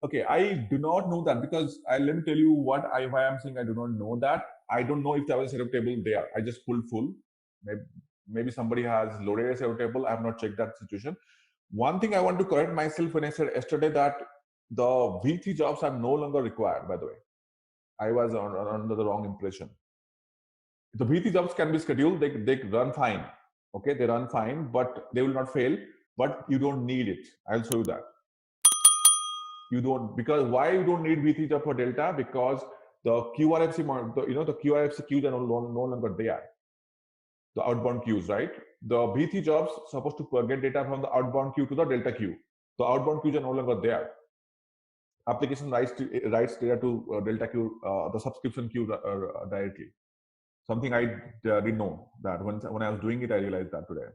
Okay, I do not know that, because let me tell you why I'm saying I do not know that. I don't know if there was a setup table there. I just pulled full. Maybe somebody has loaded a setup table. I have not checked that situation. One thing I want to correct myself when I said yesterday that the V3 jobs are no longer required, by the way. I was under the wrong impression. The V3 jobs can be scheduled. They run fine. Okay, they run fine, but they will not fail. But you don't need it. I'll show you that. You don't, because why you don't need V3 job for delta? Because the QRFC, the QRFC queues are no longer there. The outbound queues, right? The V3 jobs supposed to get data from the outbound queue to the delta queue. The outbound queues are no longer there. Application writes data to delta queue, the subscription queue directly. Something I didn't know that when I was doing it, I realized that today.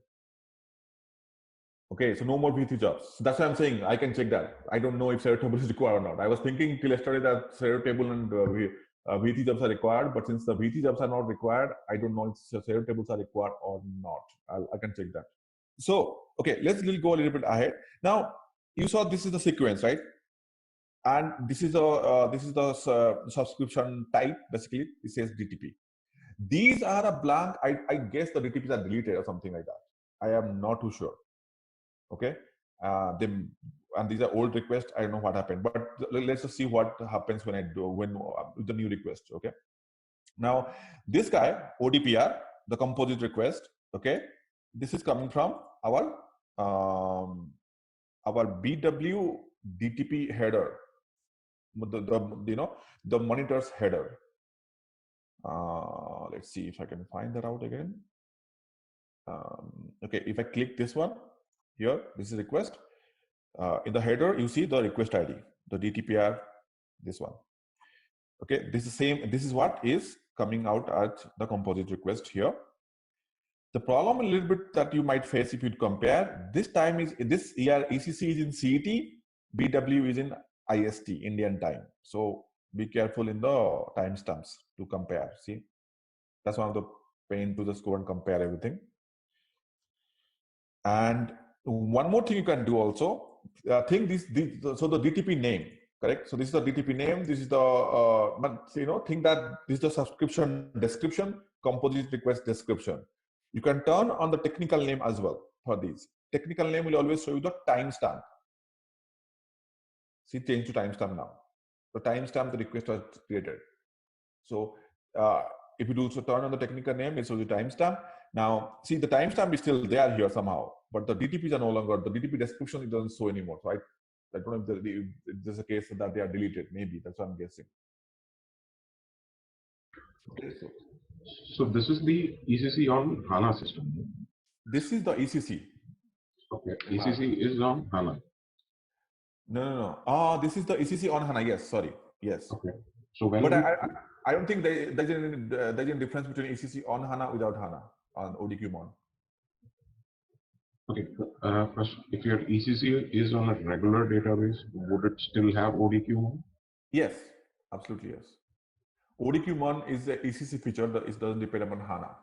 Okay, so no more V3 jobs. So that's why I'm saying I can check that. I don't know if Sarah table is required or not. I was thinking till yesterday that Sarah table and V3 jobs are required, but since the V3 jobs are not required, I don't know if Sarah tables are required or not. I can check that. So, okay, let's go a little bit ahead. Now, you saw this is the sequence, right? And this is the subscription type. Basically, it says DTP. These are a blank. I guess the DTPs are deleted or something like that. I am not too sure. Okay, and these are old requests. I don't know what happened, but let's just see what happens when with the new request. Okay, now this guy ODPR, the composite request. Okay, this is coming from our BW DTP header, the monitor's header. Let's see if I can find that out again. Okay, if I click this one here, this is request. in the header, you see the request ID, the DTPR, this one. Okay, this is same. This is what is coming out at the composite request here. The problem a little bit that you might face if you compare, this time is this year ECC is in CET, BW is in IST, Indian time. So be careful in the timestamps to compare. See, that's one of the pain to just go and compare everything. And one more thing you can do also, think so the DTP name, correct? So this is the DTP name. This is the but think that this is the subscription description, composite request description. You can turn on the technical name as well for these. Technical name will always show you the timestamp. See, change to timestamp now. The timestamp the request was created. So if you do so, turn on the technical name, it shows the timestamp. Now, see, the timestamp is still there here somehow, but the DTPs are no longer, the DTP description it doesn't show anymore. So I don't know if there's a case that they are deleted. Maybe that's what I'm guessing. Okay, so this is the ECC on HANA system. This is the ECC. Okay, ECC is on HANA. No. This is the ECC on HANA. Yes, sorry. Yes. Okay. So when but I don't think there's any difference between ECC on HANA without HANA on ODQmon. Okay. First, if your ECC is on a regular database, would it still have ODQmon? Yes, absolutely yes. ODQmon is the ECC feature that it doesn't depend upon HANA.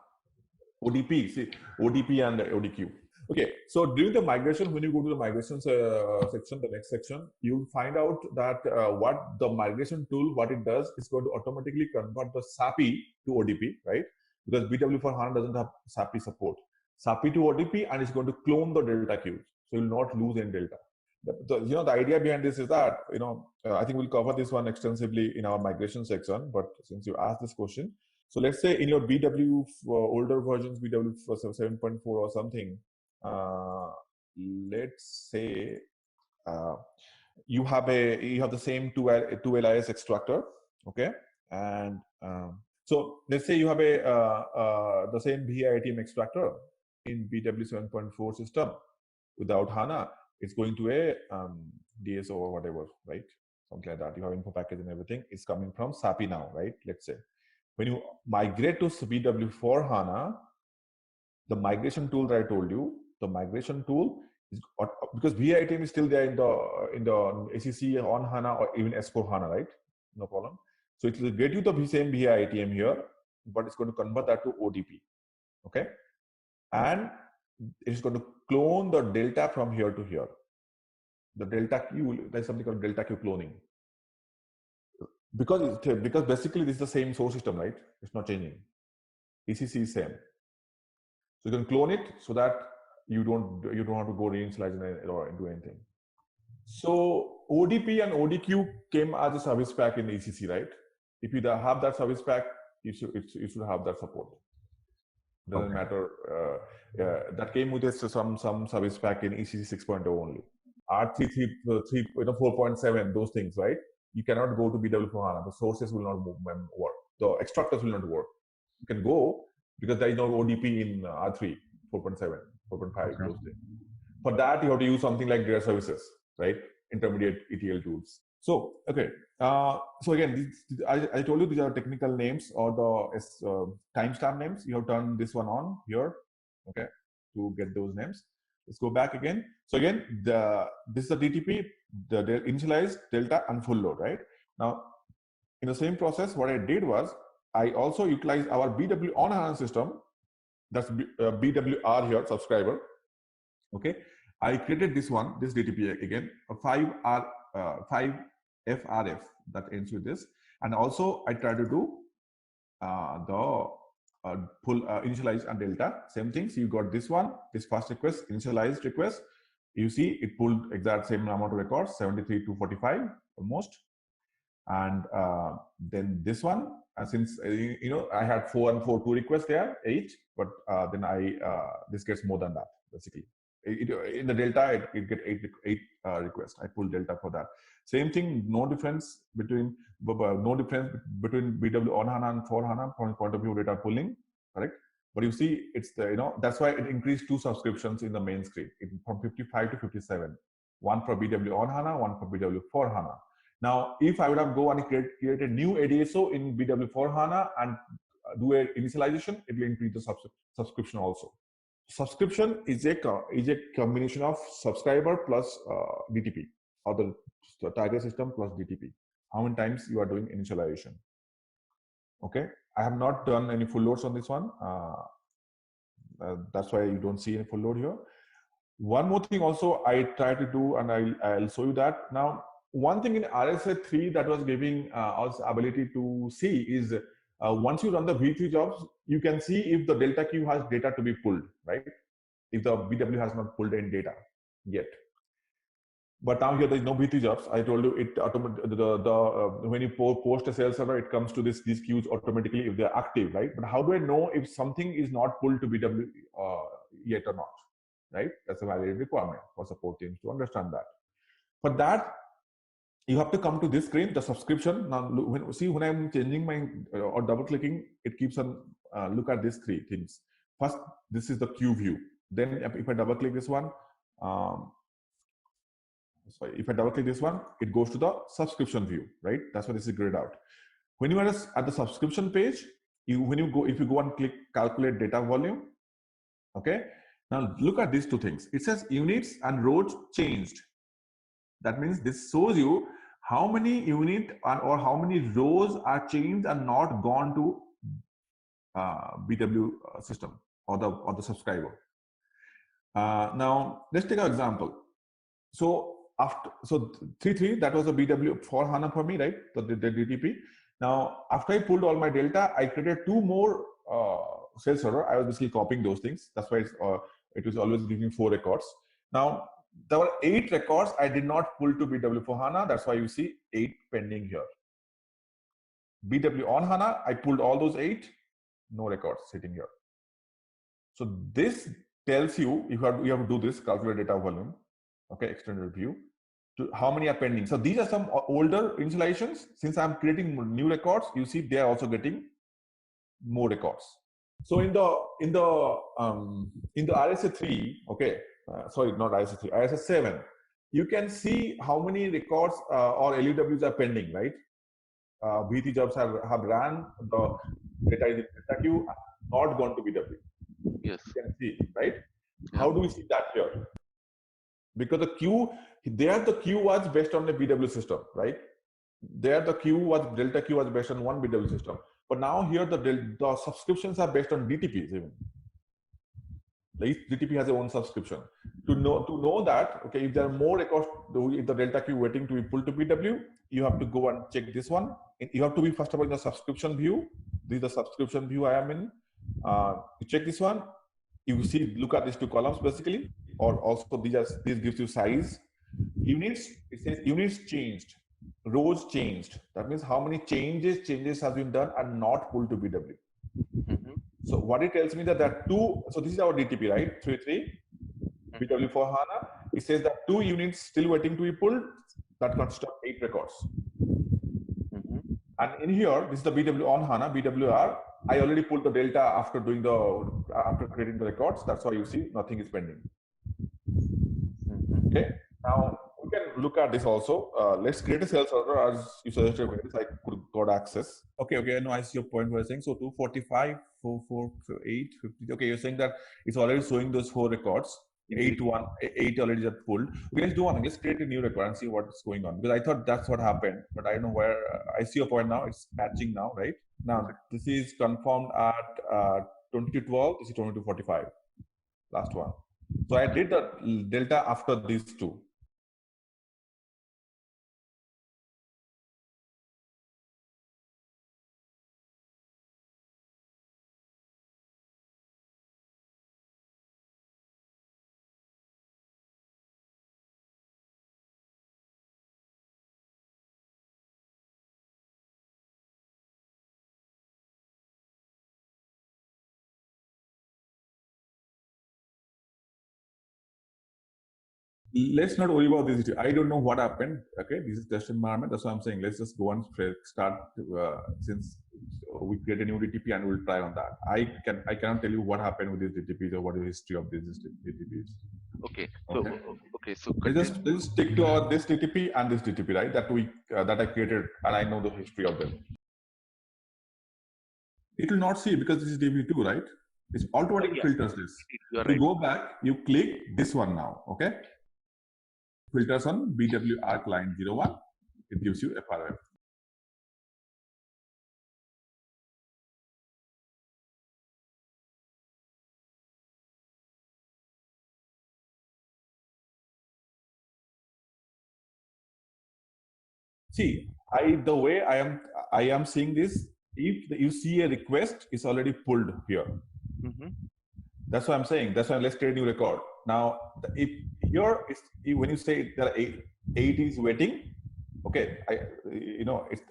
ODP, see, ODP and ODQ. Okay, so during the migration, when you go to the migration section, the next section, you'll find out that what the migration tool, what it does, is going to automatically convert the SAPI to ODP, right? Because BW for HANA doesn't have SAPI support. SAPI to ODP, and it's going to clone the delta queues, so you'll not lose any delta. The idea behind this is that, I think we'll cover this one extensively in our migration section, but since you asked this question, so let's say in your BW older versions, BW for 7.4 or something, let's say you have the same 2 LIS extractor, okay, and so let's say you have the same VITM extractor in BW 7.4 system without HANA. It's going to a DSO or whatever, right? Something like that. You have info package and everything. It's coming from SAPI now, right? Let's say when you migrate to BW for HANA, the migration tool that I told you, the migration tool is because VITM is still there in the ACC on HANA or even S4 HANA, right? No problem. So it will get you the same VITM here, but it's going to convert that to ODP, okay? And it's going to clone the delta from here to here. The delta Q, there's something called delta Q cloning. Because basically this is the same source system, right? It's not changing. ECC is same. So you can clone it so that you don't have to go reinitialize or do anything. So ODP and ODQ came as a service pack in ECC, right? If you have that service pack, you should have that support. Doesn't matter. That came with some service pack in ECC 6.0 only. R3, 4.7, those things, right? You cannot go to BW for HANA. The sources will not work. The extractors will not work. You can go because there is no ODP in R3, 4.7, 4.5, those things. For that, you have to use something like data services, right? Intermediate ETL tools. So, okay. So again, I told you these are technical names or the timestamp names. You have turned this one on here, okay, to get those names. Let's go back again. So again, this is the DTP, the initialized, delta, and full load, right? Now, in the same process, what I did was I also utilized our BW on HANA system. That's BWR here, subscriber. Okay, I created this one, this DTP again, a 5FRF that ends with this, and also I try to do the pull initialize and delta, same thing. So you got this one, this first request, initialized request. You see it pulled exact same amount of records, 73 to 45 almost. And then this one, since I had 4 and 4, 2 requests there, 8, but then this gets more than that basically. In the delta, it get 8 requests. I pull delta for that. Same thing, no difference between BW on HANA and for HANA from the point of view of data pulling, correct? But you see, it's the that's why it increased 2 subscriptions in the main screen from 55 to 57. one for BW on HANA, one for BW for HANA. Now, if I would have go and create a new ADSO in BW for HANA and do a initialization, it will increase the subscription also. Subscription is a combination of subscriber plus DTP, or the target system plus DTP. How many times you are doing initialization? Okay, I have not done any full loads on this one. That's why you don't see any full load here. One more thing also I try to do, and I'll show you that. Now, one thing in RSA 3 that was giving us ability to see is once you run the V3 jobs, you can see if the delta Q has data to be pulled, right? If the BW has not pulled in data yet. But now here there is no V3 jobs. I told you it when you post a sales server, it comes to these queues automatically if they're active, right? But how do I know if something is not pulled to BW yet or not, right? That's a valid requirement for support teams to understand that. For that, you have to come to this screen, the subscription. Now, when I'm changing my or double clicking, it keeps on look at these three things. First, this is the queue view. Then, if I double click this one, if I double click this one, it goes to the subscription view, right? That's why this is grayed out. When you are at the subscription page, if you go and click calculate data volume, okay. Now look at these two things. It says units and rows changed. That means this shows you how many units or how many rows are changed and not gone to BW system or the subscriber. Now let's take an example. So 3.3, that was a BW for HANA for me, right? The DTP. Now after I pulled all my delta, I created two more sales server. I was basically copying those things. That's why it was always giving 4 records. Now there were 8 records I did not pull to BW for HANA. That's why you see 8 pending here. BW on HANA, I pulled all those 8, no records sitting here. So this tells you, you have to do this, calculate data volume, okay, extended view, to how many are pending. So these are some older installations. Since I'm creating new records, you see they are also getting more records. So in the RSA 3, okay, sorry, not RSA 3, RSA 7, you can see how many records or LUWs are pending, right? V3 jobs have ran, the data is in data queue, not gone to BW. Yes. You can see, right? Yeah. How do we see that here? Because the queue, there the queue was based on the BW system, right? There the queue was, delta queue was based on one BW system. But now here the subscriptions are based on DTPs even. Each DTP has its own subscription. To know that, okay, if there are more records, if the delta queue waiting to be pulled to BW, you have to go and check this one. You have to be first of all in the subscription view. This is the subscription view I am in. You check this one. You see, look at these 2 columns basically, or also this gives you size. Units, it says units changed, rows changed. That means how many changes has been done and not pulled to BW. So what it tells me that there are 2, so this is our DTP, right? 3.3, BW for HANA. It says that 2 units still waiting to be pulled. That consists of 8 records. And in here, this is the BW on HANA, BWR. I already pulled the delta after creating the records. That's why you see nothing is pending. Okay. Now we can look at this also. Let's create a sales server as you suggested. I could got access. Okay. No, I see your point. We're saying so 245, 448, 50. Okay, you're saying that it's already showing those 4 records. 8 already are pulled. Okay, let's do one thing. Let's create a new record and see what's going on. Because I thought that's what happened, but I don't know where. I see your point now. It's matching now, right? Now this is confirmed at 2212. This is 2245. Last one. So I did the delta after these 2. Let's not worry about this. I don't know what happened. Okay, this is test environment. That's what I'm saying. Let's just go and start since we create a new DTP and we'll try on that. I cannot tell you what happened with these DTPs or what is the history of these DTPs. Okay. So Okay, so Let's just stick to this DTP and this DTP, right? That I created, and I know the history of them. It will not see because this is DB2, right? It's automatically filters this. you are If right. you go back, you click this one now, okay? Filters on BW arc line 01. It gives you FRF. See, the way I am seeing this, if you see a request, it's already pulled here. That's what I'm saying. That's why let's create a new record. Now, if here is when you say there are eight is waiting, okay, it's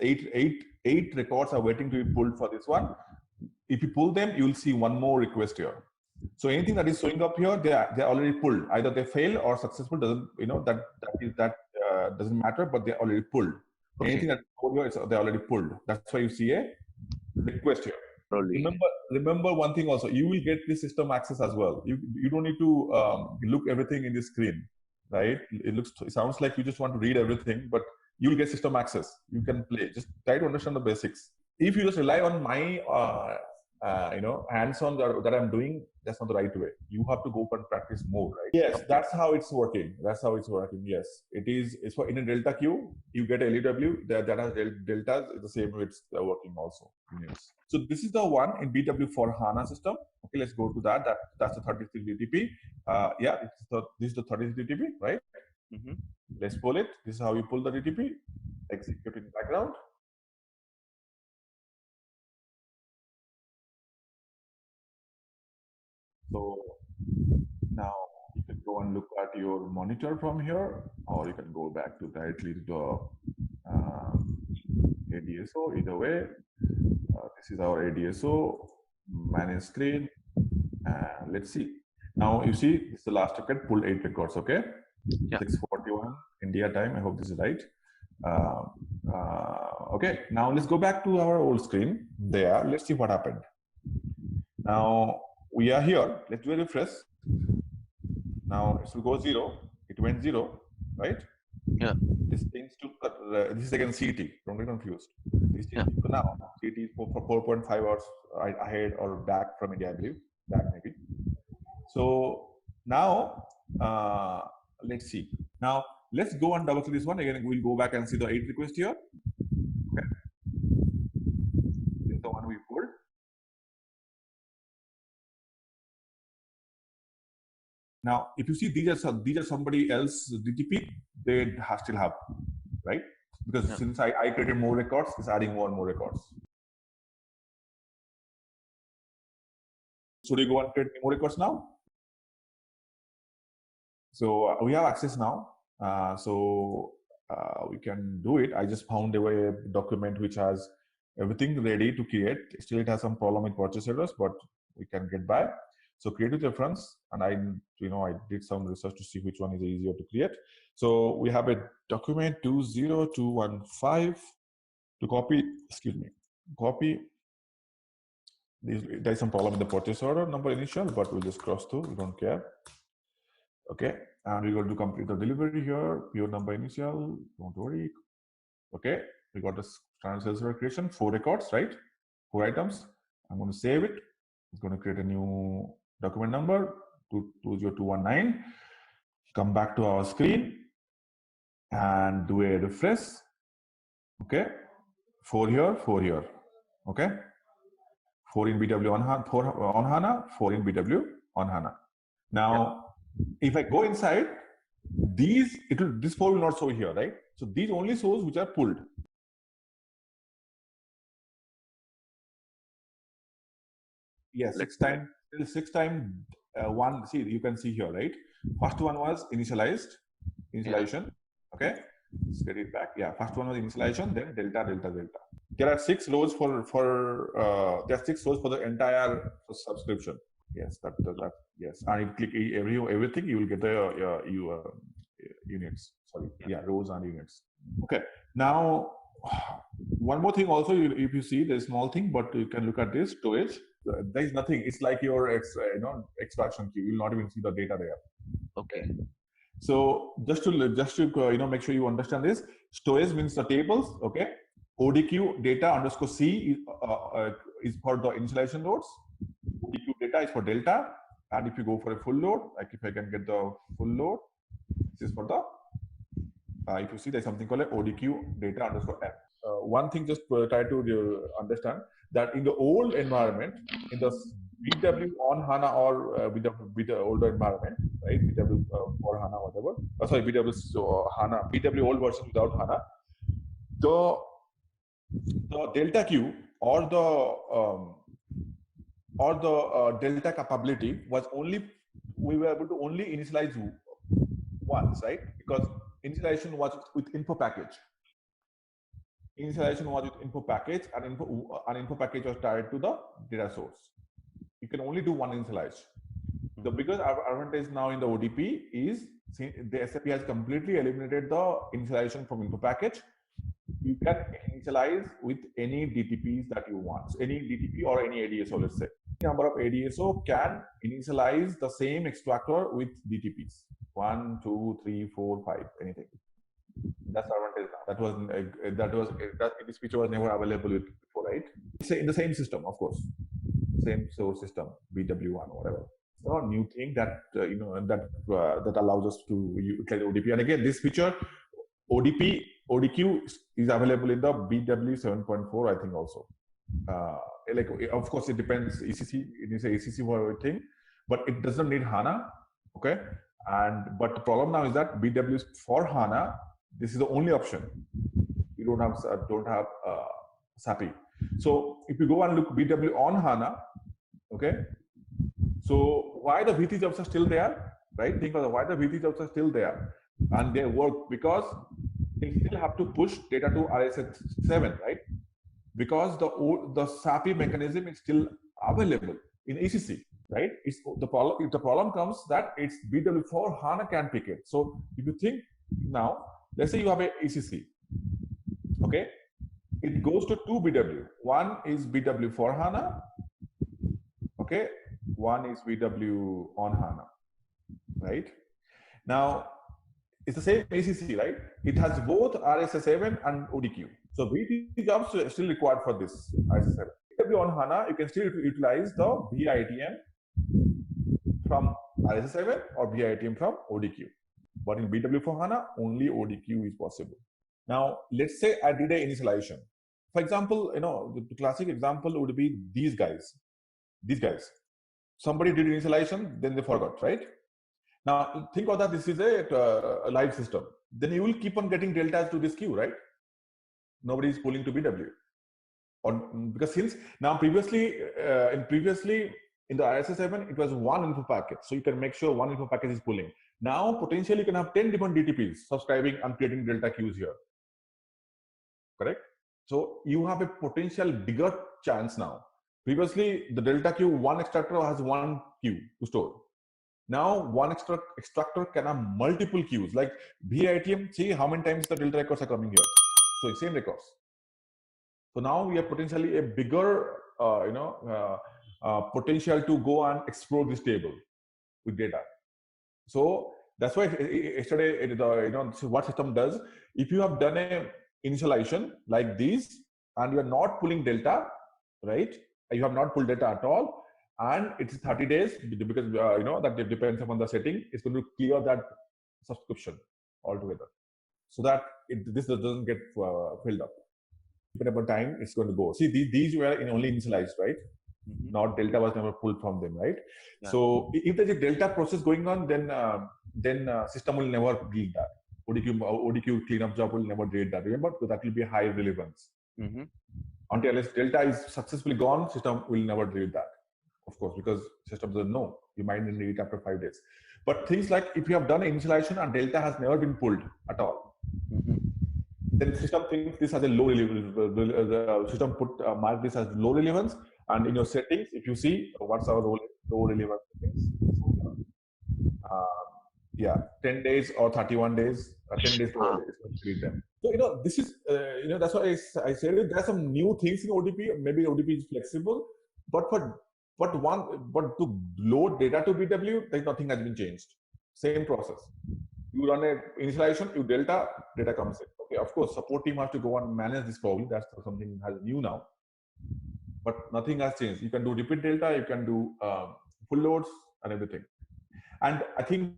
eight records are waiting to be pulled for this one. If you pull them, you will see one more request here. So anything that is showing up here, they're already pulled. Either they fail or successful. Doesn't doesn't matter, but they're already pulled. Okay. Anything that's over here, they're already pulled. That's why you see a request here. Remember one thing also, you will get the system access as well. You don't need to look everything in the screen, right? It sounds like you just want to read everything, but you'll get system access. You can play. Just try to understand the basics. If you just rely on my hands-on that I'm doing, that's not the right way. You have to go and practice more, right? Yes, that's how it's working. That's how it's working. Yes, it is. It's for in a delta queue, you get a LEW that has deltas. It's the same way it's working also. Yes. So this is the one in BW for HANA system. Okay, let's go to that. That's the 33 DTP. Yeah, this is the 33 DTP, right? Let's pull it. This is how you pull the DTP. Execute in background. So now you can go and look at your monitor from here, or you can go back to directly to the ADSO. Either way, this is our ADSO, manage screen. Let's see. Now you see it's the last record, pulled 8 records, okay? Yeah. 6:41 India time. I hope this is right. Okay, now let's go back to our old screen. There, let's see what happened. Now we are here. Let's do a refresh. Now it will go 0. It went 0, right? Yeah. This things to this is again CT. Don't get confused. This is now CT is for 4.5 hours ahead or back from India, I believe. Back maybe. So now let's see. Now let's go and double click this one again. We'll go back and see the 8 request here. Okay. This is the one we pulled. Now, if you see these are somebody else DTP, they still have, right? Because since I created more records, it's adding more and more records. So do you go and create more records now? So we have access now. We can do it. I just found a document which has everything ready to create. Still, it has some problem with purchase orders, but we can get by. So create with reference, and I did some research to see which one is easier to create. So we have a document 20215 to copy. Excuse me, copy. There is some problem with the purchase order number initial, but we'll just cross through. We don't care. Okay, and we're going to complete the delivery here. PO number initial. Don't worry. Okay, we got the standard sales order creation. 4 records, right? 4 items. I'm going to save it. It's going to create a new document number 20219. Come back to our screen and do a refresh. Okay, 4 here, 4 here. Okay, 4 in BW on HANA, 4 in BW on HANA. Now, if I go inside, this 4 will not show here, right? So these only shows which are pulled. Yes, 6 times one. See, you can see here, right? First one was initialization. Okay, let's get it back. Yeah, first one was initialization, then delta. There are 6 rows there are 6 rows for the entire subscription. Yes, yes, and you click everything, you will get the units. Sorry, rows and units. Okay, now one more thing also, if you see the small thing, but you can look at this storage. There is nothing. It's like your extraction queue. You will not even see the data there. Okay. So just to make sure you understand this, storage means the tables, okay? ODQ data underscore C is for the initialization loads. ODQ data is for delta. And if you go for a full load, like if I can get the full load, this is for the, if you see there's something called a ODQ data underscore M. One thing just try to understand that in the old environment, in the BW on HANA or with the older environment, right? BW for HANA, whatever. BW HANA, BW old version without HANA. The delta Q or the delta capability was only, we were able to only initialize once, right? Because initialization was with info package. Initialization was with info package, and info package was tied to the data source. You can only do one initialize. The biggest advantage now in the ODP is the SAP has completely eliminated the initialization from info package. You can initialize with any DTPs that you want. So any DTP or any ADSO, let's say. Number of ADSO can initialize the same extractor with DTPs. 1, 2, 3, 4, 5, anything. That's advantage now. This feature was never available before, right? It's in the same system, of course. Same source system, BW1 or whatever. So a new thing that that allows us to utilize ODP. And again, this feature ODQ is available in the BW 7.4, I think also. Like, of course, it depends. ECC, it is a ECC for everything, but it doesn't need HANA. Okay, but the problem now is that BW for HANA, this is the only option. You don't have SAP. So if you go and look BW on HANA, okay. So why the V3 jobs are still there, right? Think of why the V3 jobs are still there, and they work because they still have to push data to RS7, right? Because the SAP mechanism is still available in ECC, right? It's the problem. If the problem comes that it's BW for HANA can pick it. So if you think now, let's say you have a ECC, okay? It goes to two BW. One is BW for HANA, okay? One is BW on HANA, right? Now, it's the same ACC, right? It has both RS7 and ODQ. So V3 jobs are still required for this RS7. BW on HANA, you can still utilize the BITM from RS7 or BITM from ODQ. But in BW for HANA, only ODQ is possible. Now, let's say I did an initialization. For example, the classic example would be these guys. Somebody did initialization, then they forgot, right? Now, think of that, this is a live system. Then you will keep on getting deltas to this queue, right? Nobody is pulling to BW. Because since now previously in the RS7, it was one info packet. So you can make sure one info packet is pulling. Now, potentially you can have 10 different DTPs subscribing and creating delta queues here. Correct? So you have a potential bigger chance now. Previously, the delta queue, one extractor has one queue to store. Now, one extractor can have multiple queues. Like BITM, see how many times the delta records are coming here. So same records. So now we have potentially a bigger, potential to go and explore this table with data. So that's why yesterday, what system does. If you have done a initialization like these, and you are not pulling delta, right? You have not pulled data at all, and it's 30 days because that depends upon the setting. It's going to clear that subscription altogether, so that this doesn't get filled up. Depending upon time, it's going to go. See, these were only initialized, right? Mm-hmm. Not delta was never pulled from them, right? Yeah. So if there's a delta process going on, then system will never read that. ODQ cleanup job will never read that. Remember, because that will be high relevance. Mm-hmm. Until delta is successfully gone, system will never read that. Of course, because system doesn't know. You might need it after 5 days. But things like if you have done initialization and delta has never been pulled at all, mm-hmm. then system thinks this has a low relevance. The system mark this as low relevance, and in your settings, if you see what's our low relevance settings, 10 days or 31 days, 10 days to 12 days, read them. So this is that's why I said there are some new things in ODP. Maybe ODP is flexible, but to load data to BW, nothing has been changed. Same process. You run a initialization, you delta, data comes in. Okay, of course, support team has to go and manage this problem. That's something has new now, but nothing has changed. You can do repeat delta, you can do full loads and everything. And I think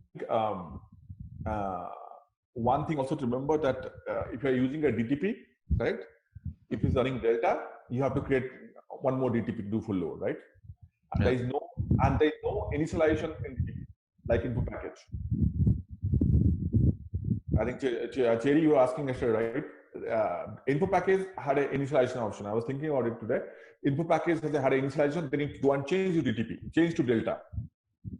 one thing also to remember that if you are using a DTP, correct? If it's running delta, you have to create one more DTP to do full load, right? And there is no initialization in DTP, like input package. I think Cherry, you were asking yesterday, right? Input package had an initialization option. I was thinking about it today. Input package had an initialization, then you go and change your DTP, change to delta.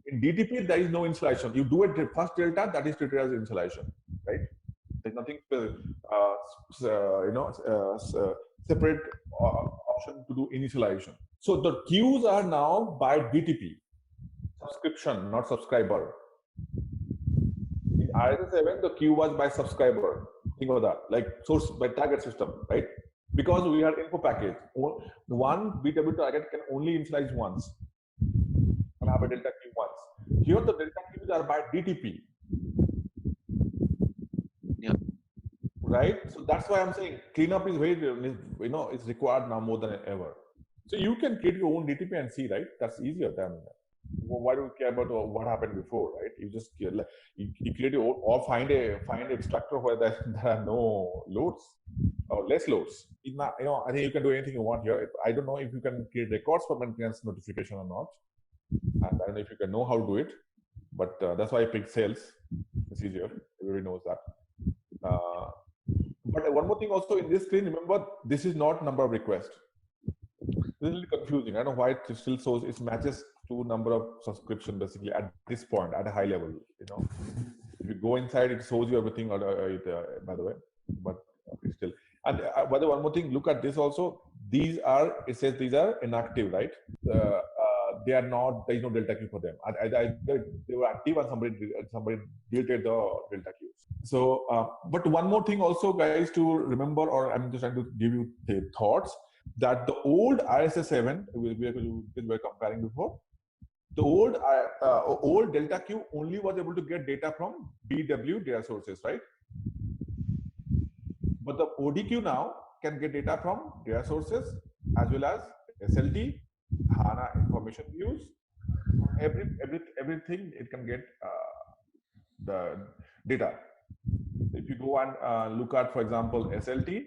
In DTP, there is no initialization. You do it first delta, that is treated as initialization, right? There's nothing, separate option to do initialization. So the queues are now by DTP, subscription, not subscriber. In ISS7, the queue was by subscriber. Think of that, like source by target system, right? Because we had info package. One BW target can only initialize once and have a delta queue once. Here, the delta queues are by DTP. Yeah. Right. So that's why I'm saying cleanup is very, it's required now more than ever. So you can create your own DTP and see, right? That's easier than. Why do we care about what happened before, right? You just you create your own, or find a extractor where there are no loads or less loads. It's not, I think you can do anything you want here. I don't know if you can create records for maintenance notification or not, and I don't know if you can know how to do it. But that's why I picked sales. It's easier. Everybody knows that. But one more thing also in this screen, remember this is not number of requests. This is a little confusing. I don't know why it still shows it matches to number of subscription basically at this point at a high level. If you go inside, it shows you everything. By the way, but still. And by the way, one more thing, look at this also. These are, it says these are inactive, right? They are not. There is no delta queue for them. They were active and somebody deleted the delta queues. So, but one more thing also, guys, to remember, or I'm just trying to give you the thoughts that the old ISS7 we were comparing before. The old delta queue only was able to get data from BW data sources, right? But the ODQ now can get data from data sources as well as SLT, HANA information views, everything it can get the data. If you go and look at, for example, SLT,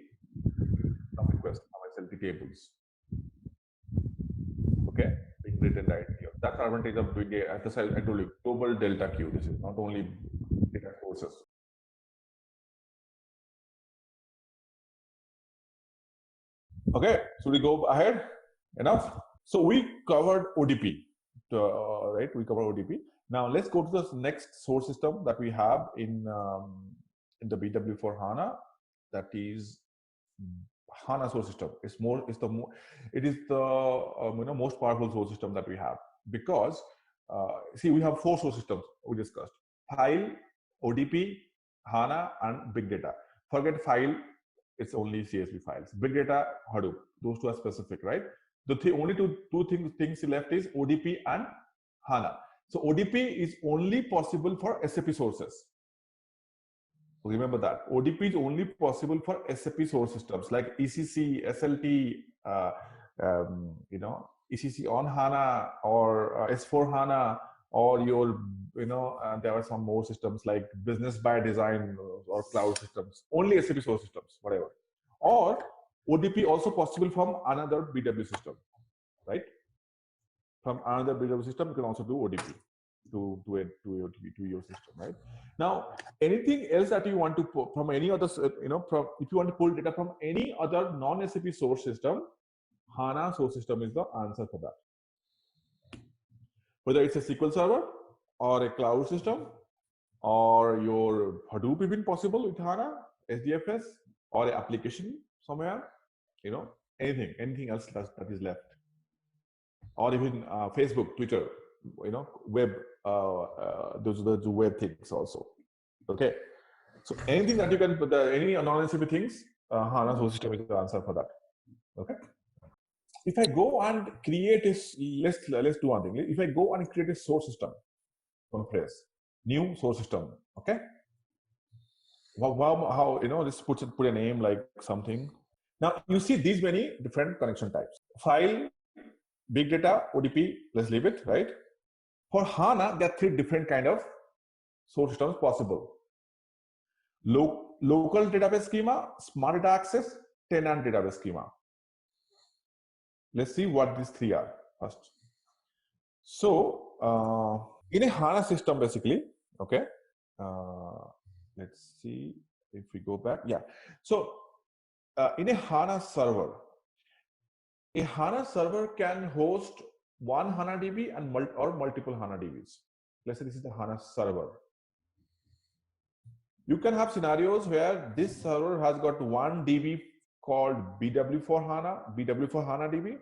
some requests from SLT tables. Okay, being written right here. That's the advantage of doing I told you, global delta queue. This is not only data sources. Okay, so we go ahead. Enough. So we covered ODP, right? We covered ODP. Now let's go to the next source system that we have in the BW for HANA. That is HANA source system. It is the most powerful source system that we have, because see, we have 4 source systems we discussed: file, ODP, HANA, and big data. Forget file, it's only CSV files. Big data, Hadoop. Those 2 are specific, right? The only two things left is ODP and HANA. So ODP is only possible for SAP sources. Remember that ODP is only possible for SAP source systems like ECC, SLT, ECC on HANA or S4 HANA, or your, there are some more systems like business by design or cloud systems. Only SAP source systems, whatever. Or ODP also possible from another BW system, right? From another BW system, you can also do ODP to your system, right? Now, anything else that you want to pull from any other, if you want to pull data from any other non-SAP source system, HANA source system is the answer for that. Whether it's a SQL server or a cloud system or your Hadoop even possible with HANA, SDFS, or an application somewhere, anything else that is left, or even Facebook, Twitter, web, those are the web things also. Okay, so anything that you can put, any non-SAP things, HANA source system is the answer for that. Okay, if I go and create let's do one thing. If I go and create a source system, compress new source system, okay, how let's put a name like something. Now you see these many different connection types: file, big data, ODP. Let's leave it, right? For HANA, there are 3 different kind of source systems possible: local database schema, smart data access, tenant database schema. Let's see what these 3 are first. So in a HANA system, basically, okay. Let's see if we go back. Yeah. So in a HANA server can host one HANA DB and multiple HANA DBs. Let's say this is the HANA server. You can have scenarios where this server has got one DB called BW for HANA DB.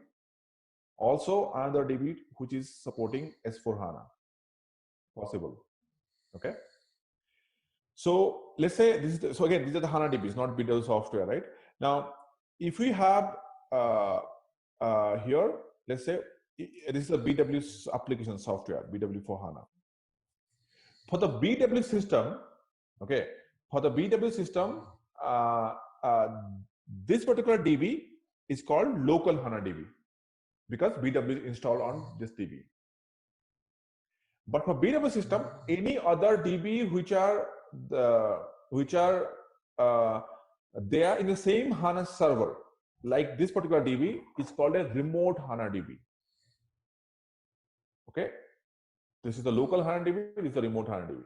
Also another DB which is supporting S4 HANA. Possible. Okay. So let's say this is again, these are the HANA DBs, not BW software, right? Now, if we have here, let's say this is a BW application software, BW for HANA. For the BW system, okay, for the BW system, this particular DB is called local HANA DB because BW is installed on this DB. But for BW system, any other DB which are they are in the same HANA server, like this particular DB is called a remote HANA DB. Okay, this is the local HANA DB, this is the remote HANA DB.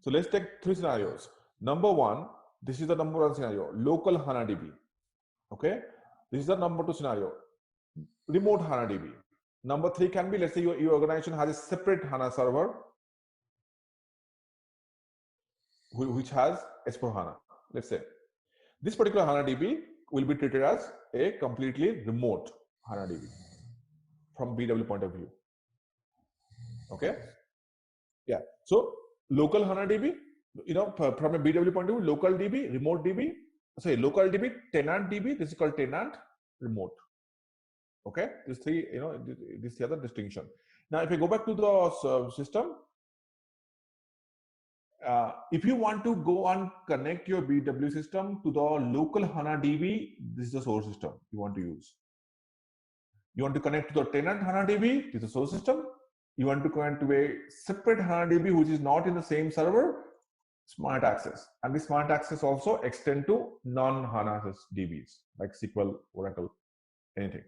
So let's take 3 scenarios. Number 1, this is the number 1 scenario, local HANA DB. Okay, this is the number 2 scenario, remote HANA DB. Number 3 can be, let's say your organization has a separate HANA server which has S4 HANA. Let's say this particular HANA DB will be treated as a completely remote HANA DB from BW point of view. Okay. Yeah. So local HANA DB, from a BW point of view, local DB, remote DB, local DB, tenant DB, this is called tenant, remote. Okay. These 3, this is the other distinction. Now, if you go back to the system, if you want to go and connect your BW system to the local HANA DB, this is the source system you want to use. You want to connect to the tenant HANA DB, this is the source system. You want to connect to a separate HANA DB which is not in the same server, smart access. And this smart access also extend to non-HANA DBs like SQL, Oracle, anything.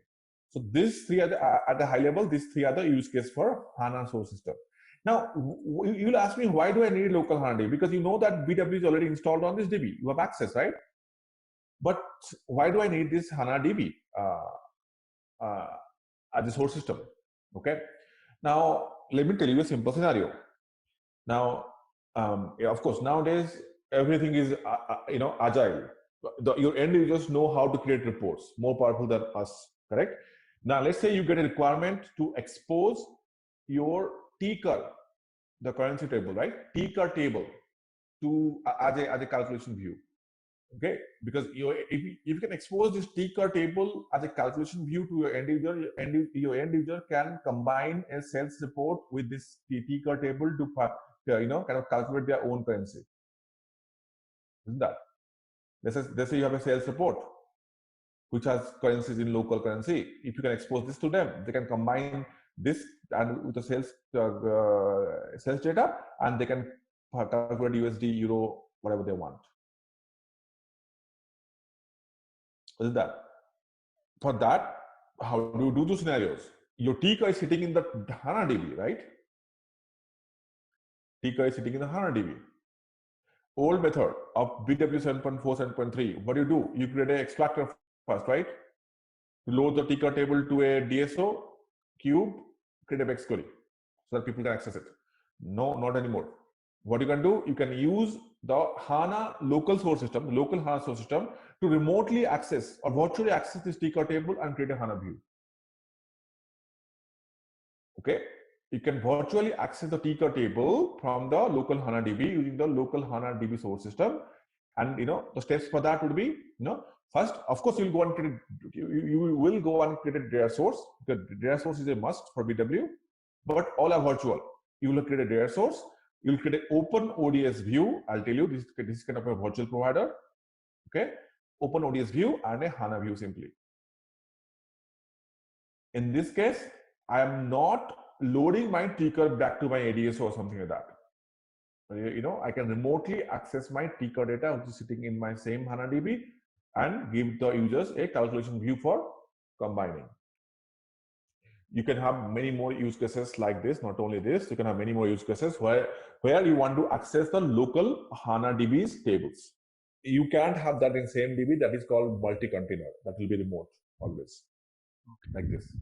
So these 3 are at the high level, these 3 are the use case for HANA source system. Now, you will ask me, why do I need local HANA DB? Because you know that BW is already installed on this DB. You have access, right? But why do I need this HANA DB as a source system? Okay. Now, let me tell you a simple scenario. Now, of course, nowadays, everything is, agile. Your end users know how to create reports, more powerful than us, correct? Now, let's say you get a requirement to expose your TCAR, the currency table, right? TCAR table to as a calculation view. Okay, because if you can expose this TCAR table as a calculation view to your end user, your end user can combine a sales report with this TCAR table to kind of calculate their own currency. Isn't that? Let's say you have a sales report which has currencies in local currency. If you can expose this to them, they can combine this and with the sales data, and they can calculate USD, Euro, whatever they want. Isn't that? For that, how do you do those scenarios? Your TCAR is sitting in the HANA DB, right? TCAR is sitting in the HANA DB. Old method of BW 7.4, 7.3, what do? You create an extractor first, right? You load the TCAR table to a DSO cube, create a BEX query so that people can access it. No, not anymore. What you can do, you can use the HANA local source system, local HANA source system to remotely access or virtually access this TCAR table and create a HANA view. Okay, you can virtually access the TCAR table from the local HANA DB using the local HANA DB source system. And the steps for that would be, first, of course, you will go and create, you will go and create a data source. The data source is a must for BW, but all are virtual. You will create a data source. You'll create an open ODS view. I'll tell you this is kind of a virtual provider. Okay, open ODS view and a HANA view simply. In this case, I am not loading my ticker back to my ADS or something like that. I can remotely access my ticker data, which is sitting in my same HANA DB, and give the users a calculation view for combining. You can have many more use cases like this. Not only this, you can have many more use cases where you want to access the local HANA DB's tables. You can't have that in same DB. That is called multi-container. That will be remote always, like this.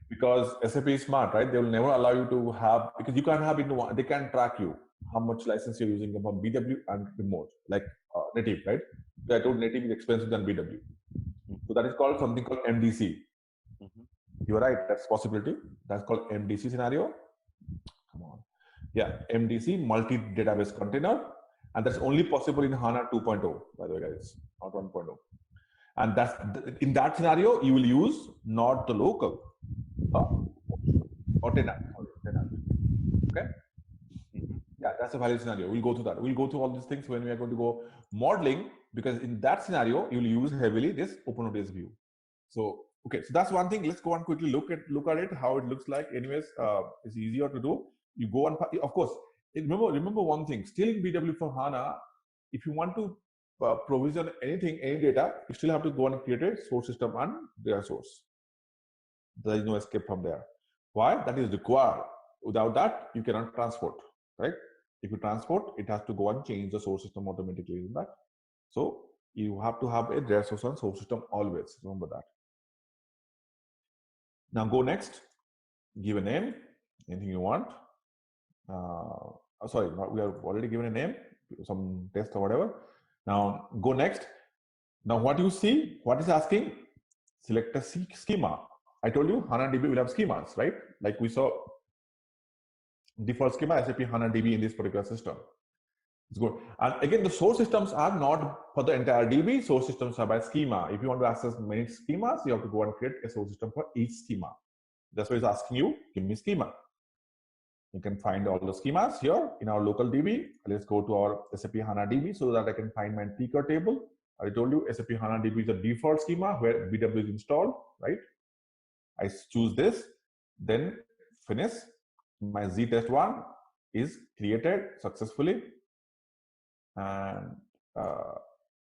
Because SAP is smart, right? They will never allow you to have, because you can't have it in one. They can track you how much license you're using from BW and remote, like native, right? I told native is expensive than BW. So that is called something called MDC. You're right, that's possibility. That's called MDC scenario. Come on. Yeah, MDC, multi-database container. And that's only possible in HANA 2.0, by the way, guys, not 1.0. And that's in that scenario, you will use not the local or tenant. Okay. Yeah, that's a valid scenario. We'll go through that. We'll go through all these things when we are going to go modeling, because in that scenario, you'll use heavily this OpenODS view. So, okay, so that's one thing. Let's go and quickly look at it, how it looks like. Anyways, it's easier to do. You go on, of course, remember one thing, still in BW for HANA, if you want to provision any data, you still have to go and create a source system and data source. There is no escape from there. Why? That is required. Without that, you cannot transport, right? If you transport, it has to go and change the source system automatically, isn't that? So you have to have a data source and source system always. Remember that. Now go next. Give a name, anything you want. Sorry, we have already given a name, some test or whatever. Now go next. Now what you see, what is asking? Select a schema. I told you HANA DB will have schemas, right? Like we saw default schema SAP HANA DB in this particular system. It's good. And again, the source systems are not for the entire DB. Source systems are by schema. If you want to access many schemas, you have to go and create a source system for each schema. That's why it's asking you, give me schema. You can find all the schemas here in our local DB. Let's go to our SAP HANA DB so that I can find my ticker table. I told you SAP HANA DB is the default schema where BW is installed, right? I choose this, then finish. My Z test one is created successfully. And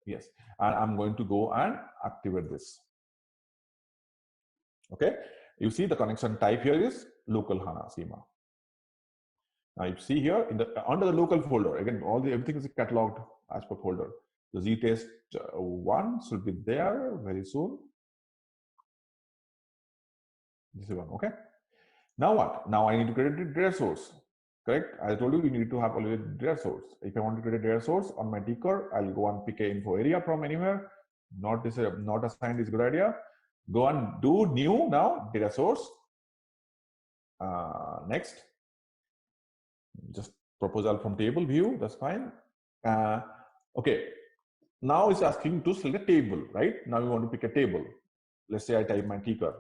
yes, and I'm going to go and activate this. Okay, you see the connection type here is local HANA schema. Now you see here in the under the local folder, again, everything is cataloged as per folder. The Z test one should be there very soon. This is one, okay. Now what? Now I need to create a data source. Correct? I told you need to have already data source. If I want to create a data source on my ticker, I'll go and pick a info area from anywhere. Not assigned is a good idea. Go and do new now data source. Next, just proposal from table view. That's fine. Okay. Now it's asking to select a table, right? Now you want to pick a table. Let's say I type my ticker.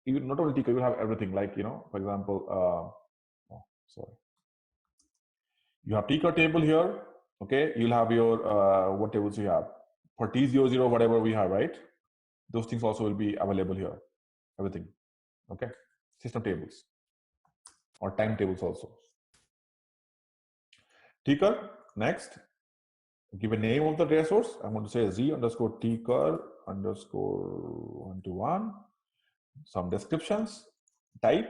You not only ticker, you have everything. Like for example, sorry. You have ticker table here, okay? You'll have your, what tables you have? For T00, whatever we have, right? Those things also will be available here, everything, okay? System tables or time tables also. Ticker, next, give a name of the data source. I'm going to say Z underscore ticker underscore 121, some descriptions, type,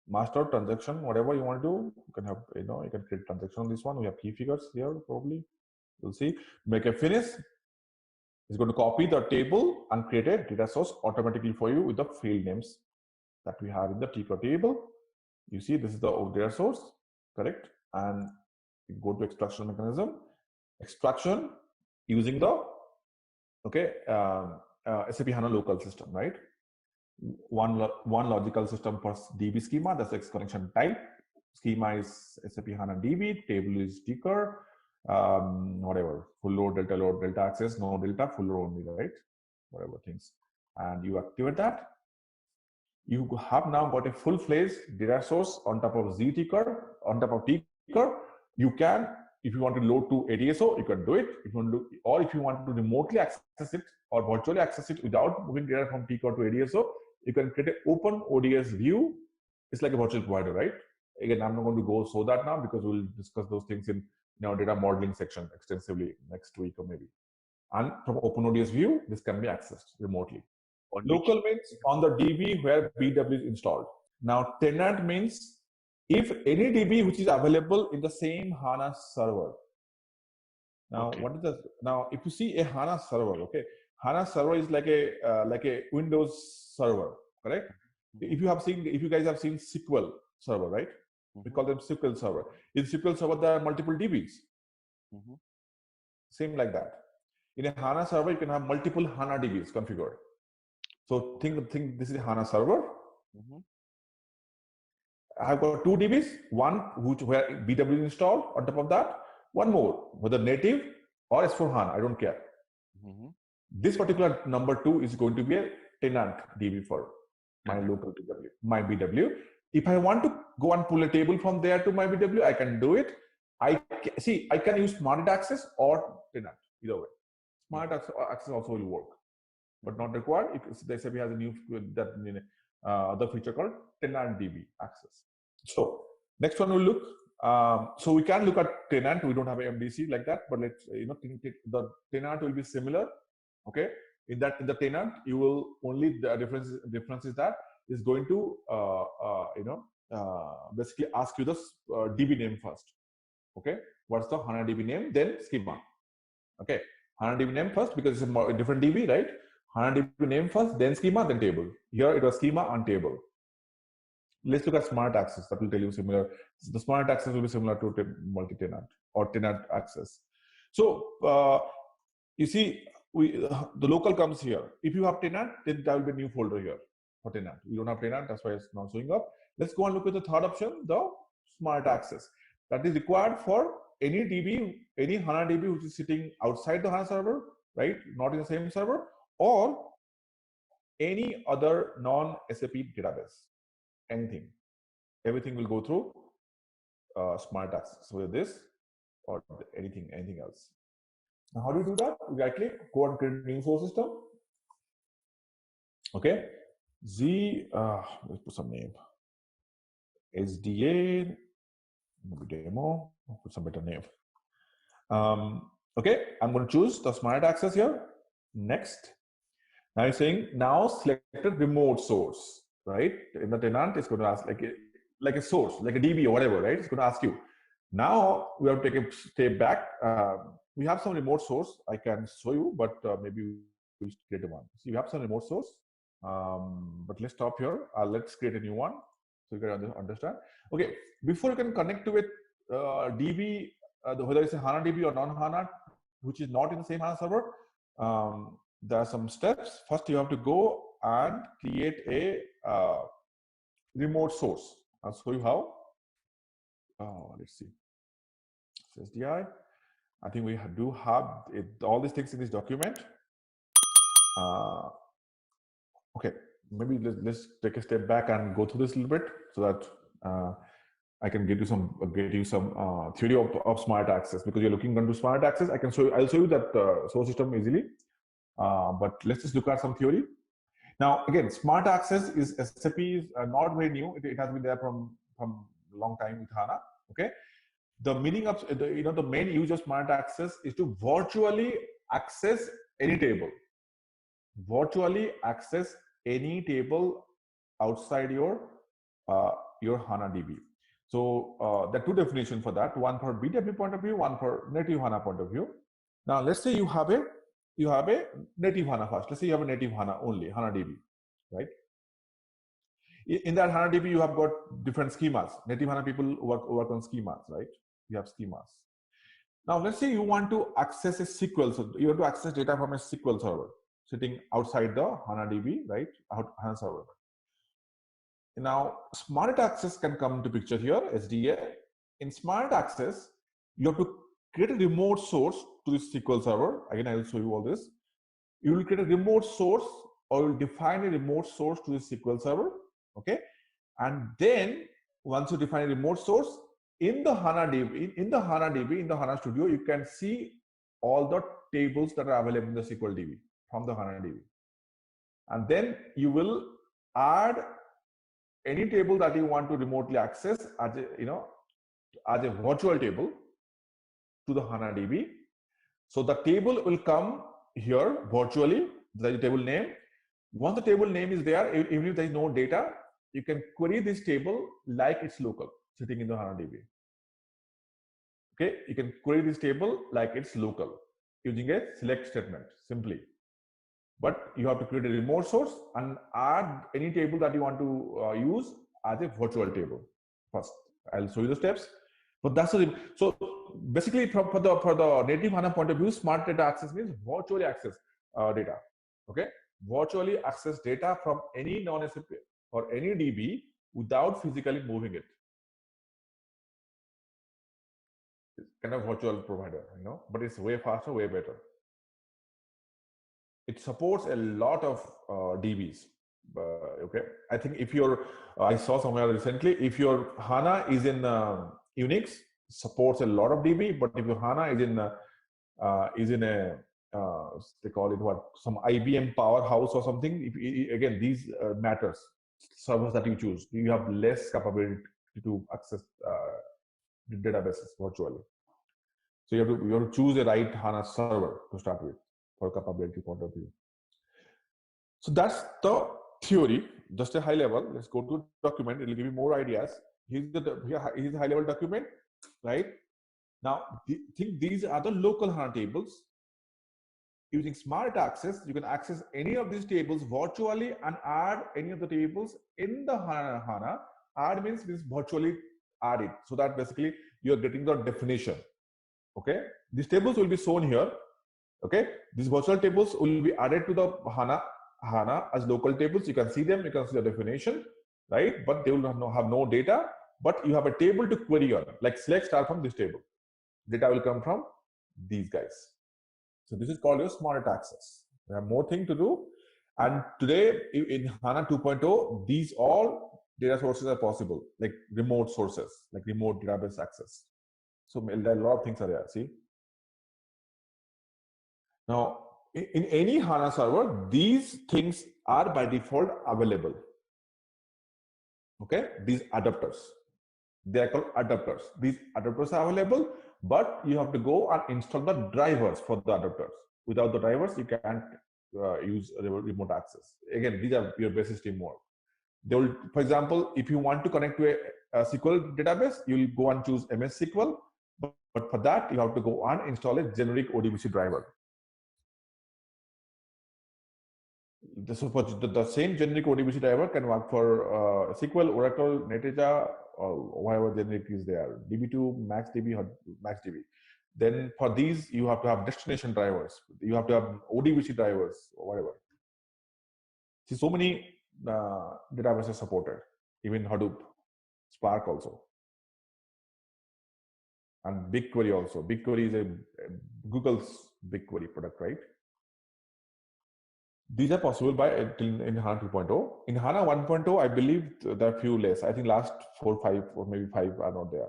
master transaction, whatever you want to do. You can have, you can create transaction on this one. We have key figures here, probably. You'll see. Make a finish. It's going to copy the table and create a data source automatically for you with the field names that we have in the ticker table. You see, this is the data source, correct? And you go to extraction mechanism. Extraction using the, SAP HANA local system, right? One logical system per DB schema, that's X connection type. Schema is SAP HANA DB, table is ticker, whatever, full load, delta access, no delta, full load only, right? Whatever things. And you activate that. You have now got a full-fledged data source on top of Z ticker, on top of ticker, You can, if you want to load to ADSO, you can do it. If you want to, or if you want to remotely access it or virtually access it without moving data from TCOR to ADSO, you can create an open ODS view. It's like a virtual provider, right? Again, I'm not going to go so that now because we'll discuss those things in our data modeling section extensively next week or maybe. And from OpenODS view, this can be accessed remotely. Local means on the DB where BW is installed. Now, tenant means if any DB which is available in the same HANA server. Now, what is the, now if you see a HANA server, okay, HANA server is like a Windows server, correct? If you guys have seen SQL server, right? We call them SQL server. In SQL server, there are multiple DBs. Same like that. In a HANA server, you can have multiple HANA DBs configured. So think this is a HANA server. I've got two DBs, one where BW is installed. On top of that, one more, whether native or S4HANA, I don't care. This particular number 2 is going to be a tenant DB for my local BW, my BW. If I want to go and pull a table from there to my BW, I can do it. I can use smart access or tenant, either way. Smart access also will work, but not required. The SAP has a new other feature called tenant DB access. So next one we'll look. So we can look at tenant. We don't have an MDC like that, but let's the tenant will be similar. Okay, in the tenant, you will only the difference is that is going to basically ask you the DB name first. Okay, what's the HANA DB name? Then schema. Okay, HANA DB name first because it's a different DB, right? HANA DB name first, then schema, then table. Here it was schema and table. Let's look at smart access. That will tell you similar. The smart access will be similar to multi-tenant or tenant access. So you see, the local comes here. If you have tenant, then there will be a new folder here for tenant. We don't have tenant, that's why it's not showing up. Let's go and look at the third option, the smart access. That is required for any DB, any HANA DB which is sitting outside the HANA server, right? Not in the same server, or any other non-SAP database. Anything. Everything will go through smart access, whether this or anything else. Now, how do you do that? We right click, go and create a new source system. Okay. Let's put some name. SDA, maybe demo, put some better name. Okay, I'm going to choose the smart access here. Next. Now it's saying now selected remote source, right? In the tenant, it's going to ask like a source, like a DB or whatever, right? It's going to ask you. Now we have to take a step back. We have some remote source I can show you, but maybe we'll create one. So you have some remote source, but let's stop here. Let's create a new one so you can understand. Okay, before you can connect to it, DB, whether it's a HANA DB or non-HANA, which is not in the same HANA server, there are some steps. First, you have to go and create a remote source. I'll show you how. Let's see. SDI. I think we do have all these things in this document. Okay, maybe let's take a step back and go through this a little bit so that I can get you some theory of smart access, because you're looking into smart access. I'll show you that source system easily. But let's just look at some theory. Now, again, smart access is SAP is not very new. It has been there from a long time with HANA. Okay. The meaning of the main use of smart access is to virtually access any table. Virtually access any table outside your HANA DB. So there are two definitions for that. One for BW point of view, one for native HANA point of view. Now let's say you have a native HANA first. Let's say you have a native HANA only, HANA DB, right? In that HANA DB, you have got different schemas. Native HANA people work on schemas, right? You have schemas. Now, let's say you want to access a SQL. So you want to access data from a SQL server sitting outside the HANA DB, right? HANA server. Now, smart access can come into picture here, SDA. In smart access, you have to create a remote source to this SQL server. Again, I will show you all this. You will create a remote source, or you will define a remote source to the SQL server. Okay. And then once you define a remote source, in the HANA DB, in the HANA Studio, you can see all the tables that are available in the SQL DB from the HANA DB. And then you will add any table that you want to remotely access as a virtual table to the HANA DB. So the table will come here virtually, the table name. Once the table name is there, even if there is no data, you can query this table like it's local, sitting in the HANA DB. Okay, you can query this table like it's local using a select statement simply. But you have to create a remote source and add any table that you want to use as a virtual table. First, I'll show you the steps. But that's so basically for the native HANA point of view, smart data access means virtually access data. Okay, virtually access data from any non-SAP or any DB without physically moving it. It's kind of virtual provider, but it's way faster, way better. It supports a lot of DBs. Okay, I think if your I saw somewhere recently, if your HANA is in Unix, supports a lot of DB, but if your HANA is in a they call it what, some IBM powerhouse or something, again these matters, servers that you choose, you have less capability to access databases virtually. So you have to choose the right HANA server to start with for capability point of view. So that's the theory, just a high level. Let's go to document. It will give you more ideas. Here's the high level document, right? Now, think these are the local HANA tables. Using smart access, you can access any of these tables virtually and add any of the tables in the HANA. Add means virtually add it. So that basically you're getting the definition. Okay, these tables will be shown here. Okay, these virtual tables will be added to the HANA as local tables. You can see them, you can see the definition, right? But they will have no data, but you have a table to query on, like select star from this table. Data will come from these guys. So this is called your smart access. There are more things to do. And today in HANA 2.0, these all data sources are possible, like remote sources, like remote database access. So a lot of things are there, see? Now, in any HANA server, these things are by default available. Okay, these adapters, they are called adapters. These adapters are available, but you have to go and install the drivers for the adapters. Without the drivers, you can't use remote access. Again, these are your basic teamwork. They will, for example, if you want to connect to a SQL database, you will go and choose MS SQL, but for that, you have to go and install a generic ODBC driver. So for the same generic ODBC driver can work for SQL, Oracle, Netezza, or whatever generic is there, DB2, MaxDB, or MaxDB. Then for these, you have to have destination drivers. You have to have ODBC drivers, or whatever. See, so many databases supported, even Hadoop, Spark also, and BigQuery also. BigQuery is a Google's BigQuery product, right? These are possible in HANA 2.0. In HANA 1.0, I believe there are few less. I think last 4, 5, or maybe 5 are not there.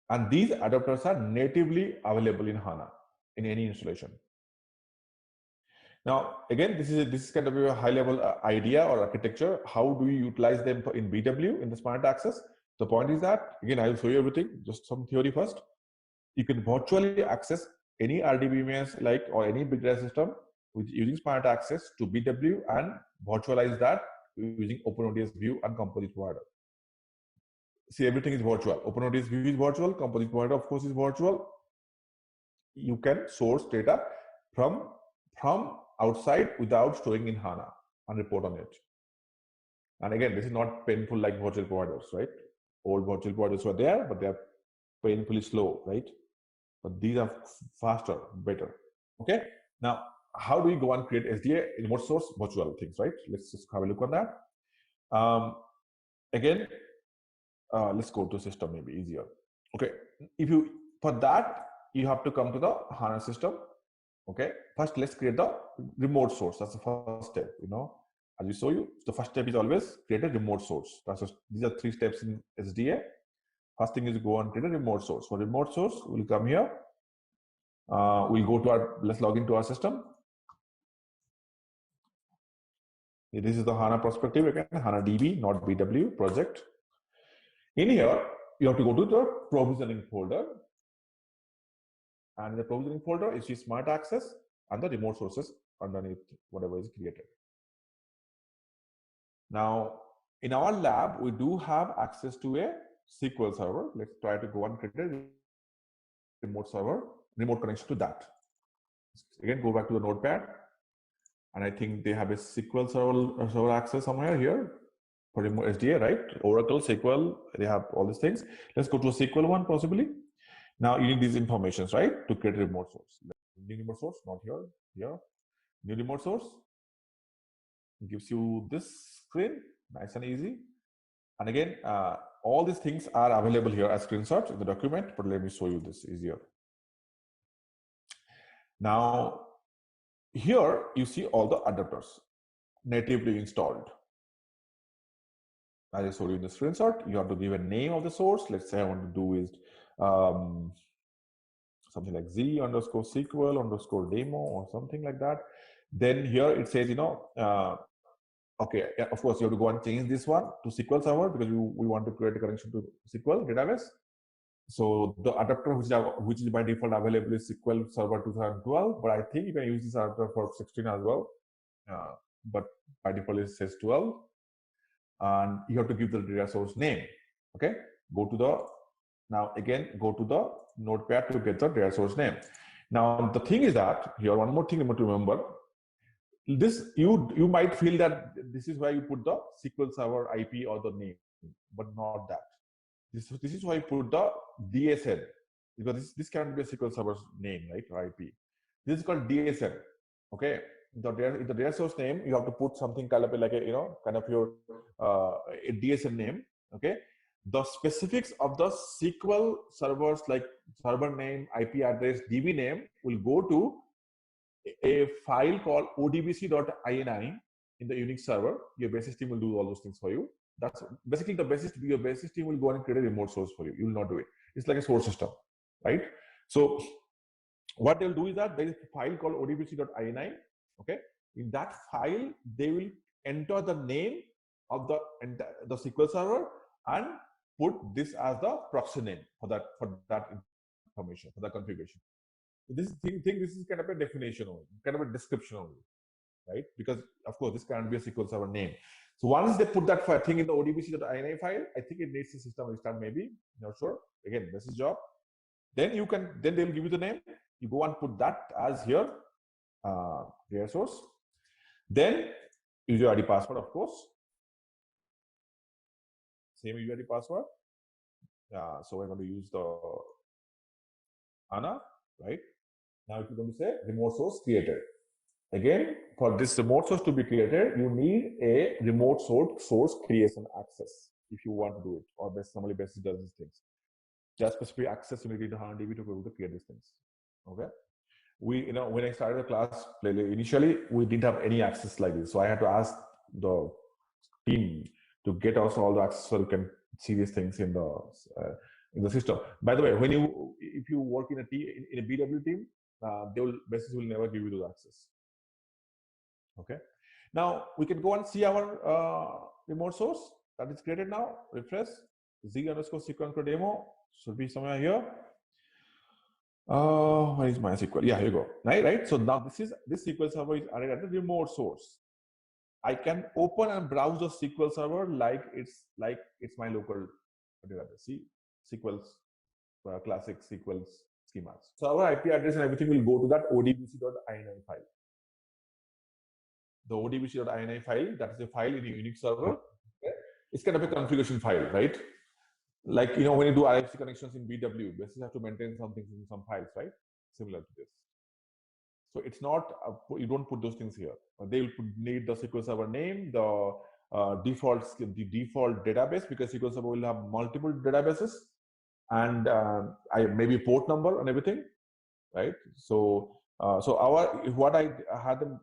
And these adapters are natively available in HANA in any installation. Now, again, this is kind of a high-level idea or architecture. How do you utilize them in BW in the smart access? The point is that, again, I will show you everything. Just some theory first. You can virtually access any RDBMS or any big data system using smart access to BW and virtualize that using OpenODS view and composite provider. See, everything is virtual. OpenODS view is virtual. Composite provider, of course, is virtual. You can source data from outside without storing in HANA and report on it. And again, this is not painful like virtual providers, right? Old virtual providers were there, but they are painfully slow, right? But these are faster, better. Okay. Now, how do we go and create SDA remote source virtual things, right? Let's just have a look on that. Again, let's go to system, maybe easier. Okay. For that, you have to come to the HANA system. Okay. First, let's create the remote source. That's the first step, as we show you, the first step is always create a remote source. These are 3 steps in SDA. First thing is go and create a remote source. For remote source, we'll come here. We'll go to let's log into our system. This is the HANA perspective again, HANA DB, not BW project. In here, you have to go to the provisioning folder. And in the provisioning folder, you see smart access and the remote sources underneath whatever is created. Now, in our lab, we do have access to a SQL server. Let's try to go and create a remote connection to that. Again, go back to the notepad. And I think they have a SQL server access somewhere here for remote SDA, right? Oracle, SQL, they have all these things. Let's go to a SQL one possibly. Now you need these informations, right? To create a remote source. New remote source, not here, here. New remote source. It gives you this screen, nice and easy. And again, all these things are available here as screenshots in the document, but let me show you this easier. Now, here you see all the adapters natively installed. As I showed you in the screenshot, you have to give a name of the source. Let's say I want to do is something like Z underscore SQL underscore demo or something like that. Then here it says, okay, of course you have to go and change this one to SQL Server because we want to create a connection to SQL database. So the adapter which is by default available is SQL Server 2012, but I think you can use this adapter for 16 as well. But by default it says 12, and you have to give the data source name. Okay, go to the notepad to get the data source name. Now the thing is that here one more thing you want to remember. This you might feel that this is where you put the SQL Server IP or the name, but not that. This is why you put the DSN, because this can't be a SQL Server's name, right, or IP. This is called DSN. Okay, the data source name you have to put something kind of like a kind of your a DSN name. Okay, the specifics of the SQL servers like server name, IP address, DB name will go to a file called odbc.ini in the Unix server. Your basis team will do all those things for you. That's basically your basis team will go and create a remote source for you. You will not do it. It's like a source system, right? So what they'll do is that there is a file called odbc.ini. Okay, in that file they will enter the name of the SQL server and put this as the proxy name for that information, for the configuration. This is kind of a definition only, kind of a description only, right? Because of course this can't be a SQL Server name. So once they put that thing in the odbc.ini file, I think it needs a system restart maybe, not sure. Again, this is job. Then they'll give you the name. You go and put that as here, data source. Then user ID password, of course. Same user ID password. So we're going to use the HANA, right? Now, if you're going to say remote source created, again, for this remote source to be created, you need a remote source creation access if you want to do it, or somebody basically does these things. Just specific access you need to HANA DB to be able to create these things. Okay. When I started the class, initially we didn't have any access like this, so I had to ask the team to get us all the access so you can see these things in the system. By the way, if you work in a BW team, basis will never give you the access. Okay. Now we can go and see our remote source that is created now. Refresh. Z underscore SQL demo should be somewhere here. Where is my SQL? Yeah, here you go. Right. So now this SQL server is added at the remote source. I can open and browse the SQL server like it's my local database. See, SQL's classic SQL schemas. So our IP address and everything will go to that odbc.ini file. The odbc.ini file, that is a file in the Unix server. Okay. It's kind of a configuration file, right? Like when you do RFC connections in BW, basically have to maintain some things in some files, right? Similar to this. So it's not you don't put those things here. They will need the SQL server name, the default database, because SQL server will have multiple databases, and maybe port number and everything, right? So So what I had them,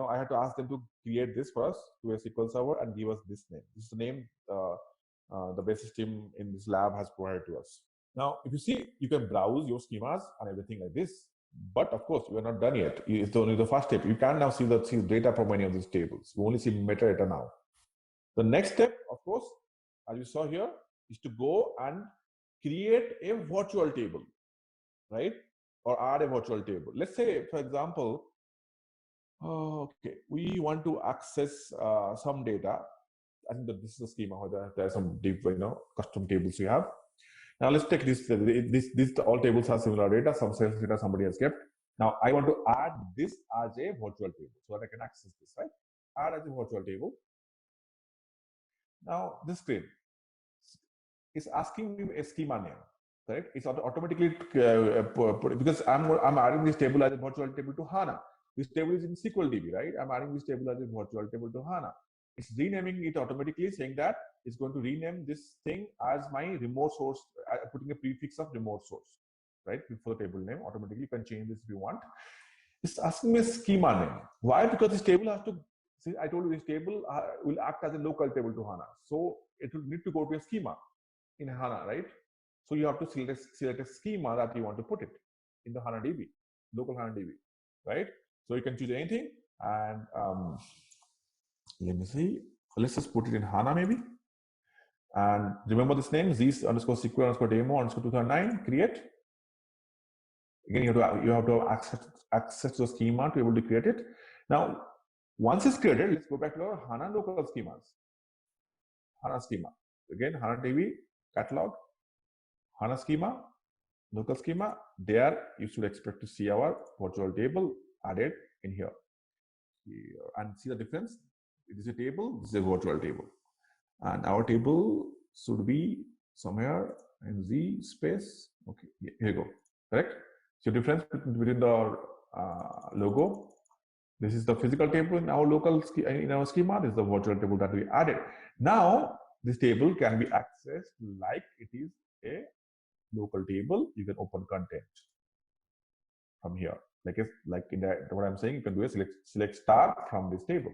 I had to ask them to create this first to a SQL server and give us this name. This is the name the basis team in this lab has provided to us. Now, if you see, you can browse your schemas and everything like this. But of course, we are not done yet. It's only the first step. You can now see the data from any of these tables. You only see metadata now. The next step, of course, as you saw here, is to go and create a virtual table, right? Or add a virtual table. Let's say, for example, okay, we want to access some data. I think that this is a schema where there are some deep, custom tables we have. Now let's take this. All tables are similar data. Some sales data somebody has kept. Now I want to add this as a virtual table so that I can access this, right? Add as a virtual table. Now this screen is asking me a schema name, right? It's automatically because I'm adding this table as a virtual table to HANA. This table is in SQL DB, right? I'm adding this table as a virtual table to HANA. It's renaming it automatically, saying that it's going to rename this thing as my remote source, putting a prefix of remote source, right? Before the table name. Automatically, you can change this if you want. It's asking me a schema name. Why? Because this table has to, see, I told you this table will act as a local table to HANA. So it will need to go to a schema in HANA, right? So you have to select a schema that you want to put it in the HANA DB, local HANA DB, right? So you can choose anything, and let me see. Let's just put it in HANA maybe. And remember this name, zs_SQL_demo_2009, create. Again, you have to access the schema to be able to create it. Now, once it's created, let's go back to our HANA local schemas. HANA schema. Again, HANA DB, catalog, HANA schema, local schema. There, you should expect to see our virtual table added in here. And see the difference. It is a table, this is a virtual table. And our table should be somewhere in Z space. Okay, here you go, correct? So difference between the logo. This is the physical table in our local in our schema. This is the virtual table that we added. Now, this table can be accessed like it is a local table. You can open content from here. Like in what I'm saying, you can do a select star from this table.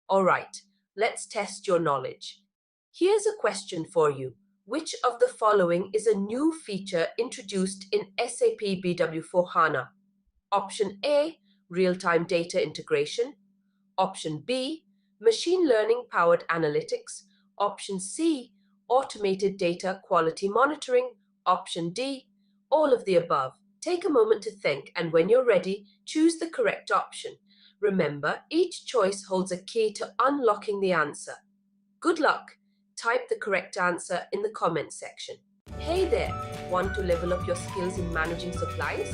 All right, let's test your knowledge. Here's a question for you. Which of the following is a new feature introduced in SAP BW for HANA? Option A, real-time data integration. Option B, machine learning-powered analytics. Option C, automated data quality monitoring. Option D, all of the above. Take a moment to think, and when you're ready, choose the correct option. Remember, each choice holds a key to unlocking the answer. Good luck! Type the correct answer in the comment section. Hey there! Want to level up your skills in managing supplies?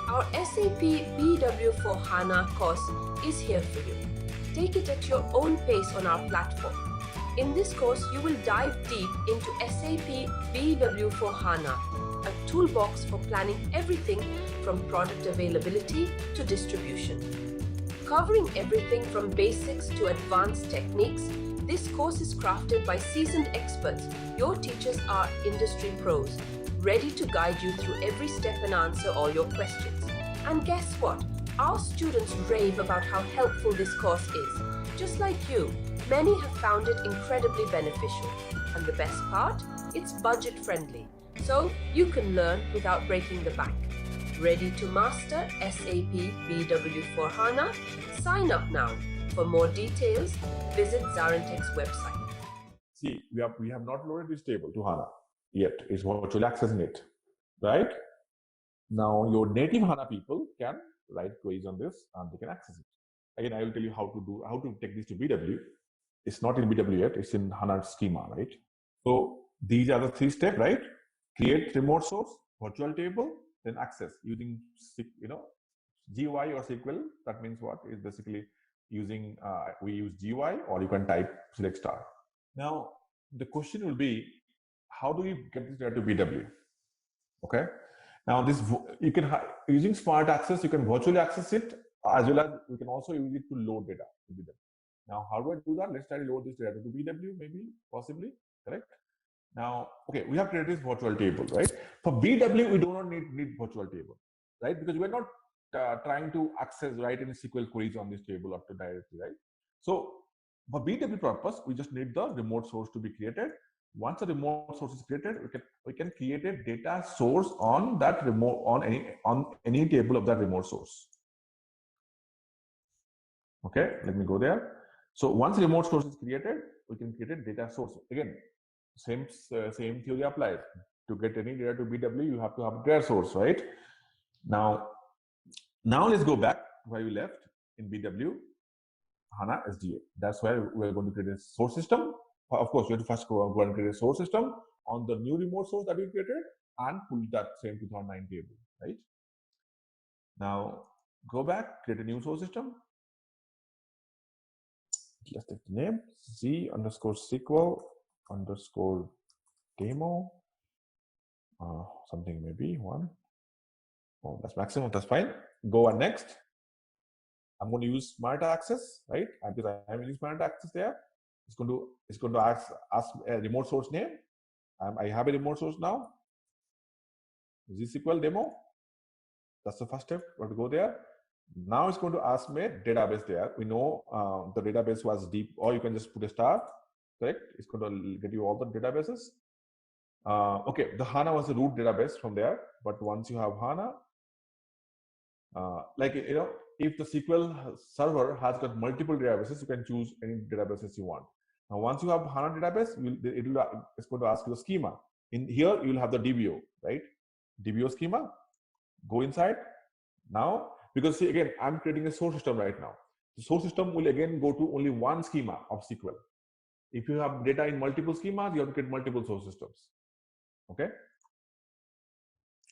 Our SAP BW for HANA course is here for you. Take it at your own pace on our platform. In this course, you will dive deep into SAP BW for HANA, a toolbox for planning everything from product availability to distribution. Covering everything from basics to advanced techniques, this course is crafted by seasoned experts. Your teachers are industry pros, ready to guide you through every step and answer all your questions. And guess what? Our students rave about how helpful this course is. Just like you, many have found it incredibly beneficial. And the best part? It's budget friendly, so you can learn without breaking the bank. Ready to master SAP BW for HANA? Sign up now. For more details, visit ZaranTech's website. See, we have not loaded this table to HANA yet. It's virtually accessing it, right? Now, your native HANA people can write queries on this and they can access it. Again, I will tell you how to take this to BW. It's not in BW yet. It's in HANA schema, right? So these are the 3 steps, right? Create remote source, virtual table, then access using GUI or SQL. That means what is basically using we use GUI, or you can type select star. Now the question will be, how do you get this data to BW? Okay. Now this you can using smart access, you can virtually access it, as well as you can also use it to load data to BW. Now how do I do that? Let's try to load this data to BW, maybe, possibly, correct? Now, okay, we have created this virtual table, right? For BW, we do not need virtual table. right? Because we're not trying to access, write any SQL queries on this table up to directly, right? So for BW purpose, we just need the remote source to be created. Once a remote source is created, we can create a data source on that remote, on any table of that remote source. Okay, let me go there. So once remote source is created, we can create a data source. Again, same theory applies. To get any data to BW, you have to have a data source, right? Now let's go back where we left in BW HANA SDA. That's where we're going to create a source system. Of course, we have to first go and create a source system on the new remote source that we created and pull that same 2009 table, right? Now go back, create a new source system. Let's take the name z_SQL underscore demo. Something maybe one. Oh, that's maximum. That's fine. Go on next. I'm going to use smart access, right? Because I'm using smart access there. It's going to ask a remote source name. I have a remote source now. ZSQL demo. That's the first step. We have to go there. Now it's going to ask me a database there. We know the database was deep, or you can just put a star, correct? It's going to get you all the databases. Okay, the HANA was the root database from there, but once you have HANA, like, you know, if the SQL server has got multiple databases, you can choose any databases you want. Now, once you have HANA database, it's going to ask you the schema. In here, you will have the DBO, right? DBO schema. Go inside. Now, because see, again, I'm creating a source system right now. The source system will again go to only one schema of SQL. If you have data in multiple schemas, you have to create multiple source systems. Okay.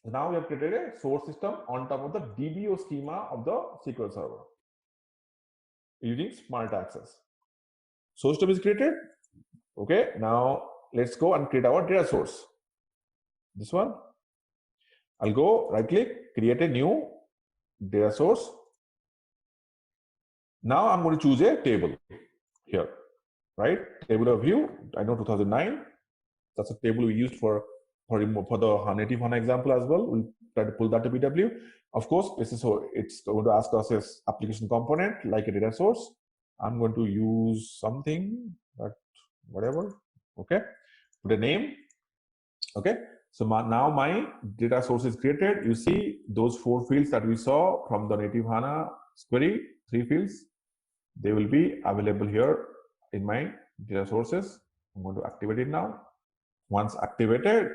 Now we have created a source system on top of the DBO schema of the SQL server using smart access. Source system is created. Okay. Now let's go and create our data source. This one. I'll go right click, create a new data source. Now I'm going to choose a table here, right? Table of view. I know 2009. That's a table we used for the native HANA example as well. We'll try to pull that to BW. Of course, this is so it's going to ask us as application component like a data source. I'm going to use something, but whatever. Okay, put a name. Okay, so now my data source is created. You see those 4 fields that we saw from the native HANA query, 3 fields. They will be available here in my data sources. I'm going to activate it now. Once activated,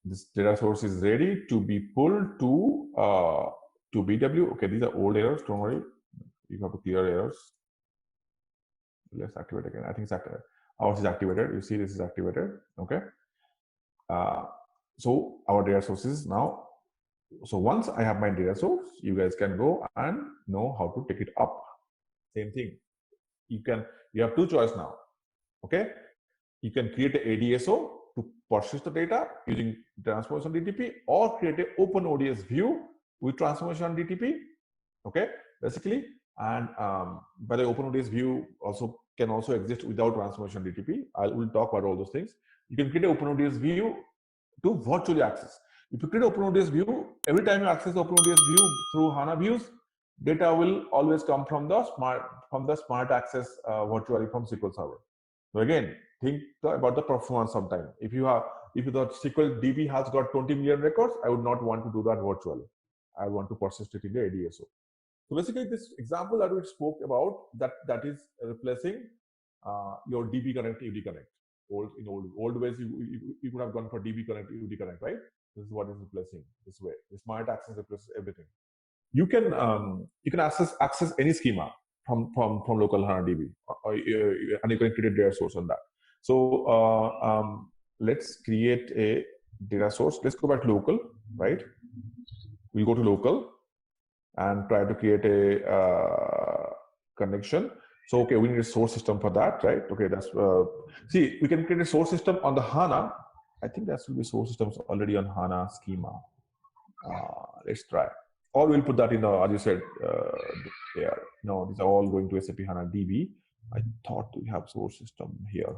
this data source is ready to be pulled to BW. Okay, these are old errors. Don't worry, you have to clear errors. Let's activate again. I think it's activated. Ours is activated. You see, this is activated. Okay. So our data sources now. So once I have my data source, you guys can go and know how to take it up. Same thing. You have 2 choices now. Okay. You can create an ADSO to persist the data using transformation DTP, or create an open ODS view with transformation DTP. Okay, basically, and by the open ODS view can also exist without transformation DTP. We'll talk about all those things. You can create an open ODS view to virtually access. If you create an open ODS view, every time you access the open ODS view through HANA views, data will always come from the smart access virtually from SQL Server. So again, think about the performance sometime. If the SQL DB has got 20 million records, I would not want to do that virtually. I want to persist it in the ADSO. So basically, this example that we spoke about, that is replacing your DB connect UD connect. In old ways, you could have gone for DB connect UD connect, right? This is what is replacing this way. The smart access replaces everything. You can access any schema from local HANA DB, and you can create a data source on that. So let's create a data source. Let's go back to local, right? We go to local and try to create a connection. So okay, we need a source system for that, right? Okay, that's see, we can create a source system on the HANA. I think that will be source systems already on HANA schema. Let's try. Or we'll put that in the, as you said, there. No, these are all going to SAP HANA DB. I thought we have source system here.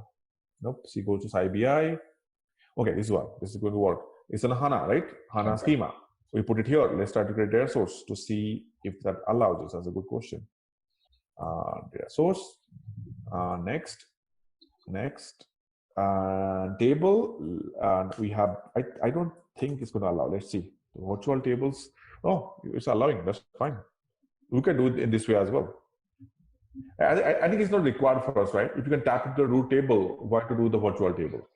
Nope. See, go to SAPBWI. Okay, this one. This is going to work. It's on HANA, right? HANA schema. we put it here. Let's try to create data source to see if that allows us. That's a good question. Data source. Next. Table. We have. I don't think it's going to allow. Let's see. Virtual tables. Oh, it's allowing. That's fine. We can do it in this way as well. I think it's not required for us, right? If you can tap into the root table, why to do the virtual table?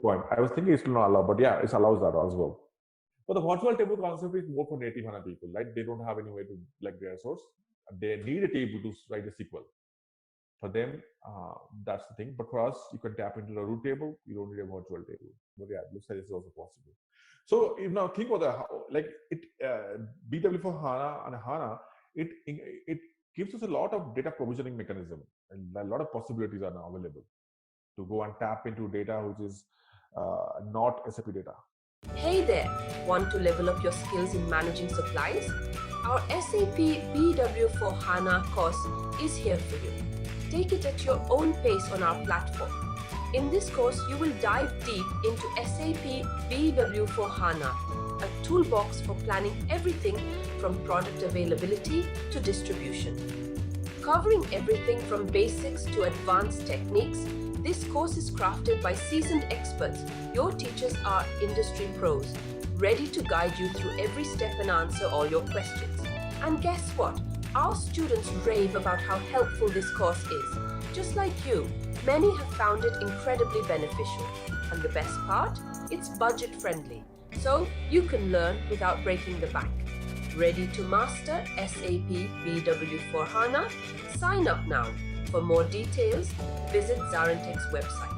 I was thinking it's not allowed, but yeah, it allows that as well. But the virtual table concept is more for native HANA people, right? They don't have any way to like data source. They need a table to write a SQL. For them, that's the thing. But for us, you can tap into the root table. You don't need a virtual table. But yeah, it looks like it's also possible. So if now think about BW for HANA and HANA, it gives us a lot of data provisioning mechanism, and a lot of possibilities are now available to go and tap into data which is not SAP data. Hey there! Want to level up your skills in managing supplies? Our SAP BW for HANA course is here for you. Take it at your own pace on our platform. In this course, you will dive deep into SAP BW for HANA, a toolbox for planning everything from product availability to distribution. Covering everything from basics to advanced techniques, this course is crafted by seasoned experts. Your teachers are industry pros, ready to guide you through every step and answer all your questions. And guess what? Our students rave about how helpful this course is. Just like you, many have found it incredibly beneficial. And the best part? It's budget friendly, so you can learn without breaking the bank. Ready to master SAP BW for HANA? Sign up now. For more details, visit ZaranTech's website.